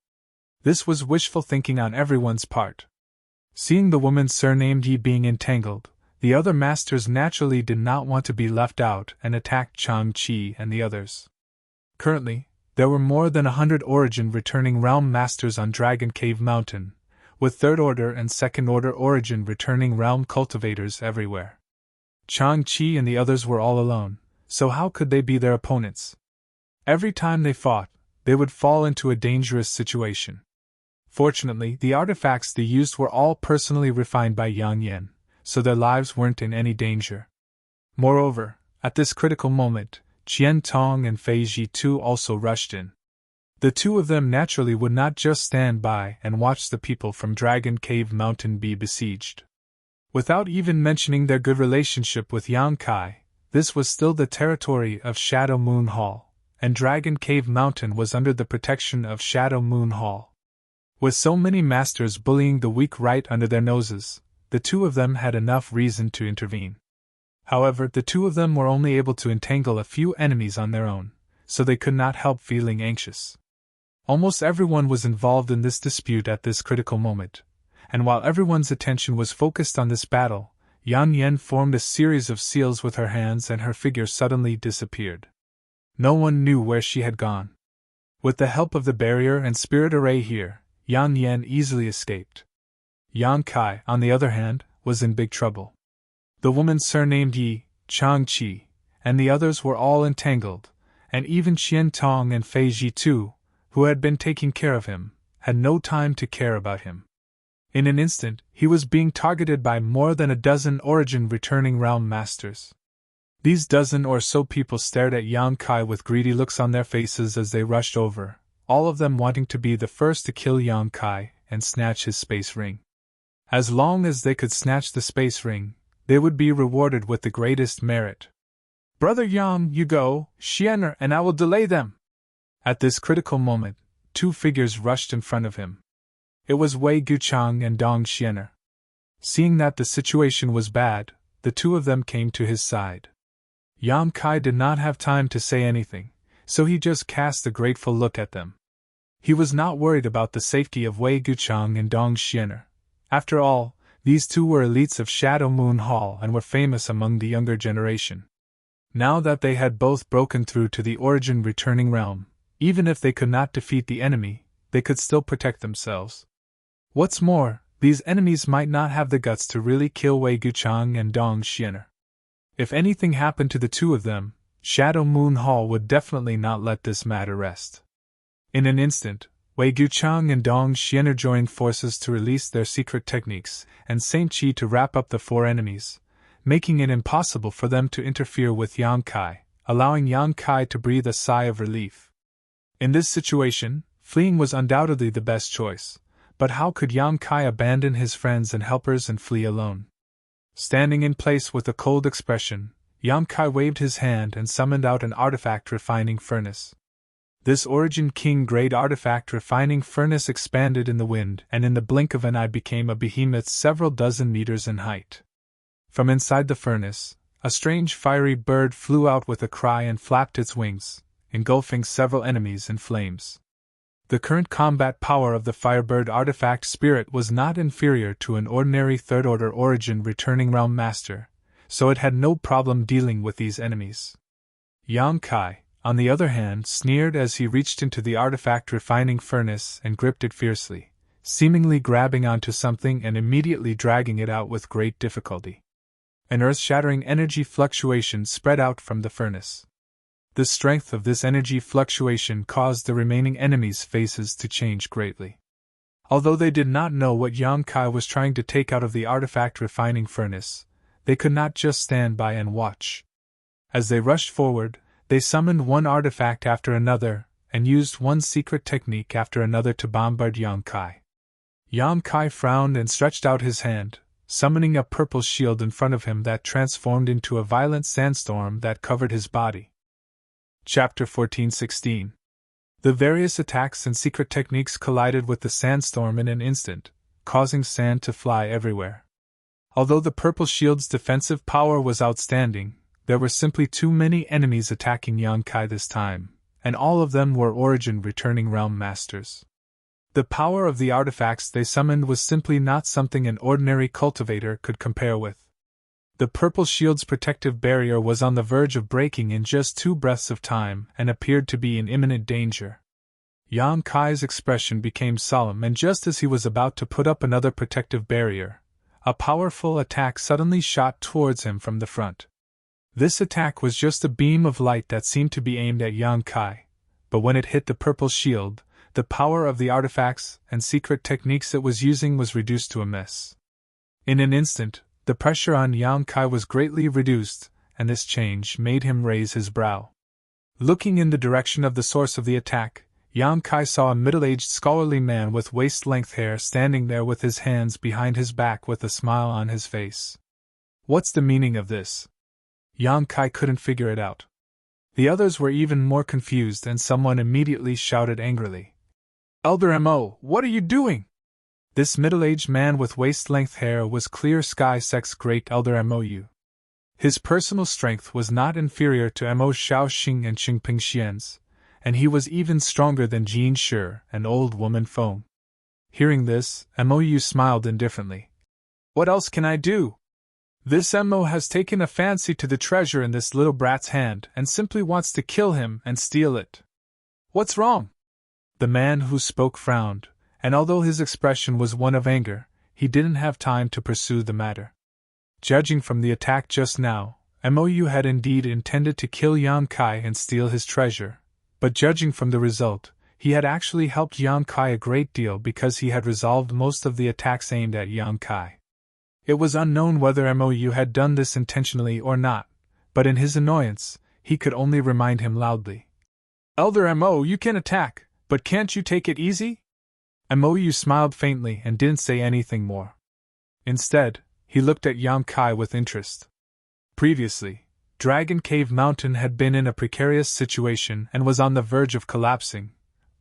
This was wishful thinking on everyone's part. Seeing the woman surnamed Yi being entangled, the other masters naturally did not want to be left out and attacked Chang Qi and the others. Currently, there were more than 100 origin returning realm masters on Dragon Cave Mountain, with 3rd order and 2nd order origin returning realm cultivators everywhere. Chang Qi and the others were all alone, so how could they be their opponents? Every time they fought, they would fall into a dangerous situation. Fortunately, the artifacts they used were all personally refined by Yang Yan, so their lives weren't in any danger. Moreover, at this critical moment, Qian Tong and Fei Ji too also rushed in. The 2 of them naturally would not just stand by and watch the people from Dragon Cave Mountain be besieged. Without even mentioning their good relationship with Yang Kai, this was still the territory of Shadow Moon Hall, and Dragon Cave Mountain was under the protection of Shadow Moon Hall. With so many masters bullying the weak right under their noses, the 2 of them had enough reason to intervene. However, the 2 of them were only able to entangle a few enemies on their own, so they could not help feeling anxious. Almost everyone was involved in this dispute at this critical moment, and while everyone's attention was focused on this battle, Yan Yan formed a series of seals with her hands and her figure suddenly disappeared. No one knew where she had gone. With the help of the barrier and spirit array here, Yan Yan easily escaped. Yang Kai, on the other hand, was in big trouble. The woman surnamed Yi, Chang Qi, and the others were all entangled, and even Qian Tong and Fei Ji too, who had been taking care of him, had no time to care about him. In an instant, he was being targeted by more than a dozen origin returning realm masters. These dozen or so people stared at Yang Kai with greedy looks on their faces as they rushed over, all of them wanting to be the first to kill Yang Kai and snatch his space ring. As long as they could snatch the space ring, they would be rewarded with the greatest merit. "Brother Yang, you go, Xianer, and I will delay them." At this critical moment, 2 figures rushed in front of him. It was Wei Guchang and Dong Xianer. Seeing that the situation was bad, the two of them came to his side. Yang Kai did not have time to say anything, so he just cast a grateful look at them. He was not worried about the safety of Wei Guchang and Dong Xianer. After all, these two were elites of Shadow Moon Hall and were famous among the younger generation. Now that they had both broken through to the origin returning realm, even if they could not defeat the enemy, they could still protect themselves. What's more, these enemies might not have the guts to really kill Wei Guchang and Dong Xianer. If anything happened to the two of them, Shadow Moon Hall would definitely not let this matter rest. In an instant, Wei Guchang and Dong Xianer joined forces to release their secret techniques, and Saint Chi to wrap up the four enemies, making it impossible for them to interfere with Yang Kai, allowing Yang Kai to breathe a sigh of relief. In this situation, fleeing was undoubtedly the best choice, but how could Yang Kai abandon his friends and helpers and flee alone? Standing in place with a cold expression, Yang Kai waved his hand and summoned out an artifact refining furnace. This Origin King grade artifact refining furnace expanded in the wind and in the blink of an eye became a behemoth several dozen meters in height. From inside the furnace, a strange fiery bird flew out with a cry and flapped its wings, engulfing several enemies in flames. The current combat power of the Firebird artifact spirit was not inferior to an ordinary third-order origin returning realm master, so it had no problem dealing with these enemies. Yang Kai, on the other hand, sneered as he reached into the artifact refining furnace and gripped it fiercely, seemingly grabbing onto something and immediately dragging it out with great difficulty. An earth-shattering energy fluctuation spread out from the furnace. The strength of this energy fluctuation caused the remaining enemies' faces to change greatly. Although they did not know what Yang Kai was trying to take out of the artifact refining furnace, they could not just stand by and watch. As they rushed forward, they summoned one artifact after another, and used one secret technique after another to bombard Yang Kai. Yang Kai frowned and stretched out his hand, summoning a purple shield in front of him that transformed into a violent sandstorm that covered his body. Chapter 14:16. The various attacks and secret techniques collided with the sandstorm in an instant, causing sand to fly everywhere. Although the purple shield's defensive power was outstanding, there were simply too many enemies attacking Yang Kai this time, and all of them were origin returning realm masters. The power of the artifacts they summoned was simply not something an ordinary cultivator could compare with. The purple shield's protective barrier was on the verge of breaking in just 2 breaths of time and appeared to be in imminent danger. Yang Kai's expression became solemn, and just as he was about to put up another protective barrier, a powerful attack suddenly shot towards him from the front. This attack was just a beam of light that seemed to be aimed at Yang Kai, but when it hit the purple shield, the power of the artifacts and secret techniques it was using was reduced to a mess. In an instant, the pressure on Yang Kai was greatly reduced, and this change made him raise his brow. Looking in the direction of the source of the attack, Yang Kai saw a middle-aged scholarly man with waist-length hair standing there with his hands behind his back with a smile on his face. What's the meaning of this? Yang Kai couldn't figure it out. The others were even more confused, and someone immediately shouted angrily, "Elder Mo, what are you doing?" This middle-aged man with waist-length hair was Clear Sky Sect's great Elder Mou. His personal strength was not inferior to Mo Shaoxing and Qingping Xian's, and he was even stronger than Jin Shi and Old Woman Feng. Hearing this, Mou smiled indifferently. "What else can I do? This Mo has taken a fancy to the treasure in this little brat's hand and simply wants to kill him and steal it. What's wrong?" The man who spoke frowned, and although his expression was one of anger, he didn't have time to pursue the matter. Judging from the attack just now, Mou had indeed intended to kill Yang Kai and steal his treasure, but judging from the result, he had actually helped Yang Kai a great deal because he had resolved most of the attacks aimed at Yang Kai. It was unknown whether Mou had done this intentionally or not, but in his annoyance, he could only remind him loudly. "Elder Mo, you can attack, but can't you take it easy?" Mou smiled faintly and didn't say anything more. Instead, he looked at Yang Kai with interest. Previously, Dragon Cave Mountain had been in a precarious situation and was on the verge of collapsing,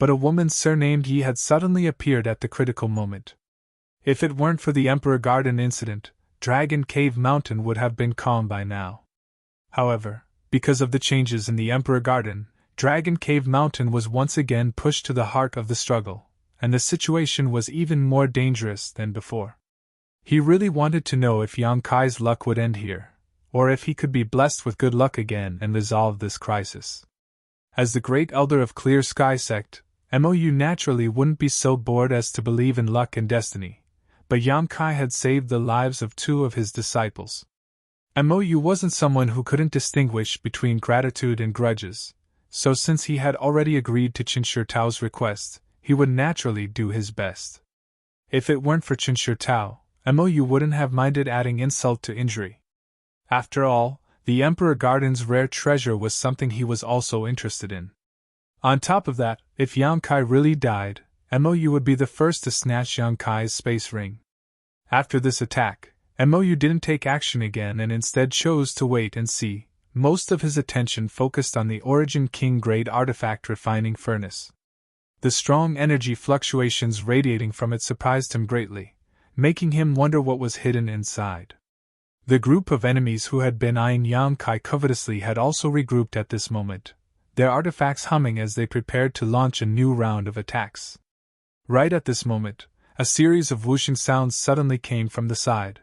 but a woman surnamed Yi had suddenly appeared at the critical moment. If it weren't for the Emperor Garden incident, Dragon Cave Mountain would have been calm by now. However, because of the changes in the Emperor Garden, Dragon Cave Mountain was once again pushed to the heart of the struggle, and the situation was even more dangerous than before. He really wanted to know if Yang Kai's luck would end here, or if he could be blessed with good luck again and resolve this crisis. As the great elder of Clear Sky sect, Mou naturally wouldn't be so bored as to believe in luck and destiny, but Yang Kai had saved the lives of 2 of his disciples. Mou wasn't someone who couldn't distinguish between gratitude and grudges, so since he had already agreed to Qin Shi Tao's request, he would naturally do his best. If it weren't for Qin Shi Tao, Mou wouldn't have minded adding insult to injury. After all, the Emperor Garden's rare treasure was something he was also interested in. On top of that, if Yang Kai really died, Mou would be the first to snatch Yang Kai's space ring. After this attack, Mou didn't take action again and instead chose to wait and see. Most of his attention focused on the Origin King grade artifact refining furnace. The strong energy fluctuations radiating from it surprised him greatly, making him wonder what was hidden inside. The group of enemies who had been eyeing Yang Kai covetously had also regrouped at this moment, their artifacts humming as they prepared to launch a new round of attacks. Right at this moment, a series of whooshing sounds suddenly came from the side.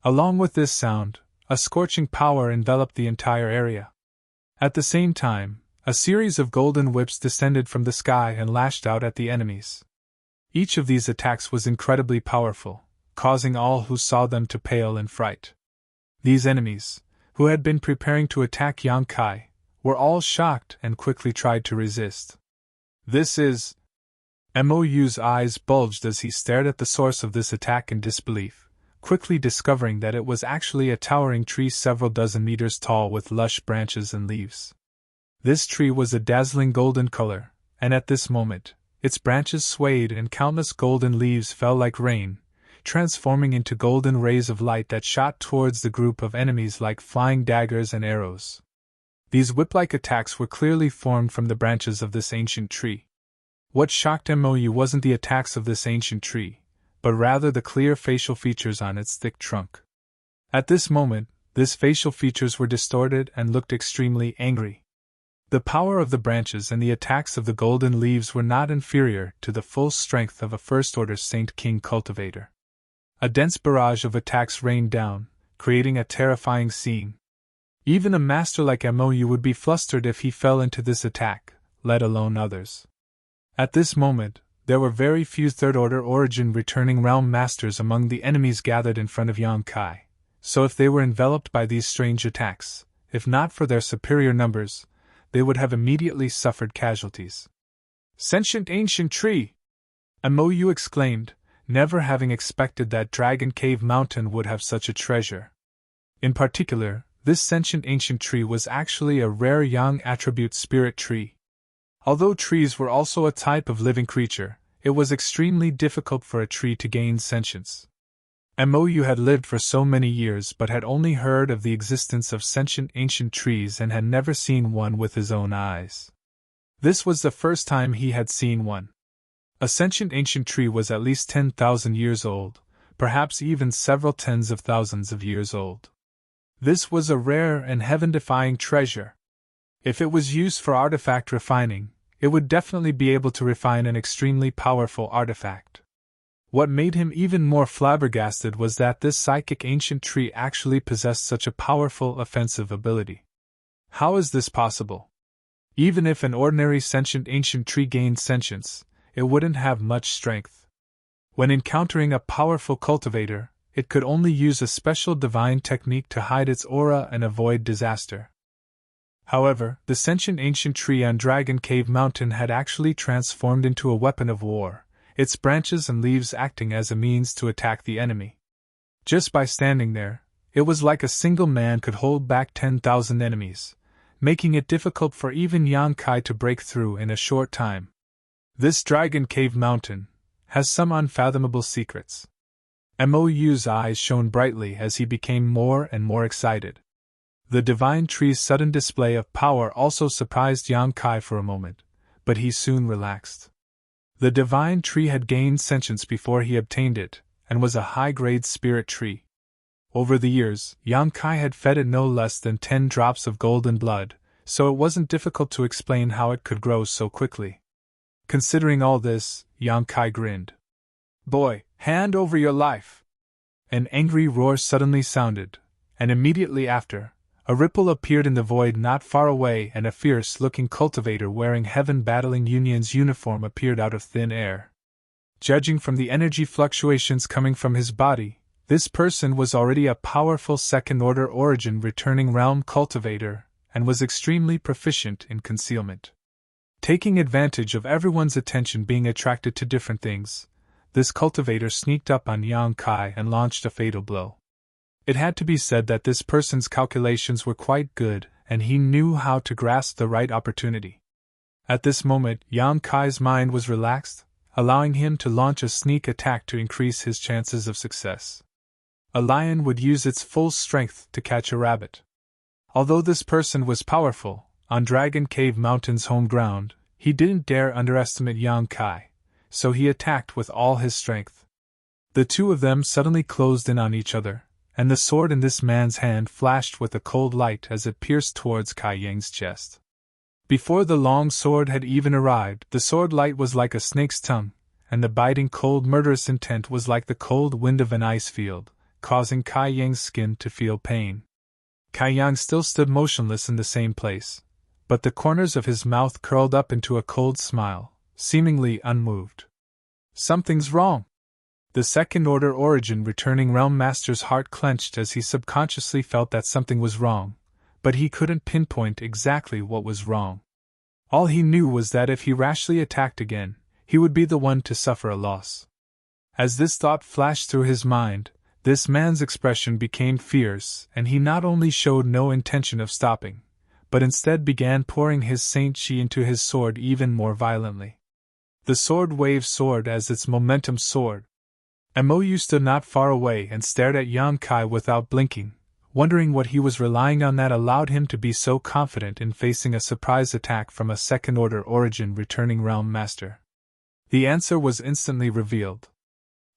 Along with this sound, a scorching power enveloped the entire area. At the same time, a series of golden whips descended from the sky and lashed out at the enemies. Each of these attacks was incredibly powerful, causing all who saw them to pale in fright. These enemies, who had been preparing to attack Yang Kai, were all shocked and quickly tried to resist. This is... Mou's eyes bulged as he stared at the source of this attack in disbelief, quickly discovering that it was actually a towering tree several dozen meters tall with lush branches and leaves. This tree was a dazzling golden color, and at this moment, its branches swayed and countless golden leaves fell like rain, transforming into golden rays of light that shot towards the group of enemies like flying daggers and arrows. These whip-like attacks were clearly formed from the branches of this ancient tree. What shocked Mou wasn't the attacks of this ancient tree, but rather the clear facial features on its thick trunk. At this moment, these facial features were distorted and looked extremely angry. The power of the branches and the attacks of the golden leaves were not inferior to the full strength of a First-Order Saint King cultivator. A dense barrage of attacks rained down, creating a terrifying scene. Even a master like Mou would be flustered if he fell into this attack, let alone others. At this moment, there were very few Third-Order Origin returning realm masters among the enemies gathered in front of Yang Kai, so if they were enveloped by these strange attacks, if not for their superior numbers, they would have immediately suffered casualties. Sentient ancient tree! Mou exclaimed, never having expected that Dragon Cave Mountain would have such a treasure. In particular, this sentient ancient tree was actually a rare Yang attribute spirit tree. Although trees were also a type of living creature, it was extremely difficult for a tree to gain sentience. Mou had lived for so many years but had only heard of the existence of sentient ancient trees and had never seen one with his own eyes. This was the first time he had seen one. A sentient ancient tree was at least 10,000 years old, perhaps even several tens of thousands of years old. This was a rare and heaven-defying treasure. If it was used for artifact refining, it would definitely be able to refine an extremely powerful artifact. What made him even more flabbergasted was that this psychic ancient tree actually possessed such a powerful offensive ability. How is this possible? Even if an ordinary sentient ancient tree gained sentience, it wouldn't have much strength. When encountering a powerful cultivator, it could only use a special divine technique to hide its aura and avoid disaster. However, the sentient ancient tree on Dragon Cave Mountain had actually transformed into a weapon of war, its branches and leaves acting as a means to attack the enemy. Just by standing there, it was like a single man could hold back 10,000 enemies, making it difficult for even Yang Kai to break through in a short time. This Dragon Cave Mountain has some unfathomable secrets. Mou's eyes shone brightly as he became more and more excited. The divine tree's sudden display of power also surprised Yang Kai for a moment, but he soon relaxed. The divine tree had gained sentience before he obtained it, and was a high-grade spirit tree. Over the years, Yang Kai had fed it no less than 10 drops of golden blood, so it wasn't difficult to explain how it could grow so quickly. Considering all this, Yang Kai grinned. "Boy, hand over your life!" An angry roar suddenly sounded, and immediately after, a ripple appeared in the void not far away and a fierce-looking cultivator wearing Heaven Battling Union's uniform appeared out of thin air. Judging from the energy fluctuations coming from his body, this person was already a powerful second-order origin returning realm cultivator, and was extremely proficient in concealment. Taking advantage of everyone's attention being attracted to different things, this cultivator sneaked up on Yang Kai and launched a fatal blow. It had to be said that this person's calculations were quite good, and he knew how to grasp the right opportunity. At this moment, Yang Kai's mind was relaxed, allowing him to launch a sneak attack to increase his chances of success. A lion would use its full strength to catch a rabbit. Although this person was powerful, on Dragon Cave Mountain's home ground, he didn't dare underestimate Yang Kai, so he attacked with all his strength. The two of them suddenly closed in on each other, and the sword in this man's hand flashed with a cold light as it pierced towards Kai Yang's chest. Before the long sword had even arrived, the sword light was like a snake's tongue, and the biting cold murderous intent was like the cold wind of an ice field, causing Kai Yang's skin to feel pain. Kai Yang still stood motionless in the same place, but the corners of his mouth curled up into a cold smile, seemingly unmoved. "Something's wrong." The second-order origin returning realm master's heart clenched as he subconsciously felt that something was wrong, but he couldn't pinpoint exactly what was wrong. All he knew was that if he rashly attacked again, he would be the one to suffer a loss. As this thought flashed through his mind, this man's expression became fierce, and he not only showed no intention of stopping, but instead began pouring his Saint Chi into his sword even more violently. The sword wave soared as its momentum soared. Mou stood not far away and stared at Yang Kai without blinking, wondering what he was relying on that allowed him to be so confident in facing a surprise attack from a second-order origin returning realm master. The answer was instantly revealed.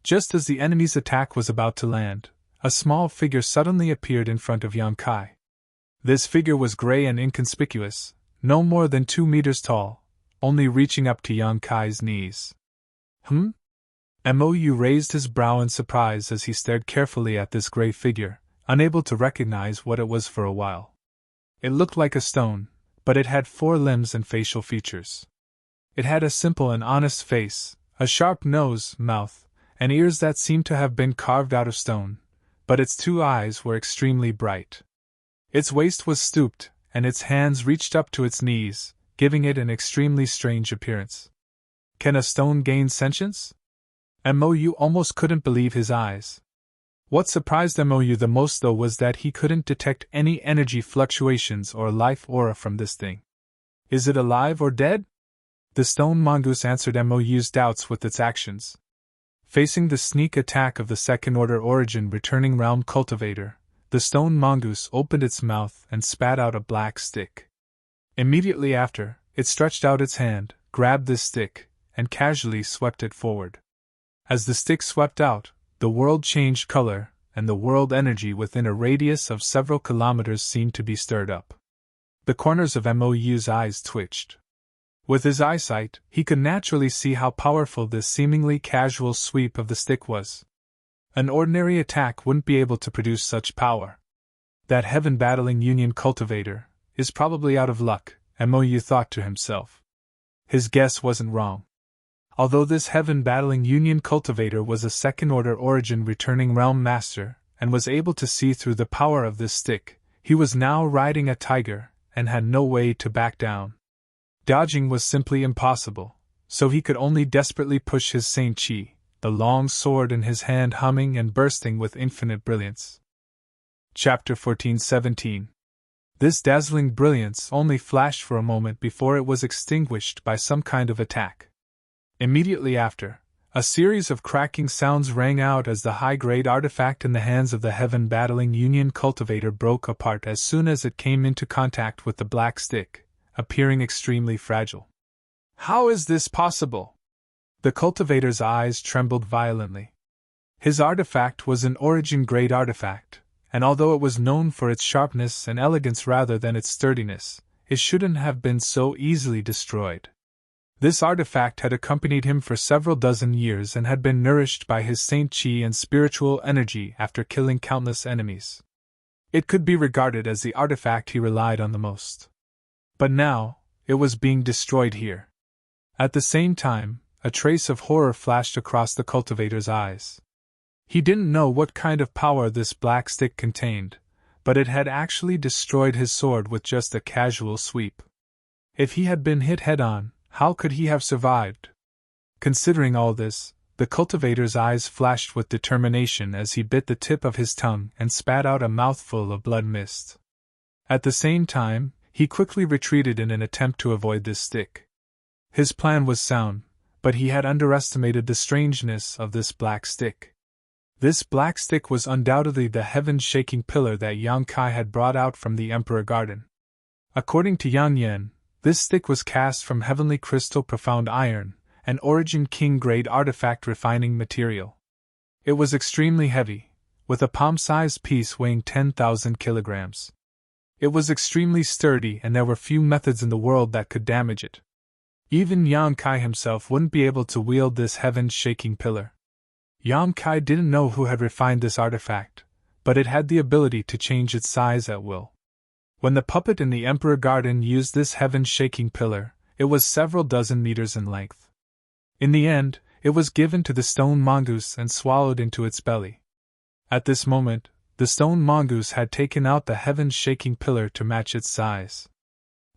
Just as the enemy's attack was about to land, a small figure suddenly appeared in front of Yang Kai. This figure was gray and inconspicuous, no more than 2 meters tall, only reaching up to Yang Kai's knees. Mou raised his brow in surprise as he stared carefully at this gray figure, unable to recognize what it was for a while. It looked like a stone, but it had 4 limbs and facial features. It had a simple and honest face, a sharp nose, mouth, and ears that seemed to have been carved out of stone, but its 2 eyes were extremely bright. Its waist was stooped, and its hands reached up to its knees, giving it an extremely strange appearance. Can a stone gain sentience? Mou almost couldn't believe his eyes. What surprised Mou the most though was that he couldn't detect any energy fluctuations or life aura from this thing. Is it alive or dead? The stone mongoose answered Mou's doubts with its actions. Facing the sneak attack of the second-order origin returning realm cultivator, the stone mongoose opened its mouth and spat out a black stick. Immediately after, it stretched out its hand, grabbed this stick, and casually swept it forward. As the stick swept out, the world changed color, and the world energy within a radius of several kilometers seemed to be stirred up. The corners of Mou's eyes twitched. With his eyesight, he could naturally see how powerful this seemingly casual sweep of the stick was. An ordinary attack wouldn't be able to produce such power. That Heaven Battling Union cultivator is probably out of luck, Mou thought to himself. His guess wasn't wrong. Although this Heaven Battling Union cultivator was a second-order origin returning realm master, and was able to see through the power of this stick, he was now riding a tiger, and had no way to back down. Dodging was simply impossible, so he could only desperately push his Saint Chi, the long sword in his hand humming and bursting with infinite brilliance. Chapter 14:17. This dazzling brilliance only flashed for a moment before it was extinguished by some kind of attack. Immediately after, a series of cracking sounds rang out as the high-grade artifact in the hands of the Heaven Battling Union cultivator broke apart as soon as it came into contact with the black stick, appearing extremely fragile. How is this possible? The cultivator's eyes trembled violently. His artifact was an origin-grade artifact, and although it was known for its sharpness and elegance rather than its sturdiness, it shouldn't have been so easily destroyed. This artifact had accompanied him for several dozen years and had been nourished by his saint chi and spiritual energy after killing countless enemies. It could be regarded as the artifact he relied on the most. But now, it was being destroyed here. At the same time, a trace of horror flashed across the cultivator's eyes. He didn't know what kind of power this black stick contained, but it had actually destroyed his sword with just a casual sweep. If he had been hit head-on, how could he have survived? Considering all this, the cultivator's eyes flashed with determination as he bit the tip of his tongue and spat out a mouthful of blood mist. At the same time, he quickly retreated in an attempt to avoid this stick. His plan was sound, but he had underestimated the strangeness of this black stick. This black stick was undoubtedly the heaven-shaking pillar that Yang Kai had brought out from the Emperor Garden. According to Yang Yen, this stick was cast from heavenly crystal profound iron, an origin king-grade artifact refining material. It was extremely heavy, with a palm-sized piece weighing 10,000 kilograms. It was extremely sturdy and there were few methods in the world that could damage it. Even Yang Kai himself wouldn't be able to wield this heaven-shaking pillar. Yang Kai didn't know who had refined this artifact, but it had the ability to change its size at will. When the puppet in the Emperor Garden used this heaven-shaking pillar, it was several dozen meters in length. In the end, it was given to the stone mongoose and swallowed into its belly. At this moment, the stone mongoose had taken out the heaven-shaking pillar to match its size.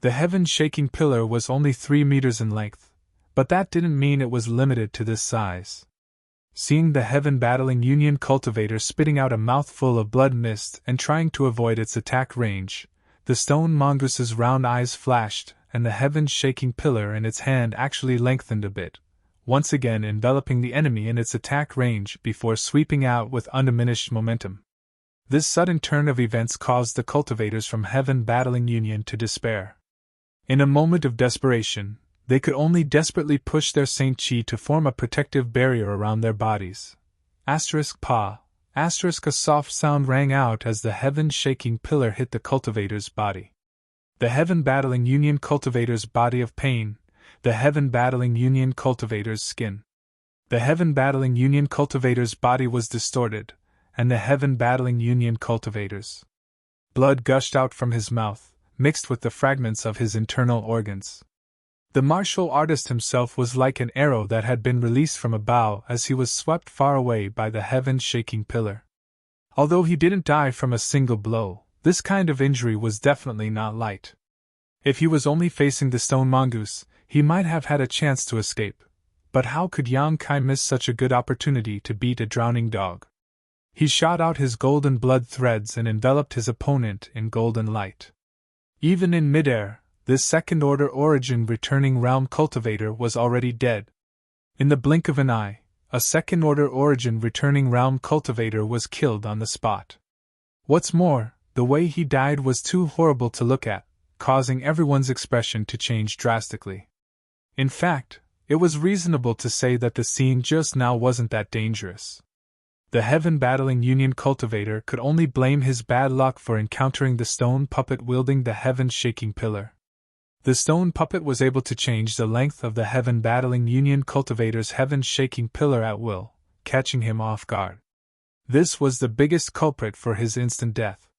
The heaven-shaking pillar was only 3 meters in length, but that didn't mean it was limited to this size. Seeing the heaven-battling Union cultivator spitting out a mouthful of blood mist and trying to avoid its attack range, the stone mongoose's round eyes flashed, and the heaven-shaking pillar in its hand actually lengthened a bit, once again enveloping the enemy in its attack range before sweeping out with undiminished momentum. This sudden turn of events caused the cultivators from heaven-battling Union to despair. In a moment of desperation, they could only desperately push their Saint Chi to form a protective barrier around their bodies. *Pa*. A soft sound rang out as the heaven-shaking pillar hit the cultivator's body. The heaven-battling Union cultivator's body of pain, the heaven-battling Union cultivator's skin. The heaven-battling Union cultivator's body was distorted, and the heaven-battling Union cultivator's blood gushed out from his mouth, mixed with the fragments of his internal organs. The martial artist himself was like an arrow that had been released from a bow as he was swept far away by the heaven-shaking pillar. Although he didn't die from a single blow, this kind of injury was definitely not light. If he was only facing the stone mongoose, he might have had a chance to escape. But how could Yang Kai miss such a good opportunity to beat a drowning dog? He shot out his golden blood threads and enveloped his opponent in golden light. Even in midair, this second-order origin returning realm cultivator was already dead. In the blink of an eye, a second-order origin returning realm cultivator was killed on the spot. What's more, the way he died was too horrible to look at, causing everyone's expression to change drastically. In fact, it was reasonable to say that the scene just now wasn't that dangerous. The heaven-battling Union cultivator could only blame his bad luck for encountering the stone puppet wielding the heaven-shaking pillar. The stone puppet was able to change the length of the heaven-battling Union cultivator's heaven-shaking pillar at will, catching him off guard. This was the biggest culprit for his instant death.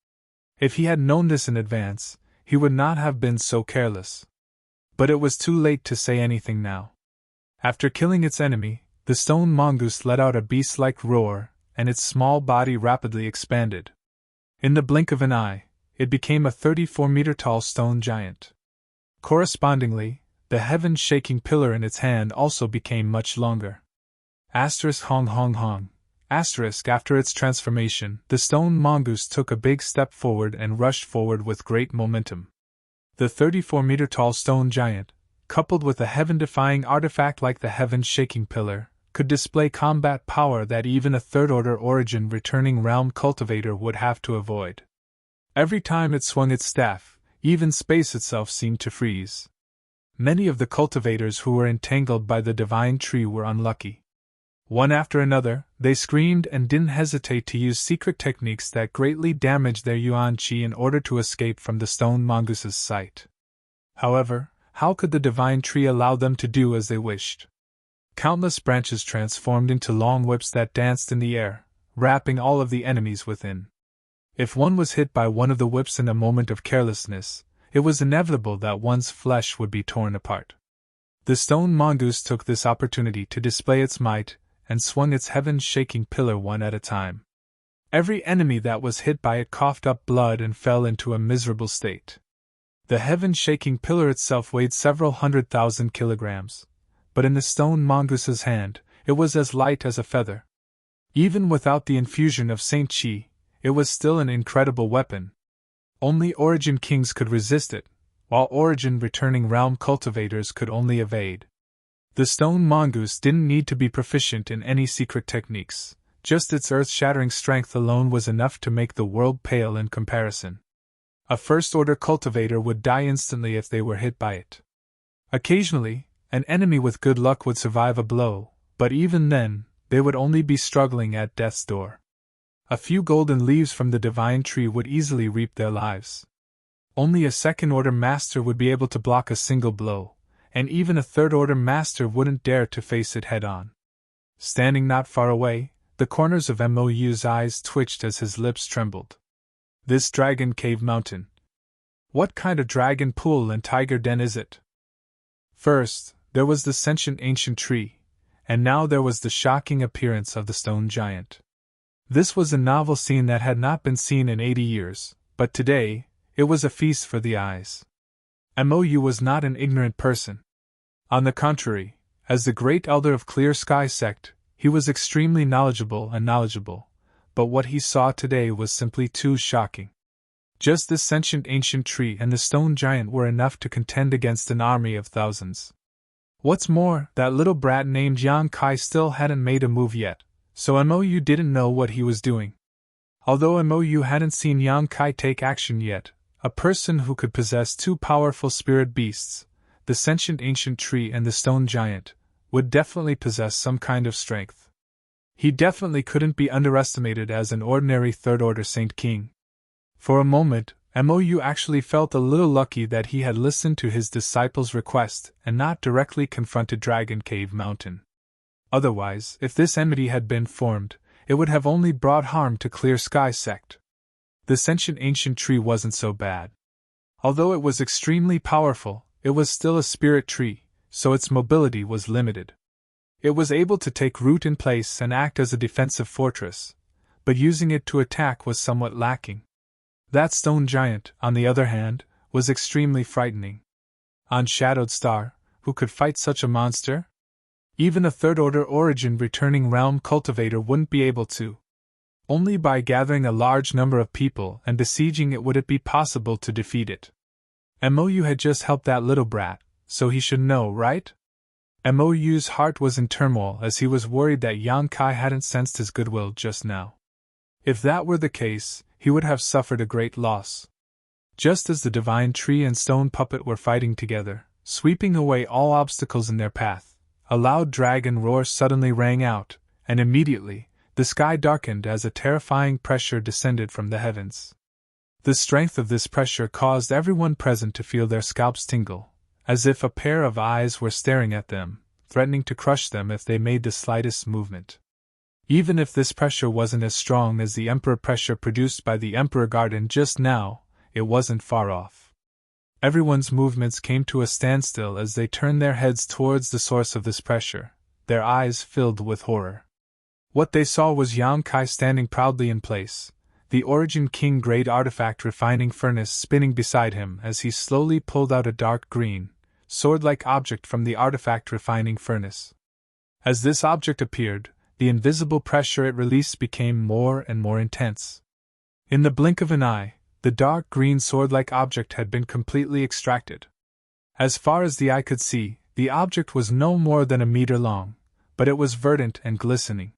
If he had known this in advance, he would not have been so careless. But it was too late to say anything now. After killing its enemy, the stone mongoose let out a beast-like roar, and its small body rapidly expanded. In the blink of an eye, it became a 34-meter-tall stone giant. Correspondingly, the heaven-shaking pillar in its hand also became much longer. Hong hong hong. After its transformation, the stone mongoose took a big step forward and rushed forward with great momentum. The 34-meter-tall stone giant, coupled with a heaven-defying artifact like the heaven-shaking pillar, could display combat power that even a third-order origin returning realm cultivator would have to avoid. Every time it swung its staff, even space itself seemed to freeze. Many of the cultivators who were entangled by the divine tree were unlucky. One after another, they screamed and didn't hesitate to use secret techniques that greatly damaged their yuan qi in order to escape from the stone mongoose's sight. However, how could the divine tree allow them to do as they wished? Countless branches transformed into long whips that danced in the air, wrapping all of the enemies within. If one was hit by one of the whips in a moment of carelessness, it was inevitable that one's flesh would be torn apart. The stone mongoose took this opportunity to display its might, and swung its heaven-shaking pillar one at a time. Every enemy that was hit by it coughed up blood and fell into a miserable state. The heaven-shaking pillar itself weighed several 100,000 kilograms, but in the stone mongoose's hand, it was as light as a feather. Even without the infusion of Saint Qi, it was still an incredible weapon. Only Origin Kings could resist it, while Origin returning realm cultivators could only evade. The stone mongoose didn't need to be proficient in any secret techniques, just its earth-shattering strength alone was enough to make the world pale in comparison. A first-order cultivator would die instantly if they were hit by it. Occasionally, an enemy with good luck would survive a blow, but even then, they would only be struggling at death's door. A few golden leaves from the divine tree would easily reap their lives. Only a second-order master would be able to block a single blow, and even a third-order master wouldn't dare to face it head-on. Standing not far away, the corners of Mou's eyes twitched as his lips trembled. This dragon cave mountain. What kind of dragon pool and tiger den is it? First, there was the sentient ancient tree, and now there was the shocking appearance of the stone giant. This was a novel scene that had not been seen in 80 years, but today, it was a feast for the eyes. Mou was not an ignorant person. On the contrary, as the great elder of Clear Sky sect, he was extremely knowledgeable, but what he saw today was simply too shocking. Just this sentient ancient tree and the stone giant were enough to contend against an army of thousands. What's more, that little brat named Yang Kai still hadn't made a move yet, so Mou didn't know what he was doing. Although Mou hadn't seen Yang Kai take action yet, a person who could possess two powerful spirit beasts, the sentient ancient tree and the stone giant, would definitely possess some kind of strength. He definitely couldn't be underestimated as an ordinary third-order Saint King. For a moment, Mou actually felt a little lucky that he had listened to his disciple's request and not directly confronted Dragon Cave Mountain. Otherwise, if this enmity had been formed, it would have only brought harm to Clear Sky sect. The sentient ancient tree wasn't so bad. Although it was extremely powerful, it was still a spirit tree, so its mobility was limited. It was able to take root in place and act as a defensive fortress, but using it to attack was somewhat lacking. That stone giant, on the other hand, was extremely frightening. Unshadowed Star, who could fight such a monster? Even a third-order Origin returning realm cultivator wouldn't be able to. Only by gathering a large number of people and besieging it would it be possible to defeat it. Mou had just helped that little brat, so he should know, right? Mou's heart was in turmoil as he was worried that Yang Kai hadn't sensed his goodwill just now. If that were the case, he would have suffered a great loss. Just as the divine tree and stone puppet were fighting together, sweeping away all obstacles in their path, a loud dragon roar suddenly rang out, and immediately, the sky darkened as a terrifying pressure descended from the heavens. The strength of this pressure caused everyone present to feel their scalps tingle, as if a pair of eyes were staring at them, threatening to crush them if they made the slightest movement. Even if this pressure wasn't as strong as the Emperor pressure produced by the Emperor Garden just now, it wasn't far off. Everyone's movements came to a standstill as they turned their heads towards the source of this pressure, their eyes filled with horror. What they saw was Yang Kai standing proudly in place, the Origin King Great Artifact Refining Furnace spinning beside him as he slowly pulled out a dark green, sword-like object from the Artifact Refining Furnace. As this object appeared, the invisible pressure it released became more and more intense. In the blink of an eye, the dark green sword-like object had been completely extracted. As far as the eye could see, the object was no more than a meter long, but it was verdant and glistening.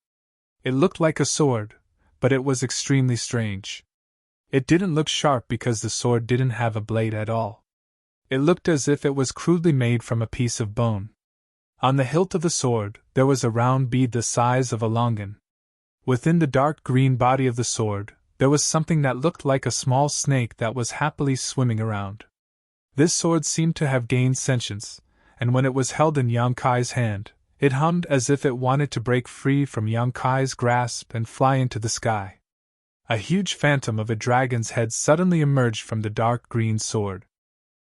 It looked like a sword, but it was extremely strange. It didn't look sharp because the sword didn't have a blade at all. It looked as if it was crudely made from a piece of bone. On the hilt of the sword, there was a round bead the size of a longan. Within the dark green body of the sword, there was something that looked like a small snake that was happily swimming around. This sword seemed to have gained sentience, and when it was held in Yang Kai's hand, it hummed as if it wanted to break free from Yang Kai's grasp and fly into the sky. A huge phantom of a dragon's head suddenly emerged from the dark green sword.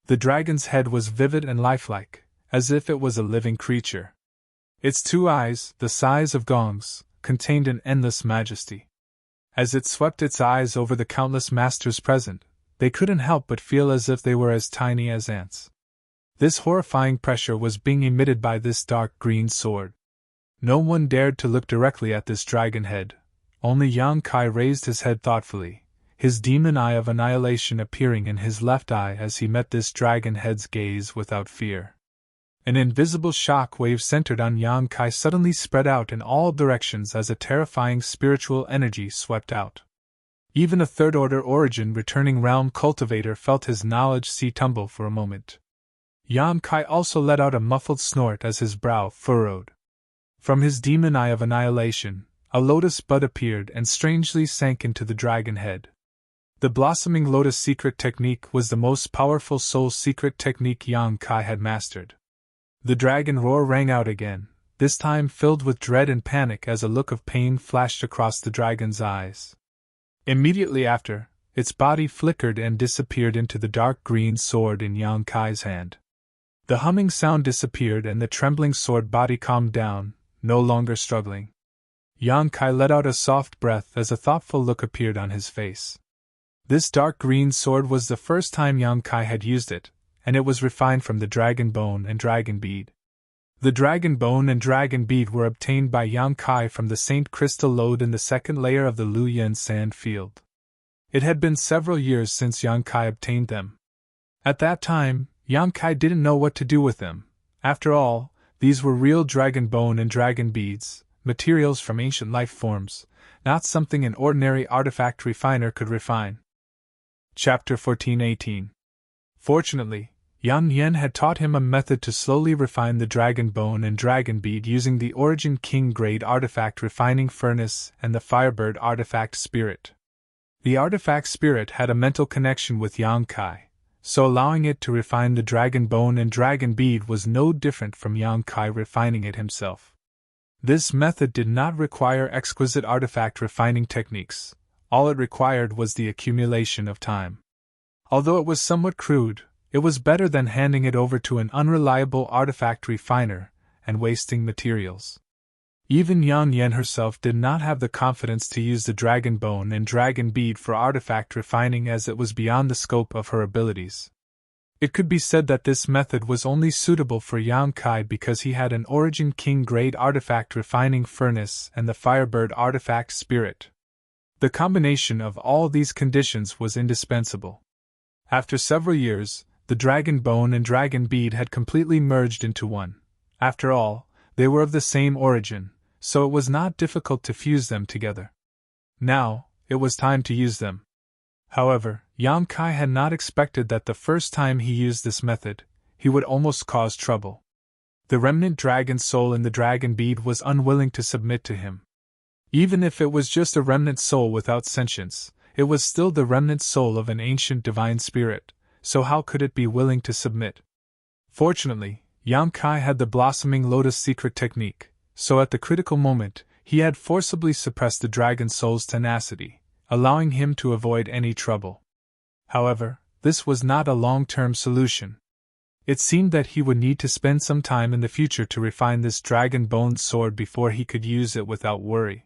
The dragon's head was vivid and lifelike, as if it was a living creature. Its two eyes, the size of gongs, contained an endless majesty. As it swept its eyes over the countless masters present, they couldn't help but feel as if they were as tiny as ants. This horrifying pressure was being emitted by this dark green sword. No one dared to look directly at this dragon head. Only Yang Kai raised his head thoughtfully, his demon eye of annihilation appearing in his left eye as he met this dragon head's gaze without fear. An invisible shock wave centered on Yang Kai suddenly spread out in all directions as a terrifying spiritual energy swept out. Even a third-order origin returning realm cultivator felt his knowledge sea tumble for a moment. Yang Kai also let out a muffled snort as his brow furrowed. From his demon eye of annihilation, a lotus bud appeared and strangely sank into the dragon head. The blossoming lotus secret technique was the most powerful soul secret technique Yang Kai had mastered. The dragon roar rang out again, this time filled with dread and panic as a look of pain flashed across the dragon's eyes. Immediately after, its body flickered and disappeared into the dark green sword in Yang Kai's hand. The humming sound disappeared and the trembling sword body calmed down, no longer struggling. Yang Kai let out a soft breath as a thoughtful look appeared on his face. This dark green sword was the first time Yang Kai had used it, and it was refined from the dragon bone and dragon bead. The dragon bone and dragon bead were obtained by Yang Kai from the Saint Crystal lode in the second layer of the Luyan sand field. It had been several years since Yang Kai obtained them. At that time, Yang Kai didn't know what to do with them. After all, these were real dragon bone and dragon beads, materials from ancient life forms, not something an ordinary artifact refiner could refine. Chapter 14-18. Fortunately, Yang Yen had taught him a method to slowly refine the dragon bone and dragon bead using the Origin King grade artifact refining furnace and the Firebird artifact spirit. The artifact spirit had a mental connection with Yang Kai, so allowing it to refine the dragon bone and dragon bead was no different from Yang Kai refining it himself. This method did not require exquisite artifact refining techniques. All it required was the accumulation of time. Although it was somewhat crude, it was better than handing it over to an unreliable artifact refiner and wasting materials. Even Yang Yen herself did not have the confidence to use the dragon bone and dragon bead for artifact refining as it was beyond the scope of her abilities. It could be said that this method was only suitable for Yang Kai because he had an Origin King grade artifact refining furnace and the Firebird artifact spirit. The combination of all these conditions was indispensable. After several years, the dragon bone and dragon bead had completely merged into one. After all, they were of the same origin, so it was not difficult to fuse them together. Now, it was time to use them. However, Yang Kai had not expected that the first time he used this method, he would almost cause trouble. The remnant dragon soul in the dragon bead was unwilling to submit to him. Even if it was just a remnant soul without sentience, it was still the remnant soul of an ancient divine spirit, so how could it be willing to submit? Fortunately, Yang Kai had the blossoming lotus secret technique, so at the critical moment, he had forcibly suppressed the dragon soul's tenacity, allowing him to avoid any trouble. However, this was not a long-term solution. It seemed that he would need to spend some time in the future to refine this dragon-boned sword before he could use it without worry.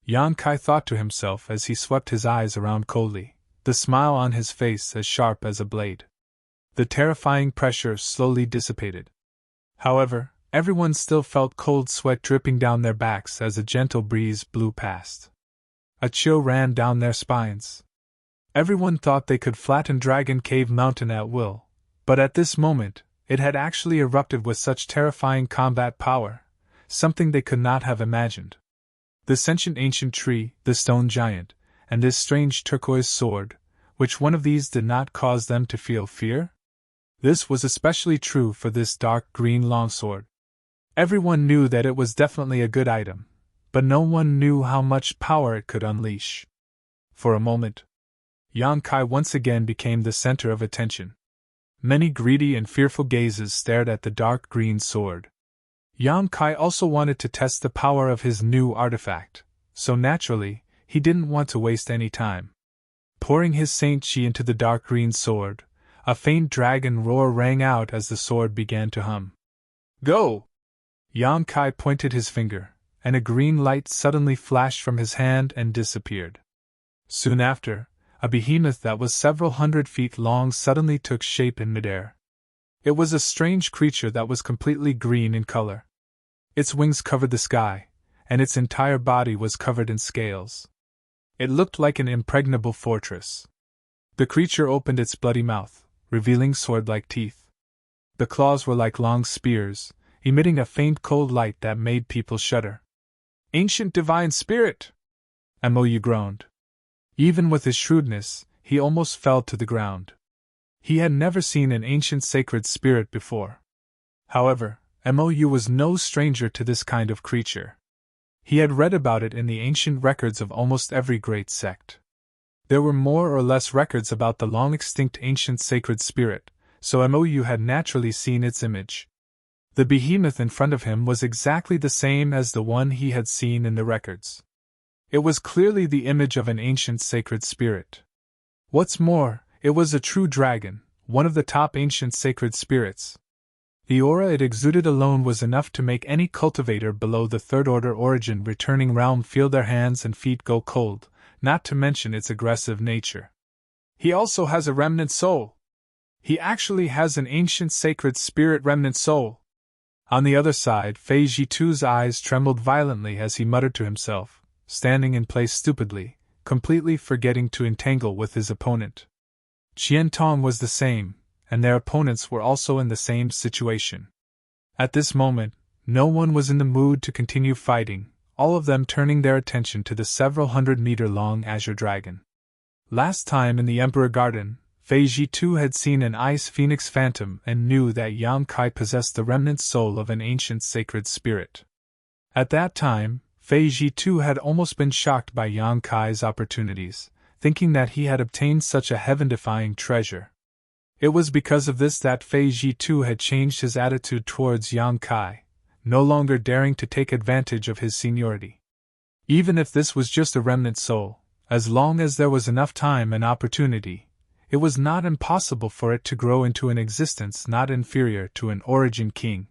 Yang Kai thought to himself as he swept his eyes around coldly, the smile on his face as sharp as a blade. The terrifying pressure slowly dissipated. However, everyone still felt cold sweat dripping down their backs as a gentle breeze blew past. A chill ran down their spines. Everyone thought they could flatten Dragon Cave Mountain at will, but at this moment, it had actually erupted with such terrifying combat power, something they could not have imagined. The sentient ancient tree, the stone giant, and this strange turquoise sword, which one of these did not cause them to feel fear? This was especially true for this dark green longsword. Everyone knew that it was definitely a good item, but no one knew how much power it could unleash. For a moment, Yang Kai once again became the center of attention. Many greedy and fearful gazes stared at the dark green sword. Yang Kai also wanted to test the power of his new artifact, so naturally, he didn't want to waste any time. Pouring his Saint Chi into the dark green sword, a faint dragon roar rang out as the sword began to hum. Go! Yang Kai pointed his finger, and a green light suddenly flashed from his hand and disappeared. Soon after, a behemoth that was several hundred feet long suddenly took shape in midair. It was a strange creature that was completely green in color. Its wings covered the sky, and its entire body was covered in scales. It looked like an impregnable fortress. The creature opened its bloody mouth, revealing sword-like teeth. The claws were like long spears, emitting a faint cold light that made people shudder. Ancient divine spirit! Mou groaned. Even with his shrewdness, he almost fell to the ground. He had never seen an ancient sacred spirit before. However, Mou was no stranger to this kind of creature. He had read about it in the ancient records of almost every great sect. There were more or less records about the long-extinct ancient sacred spirit, so Mou had naturally seen its image. The behemoth in front of him was exactly the same as the one he had seen in the records. It was clearly the image of an ancient sacred spirit. What's more, it was a true dragon, one of the top ancient sacred spirits. The aura it exuded alone was enough to make any cultivator below the third-order origin returning realm feel their hands and feet go cold, not to mention its aggressive nature. He also has a remnant soul. He actually has an ancient sacred spirit remnant soul. On the other side, Fei Jitu's eyes trembled violently as he muttered to himself, standing in place stupidly, completely forgetting to entangle with his opponent. Qian Tong was the same, and their opponents were also in the same situation. At this moment, no one was in the mood to continue fighting, all of them turning their attention to the several hundred-meter-long azure dragon. Last time in the Emperor Garden, Fei Jitu had seen an ice phoenix phantom and knew that Yang Kai possessed the remnant soul of an ancient sacred spirit. At that time, Fei Jitu had almost been shocked by Yang Kai's opportunities, thinking that he had obtained such a heaven-defying treasure. It was because of this that Fei Jitu had changed his attitude towards Yang Kai, no longer daring to take advantage of his seniority. Even if this was just a remnant soul, as long as there was enough time and opportunity, it was not impossible for it to grow into an existence not inferior to an origin king.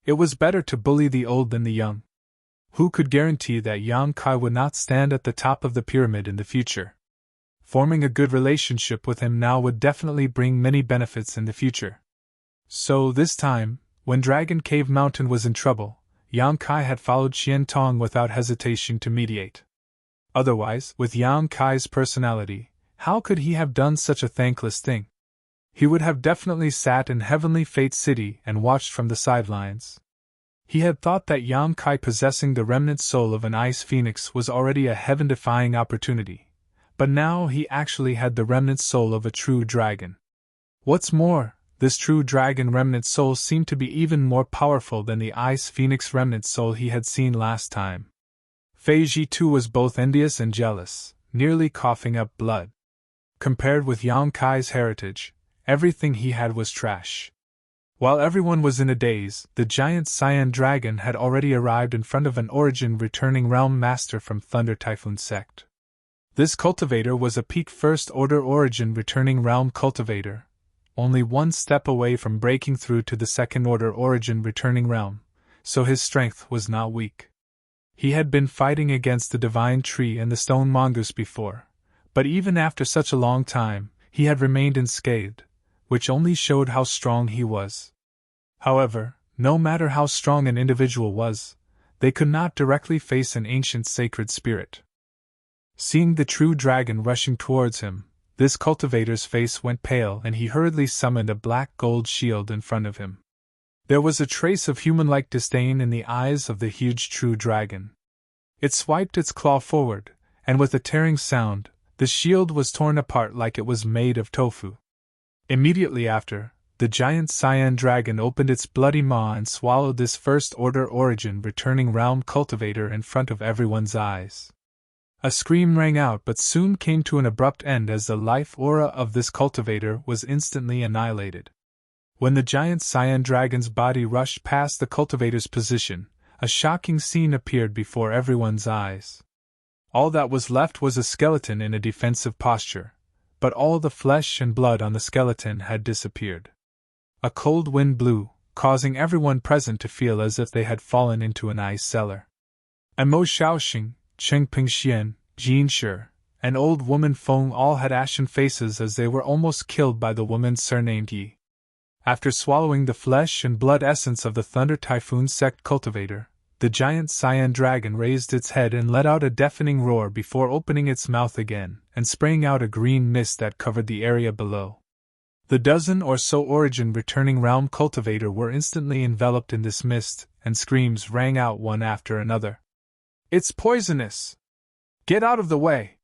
It was better to bully the old than the young. Who could guarantee that Yang Kai would not stand at the top of the pyramid in the future? Forming a good relationship with him now would definitely bring many benefits in the future. So this time, when Dragon Cave Mountain was in trouble, Yang Kai had followed Qian Tong without hesitation to mediate. Otherwise, with Yang Kai's personality, how could he have done such a thankless thing? He would have definitely sat in Heavenly Fate City and watched from the sidelines. He had thought that Yang Kai possessing the remnant soul of an ice phoenix was already a heaven-defying opportunity. But now he actually had the remnant soul of a true dragon. What's more, this true dragon remnant soul seemed to be even more powerful than the ice phoenix remnant soul he had seen last time. Fei Jitu was both envious and jealous, nearly coughing up blood. Compared with Yang Kai's heritage, everything he had was trash. While everyone was in a daze, the giant Cyan Dragon had already arrived in front of an origin returning realm master from Thunder Typhoon sect. This cultivator was a peak first-order origin returning realm cultivator, only one step away from breaking through to the second-order origin returning realm, so his strength was not weak. He had been fighting against the divine tree and the stone mongoose before, but even after such a long time, he had remained unscathed, which only showed how strong he was. However, no matter how strong an individual was, they could not directly face an ancient sacred spirit. Seeing the true dragon rushing towards him, this cultivator's face went pale and he hurriedly summoned a black gold shield in front of him. There was a trace of human-like disdain in the eyes of the huge true dragon. It swiped its claw forward, and with a tearing sound, the shield was torn apart like it was made of tofu. Immediately after, the giant cyan dragon opened its bloody maw and swallowed this First Order Origin returning realm cultivator in front of everyone's eyes. A scream rang out but soon came to an abrupt end as the life aura of this cultivator was instantly annihilated. When the giant cyan dragon's body rushed past the cultivator's position, a shocking scene appeared before everyone's eyes. All that was left was a skeleton in a defensive posture, but all the flesh and blood on the skeleton had disappeared. A cold wind blew, causing everyone present to feel as if they had fallen into an ice cellar. Mo Shaoxing, Cheng Pingxian, Jin Shi, and old woman Feng all had ashen faces as they were almost killed by the woman surnamed Yi. After swallowing the flesh and blood essence of the Thunder Typhoon sect cultivator, the giant cyan dragon raised its head and let out a deafening roar before opening its mouth again and spraying out a green mist that covered the area below. The dozen or so Origin returning realm cultivator were instantly enveloped in this mist, and screams rang out one after another. "It's poisonous! Get out of the way!"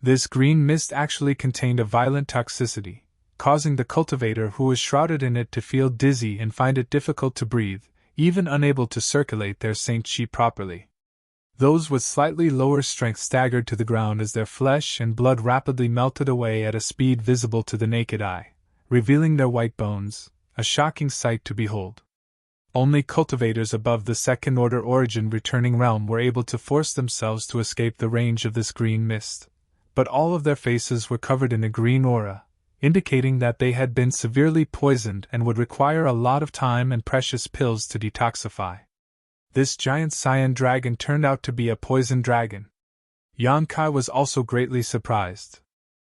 This green mist actually contained a violent toxicity, causing the cultivator who was shrouded in it to feel dizzy and find it difficult to breathe, even unable to circulate their Saint Chi properly. Those with slightly lower strength staggered to the ground as their flesh and blood rapidly melted away at a speed visible to the naked eye, revealing their white bones, a shocking sight to behold. Only cultivators above the Second Order Origin returning realm were able to force themselves to escape the range of this green mist, but all of their faces were covered in a green aura, indicating that they had been severely poisoned and would require a lot of time and precious pills to detoxify. This giant cyan dragon turned out to be a poison dragon. Yang Kai was also greatly surprised.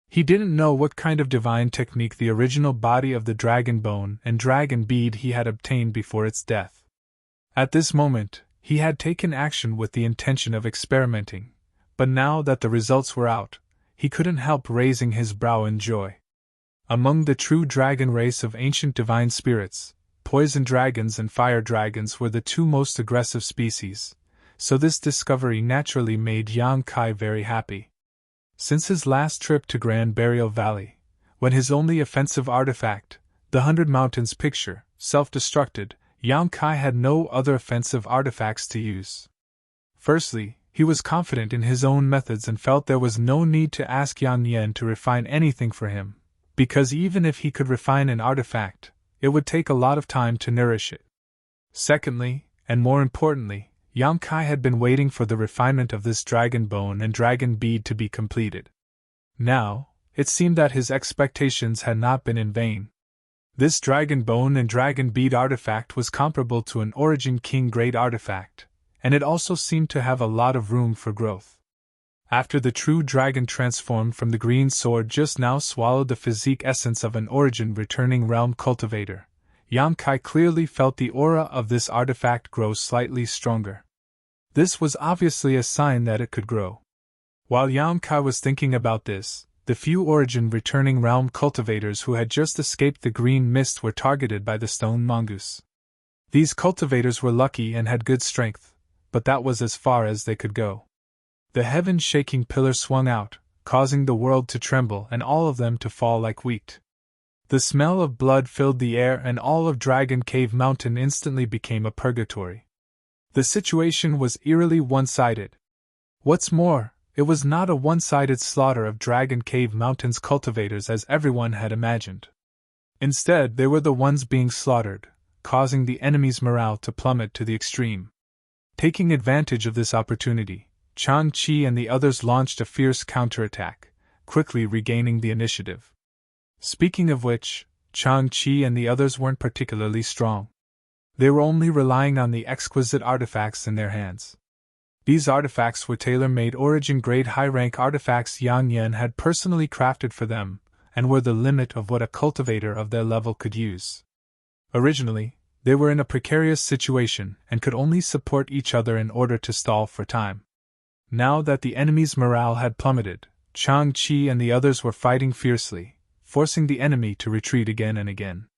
He didn't know what kind of divine technique the original body of the dragon bone and dragon bead he had obtained before its death. At this moment, he had taken action with the intention of experimenting, but now that the results were out, he couldn't help raising his brow in joy. Among the true dragon race of ancient divine spirits, poison dragons and fire dragons were the two most aggressive species, so this discovery naturally made Yang Kai very happy. Since his last trip to Grand Burial Valley, when his only offensive artifact, the 100 Mountains picture, self-destructed, Yang Kai had no other offensive artifacts to use. Firstly, he was confident in his own methods and felt there was no need to ask Yang Yan to refine anything for him, because even if he could refine an artifact, it would take a lot of time to nourish it. Secondly, and more importantly, Yang Kai had been waiting for the refinement of this dragon bone and dragon bead to be completed. Now, it seemed that his expectations had not been in vain. This dragon bone and dragon bead artifact was comparable to an Origin King grade artifact, and it also seemed to have a lot of room for growth. After the true dragon transformed from the green sword just now swallowed the physique essence of an Origin returning realm cultivator, Yang Kai clearly felt the aura of this artifact grow slightly stronger. This was obviously a sign that it could grow. While Yang Kai was thinking about this, the few Origin returning realm cultivators who had just escaped the green mist were targeted by the stone mongoose. These cultivators were lucky and had good strength, but that was as far as they could go. The heaven-shaking pillar swung out, causing the world to tremble and all of them to fall like wheat. The smell of blood filled the air and all of Dragon Cave Mountain instantly became a purgatory. The situation was eerily one-sided. What's more, it was not a one-sided slaughter of Dragon Cave Mountain's cultivators as everyone had imagined. Instead, they were the ones being slaughtered, causing the enemy's morale to plummet to the extreme. Taking advantage of this opportunity, Chang Chi and the others launched a fierce counterattack, quickly regaining the initiative. Speaking of which, Chang Chi and the others weren't particularly strong. They were only relying on the exquisite artifacts in their hands. These artifacts were tailor-made Origin-grade high-rank artifacts Yang Yan had personally crafted for them, and were the limit of what a cultivator of their level could use. Originally, they were in a precarious situation and could only support each other in order to stall for time. Now that the enemy's morale had plummeted, Chang Chi and the others were fighting fiercely, forcing the enemy to retreat again and again.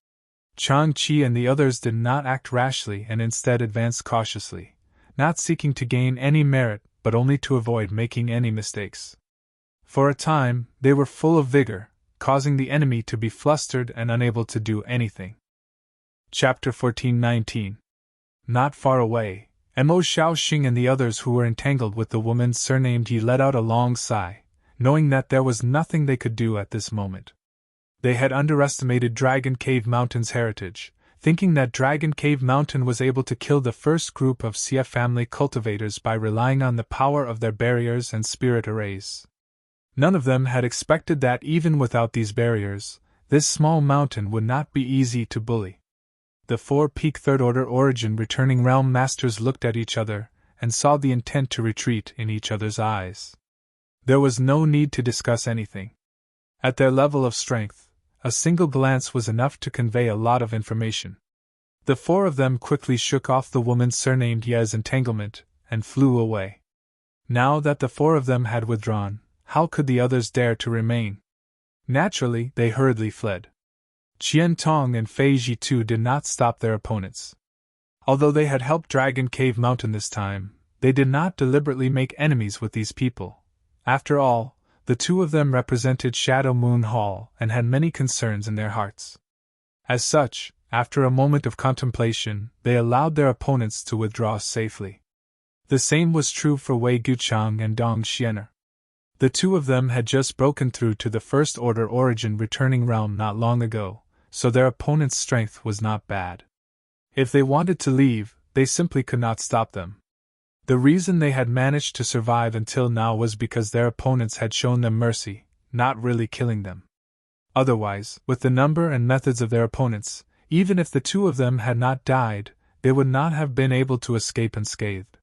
Chang Chi and the others did not act rashly and instead advanced cautiously, not seeking to gain any merit but only to avoid making any mistakes. For a time, they were full of vigor, causing the enemy to be flustered and unable to do anything. Chapter 14:19. Not far away, Mo Xiaoxing and the others who were entangled with the woman surnamed Yi let out a long sigh, knowing that there was nothing they could do at this moment. They had underestimated Dragon Cave Mountain's heritage, thinking that Dragon Cave Mountain was able to kill the first group of Xia family cultivators by relying on the power of their barriers and spirit arrays. None of them had expected that even without these barriers, this small mountain would not be easy to bully. The 4-peak third-order origin returning realm masters looked at each other and saw the intent to retreat in each other's eyes. There was no need to discuss anything. At their level of strength, a single glance was enough to convey a lot of information. The 4 of them quickly shook off the woman surnamed Ye's entanglement and flew away. Now that the 4 of them had withdrawn, how could the others dare to remain? Naturally, they hurriedly fled. Qian Tong and Fei Ji too did not stop their opponents. Although they had helped Dragon Cave Mountain this time, they did not deliberately make enemies with these people. After all, the 2 of them represented Shadow Moon Hall and had many concerns in their hearts. As such, after a moment of contemplation, they allowed their opponents to withdraw safely. The same was true for Wei Guchang and Dong Xiener. The 2 of them had just broken through to the First Order Origin returning realm not long ago, so their opponent's strength was not bad. If they wanted to leave, they simply could not stop them. The reason they had managed to survive until now was because their opponents had shown them mercy, not really killing them. Otherwise, with the number and methods of their opponents, even if the 2 of them had not died, they would not have been able to escape unscathed.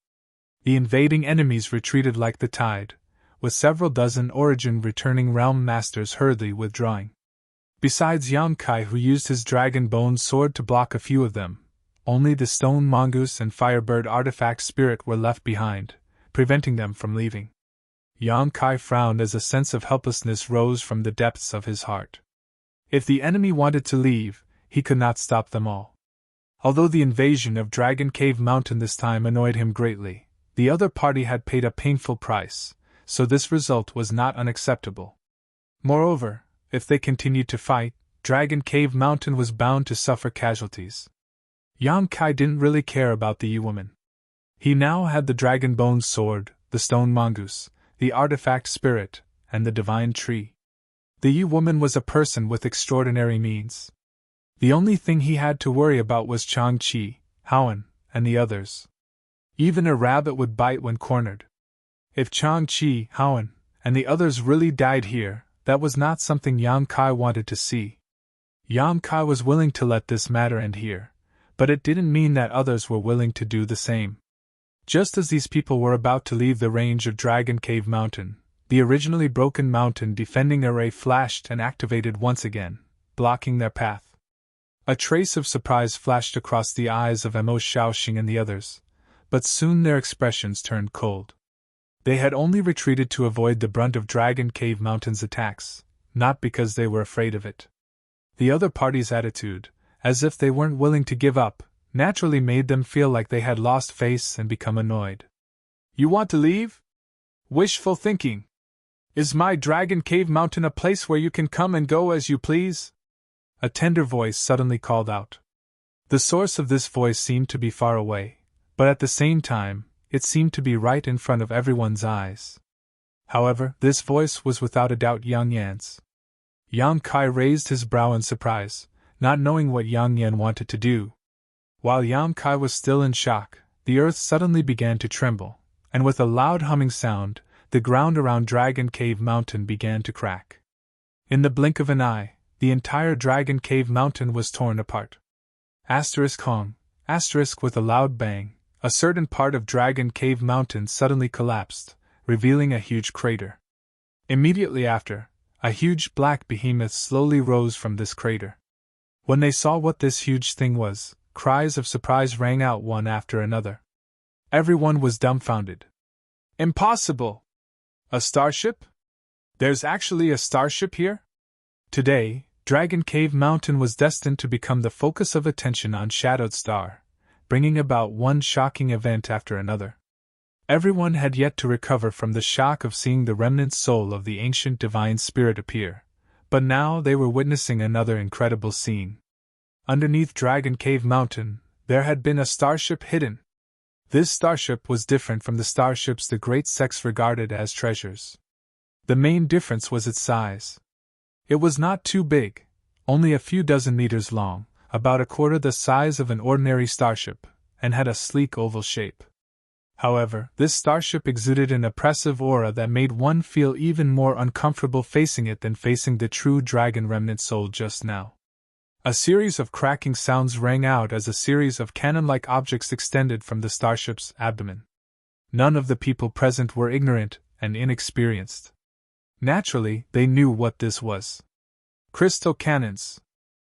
The invading enemies retreated like the tide, with several dozen origin returning realm masters hurriedly withdrawing. Besides Yang Kai, who used his dragon bone sword to block a few of them, only the stone mongoose and firebird artifact spirit were left behind, preventing them from leaving. Yang Kai frowned as a sense of helplessness rose from the depths of his heart. If the enemy wanted to leave, he could not stop them all. Although the invasion of Dragon Cave Mountain this time annoyed him greatly, the other party had paid a painful price, so this result was not unacceptable. Moreover, if they continued to fight, Dragon Cave Mountain was bound to suffer casualties. Yang Kai didn't really care about the Yi woman. He now had the dragon bone sword, the stone mongoose, the artifact spirit, and the divine tree. The Yi woman was a person with extraordinary means. The only thing he had to worry about was Chang Chi, Howen, and the others. Even a rabbit would bite when cornered. If Chang Chi, Howen, and the others really died here, that was not something Yang Kai wanted to see. Yang Kai was willing to let this matter end here, but it didn't mean that others were willing to do the same. Just as these people were about to leave the range of Dragon Cave Mountain, the originally broken mountain defending array flashed and activated once again, blocking their path. A trace of surprise flashed across the eyes of Mo Xiaoxing and the others, but soon their expressions turned cold. They had only retreated to avoid the brunt of Dragon Cave Mountain's attacks, not because they were afraid of it. The other party's attitude, as if they weren't willing to give up, naturally made them feel like they had lost face and become annoyed. You want to leave? Wishful thinking. Is my Dragon Cave Mountain a place where you can come and go as you please? A tender voice suddenly called out. The source of this voice seemed to be far away, but at the same time, it seemed to be right in front of everyone's eyes. However, this voice was without a doubt Yang Yan's. Yang Kai raised his brow in surprise, not knowing what Yang Yan wanted to do. While Yang Kai was still in shock, the earth suddenly began to tremble, and with a loud humming sound, the ground around Dragon Cave Mountain began to crack. In the blink of an eye, the entire Dragon Cave Mountain was torn apart. Hong, with a loud bang, a certain part of Dragon Cave Mountain suddenly collapsed, revealing a huge crater. Immediately after, a huge black behemoth slowly rose from this crater. When they saw what this huge thing was, cries of surprise rang out one after another. Everyone was dumbfounded. Impossible! A starship? There's actually a starship here? Today, Dragon Cave Mountain was destined to become the focus of attention on Shadowed Star, bringing about one shocking event after another. Everyone had yet to recover from the shock of seeing the remnant soul of the ancient divine spirit appear, But now they were witnessing another incredible scene. Underneath Dragon Cave Mountain, there had been a starship hidden. This starship was different from the starships the Great Sects regarded as treasures. The main difference was its size. It was not too big, only a few dozen meters long, about a quarter the size of an ordinary starship, and had a sleek oval shape. However, this starship exuded an oppressive aura that made one feel even more uncomfortable facing it than facing the true dragon remnant soul just now. A series of cracking sounds rang out as a series of cannon-like objects extended from the starship's abdomen. None of the people present were ignorant and inexperienced. Naturally, they knew what this was. Crystal cannons.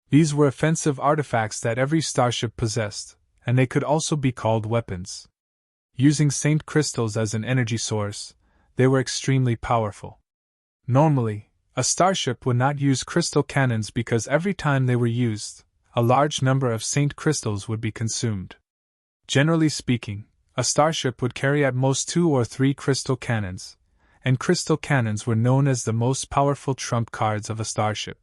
These were offensive artifacts that every starship possessed, and they could also be called weapons. Using Saint crystals as an energy source, they were extremely powerful. Normally, a starship would not use crystal cannons because every time they were used, a large number of Saint crystals would be consumed. Generally speaking, a starship would carry at most 2 or 3 crystal cannons, and crystal cannons were known as the most powerful trump cards of a starship.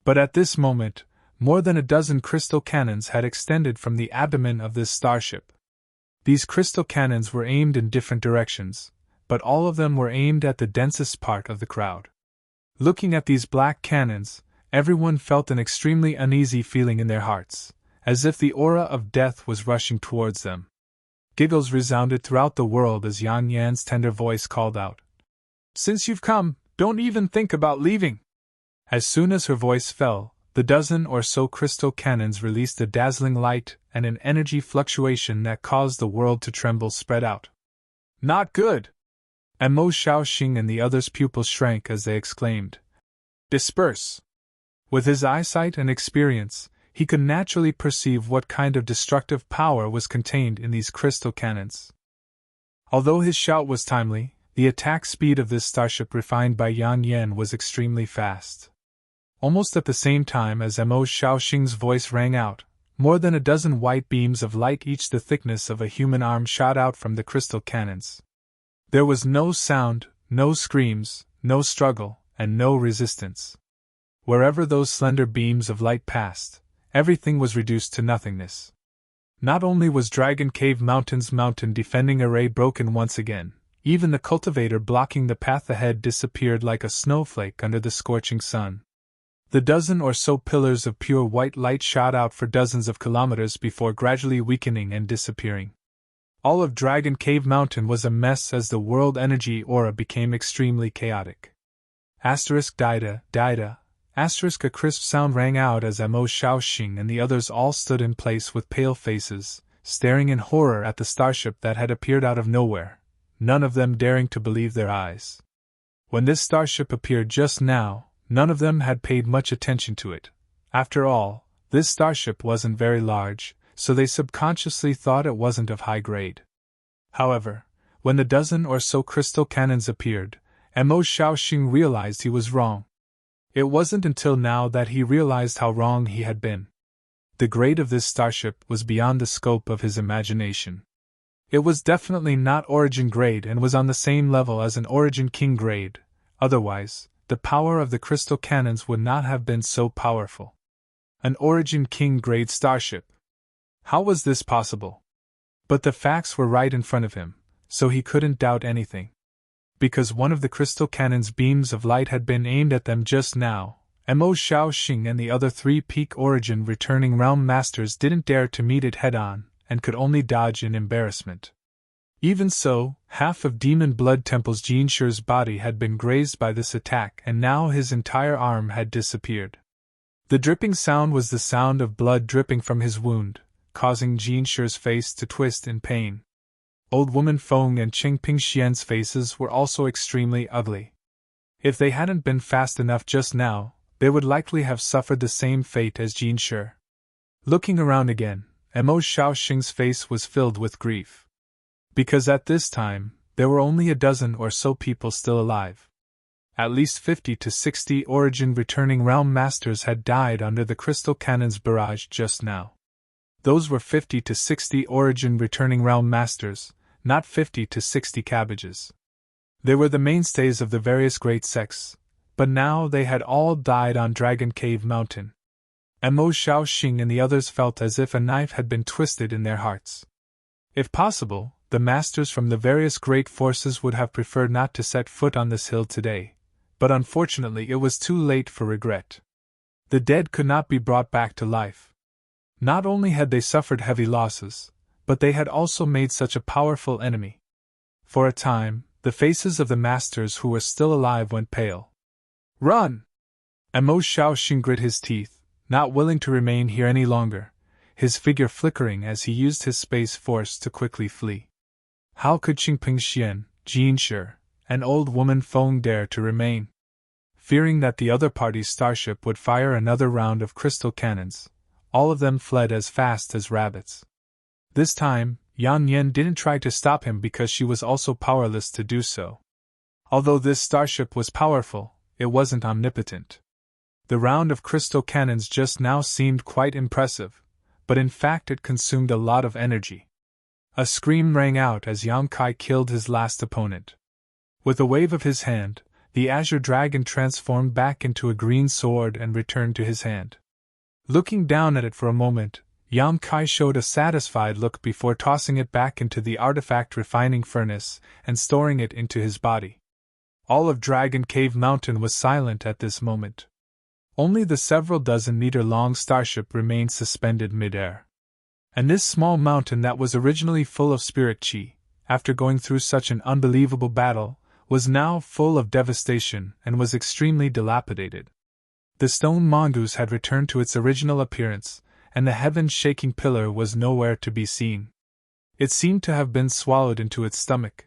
But at this moment, more than a dozen crystal cannons had extended from the abdomen of this starship. These crystal cannons were aimed in different directions, but all of them were aimed at the densest part of the crowd. Looking at these black cannons, everyone felt an extremely uneasy feeling in their hearts, as if the aura of death was rushing towards them. Giggles resounded throughout the world as Yan Yan's tender voice called out, "Since you've come, don't even think about leaving!" As soon as her voice fell, the dozen or so crystal cannons released a dazzling light and an energy fluctuation that caused the world to tremble spread out. "Not good!" Mo Shaoxing and the others' pupils shrank as they exclaimed, "Disperse!" With his eyesight and experience, he could naturally perceive what kind of destructive power was contained in these crystal cannons. Although his shout was timely, the attack speed of this starship refined by Yan Yan was extremely fast. Almost at the same time as Mo Shaoxing's voice rang out, more than a dozen white beams of light each the thickness of a human arm shot out from the crystal cannons. There was no sound, no screams, no struggle, and no resistance. Wherever those slender beams of light passed, everything was reduced to nothingness. Not only was Dragon Cave Mountain's mountain defending array broken once again, even the cultivator blocking the path ahead disappeared like a snowflake under the scorching sun. The dozen or so pillars of pure white light shot out for dozens of kilometers before gradually weakening and disappearing. All of Dragon Cave Mountain was a mess as the world energy aura became extremely chaotic. Dida. A crisp sound rang out as Mo Shaoxing and the others all stood in place with pale faces, staring in horror at the starship that had appeared out of nowhere, none of them daring to believe their eyes. When this starship appeared just now, none of them had paid much attention to it. After all, this starship wasn't very large, so they subconsciously thought it wasn't of high grade. However, when the dozen or so crystal cannons appeared, Mo Shaoxing realized he was wrong. It wasn't until now that he realized how wrong he had been. The grade of this starship was beyond the scope of his imagination. It was definitely not Origin grade and was on the same level as an Origin King grade, otherwise, the power of the crystal cannons would not have been so powerful. An Origin King grade starship. How was this possible? But the facts were right in front of him, so he couldn't doubt anything. Because one of the crystal cannon's beams of light had been aimed at them just now, Mo Shaoxing and the other 3 peak Origin returning realm masters didn't dare to meet it head-on, and could only dodge in embarrassment. Even so, half of Demon Blood Temple's Jinshi's body had been grazed by this attack and now his entire arm had disappeared. The dripping sound was the sound of blood dripping from his wound, causing Jinshi's face to twist in pain. Old woman Feng and Qing Pingxian's faces were also extremely ugly. If they hadn't been fast enough just now, they would likely have suffered the same fate as Jinshi. Looking around again, Mo Shaoxing's face was filled with grief. Because at this time, there were only a dozen or so people still alive. At least 50 to 60 Origin returning realm masters had died under the crystal cannon's barrage just now. Those were 50 to 60 Origin returning realm masters, not 50 to 60 cabbages. They were the mainstays of the various great sects, but now they had all died on Dragon Cave Mountain. Mo Shaoxing and the others felt as if a knife had been twisted in their hearts. If possible, the masters from the various great forces would have preferred not to set foot on this hill today, but unfortunately it was too late for regret. The dead could not be brought back to life. Not only had they suffered heavy losses, but they had also made such a powerful enemy. For a time, the faces of the masters who were still alive went pale. "Run!" Mo Shaoxing grit his teeth, not willing to remain here any longer, his figure flickering as he used his space force to quickly flee. How could Qingping Xian, Jin Shi, and old woman Feng dare to remain? Fearing that the other party's starship would fire another round of crystal cannons, all of them fled as fast as rabbits. This time, Yan Yan didn't try to stop him because she was also powerless to do so. Although this starship was powerful, it wasn't omnipotent. The round of crystal cannons just now seemed quite impressive, but in fact it consumed a lot of energy. A scream rang out as Yang Kai killed his last opponent. With a wave of his hand, the azure dragon transformed back into a green sword and returned to his hand. Looking down at it for a moment, Yang Kai showed a satisfied look before tossing it back into the artifact refining furnace and storing it into his body. All of Dragon Cave Mountain was silent at this moment. Only the several dozen-meter-long starship remained suspended mid-air. And this small mountain that was originally full of spirit chi, after going through such an unbelievable battle, was now full of devastation and was extremely dilapidated. The stone mongoose had returned to its original appearance, and the heaven-shaking pillar was nowhere to be seen. It seemed to have been swallowed into its stomach.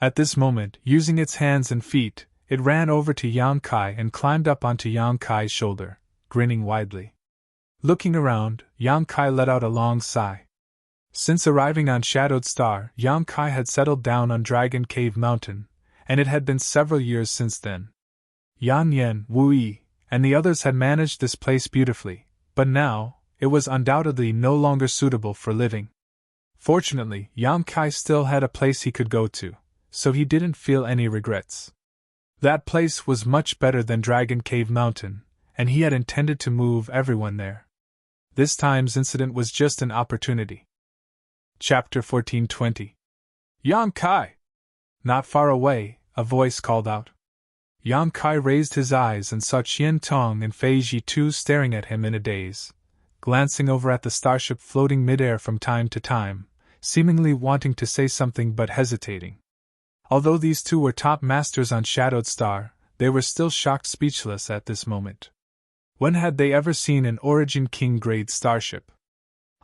At this moment, using its hands and feet, it ran over to Yang Kai and climbed up onto Yang Kai's shoulder, grinning widely. Looking around, Yang Kai let out a long sigh. Since arriving on Shadowed Star, Yang Kai had settled down on Dragon Cave Mountain, and it had been several years since then. Yan Yan, Wu Yi, and the others had managed this place beautifully, but now, it was undoubtedly no longer suitable for living. Fortunately, Yang Kai still had a place he could go to, so he didn't feel any regrets. That place was much better than Dragon Cave Mountain, and he had intended to move everyone there. This time's incident was just an opportunity. Chapter 1420. Yang Kai! Not far away, a voice called out. Yang Kai raised his eyes and saw Qian Tong and Fei Ji too staring at him in a daze, glancing over at the starship floating midair from time to time, seemingly wanting to say something but hesitating. Although these two were top masters on Shadowed Star, they were still shocked speechless at this moment. When had they ever seen an Origin King grade starship?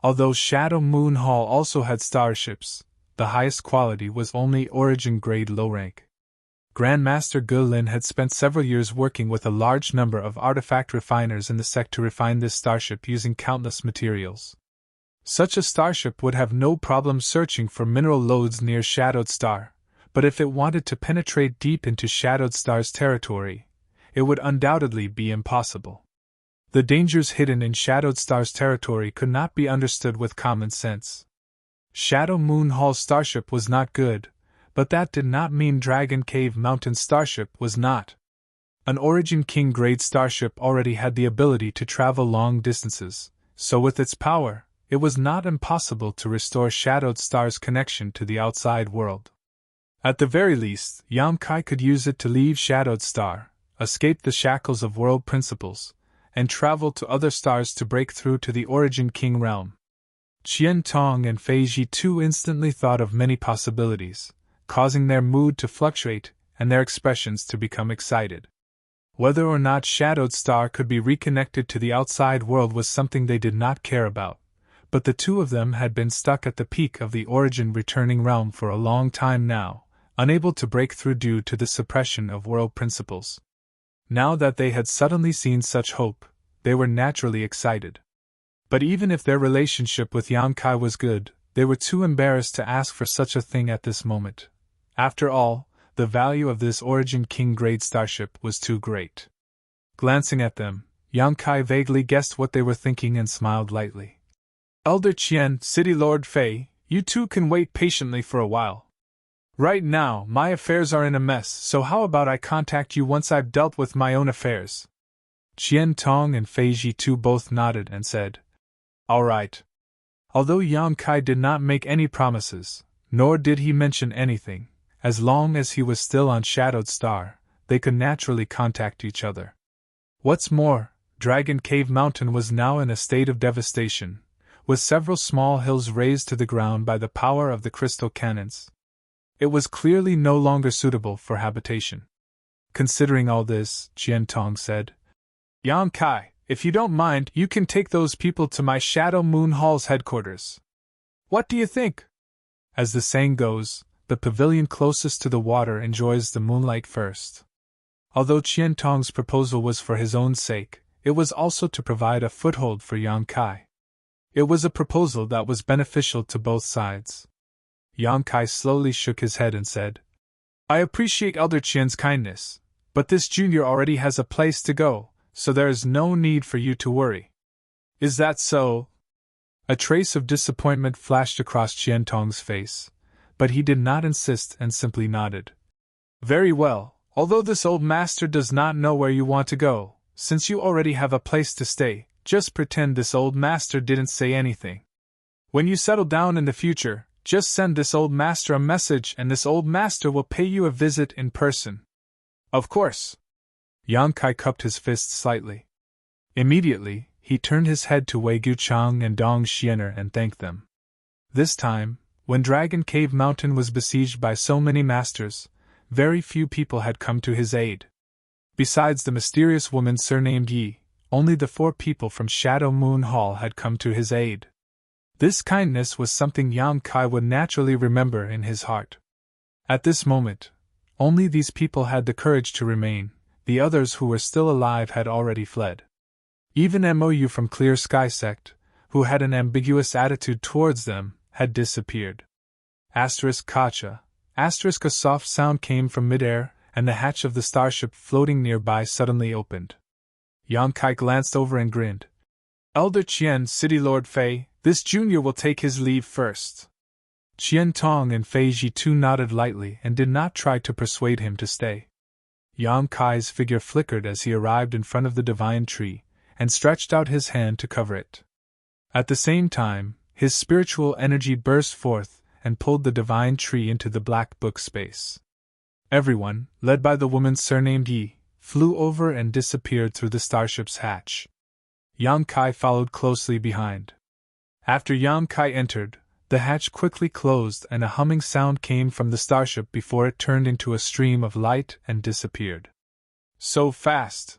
Although Shadow Moon Hall also had starships, the highest quality was only Origin grade low rank. Grandmaster Ge Lin had spent several years working with a large number of artifact refiners in the sect to refine this starship using countless materials. Such a starship would have no problem searching for mineral lodes near Shadowed Star, but if it wanted to penetrate deep into Shadowed Star's territory, it would undoubtedly be impossible. The dangers hidden in Shadowed Star's territory could not be understood with common sense. Shadow Moon Hall's starship was not good, but that did not mean Dragon Cave Mountain starship was not. An Origin King grade starship already had the ability to travel long distances, so with its power, it was not impossible to restore Shadowed Star's connection to the outside world. At the very least, Yang Kai could use it to leave Shadowed Star, escape the shackles of world principles, and travel to other stars to break through to the Origin King realm. Qian Tong and Fei Ji too instantly thought of many possibilities, causing their mood to fluctuate and their expressions to become excited. Whether or not Shadowed Star could be reconnected to the outside world was something they did not care about, but the two of them had been stuck at the peak of the Origin returning realm for a long time now, unable to break through due to the suppression of world principles. Now that they had suddenly seen such hope, they were naturally excited. But even if their relationship with Yang Kai was good, they were too embarrassed to ask for such a thing at this moment. After all, the value of this Origin King grade starship was too great. Glancing at them, Yang Kai vaguely guessed what they were thinking and smiled lightly. Elder Qian, City Lord Fei, you two can wait patiently for a while. Right now, my affairs are in a mess, so how about I contact you once I've dealt with my own affairs? Qian Tong and Fei Jitu both nodded and said, All right. Although Yang Kai did not make any promises, nor did he mention anything, as long as he was still on Shadowed Star, they could naturally contact each other. What's more, Dragon Cave Mountain was now in a state of devastation, with several small hills razed to the ground by the power of the crystal cannons. It was clearly no longer suitable for habitation. Considering all this, Qian Tong said, Yang Kai, if you don't mind, you can take those people to my Shadow Moon Hall's headquarters. What do you think? As the saying goes, the pavilion closest to the water enjoys the moonlight first. Although Qian Tong's proposal was for his own sake, it was also to provide a foothold for Yang Kai. It was a proposal that was beneficial to both sides. Yang Kai slowly shook his head and said, I appreciate Elder Qian's kindness, but this junior already has a place to go, so there is no need for you to worry. Is that so? A trace of disappointment flashed across Qian Tong's face, but he did not insist and simply nodded. Very well, although this old master does not know where you want to go, since you already have a place to stay, just pretend this old master didn't say anything. When you settle down in the future, just send this old master a message and this old master will pay you a visit in person. Of course. Yang Kai cupped his fists slightly. Immediately, he turned his head to Wei Guchang and Dong Xiener and thanked them. This time, when Dragon Cave Mountain was besieged by so many masters, very few people had come to his aid. Besides the mysterious woman surnamed Yi, only the 4 people from Shadow Moon Hall had come to his aid. This kindness was something Yang Kai would naturally remember in his heart. At this moment, only these people had the courage to remain, the others who were still alive had already fled. Even Mou from Clear Sky Sect, who had an ambiguous attitude towards them, had disappeared. Kacha. A soft sound came from midair, and the hatch of the starship floating nearby suddenly opened. Yang Kai glanced over and grinned. Elder Qian, City Lord Fei, this junior will take his leave first. Qian Tong and Fei Jitu nodded lightly and did not try to persuade him to stay. Yang Kai's figure flickered as he arrived in front of the divine tree, and stretched out his hand to cover it. At the same time, his spiritual energy burst forth and pulled the divine tree into the black book space. Everyone, led by the woman surnamed Yi, flew over and disappeared through the starship's hatch. Yang Kai followed closely behind. After Yang Kai entered, the hatch quickly closed and a humming sound came from the starship before it turned into a stream of light and disappeared. So fast!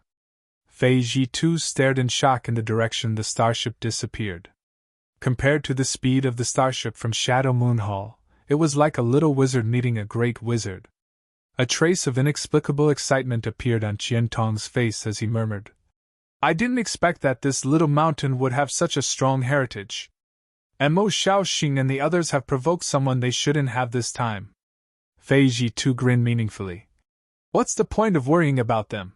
Fei Jitu stared in shock in the direction the starship disappeared. Compared to the speed of the starship from Shadow Moon Hall, it was like a little wizard meeting a great wizard. A trace of inexplicable excitement appeared on Qian Tong's face as he murmured, I didn't expect that this little mountain would have such a strong heritage. Mo Shaoxing and the others have provoked someone they shouldn't have this time. Fei Jitu grinned meaningfully. What's the point of worrying about them?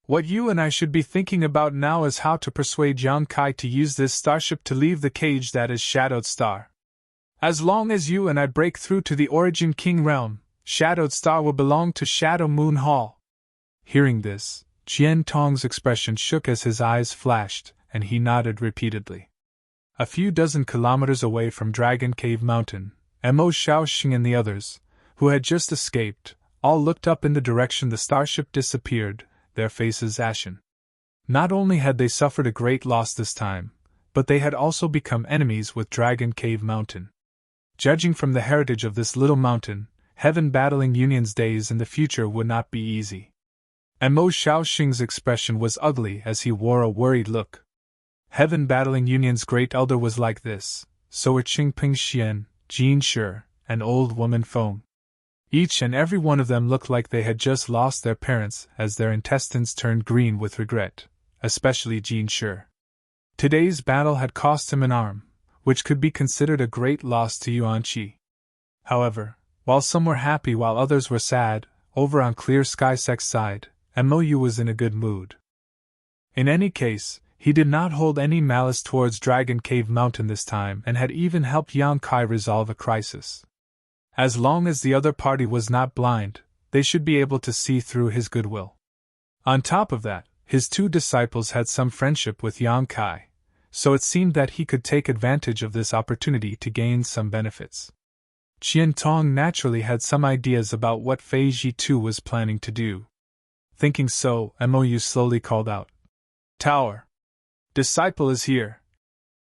What you and I should be thinking about now is how to persuade Yang Kai to use this starship to leave the cage that is Shadowed Star. As long as you and I break through to the Origin King realm, Shadowed Star will belong to Shadow Moon Hall. Hearing this, Qian Tong's expression shook as his eyes flashed, and he nodded repeatedly. A few dozen kilometers away from Dragon Cave Mountain, Mo Shaoxing and the others, who had just escaped, all looked up in the direction the starship disappeared, their faces ashen. Not only had they suffered a great loss this time, but they had also become enemies with Dragon Cave Mountain. Judging from the heritage of this little mountain, Heaven Battling Union's days in the future would not be easy. Mo Shaoxing's expression was ugly as he wore a worried look. Heaven Battling Union's great elder was like this, so were Qingping Xian, Jin Shi, and old woman Feng. Each and every one of them looked like they had just lost their parents as their intestines turned green with regret, especially Jin Shi. Today's battle had cost him an arm, which could be considered a great loss to Yuan Qi. However, while some were happy while others were sad, over on Clear Sky Sect's side, Mou was in a good mood. In any case, he did not hold any malice towards Dragon Cave Mountain this time and had even helped Yang Kai resolve a crisis. As long as the other party was not blind, they should be able to see through his goodwill. On top of that, his two disciples had some friendship with Yang Kai, so it seemed that he could take advantage of this opportunity to gain some benefits. Qian Tong naturally had some ideas about what Fei Ji too was planning to do. Thinking so, Mou slowly called out, "Tower! Disciple is here!"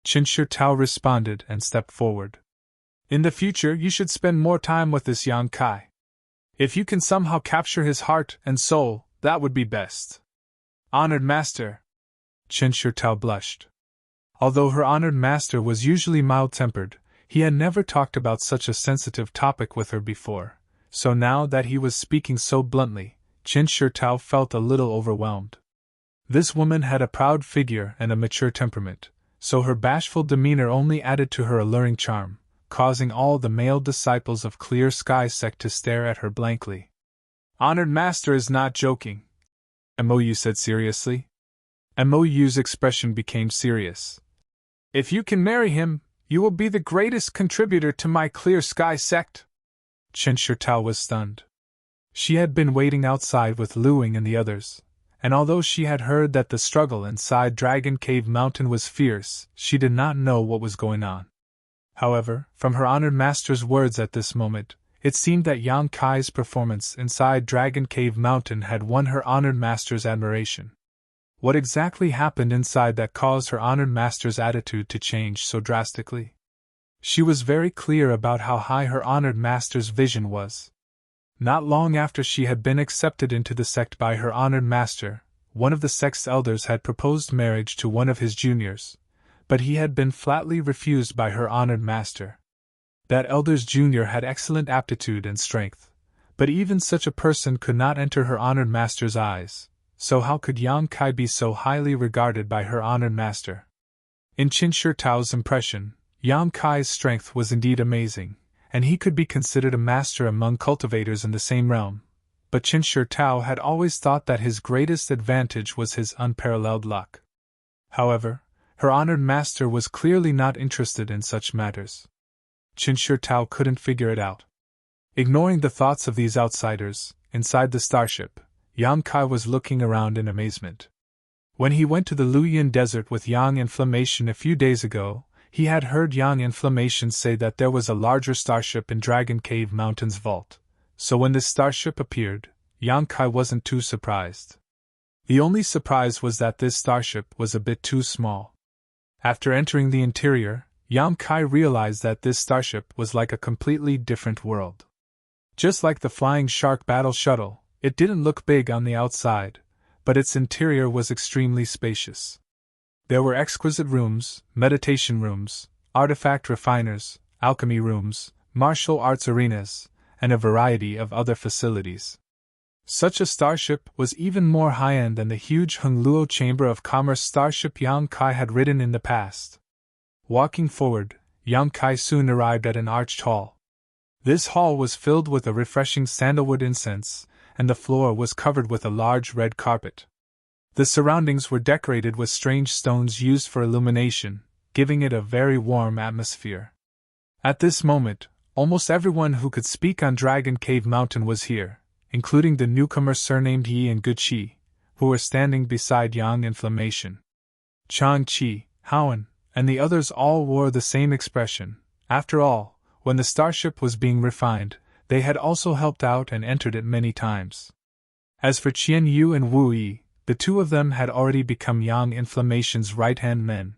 Qin Shi Tao responded and stepped forward. "In the future you should spend more time with this Yang Kai. If you can somehow capture his heart and soul, that would be best." "Honored master!" Qin Shi Tao blushed. Although her honored master was usually mild-tempered, he had never talked about such a sensitive topic with her before, so now that he was speaking so bluntly, Qin Shi Tao felt a little overwhelmed. This woman had a proud figure and a mature temperament, so her bashful demeanor only added to her alluring charm, causing all the male disciples of Clear Sky sect to stare at her blankly. "Honored master is not joking," Mou said seriously. Mou's expression became serious. "If you can marry him, you will be the greatest contributor to my Clear Sky sect." Qin Shi Tao was stunned. She had been waiting outside with Luing and the others, and although she had heard that the struggle inside Dragon Cave Mountain was fierce, she did not know what was going on. However, from her honored master's words at this moment, it seemed that Yang Kai's performance inside Dragon Cave Mountain had won her honored master's admiration. What exactly happened inside that caused her honored master's attitude to change so drastically? She was very clear about how high her honored master's vision was. Not long after she had been accepted into the sect by her honored master, one of the sect's elders had proposed marriage to one of his juniors, but he had been flatly refused by her honored master. That elder's junior had excellent aptitude and strength, but even such a person could not enter her honored master's eyes, so how could Yang Kai be so highly regarded by her honored master? In Qin Shi Tao's impression, Yang Kai's strength was indeed amazing, and he could be considered a master among cultivators in the same realm, but Qin Shi Tao had always thought that his greatest advantage was his unparalleled luck. However, her honored master was clearly not interested in such matters. Qin Shi Tao couldn't figure it out. Ignoring the thoughts of these outsiders, inside the starship, Yang Kai was looking around in amazement. When he went to the Luyin Desert with Yang Inflammation a few days ago, he had heard Yang Inflammation say that there was a larger starship in Dragon Cave Mountain's vault, so when this starship appeared, Yang Kai wasn't too surprised. The only surprise was that this starship was a bit too small. After entering the interior, Yang Kai realized that this starship was like a completely different world. Just like the Flying Shark battle shuttle, it didn't look big on the outside, but its interior was extremely spacious. There were exquisite rooms, meditation rooms, artifact refiners, alchemy rooms, martial arts arenas, and a variety of other facilities. Such a starship was even more high-end than the huge Hongluo Chamber of Commerce starship Yang Kai had ridden in the past. Walking forward, Yang Kai soon arrived at an arched hall. This hall was filled with a refreshing sandalwood incense, and the floor was covered with a large red carpet. The surroundings were decorated with strange stones used for illumination, giving it a very warm atmosphere. At this moment, almost everyone who could speak on Dragon Cave Mountain was here, including the newcomers surnamed Yi and Good Qi, who were standing beside Yang Inflammation. Chang Qi, Howen, and the others all wore the same expression. After all, when the starship was being refined, they had also helped out and entered it many times. As for Qian Yu and Wu Yi, the two of them had already become Yang Inflammation's right-hand men.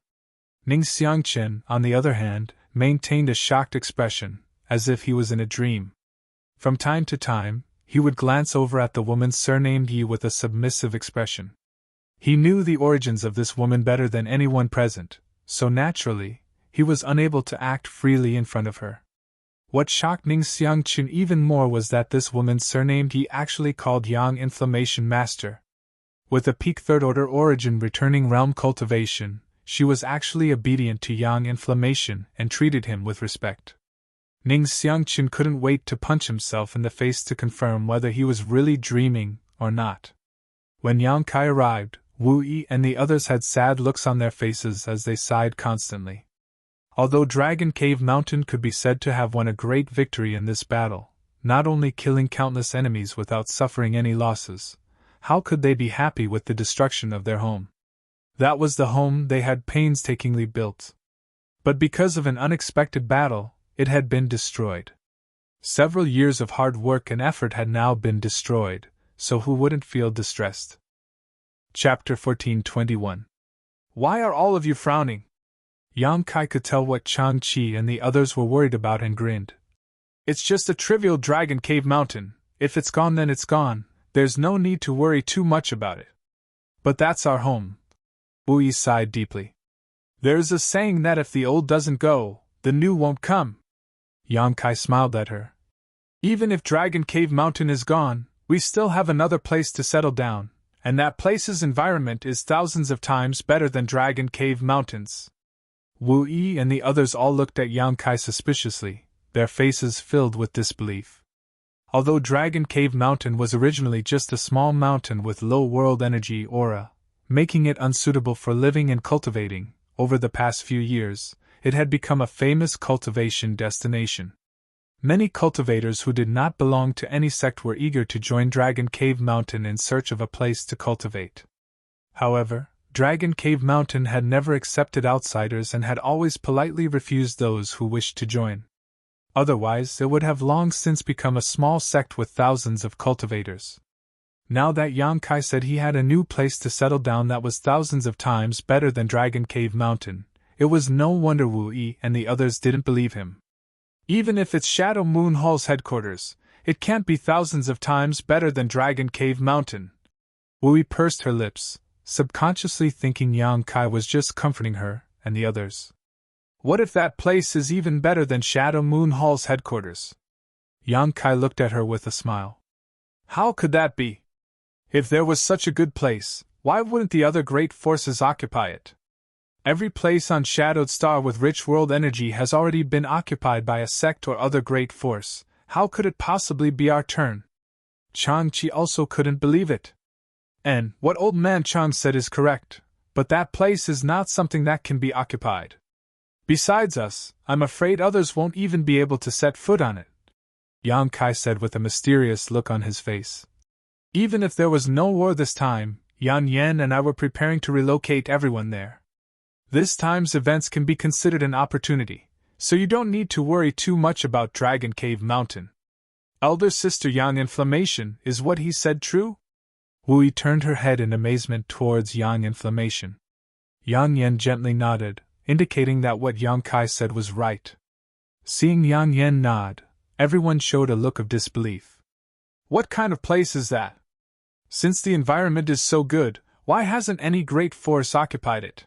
Ning Xiangchen, on the other hand, maintained a shocked expression, as if he was in a dream. From time to time, he would glance over at the woman surnamed Yi with a submissive expression. He knew the origins of this woman better than anyone present, so naturally, he was unable to act freely in front of her. What shocked Ning Xiangchen even more was that this woman surnamed Yi actually called Yang Inflammation Master. With a peak third-order origin returning realm cultivation, she was actually obedient to Yang Inflammation and treated him with respect. Ning Xiangchen couldn't wait to punch himself in the face to confirm whether he was really dreaming or not. When Yang Kai arrived, Wu Yi and the others had sad looks on their faces as they sighed constantly. Although Dragon Cave Mountain could be said to have won a great victory in this battle, not only killing countless enemies without suffering any losses, how could they be happy with the destruction of their home? That was the home they had painstakingly built. But because of an unexpected battle, it had been destroyed. Several years of hard work and effort had now been destroyed, so who wouldn't feel distressed? Chapter 14:21. Why are all of you frowning? Yang Kai could tell what Chang-Chi and the others were worried about and grinned. It's just a trivial Dragon Cave Mountain. If it's gone, then it's gone. There's no need to worry too much about it. But that's our home. Wu Yi sighed deeply. There's a saying that if the old doesn't go, the new won't come. Yang Kai smiled at her. Even if Dragon Cave Mountain is gone, we still have another place to settle down, and that place's environment is thousands of times better than Dragon Cave Mountain's. Wu Yi and the others all looked at Yang Kai suspiciously, their faces filled with disbelief. Although Dragon Cave Mountain was originally just a small mountain with low world energy aura, making it unsuitable for living and cultivating, over the past few years, it had become a famous cultivation destination. Many cultivators who did not belong to any sect were eager to join Dragon Cave Mountain in search of a place to cultivate. However, Dragon Cave Mountain had never accepted outsiders and had always politely refused those who wished to join. Otherwise, it would have long since become a small sect with thousands of cultivators. Now that Yang Kai said he had a new place to settle down that was thousands of times better than Dragon Cave Mountain, it was no wonder Wu Yi and the others didn't believe him. Even if it's Shadow Moon Hall's headquarters, it can't be thousands of times better than Dragon Cave Mountain. Wu Yi pursed her lips, subconsciously thinking Yang Kai was just comforting her and the others. What if that place is even better than Shadow Moon Hall's headquarters? Yang Kai looked at her with a smile. How could that be? If there was such a good place, why wouldn't the other great forces occupy it? Every place on Shadowed Star with rich world energy has already been occupied by a sect or other great force. How could it possibly be our turn? Chang-Chi also couldn't believe it. And what old man Chang said is correct, but that place is not something that can be occupied. Besides us, I'm afraid others won't even be able to set foot on it, Yang Kai said with a mysterious look on his face. Even if there was no war this time, Yan Yan and I were preparing to relocate everyone there. This time's events can be considered an opportunity, so you don't need to worry too much about Dragon Cave Mountain. Elder Sister Yang Inflammation, is what he said true? Wu Yi turned her head in amazement towards Yang Inflammation. Yang Yan gently nodded, indicating that what Yang Kai said was right. Seeing Yang Yan nod, everyone showed a look of disbelief. What kind of place is that? Since the environment is so good, why hasn't any great force occupied it?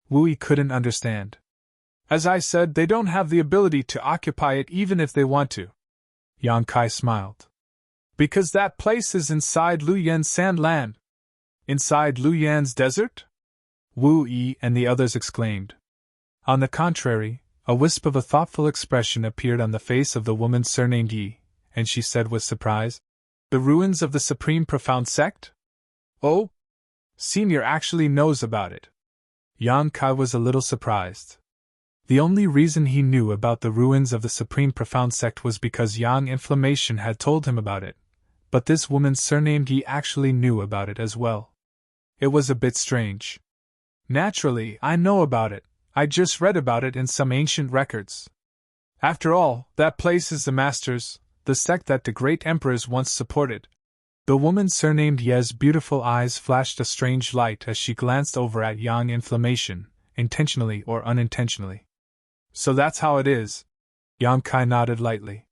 Wu Yi couldn't understand. As I said, they don't have the ability to occupy it even if they want to. Yang Kai smiled. Because that place is inside Lu Yan's sandland. Inside Lu Yan's desert? Wu Yi and the others exclaimed. On the contrary, a wisp of a thoughtful expression appeared on the face of the woman surnamed Yi, and she said with surprise, The ruins of the Supreme Profound Sect? Oh? Senior actually knows about it. Yang Kai was a little surprised. The only reason he knew about the ruins of the Supreme Profound Sect was because Yang Inflammation had told him about it, but this woman surnamed Yi actually knew about it as well. It was a bit strange. Naturally, I know about it. I just read about it in some ancient records. After all, that place is the Masters, the sect that the great emperors once supported. The woman surnamed Ye's beautiful eyes flashed a strange light as she glanced over at Yang Inflammation, intentionally or unintentionally. So that's how it is. Yang Kai nodded lightly.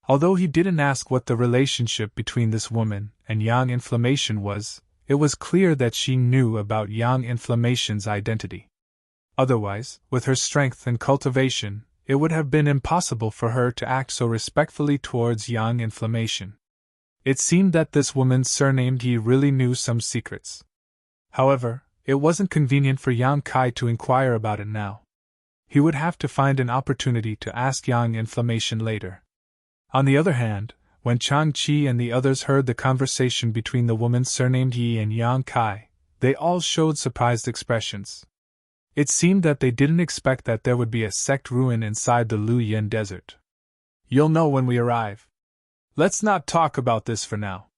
Although he didn't ask what the relationship between this woman and Yang Inflammation was, it was clear that she knew about Yang Inflammation's identity. Otherwise, with her strength and cultivation, it would have been impossible for her to act so respectfully towards Yang Inflammation. It seemed that this woman surnamed Yi really knew some secrets. However, it wasn't convenient for Yang Kai to inquire about it now. He would have to find an opportunity to ask Yang Inflammation later. On the other hand, when Chang-Chi and the others heard the conversation between the woman surnamed Yi and Yang Kai, they all showed surprised expressions. It seemed that they didn't expect that there would be a sect ruin inside the Lu Yin desert. You'll know when we arrive. Let's not talk about this for now.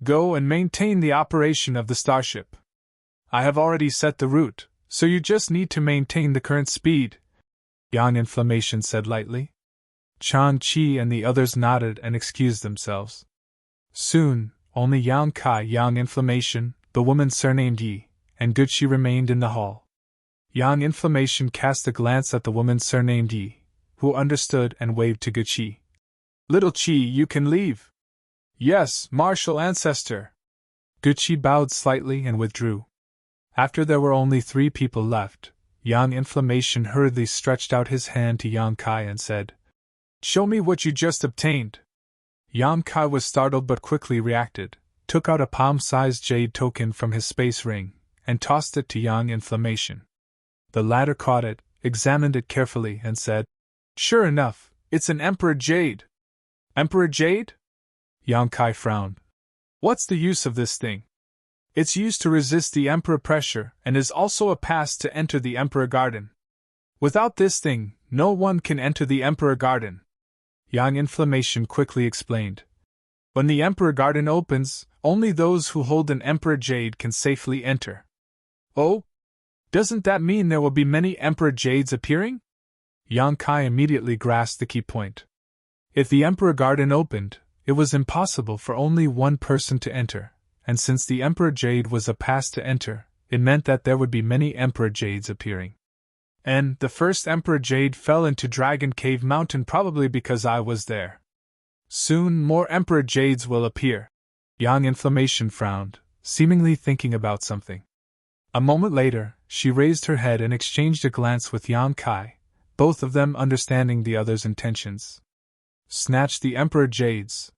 Go and maintain the operation of the starship. I have already set the route, so you just need to maintain the current speed, Yang Inflammation said lightly. Chan Qi and the others nodded and excused themselves. Soon, only Yang Kai, Yang Inflammation, the woman surnamed Yi, and Gucci remained in the hall. Yang Inflammation cast a glance at the woman surnamed Yi, who understood and waved to Gucci. Little Qi, you can leave. Yes, martial ancestor. Gucci bowed slightly and withdrew. After there were only 3 people left, Yang Inflammation hurriedly stretched out his hand to Yang Kai and said, Show me what you just obtained. Yang Kai was startled but quickly reacted, took out a palm-sized jade token from his space ring, and tossed it to Yang Inflammation. The latter caught it, examined it carefully, and said, Sure enough, it's an Emperor Jade. Emperor Jade? Yang Kai frowned. What's the use of this thing? It's used to resist the Emperor pressure and is also a pass to enter the Emperor Garden. Without this thing, no one can enter the Emperor Garden. Yang Inflammation quickly explained. When the Emperor Garden opens, only those who hold an Emperor Jade can safely enter. Oh? Doesn't that mean there will be many Emperor Jades appearing? Yang Kai immediately grasped the key point. If the Emperor Garden opened, it was impossible for only one person to enter, and since the Emperor Jade was a pass to enter, it meant that there would be many Emperor Jades appearing. And the first Emperor Jade fell into Dragon Cave Mountain probably because I was there. Soon more Emperor Jades will appear. Yang Inflammation frowned, seemingly thinking about something. A moment later, she raised her head and exchanged a glance with Yang Kai, both of them understanding the other's intentions. Snatch the Emperor Jades.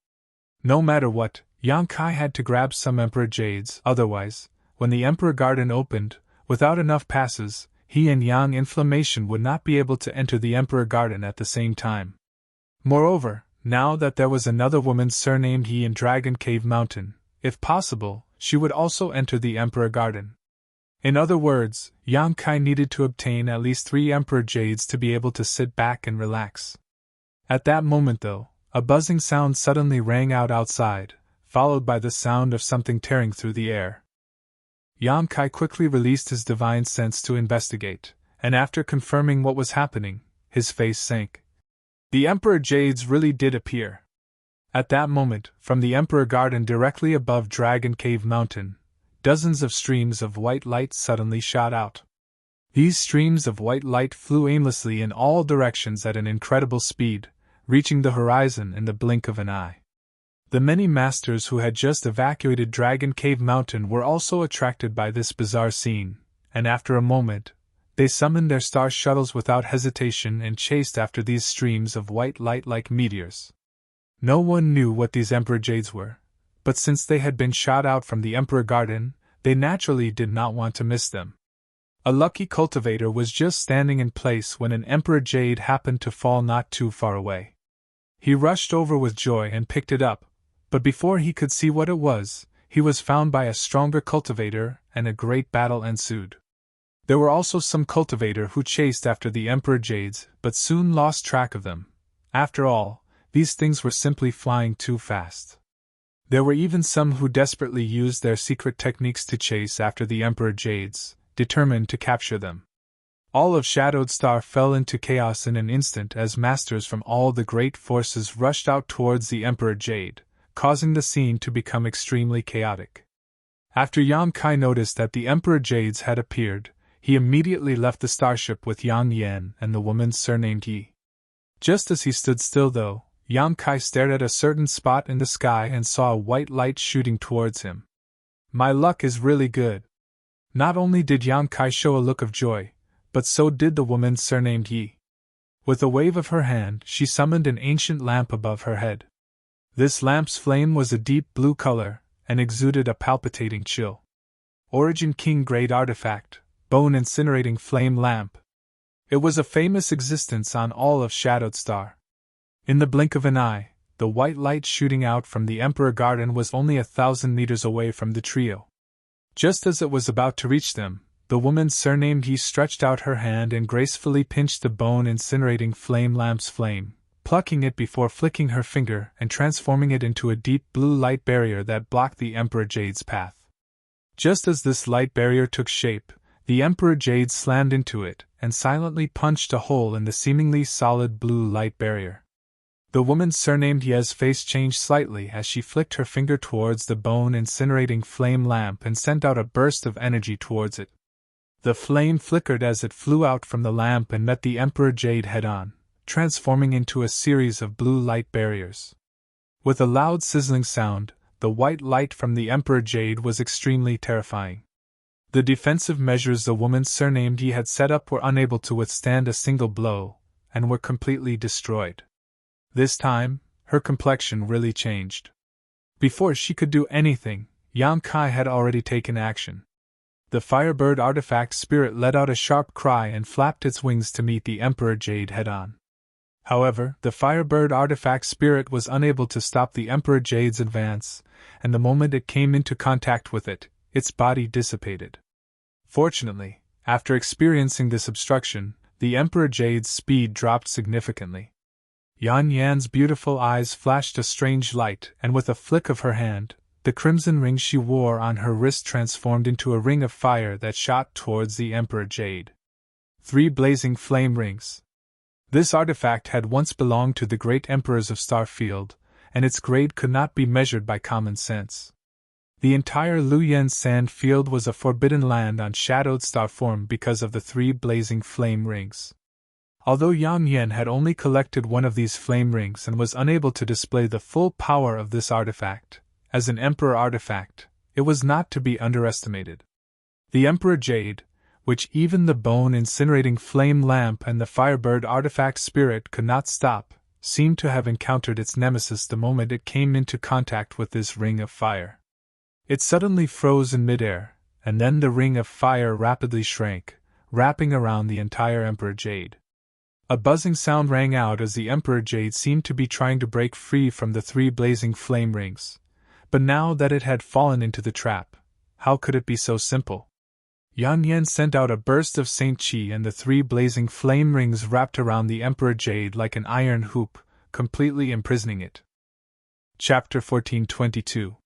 No matter what, Yang Kai had to grab some Emperor Jades, otherwise, when the Emperor Garden opened, without enough passes, he and Yang Inflammation would not be able to enter the Emperor Garden at the same time. Moreover, now that there was another woman surnamed Yi in Dragon Cave Mountain, if possible, she would also enter the Emperor Garden. In other words, Yang Kai needed to obtain at least 3 Emperor Jades to be able to sit back and relax. At that moment, though, a buzzing sound suddenly rang out outside, followed by the sound of something tearing through the air. Yang Kai quickly released his divine sense to investigate, and after confirming what was happening, his face sank. The Emperor Jades really did appear. At that moment, from the Emperor Garden directly above Dragon Cave Mountain, dozens of streams of white light suddenly shot out. These streams of white light flew aimlessly in all directions at an incredible speed, reaching the horizon in the blink of an eye. The many masters who had just evacuated Dragon Cave Mountain were also attracted by this bizarre scene, and after a moment, they summoned their star shuttles without hesitation and chased after these streams of white light like meteors. No one knew what these Emperor Jades were, but since they had been shot out from the Emperor Garden, they naturally did not want to miss them. A lucky cultivator was just standing in place when an Emperor Jade happened to fall not too far away. He rushed over with joy and picked it up, but before he could see what it was, he was found by a stronger cultivator and a great battle ensued. There were also some cultivator who chased after the Emperor Jades but soon lost track of them. After all, these things were simply flying too fast. There were even some who desperately used their secret techniques to chase after the Emperor Jades, determined to capture them. All of Shadowed Star fell into chaos in an instant as masters from all the great forces rushed out towards the Emperor Jade, causing the scene to become extremely chaotic. After Yang Kai noticed that the Emperor Jades had appeared, he immediately left the starship with Yang Yan and the woman surnamed Yi. Just as he stood still though, Yang Kai stared at a certain spot in the sky and saw a white light shooting towards him. My luck is really good. Not only did Yang Kai show a look of joy, but so did the woman surnamed Yi. With a wave of her hand, she summoned an ancient lamp above her head. This lamp's flame was a deep blue color, and exuded a palpitating chill. Origin King Great Artifact, Bone Incinerating Flame Lamp. It was a famous existence on all of Shadowed Star. In the blink of an eye, the white light shooting out from the Emperor Garden was only 1,000 meters away from the trio. Just as it was about to reach them, the woman surnamed Yi stretched out her hand and gracefully pinched the bone-incinerating flame lamp's flame, plucking it before flicking her finger and transforming it into a deep blue light barrier that blocked the Emperor Jade's path. Just as this light barrier took shape, the Emperor Jade slammed into it and silently punched a hole in the seemingly solid blue light barrier. The woman surnamed Ye's face changed slightly as she flicked her finger towards the bone-incinerating flame lamp and sent out a burst of energy towards it. The flame flickered as it flew out from the lamp and met the Emperor Jade head-on, transforming into a series of blue light barriers. With a loud sizzling sound, the white light from the Emperor Jade was extremely terrifying. The defensive measures the woman surnamed Yi had set up were unable to withstand a single blow, and were completely destroyed. This time, her complexion really changed. Before she could do anything, Yang Kai had already taken action. The Firebird artifact spirit let out a sharp cry and flapped its wings to meet the Emperor Jade head-on. However, the Firebird artifact spirit was unable to stop the Emperor Jade's advance, and the moment it came into contact with it, its body dissipated. Fortunately, after experiencing this obstruction, the Emperor Jade's speed dropped significantly. Yan Yan's beautiful eyes flashed a strange light, and with a flick of her hand, the crimson ring she wore on her wrist transformed into a ring of fire that shot towards the Emperor Jade. 3 blazing flame rings. This artifact had once belonged to the great emperors of Starfield, and its grade could not be measured by common sense. The entire Luyen sand field was a forbidden land on shadowed starform because of the 3 blazing flame rings. Although Yang Yan had only collected one of these flame rings and was unable to display the full power of this artifact, as an Emperor artifact, it was not to be underestimated. The Emperor Jade, which even the bone-incinerating flame lamp and the Firebird artifact spirit could not stop, seemed to have encountered its nemesis the moment it came into contact with this ring of fire. It suddenly froze in midair, and then the ring of fire rapidly shrank, wrapping around the entire Emperor Jade. A buzzing sound rang out as the Emperor Jade seemed to be trying to break free from the 3 blazing flame rings. But now that it had fallen into the trap, how could it be so simple? Yan Yan sent out a burst of Saint Chi and the 3 blazing flame rings wrapped around the Emperor Jade like an iron hoop, completely imprisoning it. Chapter 1422.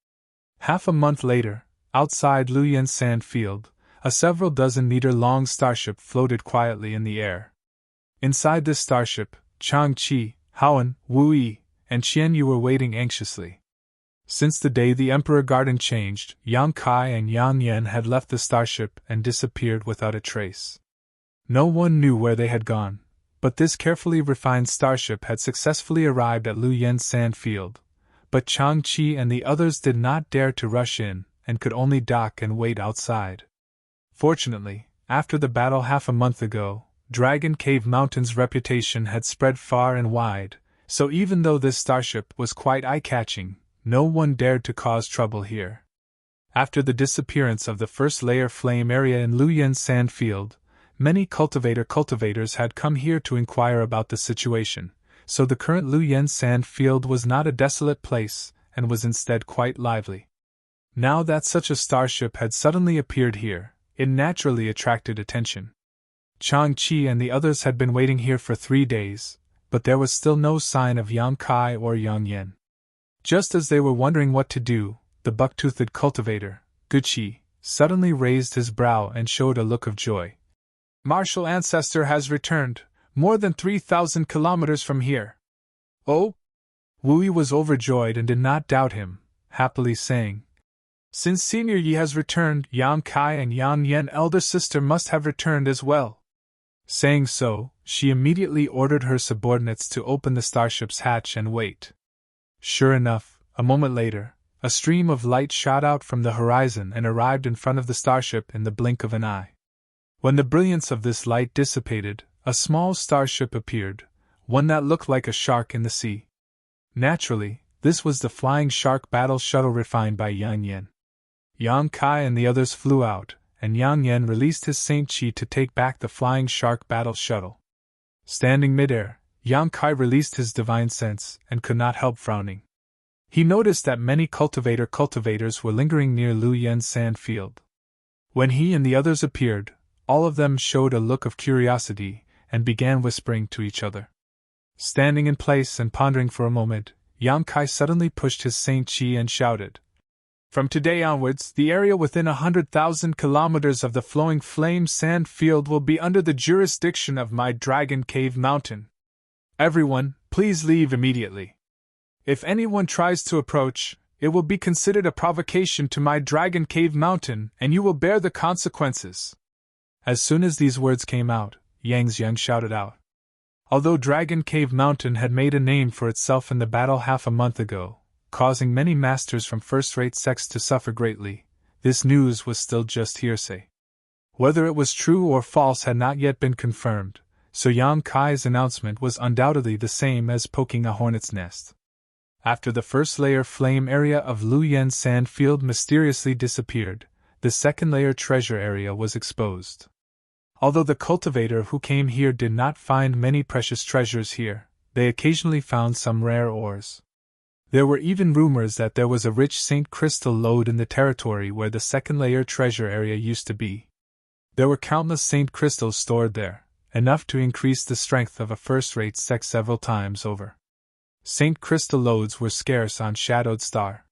Half a month later, outside Luyen's sand field, a several dozen-meter-long starship floated quietly in the air. Inside this starship, Chang Qi, Haoan, Wu Yi, and Qian Yu were waiting anxiously. Since the day the Emperor Garden changed, Yang Kai and Yang Yan had left the starship and disappeared without a trace. No one knew where they had gone, but this carefully refined starship had successfully arrived at Luyen's sand field. But Chang Qi and the others did not dare to rush in, and could only dock and wait outside. Fortunately, after the battle half a month ago, Dragon Cave Mountain's reputation had spread far and wide, so even though this starship was quite eye-catching, no one dared to cause trouble here. After the disappearance of the first layer flame area in Luyen's sand field, many cultivators had come here to inquire about the situation, so the current Luyen sand field was not a desolate place, and was instead quite lively. Now that such a starship had suddenly appeared here, it naturally attracted attention. Chang Qi and the others had been waiting here for 3 days, but there was still no sign of Yang Kai or Yang Yan. Just as they were wondering what to do, the buck-toothed cultivator, Guqi, suddenly raised his brow and showed a look of joy. "Martial ancestor has returned, more than 3,000 kilometers from here." "Oh?" Wu Yi was overjoyed and did not doubt him, happily saying, "Since Senior Yi has returned, Yang Kai and Yang Yan elder sister must have returned as well." Saying so, she immediately ordered her subordinates to open the starship's hatch and wait. Sure enough, a moment later, a stream of light shot out from the horizon and arrived in front of the starship in the blink of an eye. When the brilliance of this light dissipated, a small starship appeared, one that looked like a shark in the sea. Naturally, this was the flying shark battle shuttle refined by Yang Yan. Yang Kai and the others flew out, and Yang Yan released his Saint Chi to take back the flying shark battle shuttle. Standing midair, Yang Kai released his divine sense and could not help frowning. He noticed that many cultivators were lingering near Luyen's sand field. When he and the others appeared, all of them showed a look of curiosity and began whispering to each other. Standing in place and pondering for a moment, Yang Kai suddenly pushed his Saint Chi and shouted, "From today onwards, the area within 100,000 kilometers of the flowing flame sand field will be under the jurisdiction of my Dragon Cave Mountain. Everyone, please leave immediately. If anyone tries to approach, it will be considered a provocation to my Dragon Cave Mountain, and you will bear the consequences." As soon as these words came out, Yang Xiang shouted out. Although Dragon Cave Mountain had made a name for itself in the battle half a month ago, causing many masters from first-rate sects to suffer greatly, this news was still just hearsay. Whether it was true or false had not yet been confirmed, so Yang Kai's announcement was undoubtedly the same as poking a hornet's nest. After the first layer flame area of Luyan sand field mysteriously disappeared, the second layer treasure area was exposed. Although the cultivator who came here did not find many precious treasures here, they occasionally found some rare ores. There were even rumors that there was a rich Saint Crystal lode in the territory where the second layer treasure area used to be. There were countless Saint Crystals stored there, enough to increase the strength of a first-rate sect several times over. Saint Crystal lodes were scarce on Shadowed Star.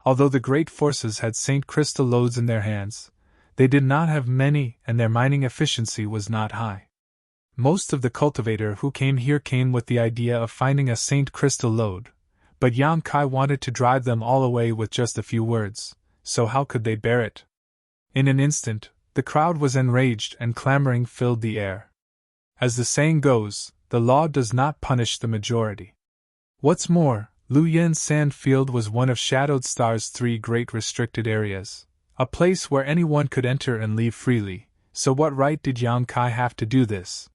Although the great forces had Saint Crystal lodes in their hands, they did not have many and their mining efficiency was not high. Most of the cultivator who came here came with the idea of finding a Saint Crystal lode, but Yang Kai wanted to drive them all away with just a few words, so how could they bear it? In an instant, the crowd was enraged and clamoring filled the air. As the saying goes, the law does not punish the majority. What's more, Luyan Sand Field was one of Shadowed Star's 3 great restricted areas, a place where anyone could enter and leave freely, so what right did Yang Kai have to do this?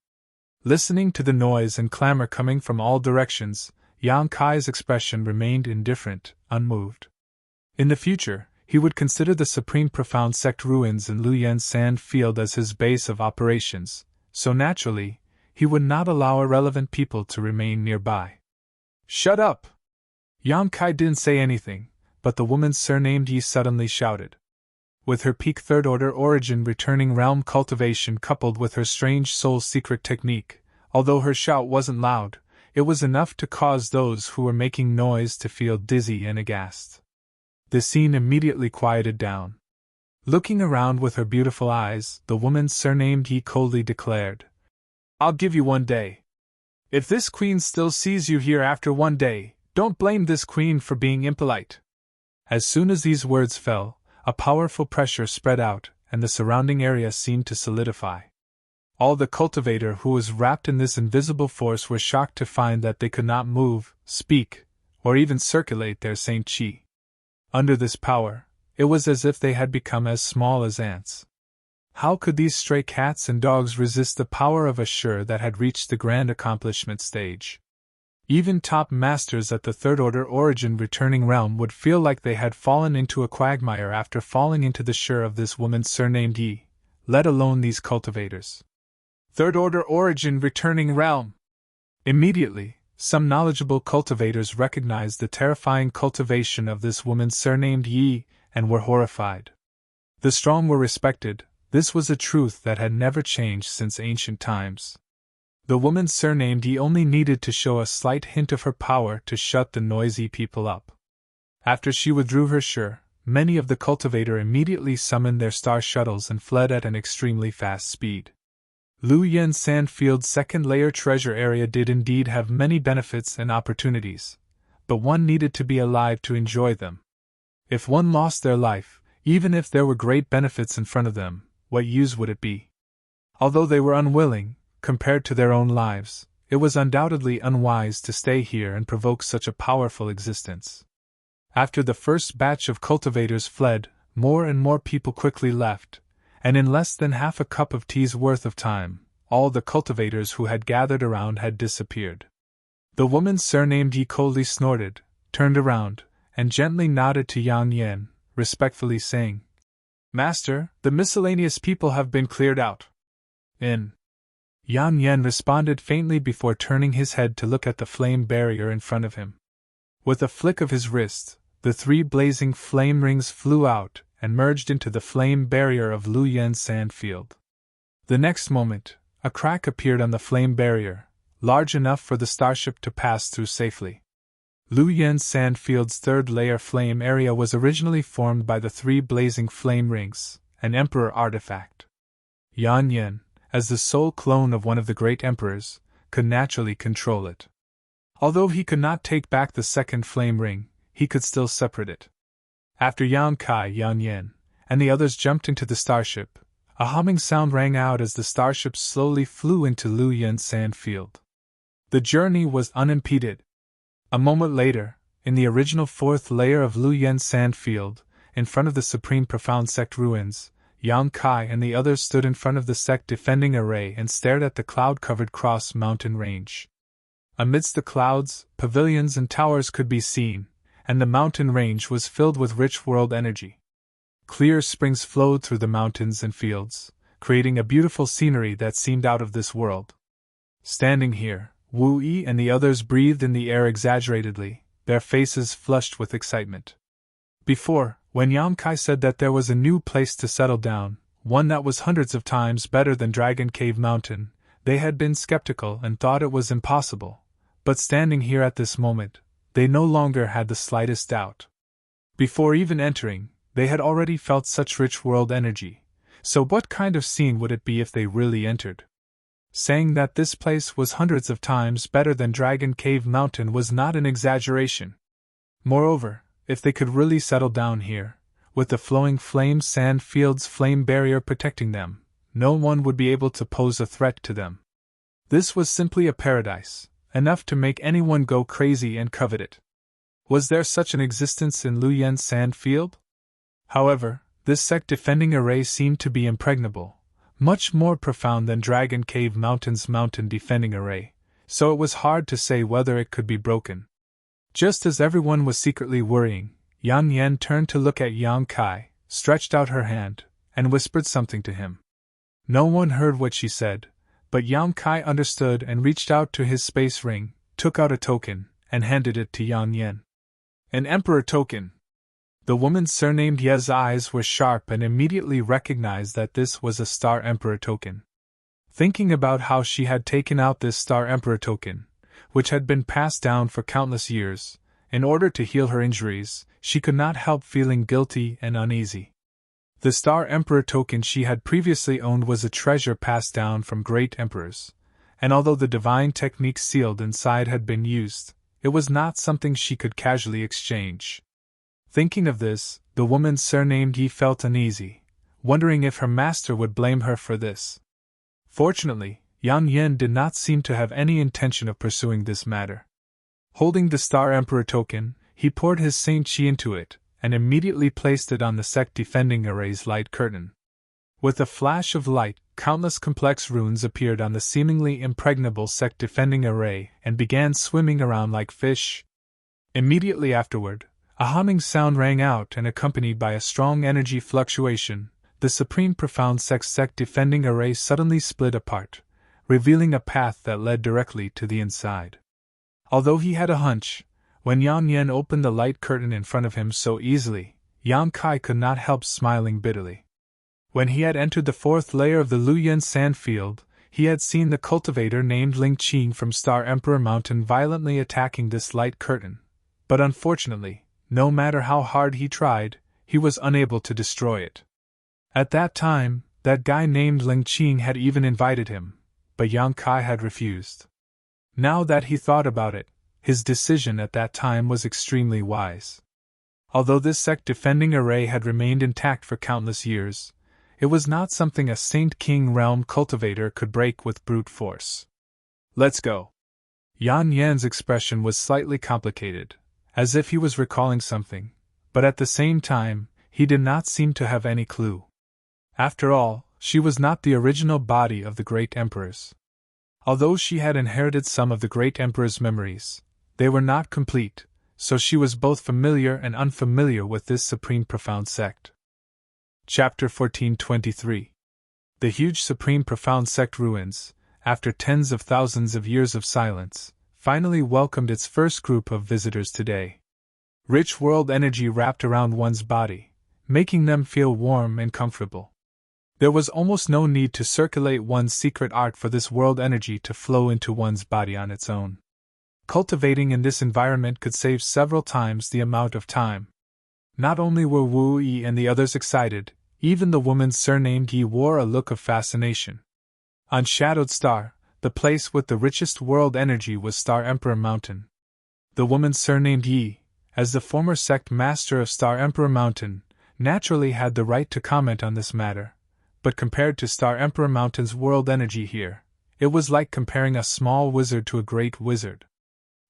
Listening to the noise and clamor coming from all directions, Yang Kai's expression remained indifferent, unmoved. In the future, he would consider the Supreme Profound Sect ruins in Luyan Sand Field as his base of operations, so naturally, he would not allow irrelevant people to remain nearby. "Shut up!" Yang Kai didn't say anything, but the woman surnamed Yi suddenly shouted. With her peak third-order origin returning realm cultivation coupled with her strange soul secret technique, although her shout wasn't loud, it was enough to cause those who were making noise to feel dizzy and aghast. The scene immediately quieted down. Looking around with her beautiful eyes, the woman surnamed Yi coldly declared, "I'll give you 1 day. If this queen still sees you here after 1 day, don't blame this queen for being impolite." As soon as these words fell, a powerful pressure spread out, and the surrounding area seemed to solidify. All the cultivator who was wrapped in this invisible force were shocked to find that they could not move, speak, or even circulate their Saint Chi. Under this power, it was as if they had become as small as ants. How could these stray cats and dogs resist the power of a Shur that had reached the grand accomplishment stage? Even top masters at the third-order origin returning realm would feel like they had fallen into a quagmire after falling into the Shur of this woman surnamed Yi, let alone these cultivators. Third-order origin returning realm! Immediately, some knowledgeable cultivators recognized the terrifying cultivation of this woman surnamed Yi, and were horrified. The strong were respected. This was a truth that had never changed since ancient times. The woman surnamed Yi only needed to show a slight hint of her power to shut the noisy people up. After she withdrew her Shur, many of the cultivator immediately summoned their star shuttles and fled at an extremely fast speed. Luyan Sandfield's second layer treasure area did indeed have many benefits and opportunities, but one needed to be alive to enjoy them. If one lost their life, even if there were great benefits in front of them, what use would it be? Although they were unwilling, compared to their own lives, it was undoubtedly unwise to stay here and provoke such a powerful existence. After the first batch of cultivators fled, more and more people quickly left, and in less than half a cup of tea's worth of time, all the cultivators who had gathered around had disappeared. The woman surnamed Yi coldly snorted, turned around, and gently nodded to Yang Yan, respectfully saying, "Master, the miscellaneous people have been cleared out." In. Yang Yan responded faintly before turning his head to look at the flame barrier in front of him. With a flick of his wrist, the 3 blazing flame rings flew out, and merged into the flame barrier of Lu Yen's sand field. The next moment, a crack appeared on the flame barrier, large enough for the starship to pass through safely. Lu Yen's sand field's third layer flame area was originally formed by the 3 blazing flame rings, an emperor artifact. Yan Yen, as the sole clone of one of the great emperors, could naturally control it. Although he could not take back the second flame ring, he could still separate it. After Yan Kai, Yan Yen, and the others jumped into the starship, a humming sound rang out as the starship slowly flew into Lu Yen's sand field. The journey was unimpeded. A moment later, in the original 4th layer of Lu Yen's sand field, in front of the Supreme Profound Sect ruins, Yan Kai and the others stood in front of the sect defending array and stared at the cloud-covered Cross Mountain range. Amidst the clouds, pavilions and towers could be seen, and the mountain range was filled with rich world energy. Clear springs flowed through the mountains and fields, creating a beautiful scenery that seemed out of this world. Standing here, Wu Yi and the others breathed in the air exaggeratedly, their faces flushed with excitement. Before, when Yan Kai said that there was a new place to settle down, one that was hundreds of times better than Dragon Cave Mountain, they had been skeptical and thought it was impossible. But standing here at this moment, they no longer had the slightest doubt. Before even entering, they had already felt such rich world energy, so what kind of scene would it be if they really entered? Saying that this place was hundreds of times better than Dragon Cave Mountain was not an exaggeration. Moreover, if they could really settle down here, with the flowing flame sand field's flame barrier protecting them, no one would be able to pose a threat to them. This was simply a paradise, enough to make anyone go crazy and covet it. Was there such an existence in Lu Yen's sand field? However, this sect defending array seemed to be impregnable, much more profound than Dragon Cave Mountain's mountain defending array, so it was hard to say whether it could be broken. Just as everyone was secretly worrying, Yan Yen turned to look at Yan Kai, stretched out her hand, and whispered something to him. No one heard what she said, but Yan Kai understood and reached out to his space ring, took out a token, and handed it to Yan Yen. An Emperor token! The woman surnamed Ye's eyes were sharp and immediately recognized that this was a Star Emperor token. Thinking about how she had taken out this Star Emperor token, which had been passed down for countless years, in order to heal her injuries, she could not help feeling guilty and uneasy. The Star Emperor token she had previously owned was a treasure passed down from great emperors, and although the divine technique sealed inside had been used, it was not something she could casually exchange. Thinking of this, the woman surnamed Yi felt uneasy, wondering if her master would blame her for this. Fortunately, Yan Yen did not seem to have any intention of pursuing this matter. Holding the Star Emperor token, he poured his Saint Chi into it, and immediately placed it on the sect defending array's light curtain. With a flash of light, countless complex runes appeared on the seemingly impregnable sect defending array and began swimming around like fish. Immediately afterward, a humming sound rang out and accompanied by a strong energy fluctuation, the Supreme Profound sect defending array suddenly split apart, revealing a path that led directly to the inside. Although he had a hunch, when Yan Yen opened the light curtain in front of him so easily, Yan Kai could not help smiling bitterly. When he had entered the 4th layer of the Lu Yen sand field, he had seen the cultivator named Ling Qing from Star Emperor Mountain violently attacking this light curtain, but unfortunately, no matter how hard he tried, he was unable to destroy it. At that time, that guy named Ling Qing had even invited him, but Yan Kai had refused. Now that he thought about it, his decision at that time was extremely wise. Although this sect defending array had remained intact for countless years, it was not something a Saint King realm cultivator could break with brute force. Let's go. Yan Yan's expression was slightly complicated, as if he was recalling something, but at the same time, he did not seem to have any clue. After all, she was not the original body of the great emperors. Although she had inherited some of the great emperor's memories, they were not complete, so she was both familiar and unfamiliar with this Supreme Profound sect. Chapter 1423. The huge Supreme Profound sect ruins, after tens of thousands of years of silence, finally welcomed its first group of visitors today. Rich world energy wrapped around one's body, making them feel warm and comfortable. There was almost no need to circulate one's secret art for this world energy to flow into one's body on its own. Cultivating in this environment could save several times the amount of time. Not only were Wu Yi and the others excited, even the woman surnamed Yi wore a look of fascination. On Shadowed Star, the place with the richest world energy was Star Emperor Mountain. The woman surnamed Yi, as the former sect master of Star Emperor Mountain, naturally had the right to comment on this matter, but compared to Star Emperor Mountain's world energy here, it was like comparing a small wizard to a great wizard.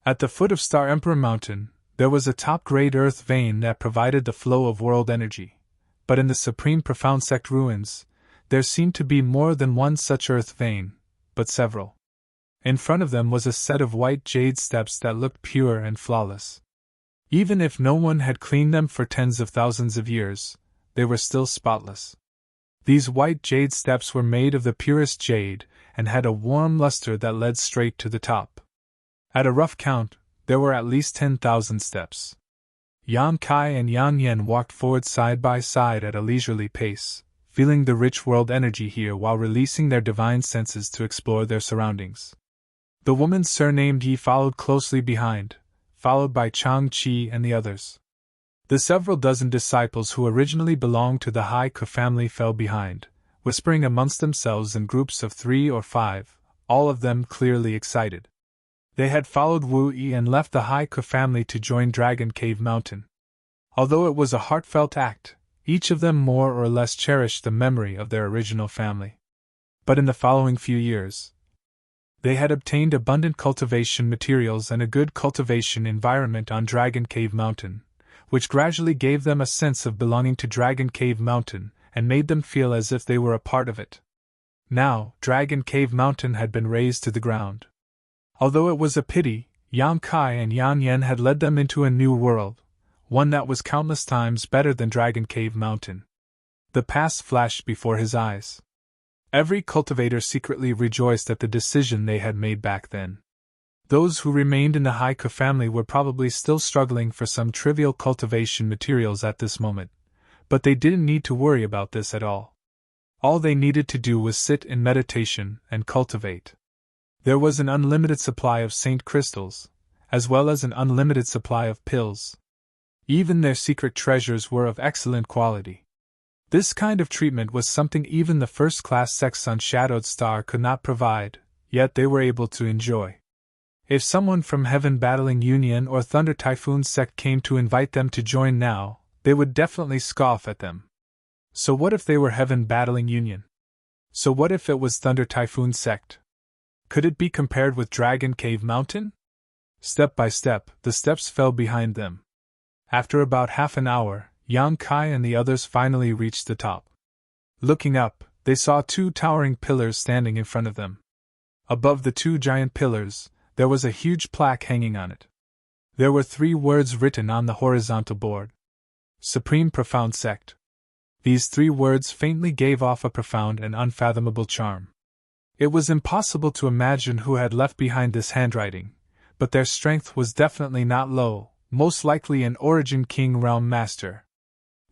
At the foot of Star Emperor Mountain, there was a top-grade earth vein that provided the flow of world energy, but in the Supreme Profound Sect ruins, there seemed to be more than one such earth vein, but several. In front of them was a set of white jade steps that looked pure and flawless. Even if no one had cleaned them for tens of thousands of years, they were still spotless. These white jade steps were made of the purest jade and had a warm luster that led straight to the top. At a rough count, there were at least 10,000 steps. Yang Kai and Yang Yen walked forward side by side at a leisurely pace, feeling the rich world energy here while releasing their divine senses to explore their surroundings. The woman surnamed Yi followed closely behind, followed by Chang Qi and the others. The several dozen disciples who originally belonged to the Haiku family fell behind, whispering amongst themselves in groups of 3 or 5, all of them clearly excited. They had followed Wu Yi and left the Haiku family to join Dragon Cave Mountain. Although it was a heartfelt act, each of them more or less cherished the memory of their original family. But in the following few years, they had obtained abundant cultivation materials and a good cultivation environment on Dragon Cave Mountain, which gradually gave them a sense of belonging to Dragon Cave Mountain and made them feel as if they were a part of it. Now, Dragon Cave Mountain had been razed to the ground. Although it was a pity, Yang Kai and Yang Yen had led them into a new world, one that was countless times better than Dragon Cave Mountain. The past flashed before his eyes. Every cultivator secretly rejoiced at the decision they had made back then. Those who remained in the Haiku family were probably still struggling for some trivial cultivation materials at this moment, but they didn't need to worry about this at all. All they needed to do was sit in meditation and cultivate. There was an unlimited supply of saint crystals, as well as an unlimited supply of pills. Even their secret treasures were of excellent quality. This kind of treatment was something even the first-class sects on Shadowed Star could not provide, yet they were able to enjoy. If someone from Heaven Battling Union or Thunder Typhoon sect came to invite them to join now, they would definitely scoff at them. So what if they were Heaven Battling Union? So what if it was Thunder Typhoon sect? Could it be compared with Dragon Cave Mountain? Step by step, the steps fell behind them. After about half an hour, Yang Kai and the others finally reached the top. Looking up, they saw 2 towering pillars standing in front of them. Above the 2 giant pillars, there was a huge plaque hanging on it. There were 3 words written on the horizontal board. Supreme Profound Sect. These 3 words faintly gave off a profound and unfathomable charm. It was impossible to imagine who had left behind this handwriting, but their strength was definitely not low, most likely an Origin King Realm Master.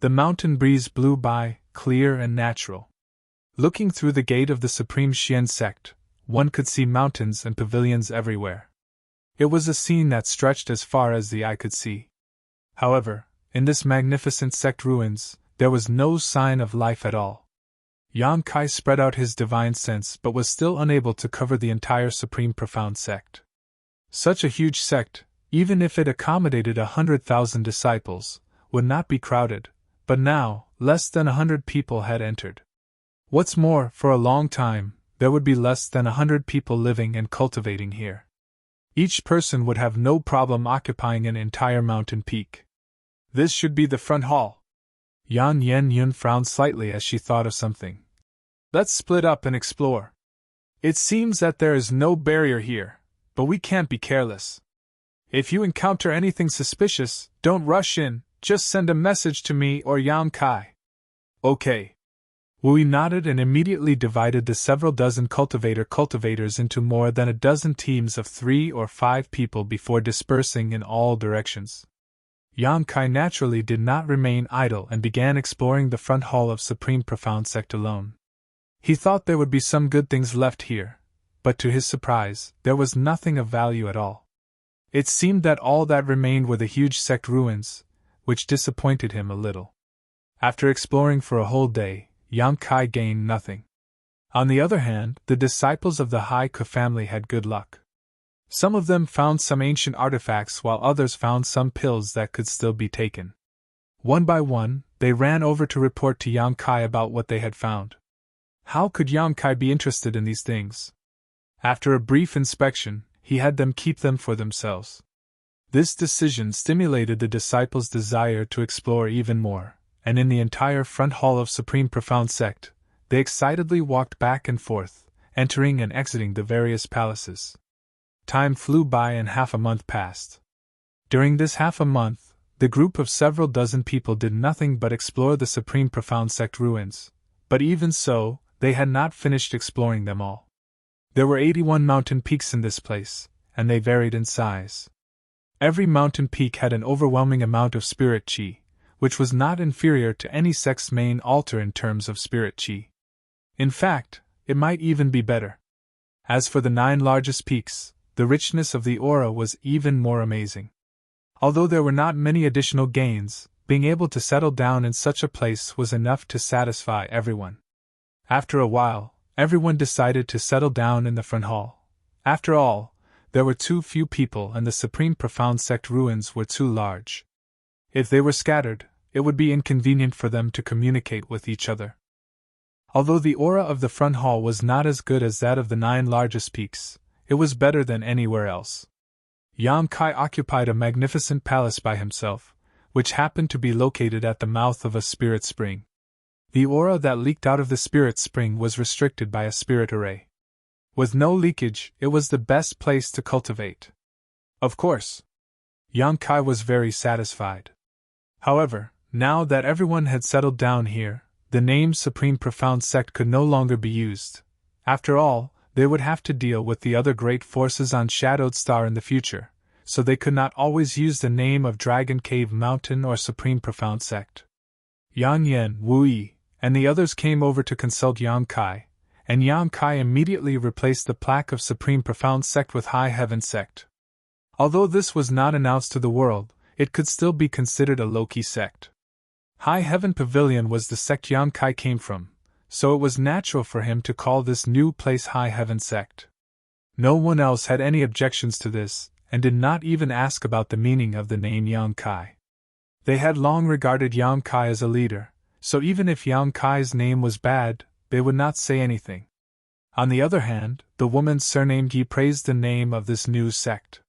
The mountain breeze blew by, clear and natural. Looking through the gate of the Supreme Xian sect, one could see mountains and pavilions everywhere. It was a scene that stretched as far as the eye could see. However, in this magnificent sect ruins, there was no sign of life at all. Yang Kai spread out his divine sense but was still unable to cover the entire Supreme Profound sect. Such a huge sect, even if it accommodated 100,000 disciples, would not be crowded, but now, less than 100 people had entered. What's more, for a long time, there would be less than 100 people living and cultivating here. Each person would have no problem occupying an entire mountain peak. This should be the front hall. Yan Yun frowned slightly as she thought of something. Let's split up and explore. It seems that there is no barrier here, but we can't be careless. If you encounter anything suspicious, don't rush in, just send a message to me or Yang Kai. Okay. Wui nodded and immediately divided the several dozen cultivators into more than a dozen teams of 3 or 5 people before dispersing in all directions. Yang Kai naturally did not remain idle and began exploring the front hall of Supreme Profound Sect alone. He thought there would be some good things left here, but to his surprise, there was nothing of value at all. It seemed that all that remained were the huge sect ruins, which disappointed him a little. After exploring for a whole day, Yang Kai gained nothing. On the other hand, the disciples of the Hai Ke family had good luck. Some of them found some ancient artifacts while others found some pills that could still be taken. One by one, they ran over to report to Yang Kai about what they had found. How could Yang Kai be interested in these things? After a brief inspection, he had them keep them for themselves. This decision stimulated the disciples' desire to explore even more, and in the entire front hall of Supreme Profound Sect, they excitedly walked back and forth, entering and exiting the various palaces. Time flew by and half a month passed. During this half a month, the group of several dozen people did nothing but explore the Supreme Profound Sect ruins, but even so, they had not finished exploring them all. There were 81 mountain peaks in this place, and they varied in size. Every mountain peak had an overwhelming amount of spirit chi, which was not inferior to any sect's main altar in terms of spirit chi. In fact, it might even be better. As for the 9 largest peaks, the richness of the aura was even more amazing. Although there were not many additional gains, being able to settle down in such a place was enough to satisfy everyone. After a while, everyone decided to settle down in the front hall. After all, there were too few people and the Supreme Profound Sect ruins were too large. If they were scattered, it would be inconvenient for them to communicate with each other. Although the aura of the front hall was not as good as that of the 9 largest peaks, it was better than anywhere else. Yang Kai occupied a magnificent palace by himself, which happened to be located at the mouth of a spirit spring. The aura that leaked out of the spirit spring was restricted by a spirit array. With no leakage, it was the best place to cultivate. Of course, Yang Kai was very satisfied. However, now that everyone had settled down here, the name Supreme Profound Sect could no longer be used. After all, they would have to deal with the other great forces on Shadowed Star in the future, so they could not always use the name of Dragon Cave Mountain or Supreme Profound Sect. Yang Yan, Wu Yi, and the others came over to consult Yang Kai, and Yang Kai immediately replaced the plaque of Supreme Profound Sect with High Heaven Sect. Although this was not announced to the world, it could still be considered a low-key sect. High Heaven Pavilion was the sect Yang Kai came from, so it was natural for him to call this new place High Heaven Sect. No one else had any objections to this, and did not even ask about the meaning of the name Yang Kai. They had long regarded Yang Kai as a leader, so even if Yang Kai's name was bad, they would not say anything. On the other hand, the woman surnamed Yi praised the name of this new sect.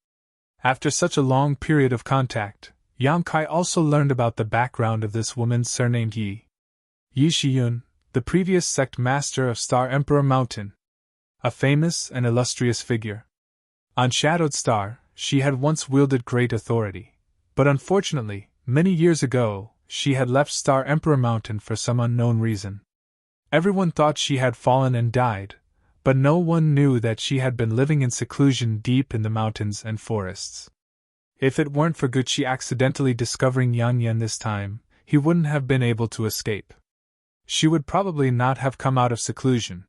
After such a long period of contact, Yang Kai also learned about the background of this woman surnamed Yi. Yi Shiyun, the previous sect master of Star Emperor Mountain. A famous and illustrious figure. On Shadowed Star, she had once wielded great authority, but unfortunately, many years ago, she had left Star Emperor Mountain for some unknown reason. Everyone thought she had fallen and died, but no one knew that she had been living in seclusion deep in the mountains and forests. If it weren't for Gucci accidentally discovering Yang Yan this time, he wouldn't have been able to escape. She would probably not have come out of seclusion.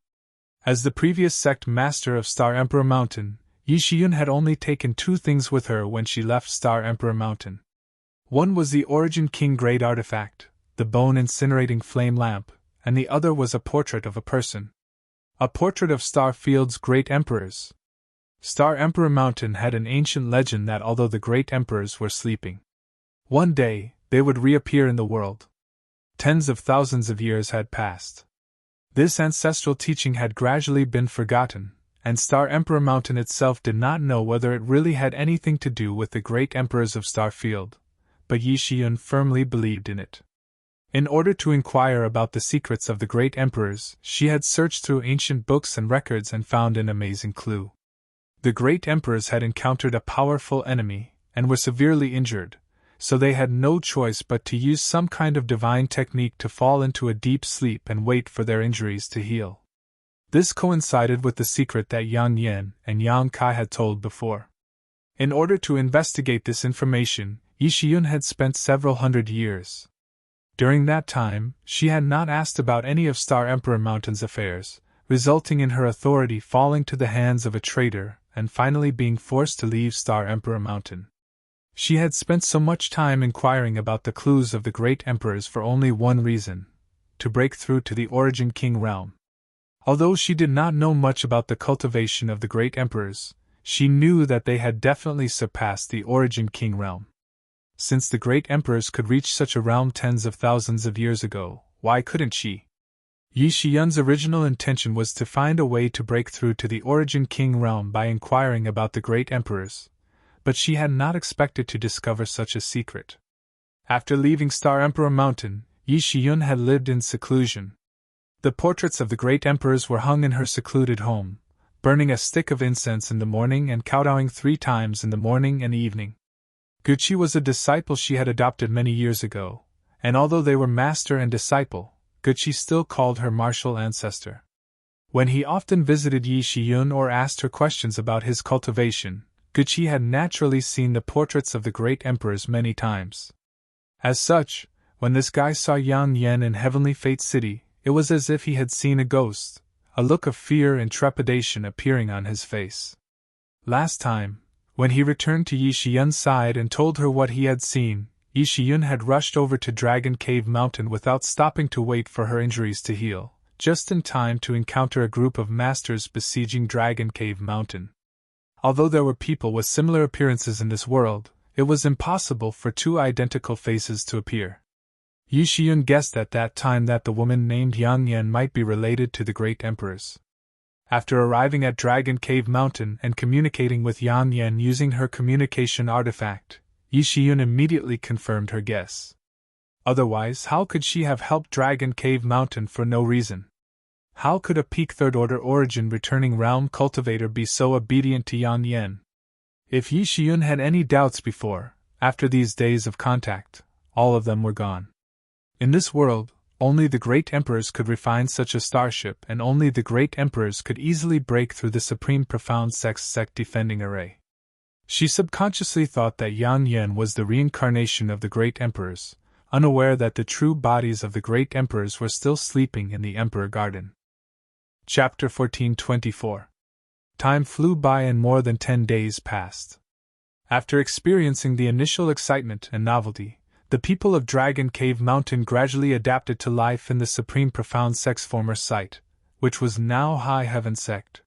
As the previous sect master of Star Emperor Mountain, Yi Shiyun had only taken 2 things with her when she left Star Emperor Mountain. One was the Origin King Great Artifact, the bone incinerating flame lamp, and the other was a portrait of a person. A portrait of Starfield's great emperors. Star Emperor Mountain had an ancient legend that although the great emperors were sleeping, one day they would reappear in the world. Tens of thousands of years had passed. This ancestral teaching had gradually been forgotten, and Star Emperor Mountain itself did not know whether it really had anything to do with the great emperors of Starfield, but Yi Shiyun firmly believed in it. In order to inquire about the secrets of the great emperors, she had searched through ancient books and records and found an amazing clue. The great emperors had encountered a powerful enemy, and were severely injured, so they had no choice but to use some kind of divine technique to fall into a deep sleep and wait for their injuries to heal. This coincided with the secret that Yang Yan and Yang Kai had told before. In order to investigate this information, Yi Shiyun had spent several hundred years. During that time, she had not asked about any of Star Emperor Mountain's affairs, resulting in her authority falling to the hands of a traitor and finally being forced to leave Star Emperor Mountain. She had spent so much time inquiring about the clues of the great emperors for only one reason: to break through to the Origin King realm. Although she did not know much about the cultivation of the great emperors, she knew that they had definitely surpassed the Origin King realm. Since the great emperors could reach such a realm tens of thousands of years ago, why couldn't she? Yi Shiyun's original intention was to find a way to break through to the Origin King realm by inquiring about the great emperors, but she had not expected to discover such a secret. After leaving Star Emperor Mountain, Yi Shiyun had lived in seclusion. The portraits of the great emperors were hung in her secluded home, burning a stick of incense in the morning and kowtowing 3 times in the morning and evening. Gucci was a disciple she had adopted many years ago, and although they were master and disciple, Gucci still called her martial ancestor. When he often visited Yi Shiyun or asked her questions about his cultivation, Gucci had naturally seen the portraits of the great emperors many times. As such, when this guy saw Yang Yan in Heavenly Fate City, it was as if he had seen a ghost, a look of fear and trepidation appearing on his face. Last time, when he returned to Yi Shiyun's side and told her what he had seen, Yi Shiyun had rushed over to Dragon Cave Mountain without stopping to wait for her injuries to heal, just in time to encounter a group of masters besieging Dragon Cave Mountain. Although there were people with similar appearances in this world, it was impossible for 2 identical faces to appear. Yi Shiyun guessed at that time that the woman named Yang Yan might be related to the great emperors. After arriving at Dragon Cave Mountain and communicating with Yang Yan using her communication artifact, Yi Shiyun immediately confirmed her guess. Otherwise, how could she have helped Dragon Cave Mountain for no reason? How could a peak third-order origin returning realm cultivator be so obedient to Yang Yan? If Yi Shiyun had any doubts before, after these days of contact, all of them were gone. In this world, only the great emperors could refine such a starship, and only the great emperors could easily break through the Supreme Profound Sect defending array. She subconsciously thought that Yang Yan was the reincarnation of the great emperors, unaware that the true bodies of the great emperors were still sleeping in the Emperor Garden. Chapter 1424. Time flew by and more than 10 days passed. After experiencing the initial excitement and novelty, the people of Dragon Cave Mountain gradually adapted to life in the Supreme Profound Sect's former site, which was now High Heaven Sect.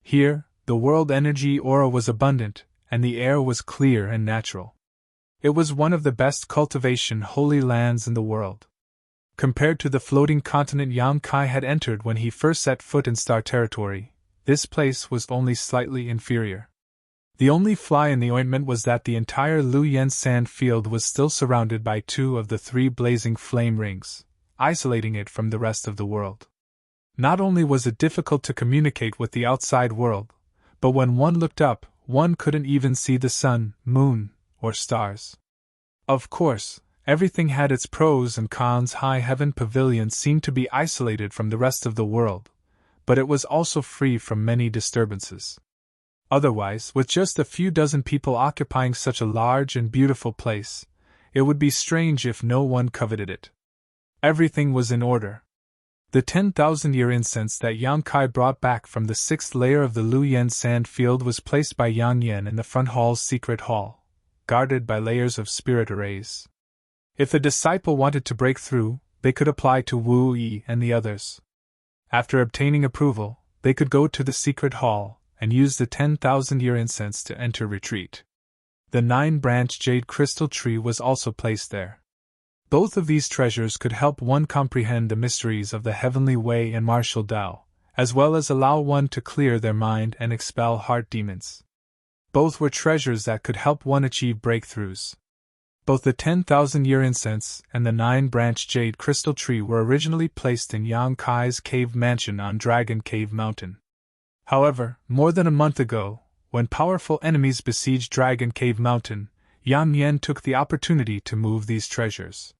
Here, the world energy aura was abundant, and the air was clear and natural. It was one of the best cultivation holy lands in the world. Compared to the floating continent Yang Kai had entered when he first set foot in Star Territory, this place was only slightly inferior. The only fly in the ointment was that the entire Lu Yen sand field was still surrounded by 2 of the 3 blazing flame rings, isolating it from the rest of the world. Not only was it difficult to communicate with the outside world, but when one looked up, one couldn't even see the sun, moon, or stars. Of course, everything had its pros and cons. High Heaven Pavilion seemed to be isolated from the rest of the world, but it was also free from many disturbances. Otherwise, with just a few dozen people occupying such a large and beautiful place, it would be strange if no one coveted it. Everything was in order. The 10,000-year incense that Yang Kai brought back from the 6th layer of the Lu Yen sand field was placed by Yang Yan in the front hall's secret hall, guarded by layers of spirit arrays. If a disciple wanted to break through, they could apply to Wu Yi and the others. After obtaining approval, they could go to the secret hall and use the 10,000-year incense to enter retreat. The 9-branch jade crystal tree was also placed there. Both of these treasures could help one comprehend the mysteries of the heavenly way and martial Tao, as well as allow one to clear their mind and expel heart demons. Both were treasures that could help one achieve breakthroughs. Both the 10,000-year incense and the 9-branch jade crystal tree were originally placed in Yang Kai's cave mansion on Dragon Cave Mountain. However, more than a month ago, when powerful enemies besieged Dragon Cave Mountain, Yang Yan took the opportunity to move these treasures.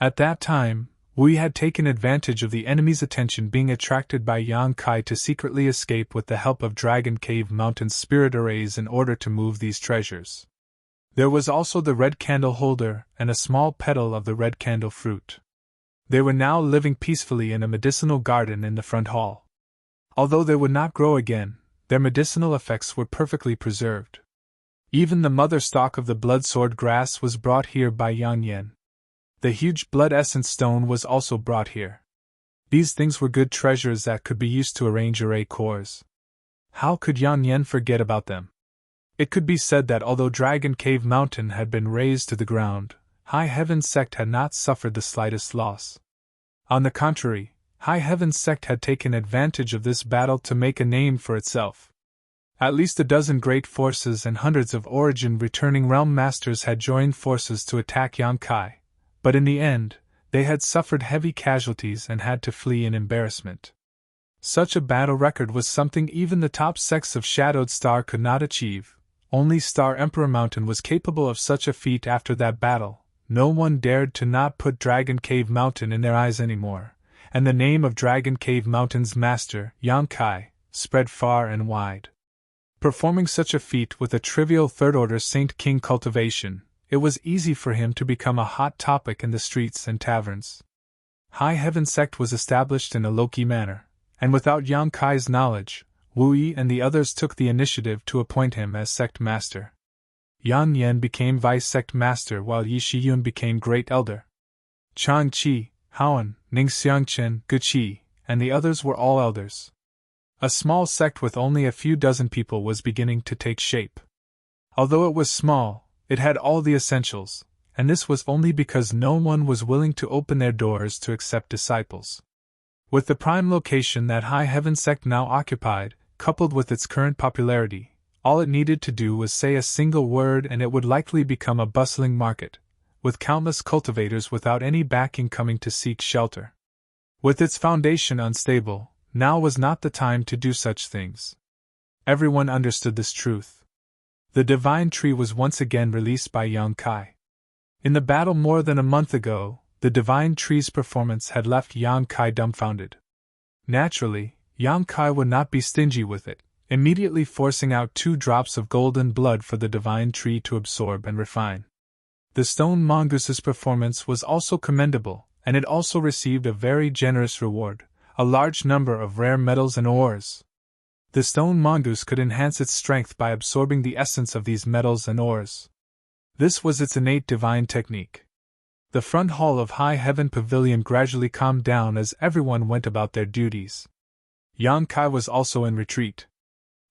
At that time, Wu had taken advantage of the enemy's attention being attracted by Yang Kai to secretly escape with the help of Dragon Cave Mountain's spirit arrays in order to move these treasures. There was also the red candle holder and a small petal of the red candle fruit. They were now living peacefully in a medicinal garden in the front hall. Although they would not grow again, their medicinal effects were perfectly preserved. Even the mother stalk of the blood sword grass was brought here by Yang Yen. The huge blood essence stone was also brought here. These things were good treasures that could be used to arrange array cores. How could Yang Yen forget about them? It could be said that although Dragon Cave Mountain had been razed to the ground, High Heaven's sect had not suffered the slightest loss. On the contrary, High Heaven's sect had taken advantage of this battle to make a name for itself. At least a dozen great forces and hundreds of origin returning realm masters had joined forces to attack Yankai, but in the end, they had suffered heavy casualties and had to flee in embarrassment. Such a battle record was something even the top sects of Shadowed Star could not achieve. Only Star Emperor Mountain was capable of such a feat after that battle. No one dared to not put Dragon Cave Mountain in their eyes anymore, and the name of Dragon Cave Mountain's master, Yankai, spread far and wide. Performing such a feat with a trivial third-order Saint King cultivation, it was easy for him to become a hot topic in the streets and taverns. High Heaven sect was established in a low-key manner, and without Yankai's knowledge, Wu Yi and the others took the initiative to appoint him as sect master. Yan Yen became vice sect master while Yi Shiyun became great elder. Chang Qi, Haoan, Ning Xiangchen, Gu Qi, and the others were all elders. A small sect with only a few dozen people was beginning to take shape. Although it was small, it had all the essentials, and this was only because no one was willing to open their doors to accept disciples. With the prime location that High Heaven sect now occupied, coupled with its current popularity, all it needed to do was say a single word and it would likely become a bustling market, with countless cultivators without any backing coming to seek shelter. With its foundation unstable, now was not the time to do such things. Everyone understood this truth. The divine tree was once again released by Yang Kai. In the battle more than a month ago, the divine tree's performance had left Yang Kai dumbfounded. Naturally, Yang Kai would not be stingy with it, immediately forcing out 2 drops of golden blood for the divine tree to absorb and refine. The stone mongoose's performance was also commendable, and it also received a very generous reward, a large number of rare metals and ores. The stone mongoose could enhance its strength by absorbing the essence of these metals and ores. This was its innate divine technique. The front hall of High Heaven Pavilion gradually calmed down as everyone went about their duties. Yang Kai was also in retreat.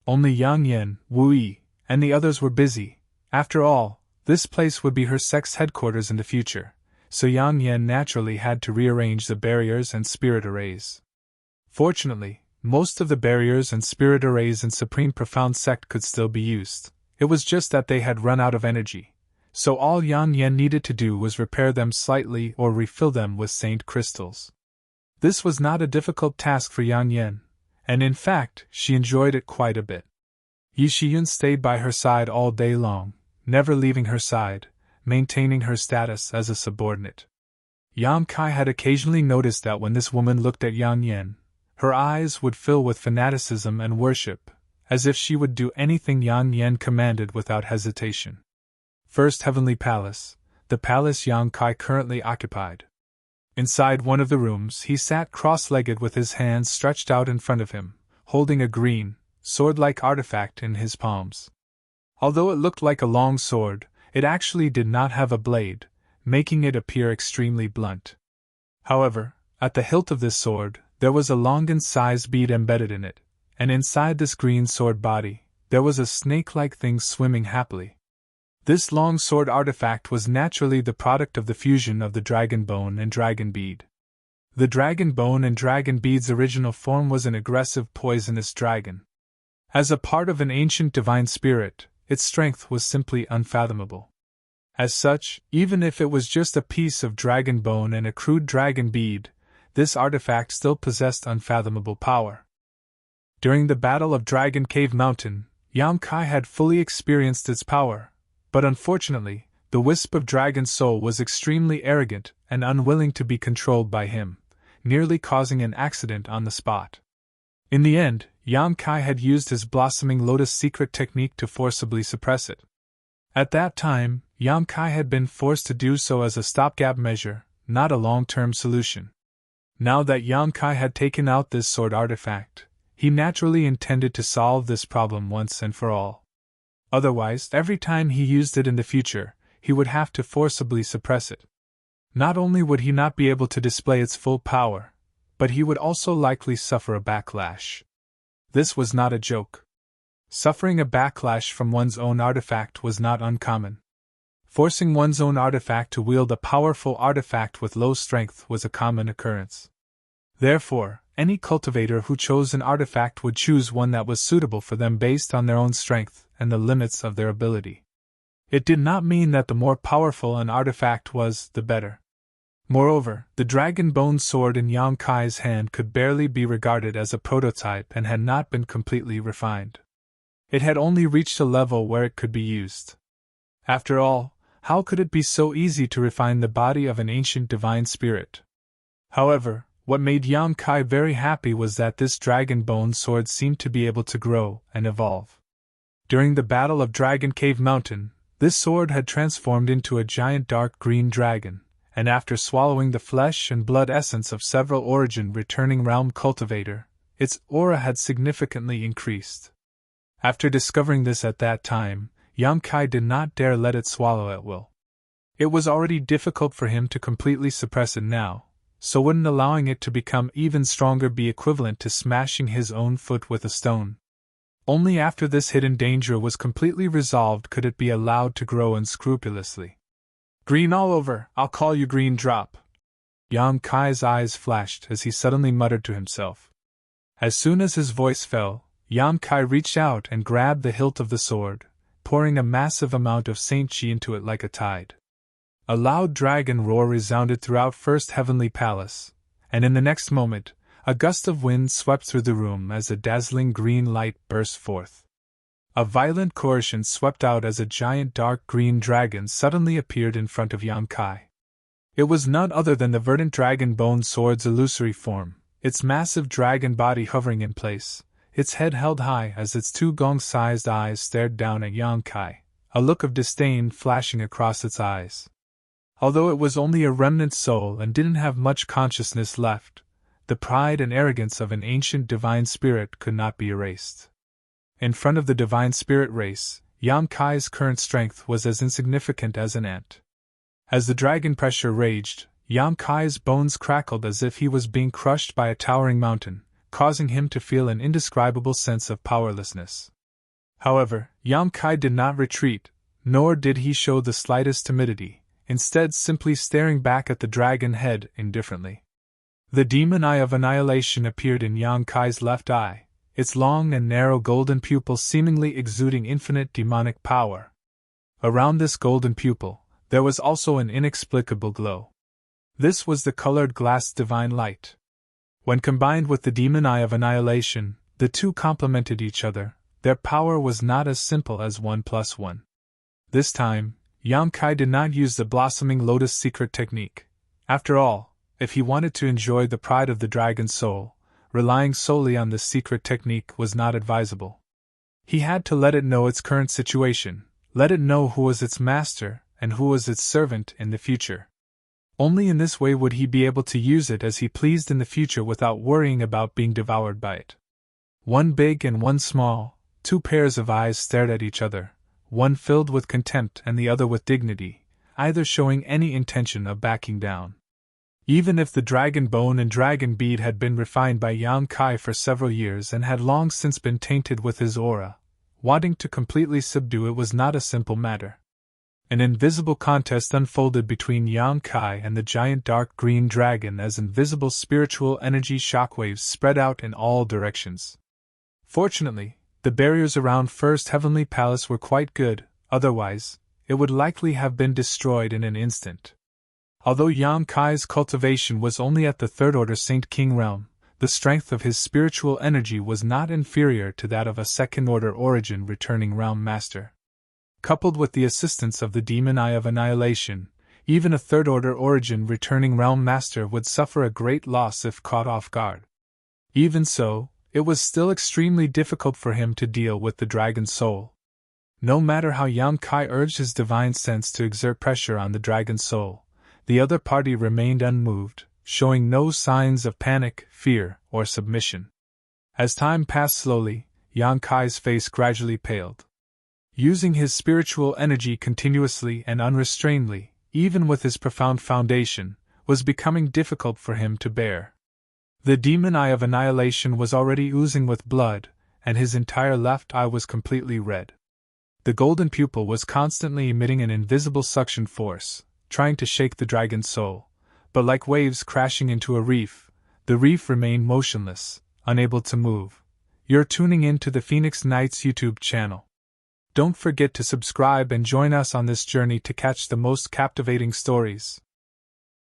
Only Yang Yen, Wu Yi, and the others were busy. After all, this place would be her sect's headquarters in the future, so Yang Yen naturally had to rearrange the barriers and spirit arrays. Fortunately, most of the barriers and spirit arrays in Supreme Profound Sect could still be used. It was just that they had run out of energy, so all Yang Yen needed to do was repair them slightly or refill them with Saint Crystals. This was not a difficult task for Yang Yen, and in fact, she enjoyed it quite a bit. Yi Shiyun stayed by her side all day long, never leaving her side, maintaining her status as a subordinate. Yang Kai had occasionally noticed that when this woman looked at Yang Yen, her eyes would fill with fanaticism and worship, as if she would do anything Yang Yen commanded without hesitation. First Heavenly Palace, the palace Yang Kai currently occupied. Inside one of the rooms he sat cross-legged with his hands stretched out in front of him, holding a green, sword-like artifact in his palms. Although it looked like a long sword, it actually did not have a blade, making it appear extremely blunt. However, at the hilt of this sword, there was a longan-sized bead embedded in it, and inside this green sword body, there was a snake-like thing swimming happily. This long sword artifact was naturally the product of the fusion of the dragon bone and dragon bead. The dragon bone and dragon bead's original form was an aggressive poisonous dragon. As a part of an ancient divine spirit, its strength was simply unfathomable. As such, even if it was just a piece of dragon bone and a crude dragon bead, this artifact still possessed unfathomable power. During the Battle of Dragon Cave Mountain, Yang Kai had fully experienced its power. But unfortunately, the wisp of dragon soul was extremely arrogant and unwilling to be controlled by him, nearly causing an accident on the spot. In the end, Yang Kai had used his blossoming lotus secret technique to forcibly suppress it. At that time, Yang Kai had been forced to do so as a stopgap measure, not a long-term solution. Now that Yang Kai had taken out this sword artifact, he naturally intended to solve this problem once and for all. Otherwise, every time he used it in the future, he would have to forcibly suppress it. Not only would he not be able to display its full power, but he would also likely suffer a backlash. This was not a joke. Suffering a backlash from one's own artifact was not uncommon. Forcing one's own artifact to wield a powerful artifact with low strength was a common occurrence. Therefore, any cultivator who chose an artifact would choose one that was suitable for them based on their own strength and the limits of their ability. It did not mean that the more powerful an artifact was, the better. Moreover, the dragon bone sword in Yang Kai's hand could barely be regarded as a prototype and had not been completely refined. It had only reached a level where it could be used. After all, how could it be so easy to refine the body of an ancient divine spirit? However, what made Yang Kai very happy was that this dragon bone sword seemed to be able to grow and evolve. During the Battle of Dragon Cave Mountain, this sword had transformed into a giant dark green dragon, and after swallowing the flesh and blood essence of several origin-returning realm cultivator, its aura had significantly increased. After discovering this at that time, Yang Kai did not dare let it swallow at will. It was already difficult for him to completely suppress it now, so wouldn't allowing it to become even stronger be equivalent to smashing his own foot with a stone? Only after this hidden danger was completely resolved could it be allowed to grow unscrupulously. Green all over, I'll call you Green Drop. Yang Kai's eyes flashed as he suddenly muttered to himself. As soon as his voice fell, Yang Kai reached out and grabbed the hilt of the sword, pouring a massive amount of Saint Chi into it like a tide. A loud dragon roar resounded throughout First Heavenly Palace, and in the next moment, a gust of wind swept through the room as a dazzling green light burst forth. A violent coercion swept out as a giant dark green dragon suddenly appeared in front of Yang Kai. It was none other than the verdant dragon bone sword's illusory form, its massive dragon body hovering in place, its head held high as its two gong-sized eyes stared down at Yang Kai, a look of disdain flashing across its eyes. Although it was only a remnant soul and didn't have much consciousness left, the pride and arrogance of an ancient divine spirit could not be erased. In front of the divine spirit race, Yang Kai's current strength was as insignificant as an ant. As the dragon pressure raged, Yang Kai's bones crackled as if he was being crushed by a towering mountain, causing him to feel an indescribable sense of powerlessness. However, Yang Kai did not retreat, nor did he show the slightest timidity, instead simply staring back at the dragon head indifferently. The demon eye of annihilation appeared in Yang Kai's left eye, its long and narrow golden pupil seemingly exuding infinite demonic power. Around this golden pupil, there was also an inexplicable glow. This was the colored glass divine light. When combined with the demon eye of annihilation, the two complemented each other. Their power was not as simple as 1 + 1. This time, Yang Kai did not use the blossoming lotus secret technique. After all, if he wanted to enjoy the pride of the dragon's soul, relying solely on this secret technique was not advisable. He had to let it know its current situation, let it know who was its master and who was its servant in the future. Only in this way would he be able to use it as he pleased in the future without worrying about being devoured by it. One big and one small, two pairs of eyes stared at each other, one filled with contempt and the other with dignity, either showing any intention of backing down. Even if the dragon bone and dragon bead had been refined by Yang Kai for several years and had long since been tainted with his aura, wanting to completely subdue it was not a simple matter. An invisible contest unfolded between Yang Kai and the giant dark green dragon as invisible spiritual energy shockwaves spread out in all directions. Fortunately, the barriers around First Heavenly Palace were quite good, otherwise, it would likely have been destroyed in an instant. Although Yang Kai's cultivation was only at the Third Order Saint King realm, the strength of his spiritual energy was not inferior to that of a Second Order Origin returning realm master. Coupled with the assistance of the demon eye of annihilation, even a Third Order Origin returning realm master would suffer a great loss if caught off guard. Even so, it was still extremely difficult for him to deal with the dragon's soul. No matter how Yang Kai urged his divine sense to exert pressure on the dragon's soul, the other party remained unmoved, showing no signs of panic, fear, or submission. As time passed slowly, Yang Kai's face gradually paled. Using his spiritual energy continuously and unrestrainedly, even with his profound foundation, was becoming difficult for him to bear. The demon eye of annihilation was already oozing with blood, and his entire left eye was completely red. The golden pupil was constantly emitting an invisible suction force, trying to shake the dragon's soul, but like waves crashing into a reef, the reef remained motionless, unable to move. You're tuning in to the Phoenix Knights YouTube channel. Don't forget to subscribe and join us on this journey to catch the most captivating stories.